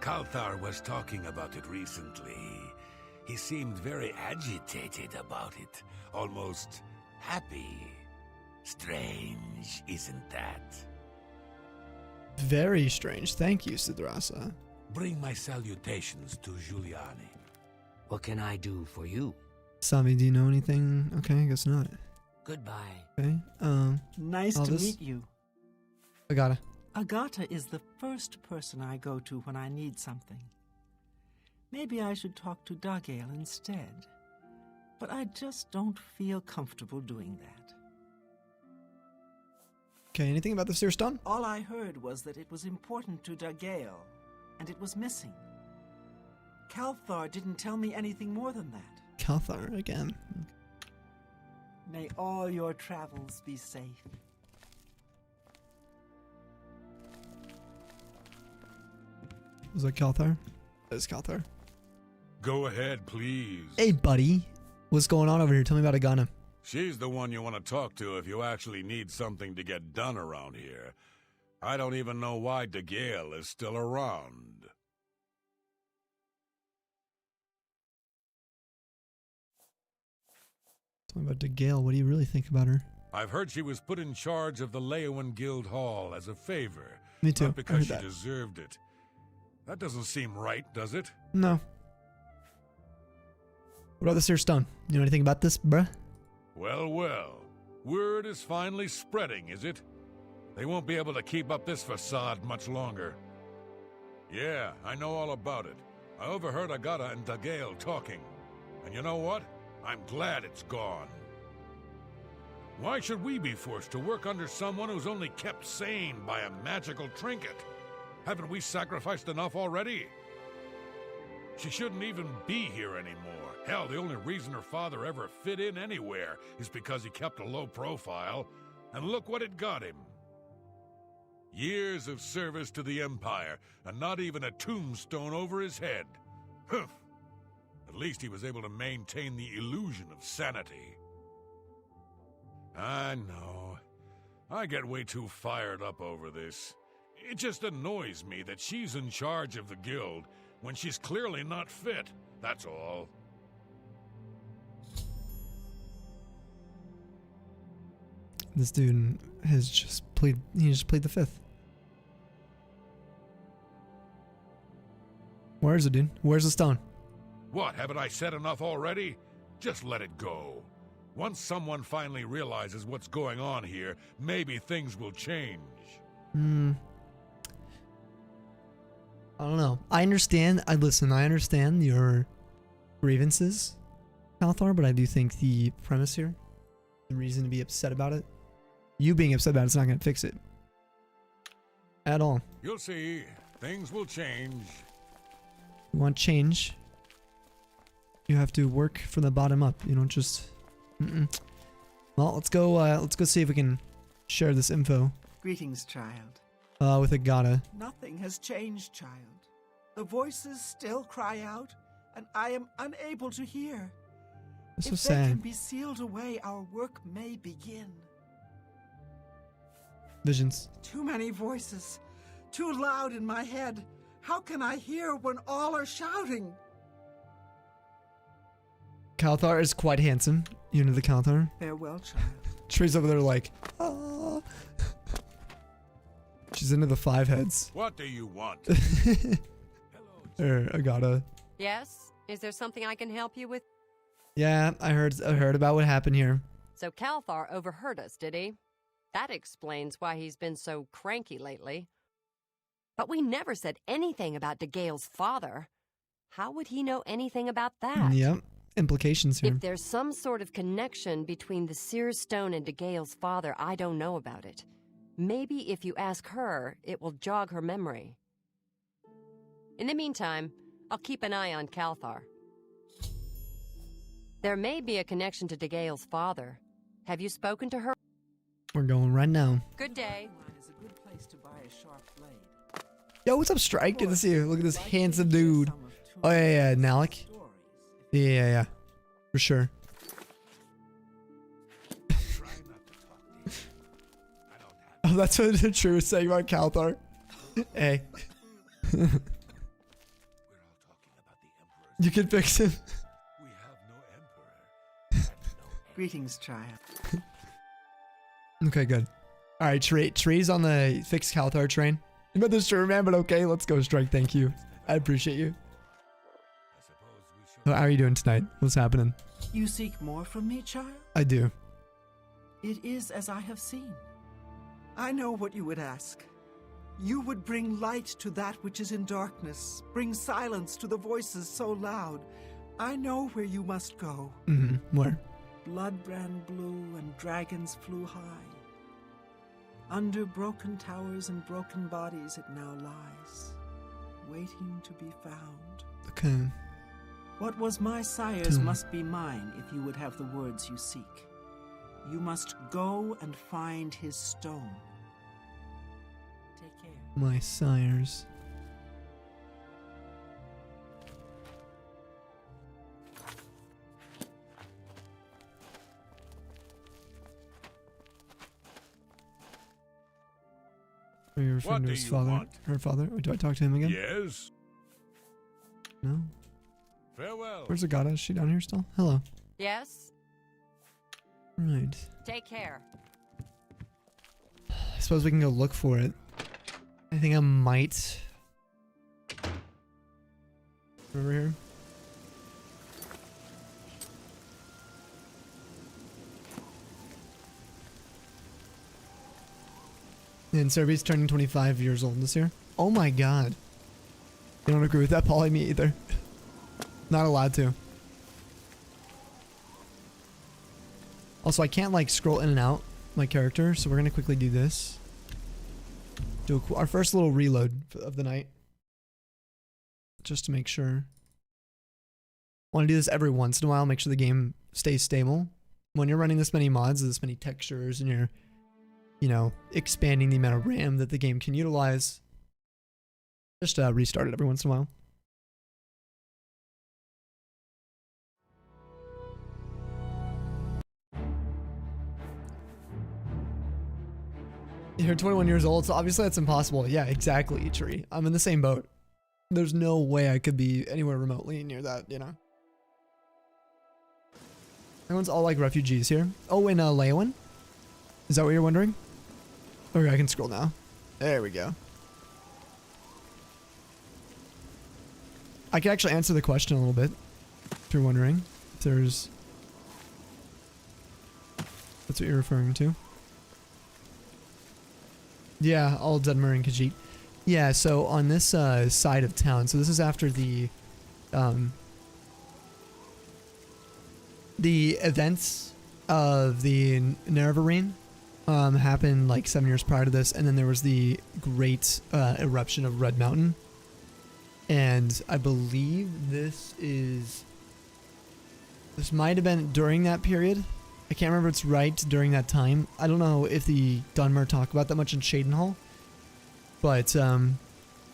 Kalthar was talking about it recently. He seemed very agitated about it. Almost happy. Strange, isn't that? Very strange. Thank you, Sidrasa. Bring my salutations to Giuliani. What can I do for you? Sami, do you know anything? Okay, I guess not. Goodbye. Okay, Nice to meet you. Agata. Agata is the first person I go to when I need something. Maybe I should talk to Dagale instead. But I just don't feel comfortable doing that. Okay, anything about the Seer Stone? All I heard was that it was important to Dagale, and it was missing. Kalthar didn't tell me anything more than that. Kalthar, again. May all your travels be safe. Was that Kalthar? That is Kalthar. Go ahead, please. Hey, buddy. What's going on over here? Tell me about Agana. She's the one you want to talk to if you actually need something to get done around here. I don't even know why Dagale is still around. Tell me about Dagale. What do you really think about her? I've heard she was put in charge of the Leowen Guild Hall as a favor. Me too. Not because she that. deserved it. That doesn't seem right, does it? No. What about the Seer Stone? You know anything about this, bruh? Well, well. Word is finally spreading, is it? They won't be able to keep up this facade much longer. Yeah, I know all about it. I overheard Agata and Dagale talking. And you know what? I'm glad it's gone. Why should we be forced to work under someone who's only kept sane by a magical trinket? Haven't we sacrificed enough already? She shouldn't even be here anymore. Hell, the only reason her father ever fit in anywhere is because he kept a low profile, and look what it got him. Years of service to the Empire, and not even a tombstone over his head. Humph. At least he was able to maintain the illusion of sanity. I know. I get way too fired up over this. It just annoys me that she's in charge of the guild when she's clearly not fit, that's all. This dude has just played, he just played the 5th. Where's it, dude? Where's the stone? What, haven't I said enough already? Just let it go. Once someone finally realizes what's going on here, maybe things will change. I don't know. I understand. I understand your grievances, Calthar, but I do think the premise here, the reason to be upset about it, you being upset about it's not going to fix it. At all. You'll see. Things will change. You want change, you have to work from the bottom up. You don't just... Well, let's go see if we can share this info. Greetings, child. With Agata. Nothing has changed, child. The voices still cry out, and I am unable to hear. That's so if sad. they can be sealed away, our work may begin. Visions. Too many voices. Too loud in my head. How can I hear when all are shouting? Calthar is quite handsome. You know the Calthar? Farewell, child. Tree's over there like, ah. She's into the 5 heads. What do you want? Agata. Yes? Is there something I can help you with? Yeah, I heard about what happened here. So Calthar overheard us, did he? That explains why he's been so cranky lately. But we never said anything about DeGale's father. How would he know anything about that? Yep. Implications here. If there's some sort of connection between the Seer Stone and DeGale's father, I don't know about it. Maybe if you ask her, it will jog her memory. In the meantime, I'll keep an eye on Calthar. There may be a connection to DeGale's father. Have you spoken to her? We're going right now. Good day. Is a good place to buy a sharp blade. Yo, what's up, Strike? Good to see you. Look at this handsome dude. Oh, yeah, Nalec. Yeah. For sure. Oh, that's what the True was saying about Calthar. Hey. You can fix him. We have no emperor. Greetings, child. Okay, good. All right, Tree's on the fixed Calthar train. You met this true man, but okay, let's go, Strike. Thank you. I appreciate you. So how are you doing tonight? What's happening? You seek more from me, child? I do. It is as I have seen. I know what you would ask. You would bring light to that which is in darkness, bring silence to the voices so loud. I know where you must go. Where? Blood ran blue and dragons flew high. Under broken towers and broken bodies it now lies, waiting to be found. Okay. What was my sire's must be mine if you would have the words you seek. You must go and find his stone. Take care. My sires. Are you referring to his father? Her father? Or do I talk to him again? Yes. No? Farewell. Where's Agata? Is she down here still? Hello. Yes? Right. Take care. I suppose we can go look for it. I think I might. Over here. And Serbia's turning 25 years old this year. Oh my god. You don't agree with that, Polly? Me either. Not allowed to. Also, I can't like scroll in and out my character, so we're gonna quickly do this. Do our first little reload of the night, just to make sure. Want to do this every once in a while, make sure the game stays stable. When you're running this many mods, this many textures, and you're, you know, expanding the amount of RAM that the game can utilize, just restart it every once in a while. You're 21 years old, so obviously that's impossible. Yeah, exactly, Tree. I'm in the same boat. There's no way I could be anywhere remotely near that, you know? Everyone's all like refugees here. Oh, in Leyawen? Is that what you're wondering? Okay, I can scroll now. There we go. I can actually answer the question a little bit, if you're wondering. If there's... That's what you're referring to. Yeah, all Dunmer and Khajiit. Yeah, so on this side of town, so this is after the events of the Nerevarine happened like 7 years prior to this, and then there was the great eruption of Red Mountain. And I believe this might have been during that period. I can't remember if it's right during that time. I don't know if the Dunmer talk about that much in Shadenhall. But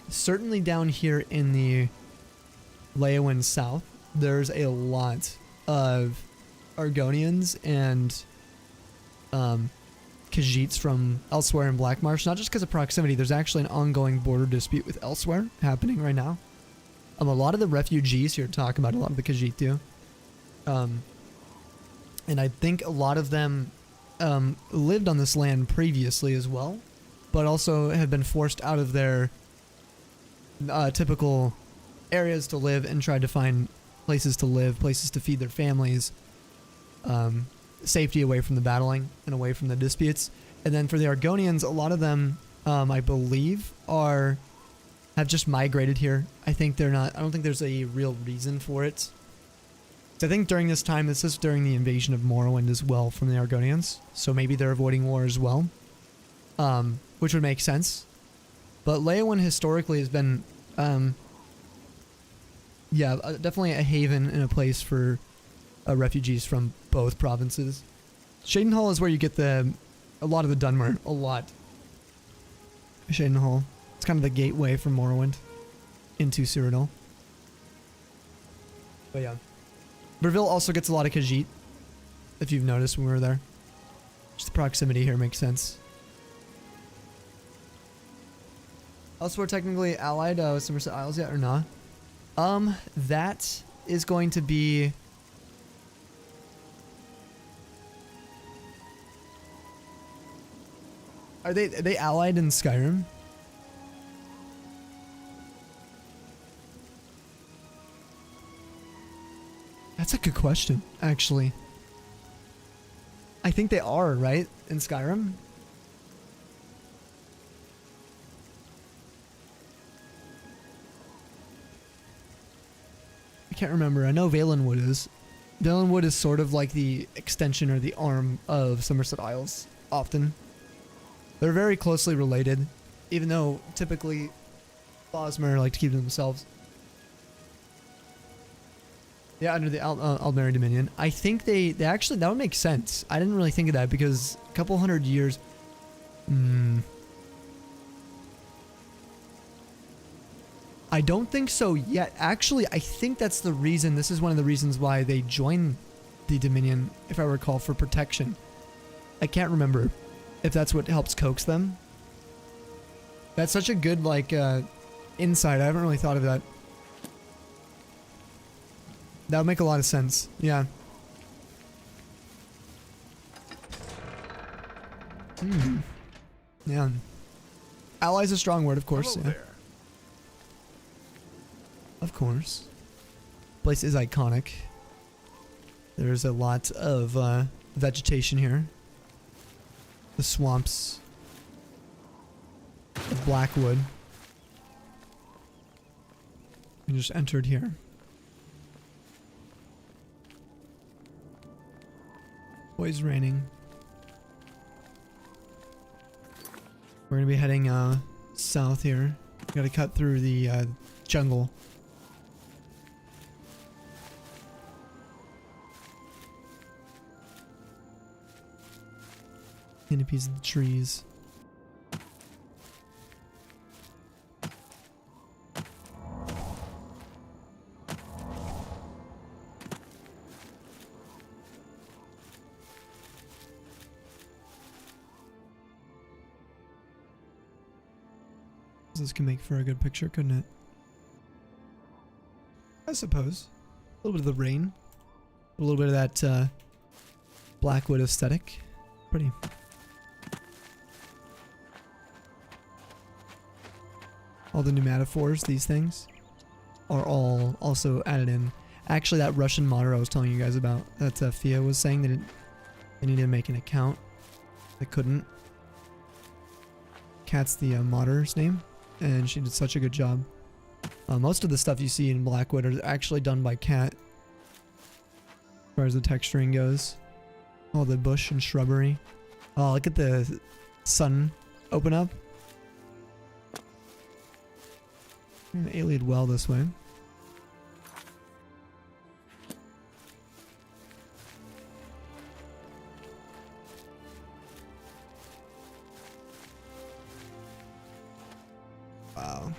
certainly down here in the Leyawen South, there's a lot of Argonians and Khajiits from elsewhere in Blackmarsh. Not just because of proximity, there's actually an ongoing border dispute with elsewhere happening right now. A lot of the refugees here talk about a lot of the Khajiit do. And I think a lot of them lived on this land previously as well, but also have been forced out of their typical areas to live and tried to find places to live, places to feed their families, safety away from the battling and away from the disputes. And then for the Argonians, a lot of them, I believe, have just migrated here. I don't think there's a real reason for it. I think during this time, this is during the invasion of Morrowind as well from the Argonians, so maybe they're avoiding war as well, which would make sense. But Leyawen historically has been, definitely a haven and a place for refugees from both provinces. Shadenhall is where you get a lot of the Dunmer, a lot. Shadenhall, it's kind of the gateway from Morrowind into Cyrodiil. But yeah. Breville also gets a lot of Khajiit, if you've noticed when we were there. Just the proximity here makes sense. Also, we're technically allied with Summerset Isles yet, or not? That is going to be... Are they allied in Skyrim? That's a good question, actually. I think they are, right? In Skyrim? I can't remember. I know Valenwood is. Valenwood is sort of like the extension or the arm of Summerset Isles, often. They're very closely related, even though typically Bosmer like to keep to themselves. Yeah, under the Aldmeri Dominion. I think they actually, that would make sense. I didn't really think of that because a couple hundred years... I don't think so yet. Actually, I think that's the reason, this is one of the reasons why they joined the Dominion, if I recall, for protection. I can't remember if that's what helps coax them. That's such a good, like, insight. I haven't really thought of that. That would make a lot of sense. Yeah. Yeah. Ally is a strong word, of course. Hello yeah. there. Of course. Place is iconic. There's a lot of vegetation here. The swamps. The Blackwood. We just entered here. Always raining. We're gonna be heading south here. Gotta cut through the jungle. Canopies of the trees. This can make for a good picture, couldn't it? I suppose. A little bit of the rain. A little bit of that Blackwood aesthetic. Pretty. All the pneumatophores, these things, are all also added in. Actually, that Russian modder I was telling you guys about, that Fia was saying that they needed to make an account. They couldn't. Kat's the modder's name, and she did such a good job. Most of the stuff you see in Blackwood are actually done by Kat, as far as the texturing goes. All the bush and shrubbery. Oh, look at the sun open up. An alien well this way. Wow.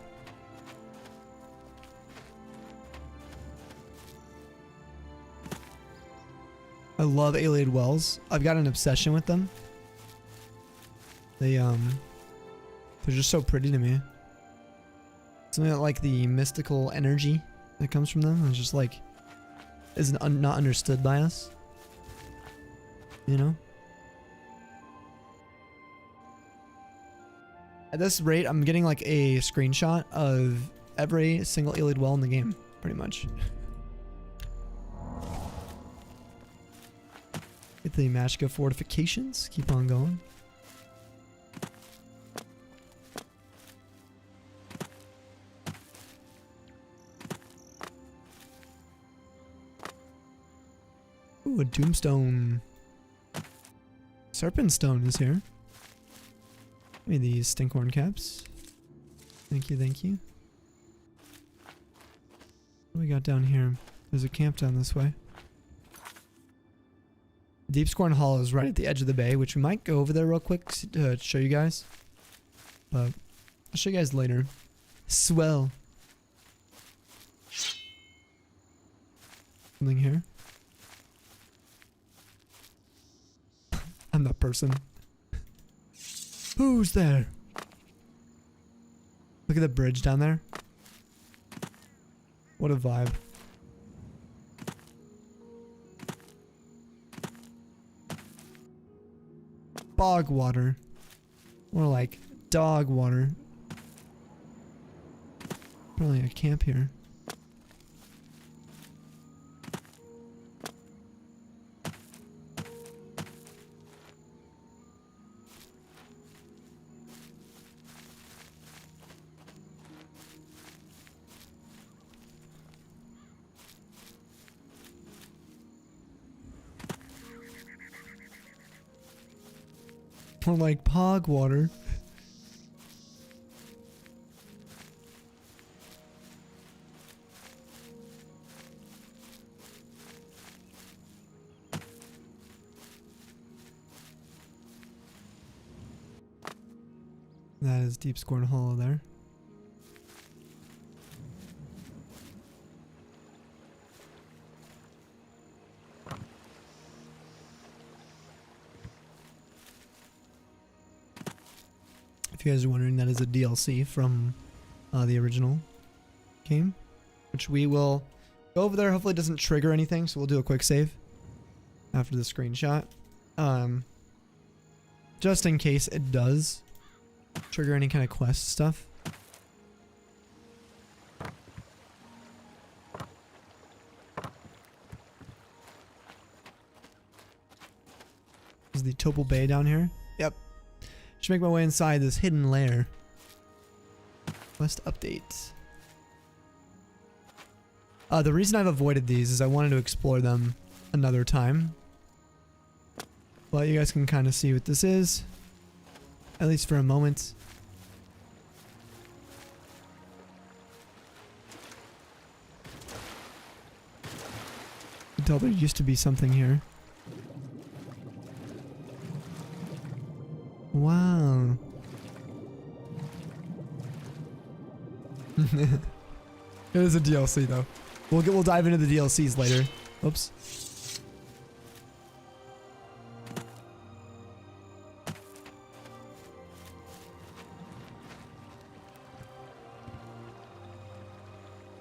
I love alien wells. I've got an obsession with them. They're just so pretty to me. Something like the mystical energy that comes from them is just like isn't not understood by us. You know? At this rate, I'm getting like a screenshot of every single alien well in the game, pretty much. Get the Mashka fortifications. Keep on going. Ooh, a Doomstone. Serpent Stone is here. Give me these stinkhorn caps. Thank you, thank you. What do we got down here? There's a camp down this way. Deepscorn Hall is right at the edge of the bay, which we might go over there real quick to show you guys. But I'll show you guys later. Swell. Something here. I'm that person. Who's there? Look at the bridge down there. What a vibe. Bog water. More like dog water. Probably a camp here. More like pog water. That is Deepscorn Hollow there. If you guys are wondering, that is a DLC from the original game, which we will go over there. Hopefully it doesn't trigger anything, so we'll do a quick save after the screenshot. Just in case it does trigger any kind of quest stuff. Is the Topal Bay down here? Yep. Should make my way inside this hidden lair. Quest update. The reason I've avoided these is I wanted to explore them another time. But you guys can kind of see what this is. At least for a moment. I can tell there used to be something here. It is a DLC though. We'll dive into the DLCs later. Oops.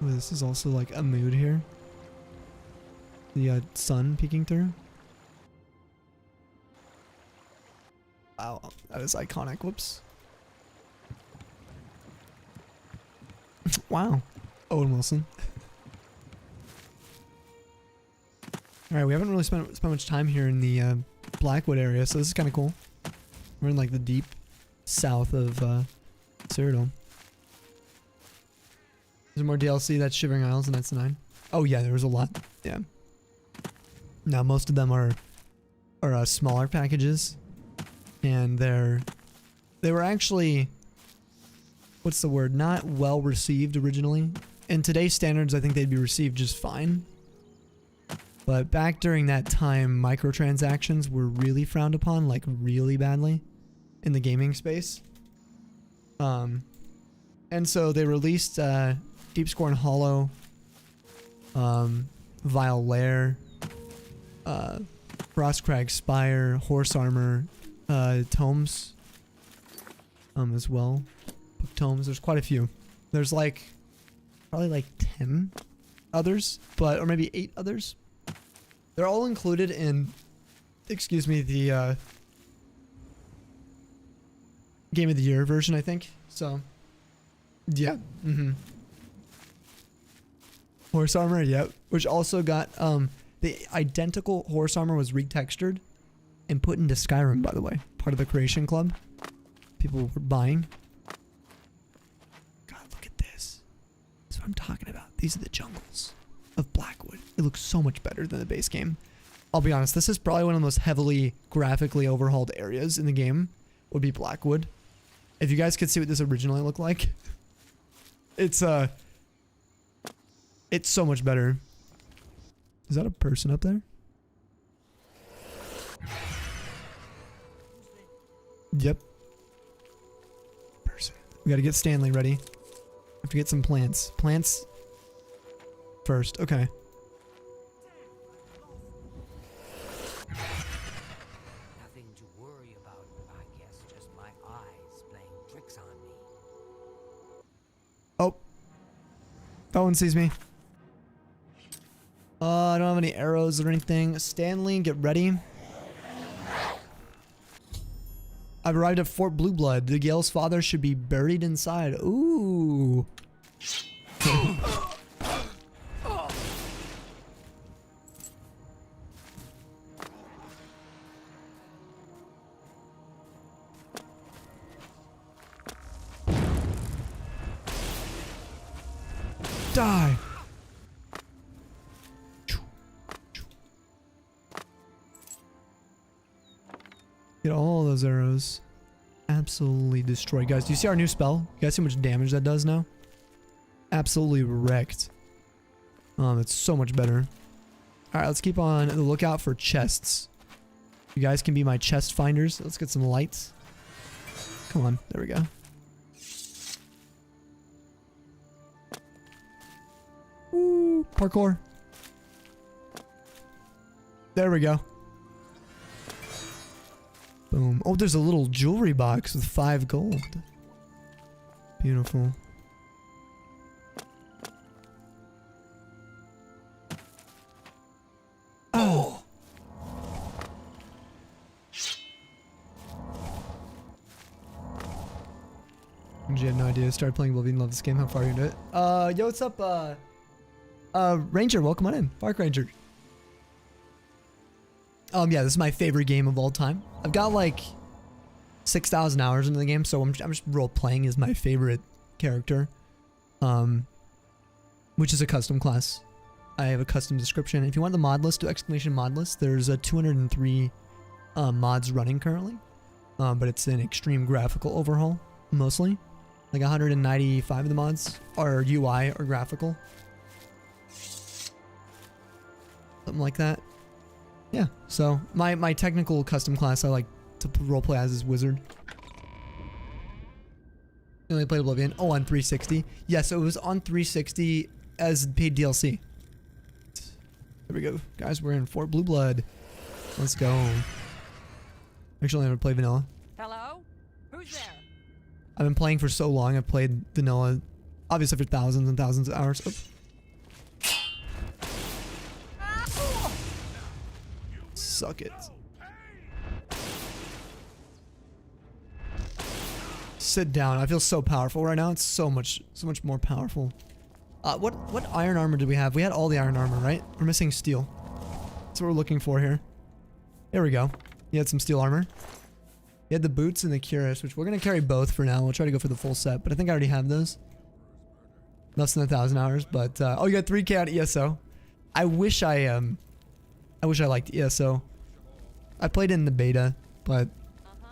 Oh, this is also like a mood here. The sun peeking through. Wow, that is iconic. Whoops. Wow. Owen Wilson. Alright, we haven't really spent much time here in the Blackwood area, so this is kind of cool. We're in like the deep south of Cyrodiil. There's more DLC. That's Shivering Isles, and that's 9. Oh yeah, there was a lot. Yeah. Now most of them are smaller packages, and they were actually, what's the word? Not well received originally. In today's standards, I think they'd be received just fine. But back during that time, microtransactions were really frowned upon, like really badly, in the gaming space. And so they released Deepscorn Hollow, Vile Lair, Frostcrag Spire, Horse Armor, tomes, as well. Book tomes. There's quite a few. There's like probably like 10 others, or maybe 8 others. They're all included in, excuse me, the Game of the Year version, I think. So, yeah. Horse Armor, yeah. Which also got, the identical Horse Armor was retextured and put into Skyrim, by the way. Part of the Creation Club. People were buying. God, look at this. That's what I'm talking about. These are the jungles of Blackwood. It looks so much better than the base game. I'll be honest, this is probably one of the most heavily graphically overhauled areas in the game, would be Blackwood. If you guys could see what this originally looked like, it's so much better. Is that a person up there? Yep. Person. We gotta get Stanley ready. Have to get some plants. Plants first. Okay. Nothing to worry about, I guess. Just my eyes playing tricks on me. Oh. That one sees me. I don't have any arrows or anything. Stanley, get ready. I've arrived at Fort Blue Blood. The Gale's father should be buried inside. Ooh. Die. Get all those arrows. Absolutely destroyed. Guys, do you see our new spell? You guys see how much damage that does now? Absolutely wrecked. It's so much better. Alright, let's keep on the lookout for chests. You guys can be my chest finders. Let's get some lights. Come on. There we go. Ooh, parkour. There we go. Boom. Oh, there's a little jewelry box with 5 gold. Beautiful. Oh! You have no idea. Started playing Oblivion. Love this game. How far are you into it? Yo, what's up? Ranger, welcome on in. Park Ranger. Yeah, this is my favorite game of all time. I've got like 6,000 hours into the game, so I'm just role-playing as my favorite character. Which is a custom class. I have a custom description. If you want the mod list, exclamation mod list, there's 203 mods running currently. But it's an extreme graphical overhaul, mostly. Like 195 of the mods are UI or graphical. Something like that. Yeah, so my technical custom class I like to roleplay as is Wizard. You only played Oblivion. Oh, on 360. Yes, it was on 360 as paid DLC. There we go. Guys, we're in for Blue Blood. Let's go. Actually, I never played vanilla. Hello? Who's there? I've been playing for so long. I've played vanilla, obviously, for thousands and thousands of hours. Oops. Suck it. Sit down. I feel so powerful right now. It's so much more powerful. What iron armor do we have? We had all the iron armor, right? We're missing steel. That's what we're looking for here. There we go. You had some steel armor. You had the boots and the cuirass, which we're gonna carry both for now. We'll try to go for the full set, but I think I already have those. Less than 1,000 hours, but oh, you got 3K out of ESO. I wish I liked ESO. I played it in the beta, but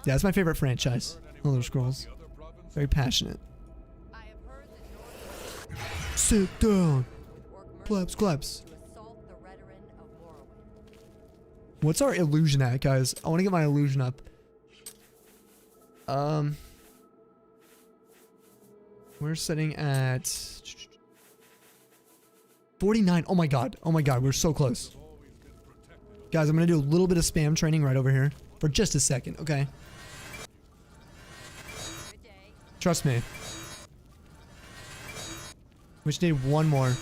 yeah, it's my favorite franchise. ElderScrolls. Very passionate. Sit down. Claps, claps. What's our illusion at, guys? I want to get my illusion up. We're sitting at 49. Oh my god. Oh my god, we're so close. Guys, I'm going to do a little bit of spam training right over here for just a second, okay? Trust me. We just need one more.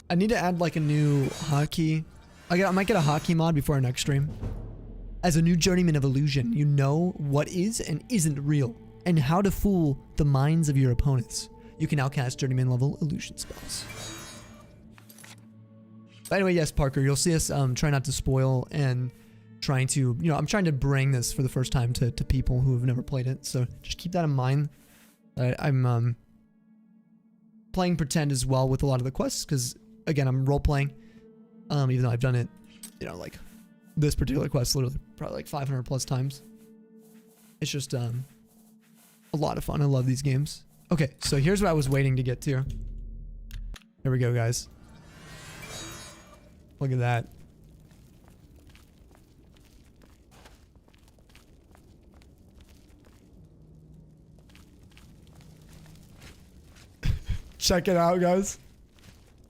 I need to add like a new hotkey. I might get a hotkey mod before our next stream. As a new journeyman of illusion, you know what is and isn't real, and how to fool the minds of your opponents. You can now cast journeyman level illusion spells. But anyway, yes, Parker, you'll see us try not to spoil and trying to, I'm trying to bring this for the first time to people who have never played it. So just keep that in mind. I'm playing pretend as well with a lot of the quests because, again, I'm role-playing. Even though I've done it, like this particular quest literally probably like 500 plus times. It's just a lot of fun. I love these games. Okay, so here's what I was waiting to get to. Here we go, guys. Look at that. Check it out, guys.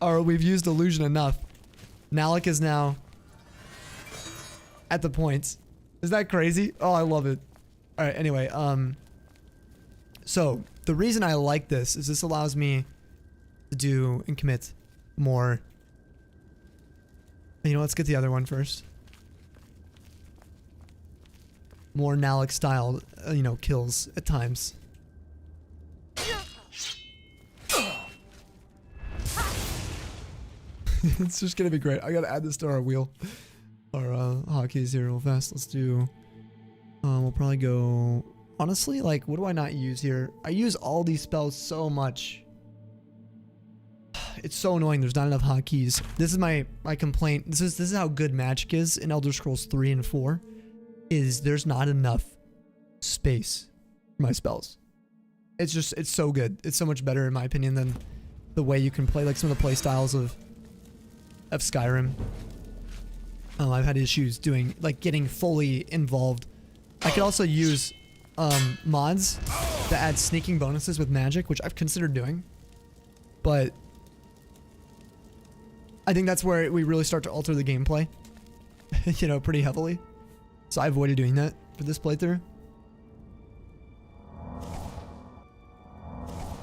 Alright, we've used illusion enough. Nalec is now at the points. Is that crazy? Oh, I love it. Alright, anyway, so the reason I like this is this allows me to do and commit more. Let's get the other one first. More Nalec style, kills at times. It's just gonna be great. I gotta add this to our wheel. Our hotkeys here real fast. Let's do. We'll probably go. Honestly, like, what do I not use here? I use all these spells so much. It's so annoying. There's not enough hotkeys. This is my complaint. This is how good magic is in Elder Scrolls 3 and 4. Is there's not enough space for my spells. It's so good. It's so much better in my opinion than the way you can play like some of the play styles of Skyrim. I've had issues getting fully involved. I could also use mods to add sneaking bonuses with magic, which I've considered doing, but I think that's where we really start to alter the gameplay, pretty heavily. So I avoided doing that for this playthrough.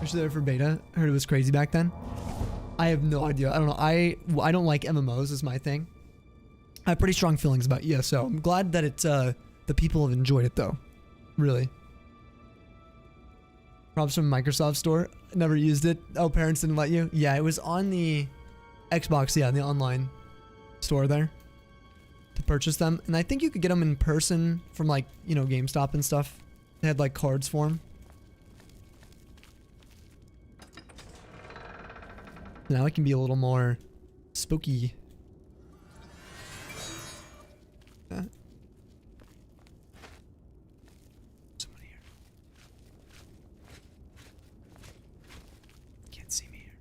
Actually, there for beta. I heard it was crazy back then. I have no idea. I don't know. I don't like MMOs is my thing. I have pretty strong feelings about ESO. I'm glad that the people have enjoyed it though. Really. Props from Microsoft Store. Never used it. Oh, parents didn't let you? Yeah, it was on the Xbox, yeah, the online store there to purchase them. And I think you could get them in person from GameStop and stuff. They had cards for them. Now it can be a little more spooky. Someone here. Can't see me here.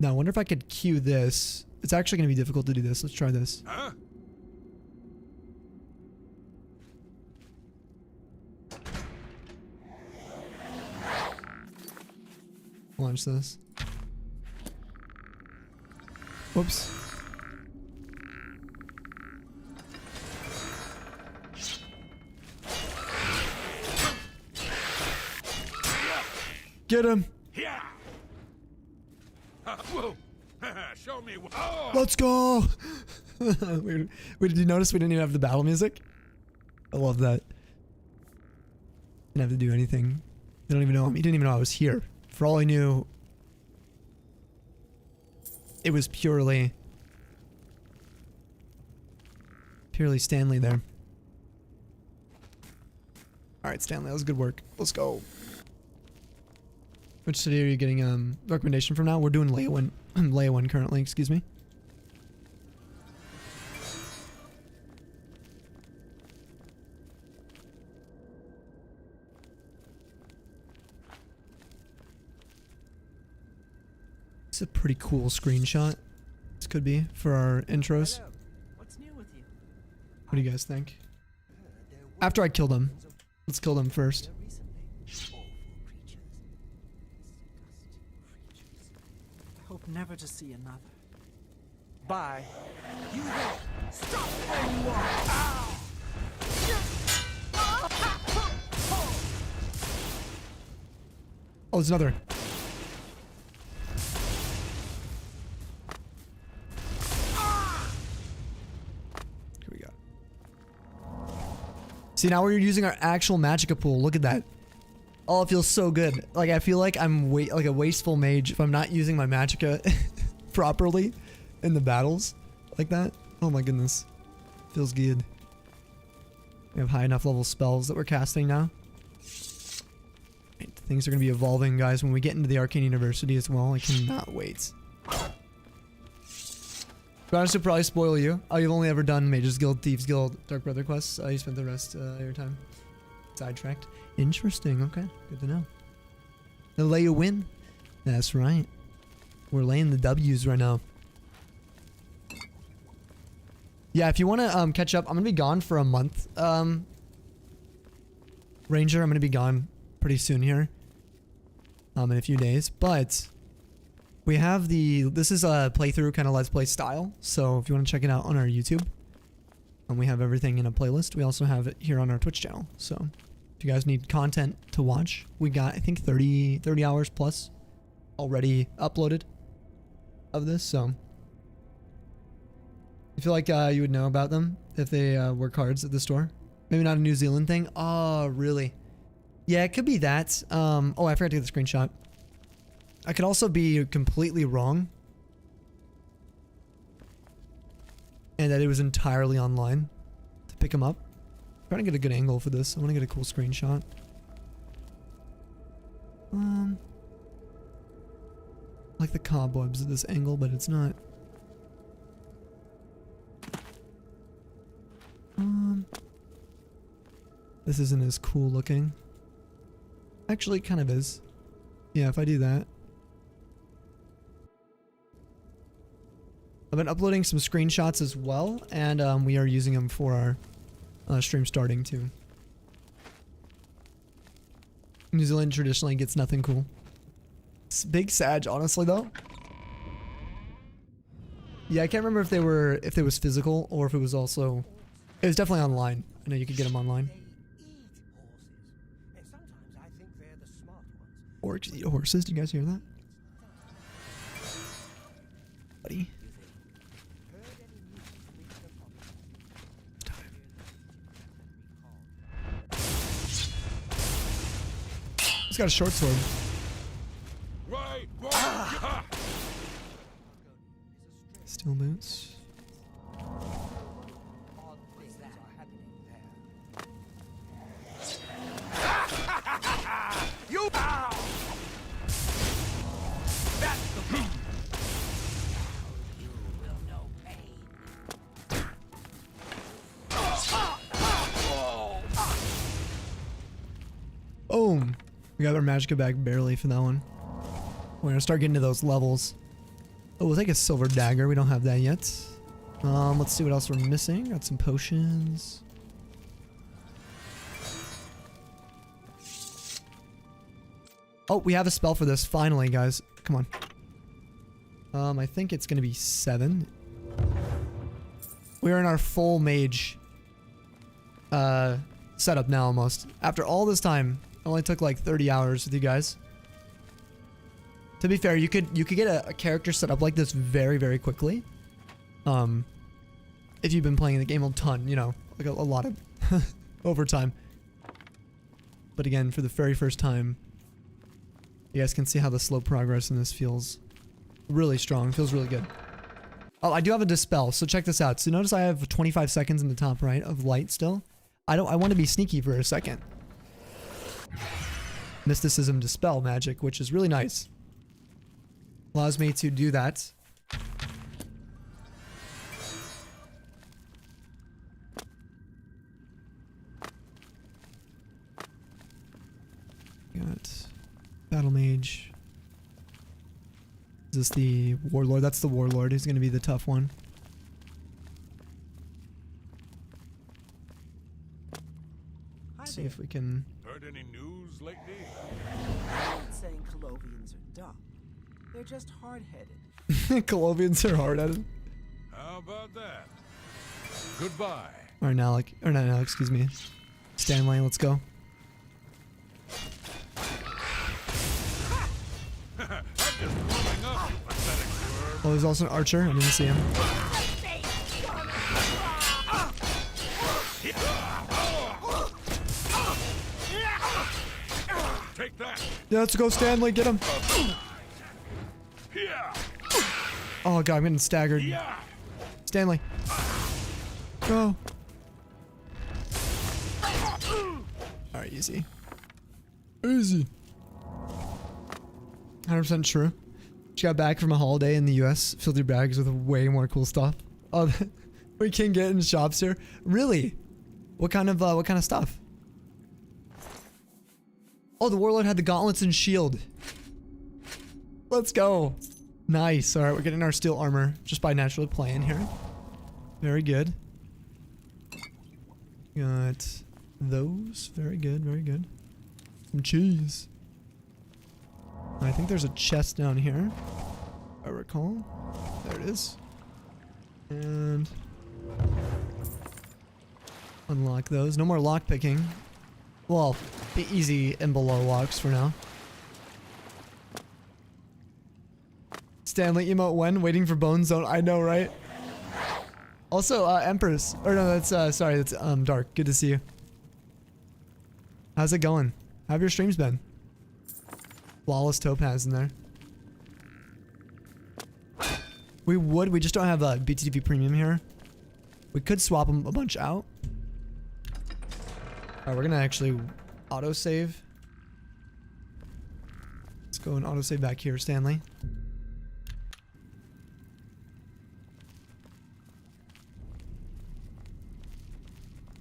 Now I wonder if I could cue this. It's actually going to be difficult to do this. Let's try this. Huh? Launch this. Whoops. Get him. Yeah. Whoa. Show me. Oh. Let's go. Wait, did you notice we didn't even have the battle music? I love that. Didn't have to do anything. They don't even know him. He didn't even know I was here. For all I knew, it was purely Stanley there. Alright, Stanley, that was good work. Let's go. Which city are you getting recommendation from now? We're doing Leia 1 currently, excuse me. It's a pretty cool screenshot. This could be for our intros. Hello. What's new with you? What do you guys think? After I kill them. Let's kill them first. I hope never to see another. Bye. You there! Stop where you are! Oh, there's another. Here we go. See, now we're using our actual magicka pool. Look at that. Oh, it feels so good. Like, I feel like I'm like a wasteful mage if I'm not using my magicka properly in the battles like that. Oh my goodness. Feels good. We have high enough level spells that we're casting now. Right, things are going to be evolving, guys, when we get into the Arcane University as well. I cannot wait. To be honest, it'll probably spoil you. Oh, you've only ever done Mage's Guild, Thieves Guild, Dark Brother quests. You spent the rest of your time sidetracked. Interesting. Okay, good to know. They'll lay you win. That's right. We're laying the W's right now. Yeah, if you want to catch up, I'm going to be gone for a month. Ranger, I'm going to be gone pretty soon here. In a few days. But we have this is a playthrough kind of Let's Play style. So if you want to check it out on our YouTube. And we have everything in a playlist. We also have it here on our Twitch channel. So if you guys need content to watch, we got, I think, 30 hours plus already uploaded of this. So I feel like you would know about them if they were cards at the store. Maybe not a New Zealand thing. Oh, really? Yeah, it could be that. Oh, I forgot to get the screenshot. I could also be completely wrong. And that it was entirely online to pick them up. I'm trying to get a good angle for this. I want to get a cool screenshot. I like the cobwebs of this angle, but it's not. This isn't as cool looking. Actually, it kind of is. Yeah, if I do that. I've been uploading some screenshots as well, and we are using them for our stream starting too. New Zealand traditionally gets nothing cool. It's big Sag, honestly though. Yeah, I can't remember if it was physical or if it was also. It was definitely online. I know you could get them online. Orcs eat horses. Do you guys hear that? Buddy. He's got a short sword. Steel boots. You. Boom. We got our magicka back barely for that one. We're gonna start getting to those levels. Oh, we'll take a silver dagger. We don't have that yet. Let's see what else we're missing. Got some potions. Oh, we have a spell for this. Finally, guys. Come on. I think it's going to be 7. We're in our full mage setup now almost. After all this time, it only took like 30 hours with you guys. To be fair, you could get a character set up like this very, very quickly. If you've been playing the game a ton, you know, like a lot of overtime. But again, for the very first time, you guys can see how the slow progress in this feels really strong. Feels really good. Oh, I do have a dispel, so check this out. So notice I have 25 seconds in the top right of light still. I want to be sneaky for a second. Mysticism dispel magic, which is really nice. Allows me to do that. Got Battle Mage. Is this the Warlord? That's the Warlord. He's going to be the tough one. Let's see if we can... Heard any news lately? I'm not saying Colovians are dumb. They're just hard-headed. Colovians are hard-headed. How about that? Goodbye. Or Nalec. Or not Nalec, excuse me. Stanley, let's go. Oh, there's also an archer. I didn't see him. Take that. Yeah, let's go, Stanley. Get him. Oh god, I'm getting staggered. Stanley. Go. Alright, easy. Easy. 100% true. Just got back from a holiday in the US. Filled your bags with way more cool stuff. Oh, we can get in shops here. Really? What kind of stuff? Oh, the Warlord had the gauntlets and shield. Let's go. Nice. Alright, we're getting our steel armor just by naturally playing here. Very good. Got those. Very good, very good. Some cheese. I think there's a chest down here, if I recall. There it is. And unlock those. No more lock picking. Well, the easy and below locks for now. Stanley emote when? Waiting for Bone Zone. I know, right? Also, Empress. Or no, that's, sorry, that's, Dark. Good to see you. How's it going? How have your streams been? Flawless Topaz in there. We just don't have a BTTV Premium here. We could swap them a bunch out. Alright, we're gonna actually autosave. Let's go and autosave back here, Stanley.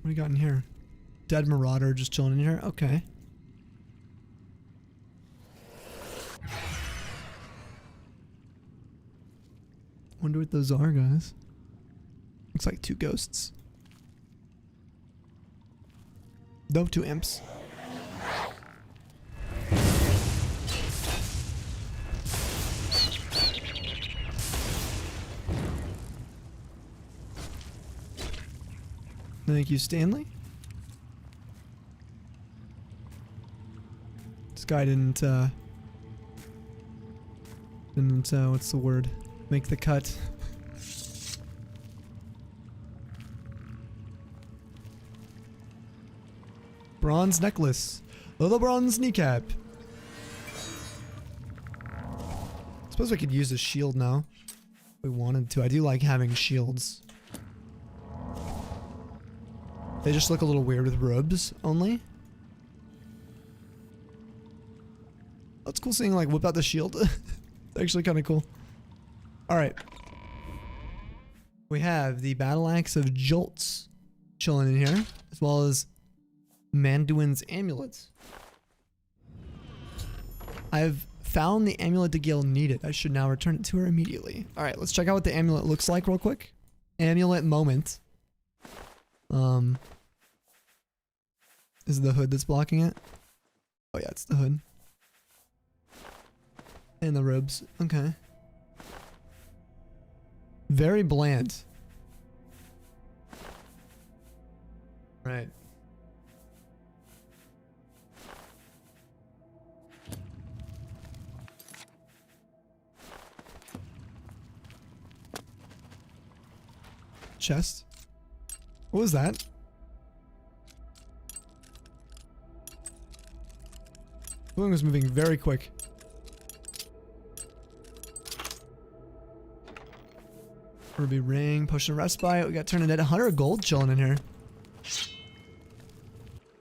What do we got in here? Dead Marauder just chilling in here? Okay. Wonder what those are, guys. Looks like 2 ghosts. No, 2 imps. Thank you, Stanley. This guy didn't, what's the word? Make the cut. Bronze necklace. Oh, the bronze kneecap. Suppose I could use a shield now. If we wanted to. I do like having shields. They just look a little weird with robes only. That's cool seeing like whip out the shield. It's actually kind of cool. Alright. We have the Battle Axe of Jolts chilling in here, as well as Manduin's amulets. I've found the amulet to Gale needed. I should now return it to her immediately. Alright, let's check out what the amulet looks like real quick. Amulet moment. Is it the hood that's blocking it? Oh yeah, it's the hood. And the robes. Okay. Very bland. Right. Chest. What was that? Something was moving very quick. Ruby ring, potion of respite. We got turned into 100 gold chilling in here.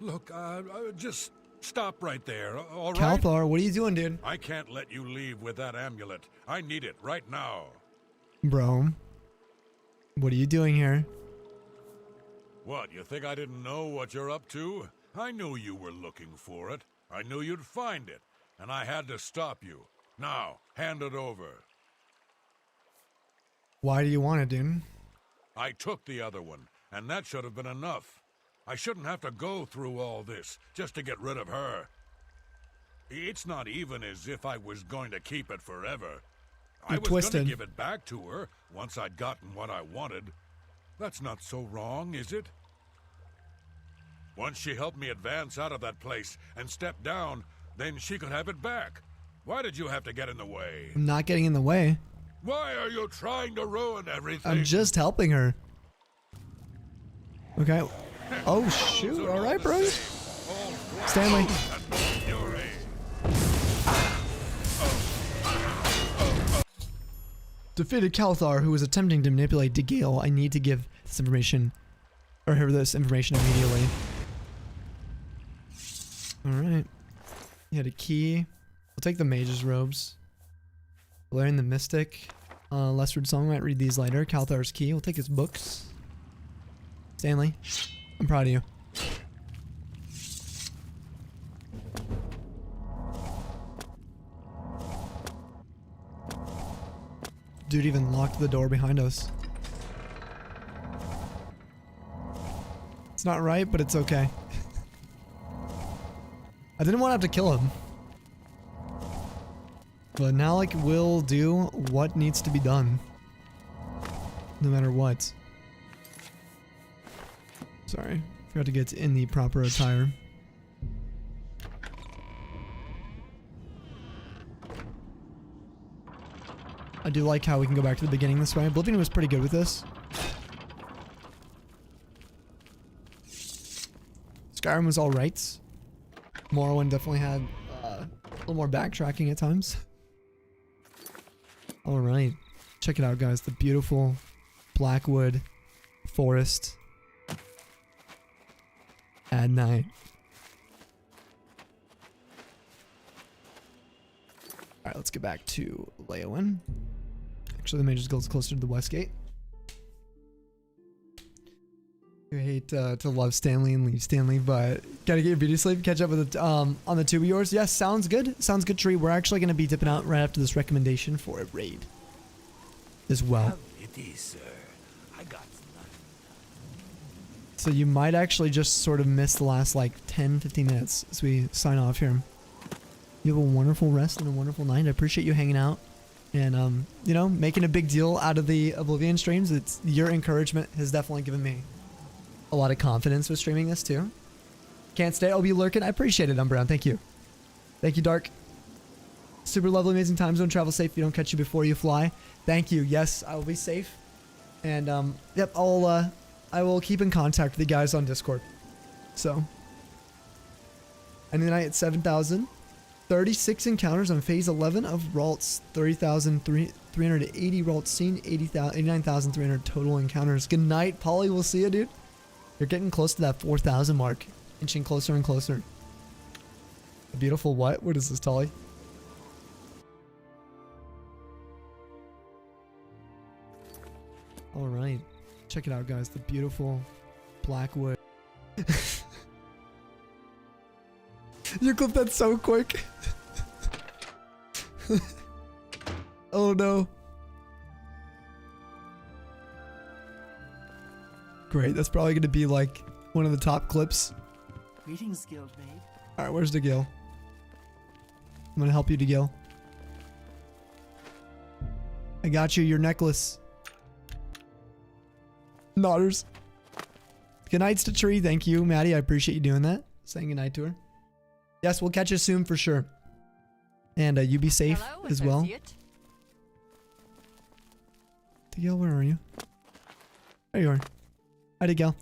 Look, just stop right there, all right? Calthar, what are you doing, dude? I can't let you leave with that amulet. I need it right now. Bro, what are you doing here? What, you think I didn't know what you're up to? I knew you were looking for it. I knew you'd find it, and I had to stop you. Now, hand it over. Why do you want it, dude? I took the other one, and that should have been enough. I shouldn't have to go through all this just to get rid of her. It's not even as if I was going to keep it forever. I was going to give it back to her once I'd gotten what I wanted. That's not so wrong, is it? Once she helped me advance out of that place and step down, then she could have it back. Why did you have to get in the way? I'm not getting in the way. Why are you trying to ruin everything? I'm just helping her. Okay. Oh, shoot. All right, bro. Stanley. Defeated Calthar, who was attempting to manipulate DeGale. I need to give this information, or hear this information immediately. Alright. You had a key. We'll take the Mage's robes. Valerian the Mystic. Lesford Song, might read these later. Calthar's key. We'll take his books. Stanley, I'm proud of you. Dude even locked the door behind us. It's not right, but it's okay. I didn't want to have to kill him. But Nalec will do what needs to be done. No matter what. Sorry, forgot to get in the proper attire. I do like how we can go back to the beginning this way. Oblivion was pretty good with this. Skyrim was alright. Morrowind definitely had a little more backtracking at times. Alright. Check it out, guys. The beautiful Blackwood forest at night. Alright, let's get back to Leowen. Actually, the Mage's Guild's closer to the west gate. I hate to love Stanley and leave Stanley, but gotta get your beauty sleep. Catch up with it on the tube of yours. Yes, sounds good. Sounds good, Tree. We're actually gonna be dipping out right after this recommendation for a raid as well. It is, sir. I got nothing. So you might actually just sort of miss the last like 10-15 minutes as we sign off here. You have a wonderful rest and a wonderful night. I appreciate you hanging out and you know, making a big deal out of the Oblivion streams. It's your encouragement has definitely given me a lot of confidence with streaming this too. Can't stay. I'll be lurking. I appreciate it, Umbrown. Thank you. Thank you, Dark. Super lovely, amazing time zone. Travel safe. If you don't catch you before you fly. Thank you. Yes, I will be safe. And yep, I will keep in contact with you guys on Discord. So, ending the night at 7,000. 36 encounters on phase 11 of Ralts. 30,380 Ralts seen. 89,300 total encounters. Good night, Polly. We'll see you, dude. You're getting close to that 4,000 mark. Inching closer and closer. A beautiful what? What is this, Tully? Alright. Check it out, guys. The beautiful Blackwood. You clipped that so quick. Oh no. Great, that's probably going to be like one of the top clips. Greetings, Guildmate. Alright, where's DeGale? I'm going to help you, DeGale. I got you your necklace. Nodders. Good nights to Tree. Thank you, Maddie. I appreciate you doing that. Saying goodnight to her. Yes, we'll catch you soon for sure. And you be safe. Hello, as well. associate. Digel, where are you? There you are. Hi, Digel.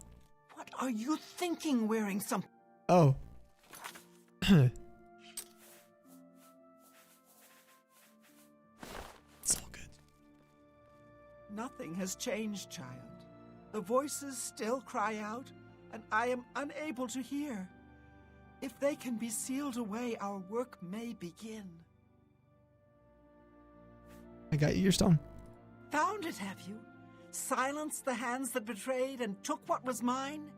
What are you thinking wearing some... Oh. It's all good. Nothing has changed, child. The voices still cry out, and I am unable to hear. If they can be sealed away, our work may begin. I got you your stone. Found it, have you? Silenced the hands that betrayed and took what was mine?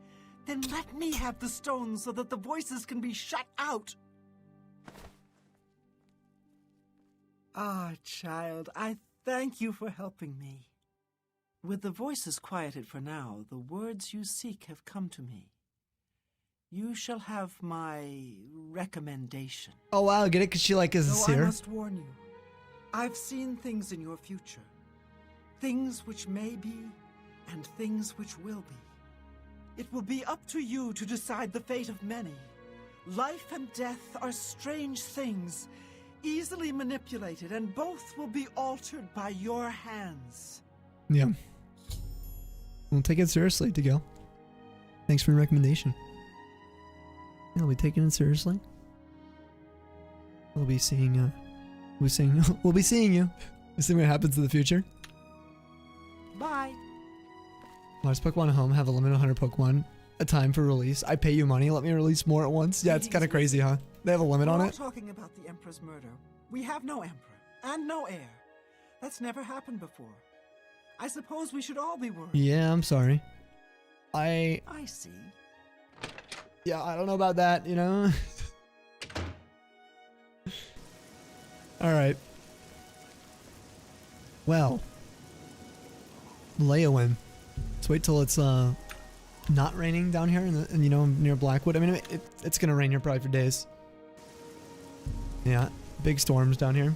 Then let me have the stone so that the voices can be shut out. Ah, child, I thank you for helping me. With the voices quieted for now, the words you seek have come to me. You shall have my recommendation. Oh wow, get it? Cause she like is a Though seer. I must warn you, I've seen things in your future. Things which may be, and things which will be. It will be up to you to decide the fate of many. Life and death are strange things, easily manipulated, and both will be altered by your hands. Yeah. We'll take it seriously, Digel. Thanks for your recommendation. Yeah, we'll be taking it seriously. We'll be seeing we'll be seeing you. We'll see what happens in the future. Bye. Mars Pokemon home have a limited 100 Pokemon a time for release. I pay you money, let me release more at once. Yeah, it's kind of crazy, huh? They have a limit on We're it. all talking about the Emperor's murder. We have no Emperor and no heir. That's never happened before. I suppose we should all be worried. Yeah, I'm sorry. I see. Yeah, I don't know about that, you know? Alright. Well. Leowin. Let's wait till it's not raining down here and you know, near Blackwood. I mean, it's gonna rain here probably for days. Yeah, big storms down here.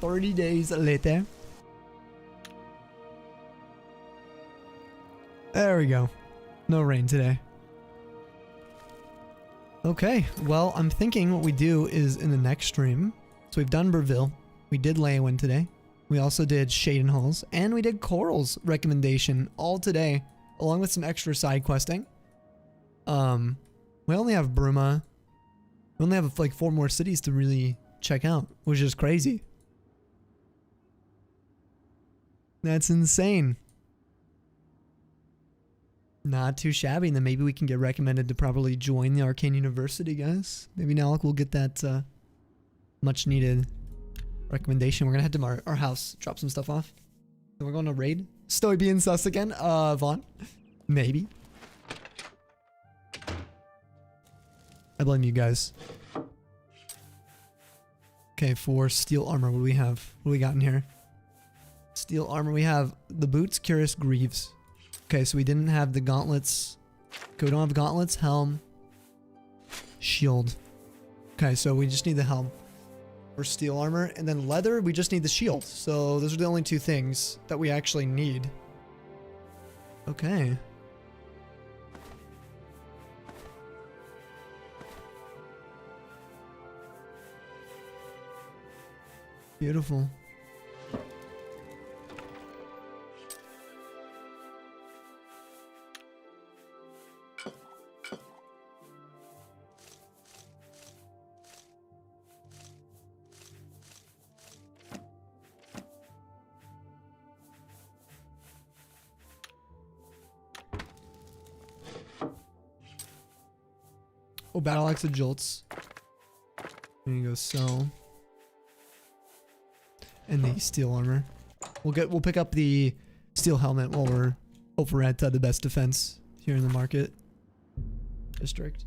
$30 days later. There we go. No rain today. Okay, well, I'm thinking what we do is in the next stream. So we've done Burville. We did Leowin today. We also did Shaden Halls. And we did Coral's recommendation all today, along with some extra side questing. We only have Bruma. We only have like 4 more cities to really check out, which is crazy. That's insane. Not too shabby, and then maybe we can get recommended to probably join the Arcane University, guys. Maybe Nalec will get that much needed recommendation. We're gonna head to our house, drop some stuff off. Then we're going to raid. Stoy being sus again. Vaughn. Maybe. I blame you guys. Okay, for steel armor, what do we have? What do we got in here? Steel armor, we have the boots, Curious Greaves. Okay, so we didn't have the gauntlets. Okay, we don't have gauntlets, helm, shield. Okay, so we just need the helm for steel armor. And then leather, we just need the shield. So those are the only 2 things that we actually need. Okay. Beautiful. Oh, Battle Axe of Jolts. There you go, sell. And the steel armor. We'll pick up the steel helmet while we're over at the best defense here in the market district.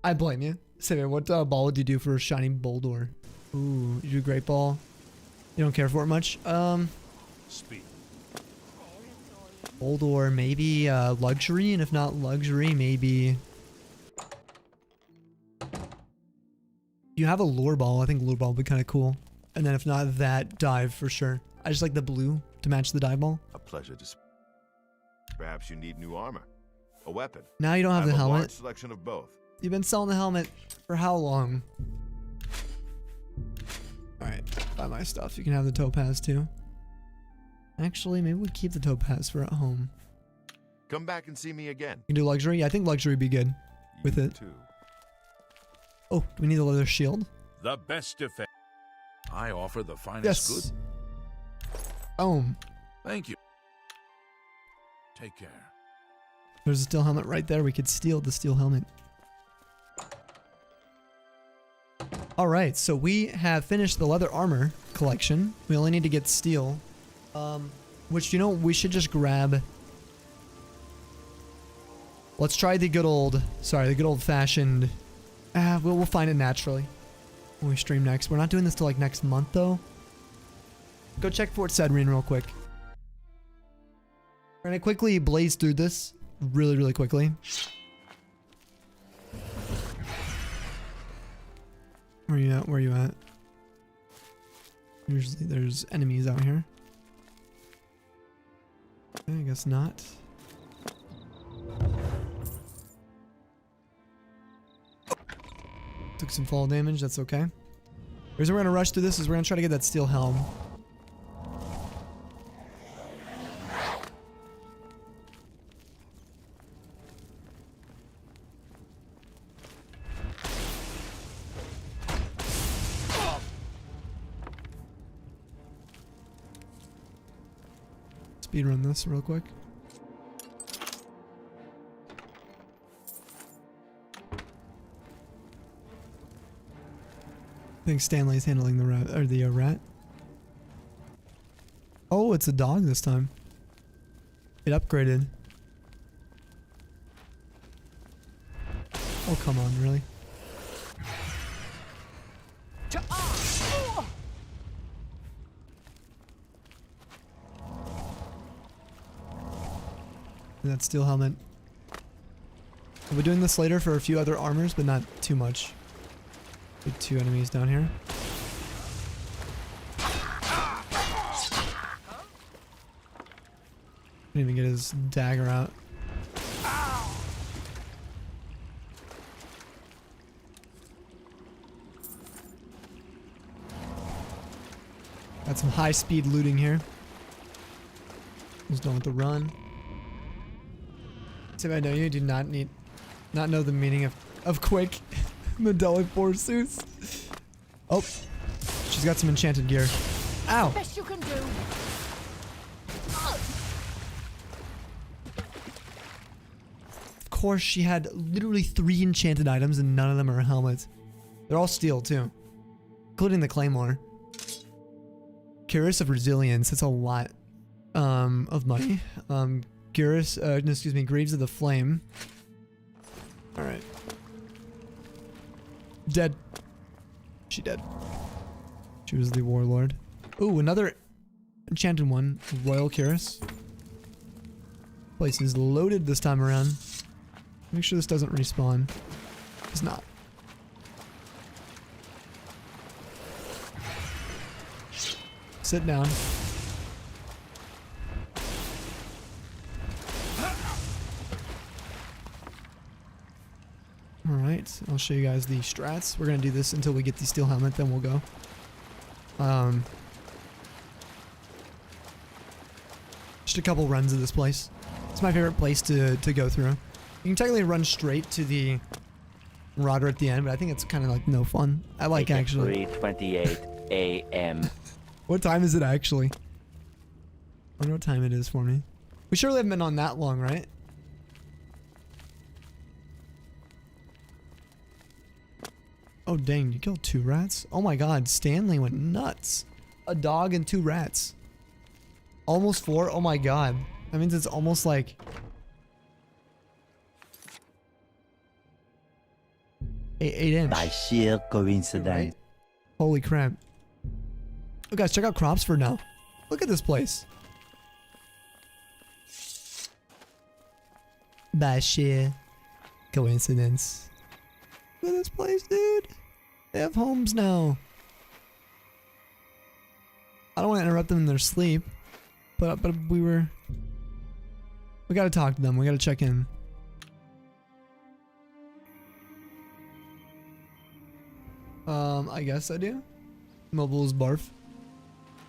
I blame you. Say, what ball would you do for a shiny Boldor? Ooh, you do Great Ball. You don't care for it much. Speed. Boldor, maybe luxury, and if not luxury, maybe You have a lure ball. I think lure ball would be kind of cool. And then if not that, dive for sure. I just like the blue to match the dive ball. A pleasure to. Perhaps you need new armor, a weapon. Now you don't have the a helmet. Large selection of both. You've been selling the helmet for how long? All right, buy my stuff. You can have the topaz too. Actually, maybe we keep the topaz for at home. Come back and see me again. You can do luxury. Yeah, I think luxury would be good with it. Too. Oh, do we need a leather shield? The best defense. I offer the finest Yes. good. Boom. Thank you. Take care. There's a steel helmet right there. We could steal the steel helmet. All right, so we have finished the leather armor collection. We only need to get steel, which, you know, we should just grab. Let's try the good old, the good old fashioned. We'll find it naturally when we stream next. We're not doing this till like next month though. Go check Fort Sedrine real quick. We're gonna quickly blaze through this really, really quickly. Where are you at? Where are you at? Usually there's enemies out here. Okay, I guess not. Took some fall damage, that's okay. The reason we're gonna rush through this is we're gonna try to get that steel helm. Speedrun this real quick. I think Stanley's handling the rat, or the rat. Oh, it's a dog this time. It upgraded. Oh, come on, really? That steel helmet. We'll be doing this later for a few other armors, but not too much. Big two enemies down here. Didn't even get his dagger out. Got some high speed looting here. Just don't have to run. Tim, I know you do not know the meaning of quick. Medallic Forsuits. Oh, she's got some enchanted gear. Ow! Best you can do. Of course, she had literally 3 enchanted items and none of them are helmets. They're all steel too, including the claymore. Curious of Resilience. That's a lot of money. Greaves of the Flame. All right. Dead. She dead. She was the warlord. Ooh, another enchanted one. Royal Cuirass. Place is loaded this time around. Make sure this doesn't respawn. It's not. Sit down. Alright, I'll show you guys the strats. We're gonna do this until we get the steel helmet, then we'll go. Just a couple runs of this place. It's my favorite place to go through. You can technically run straight to the Marauder at the end, but I think it's kind of like no fun. I like actually. 3:28 a.m. What time is it actually? I wonder what time it is for me. We surely haven't been on that long, right? Oh dang, you killed 2 rats? Oh my god, Stanley went nuts. A dog and 2 rats. Almost 4? Oh my god. That means it's almost like 8 inch. By sheer coincidence. Right? Holy crap. Oh guys, check out Cropsford now. Look at this place. By sheer coincidence. Look at this place, dude. They have homes now. I don't want to interrupt them in their sleep, but we gotta talk to them. We gotta check in. I guess I do. Mobile's barf.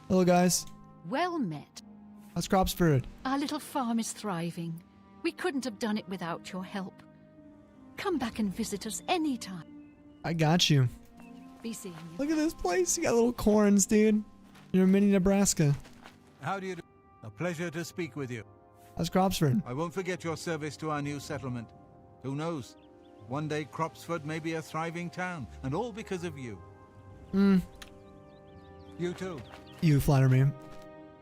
Hello, guys. Well met. How's Cropsford? Our little farm is thriving. We couldn't have done it without your help. Come back and visit us anytime. I got you. Be seeing you. Look at this place. You got little corns, dude. You're in mini Nebraska. How do you do? A pleasure to speak with you. How's Cropsford? I won't forget your service to our new settlement. Who knows? One day Cropsford may be a thriving town, and all because of you. You too. You flatter me.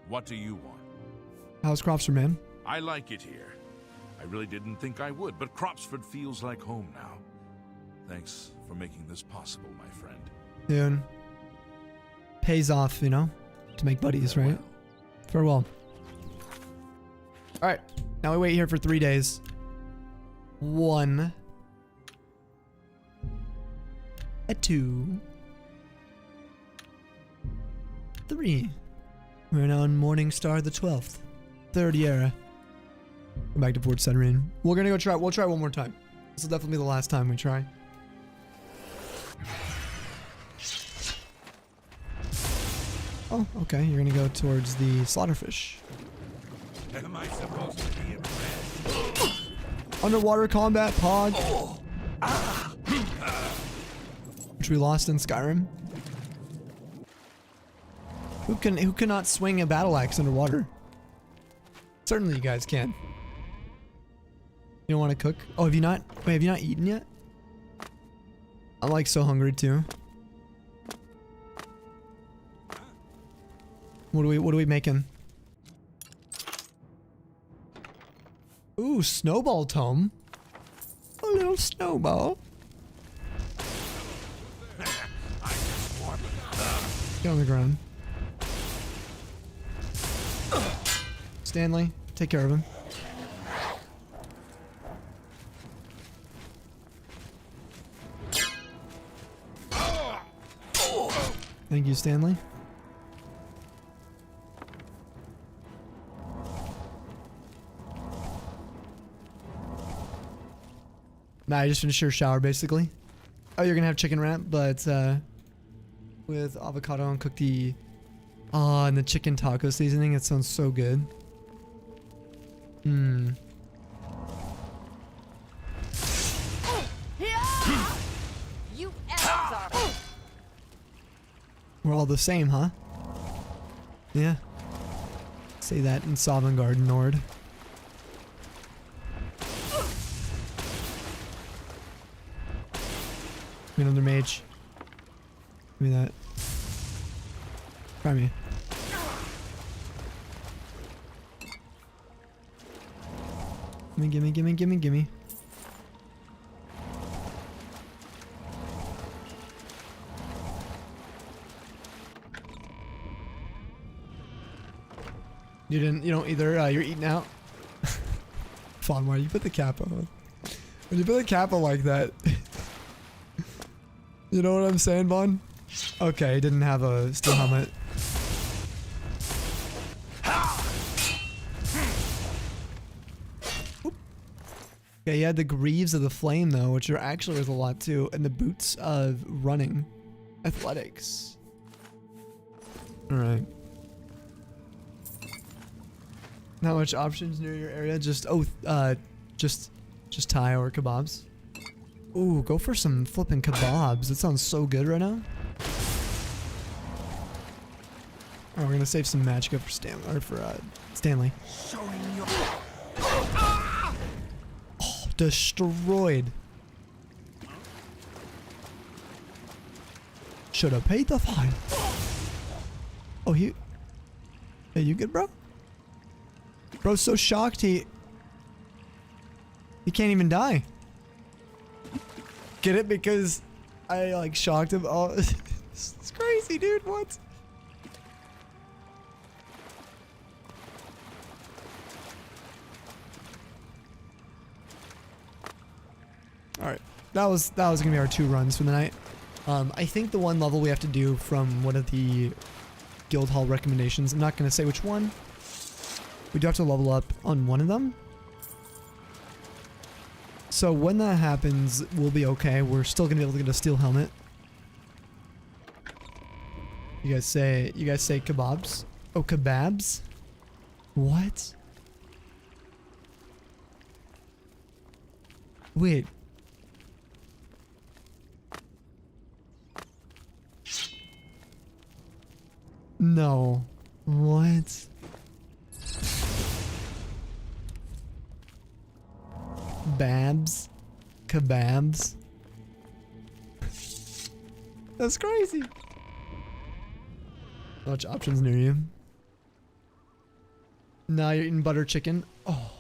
What do you want? How's Cropsford, man? I like it here. I really didn't think I would, but Cropsford feels like home now. Thanks for making this possible, my friend. Dude. Pays off, you know? To make buddies, right? Farewell. Alright. Now we wait here for 3 days. 1. 2. 3. We're now on Morning Star the 12th. 3rd era. Go back to Port Ceterain. We're gonna go try. We'll try one more time. This will definitely be the last time we try. Oh, okay. You're gonna go towards the slaughterfish. Am I supposed to be impressed? Underwater combat, Pog. Which we lost in Skyrim. Who cannot swing a battle axe underwater? Certainly you guys can. You don't want to cook? Oh, have you not? Wait, have you not eaten yet? I'm like so hungry too. What are we making? Ooh, snowball tome. A little snowball. Get on the ground. Stanley, take care of him. Thank you, Stanley. Nah, I just finished your shower, basically. Oh, you're gonna have chicken wrap, but with avocado and cooked the and the chicken taco seasoning. It sounds so good. You We're all the same, huh? Yeah. Say that in Sovngarde, Nord. Give me another mage. Give me that. Try me. Gimme. You don't either, you're eating out. Fawn, why do you put the kappa on? When you put the kappa like that. You know what I'm saying, Vaughn? Okay, he didn't have a steel helmet. Yeah, he had the greaves of the flame though, which are actually worth a lot too, and the boots of running. Athletics. Alright. Not much options near your area, just Thai or kebabs. Ooh, go for some flipping kebabs. That sounds so good right now. Alright, we're gonna save some magicka for Stanley. Oh, destroyed. Should have paid the fine. Oh, hey, you good, bro? Bro's so shocked he can't even die. Get it? Because I like shocked him. Oh, it's crazy, dude. What? All right, that was gonna be our 2 runs for the night. I think the one level we have to do from one of the guild hall recommendations, I'm not going to say which one. We do have to level up on one of them. So when that happens, we'll be okay. We're still going to be able to get a steel helmet. You guys say kebabs? Oh, kebabs? What? Wait. No. What? Babs? Kebabs? That's crazy. Much options near you. Now you're eating butter chicken. Oh,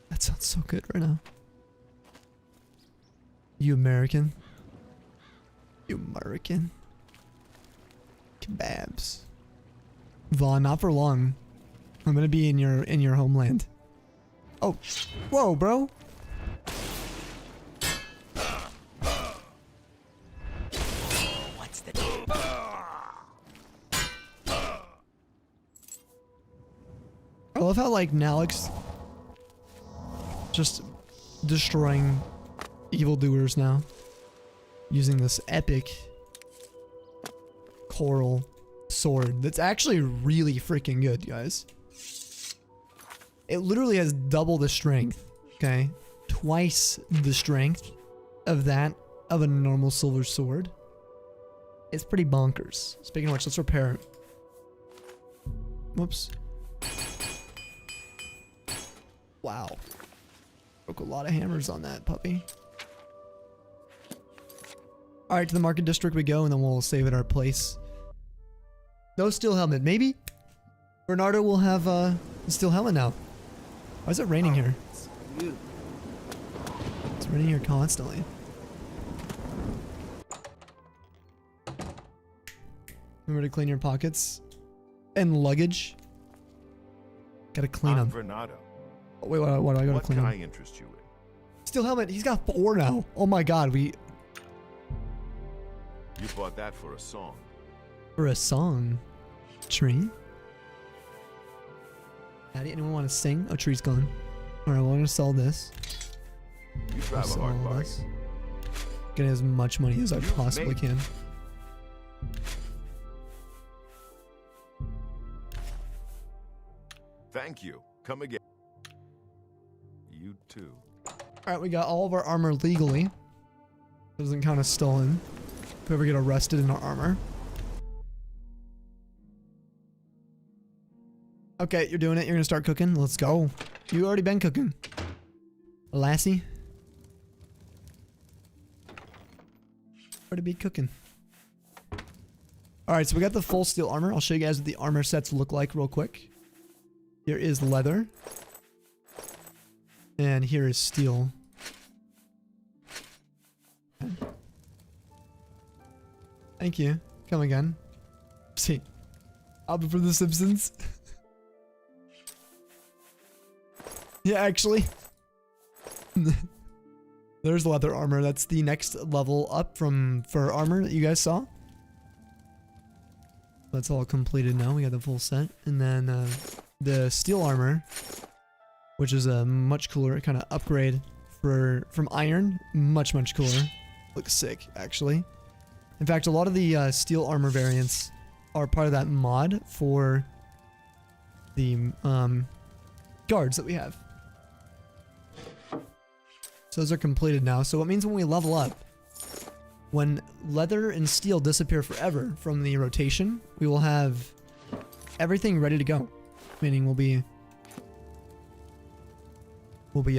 that sounds so good right now. You American? You American? Kebabs. Vaughn, not for long. I'm gonna be in your homeland. Oh, whoa, bro. What's the I love how like Nalec's just destroying evildoers now using this epic coral sword that's actually really freaking good, guys. It literally has double the strength, okay? Twice the strength of that of a normal silver sword. It's pretty bonkers. Speaking of which, let's repair it. Whoops. Wow. Broke a lot of hammers on that puppy. Alright, to the market district we go, and then we'll save at our place. No steel helmet. Maybe Bernardo will have a steel helmet now. Why is it raining here? It's raining here constantly. Remember to clean your pockets and luggage. Gotta clean them. Bernardo. Oh, wait, what do I gotta clean them? What can I interest you in? Steel helmet. He's got 4 now. Oh my god, You bought that for a song. For a song. Tree? Daddy, anyone want to sing? Oh, tree's gone. Alright, we're gonna sell this. You drive a hard bargain. Get as much money as I possibly can. Thank you. Come again. You too. Alright, we got all of our armor legally. Doesn't count as stolen. If we ever get arrested in our armor. Okay, you're doing it. You're gonna start cooking. Let's go. You already been cooking. Lassie. Already be cooking. Alright, so we got the full steel armor. I'll show you guys what the armor sets look like real quick. Here is leather. And here is steel. Thank you. Come again. See. Album from The Simpsons. Yeah, actually. There's leather armor. That's the next level up from fur armor that you guys saw. That's all completed now. We got the full set. And then the steel armor, which is a much cooler kind of upgrade from iron. Much cooler. Looks sick, actually. In fact, a lot of the steel armor variants are part of that mod for the guards that we have. So those are completed now. So what means when we level up, when leather and steel disappear forever from the rotation, we will have everything ready to go. Meaning we'll be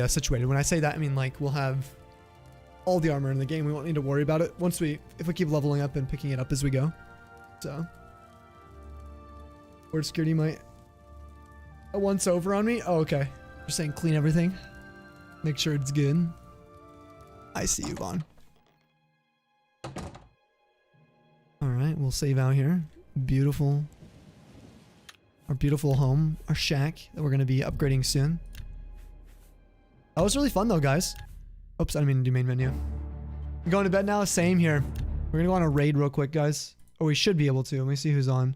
situated. When I say that, I mean like we'll have all the armor in the game. We won't need to worry about it if we keep leveling up and picking it up as we go. So, word security might once over on me. Oh, okay. Just saying clean everything. Make sure it's good. I see you, Vaughn. Alright, we'll save out here. Beautiful. Our beautiful home. Our shack that we're going to be upgrading soon. That was really fun though, guys. Oops, I didn't mean to do main menu. I'm going to bed now. Same here. We're gonna go on a raid real quick, guys. Or we should be able to. Let me see who's on.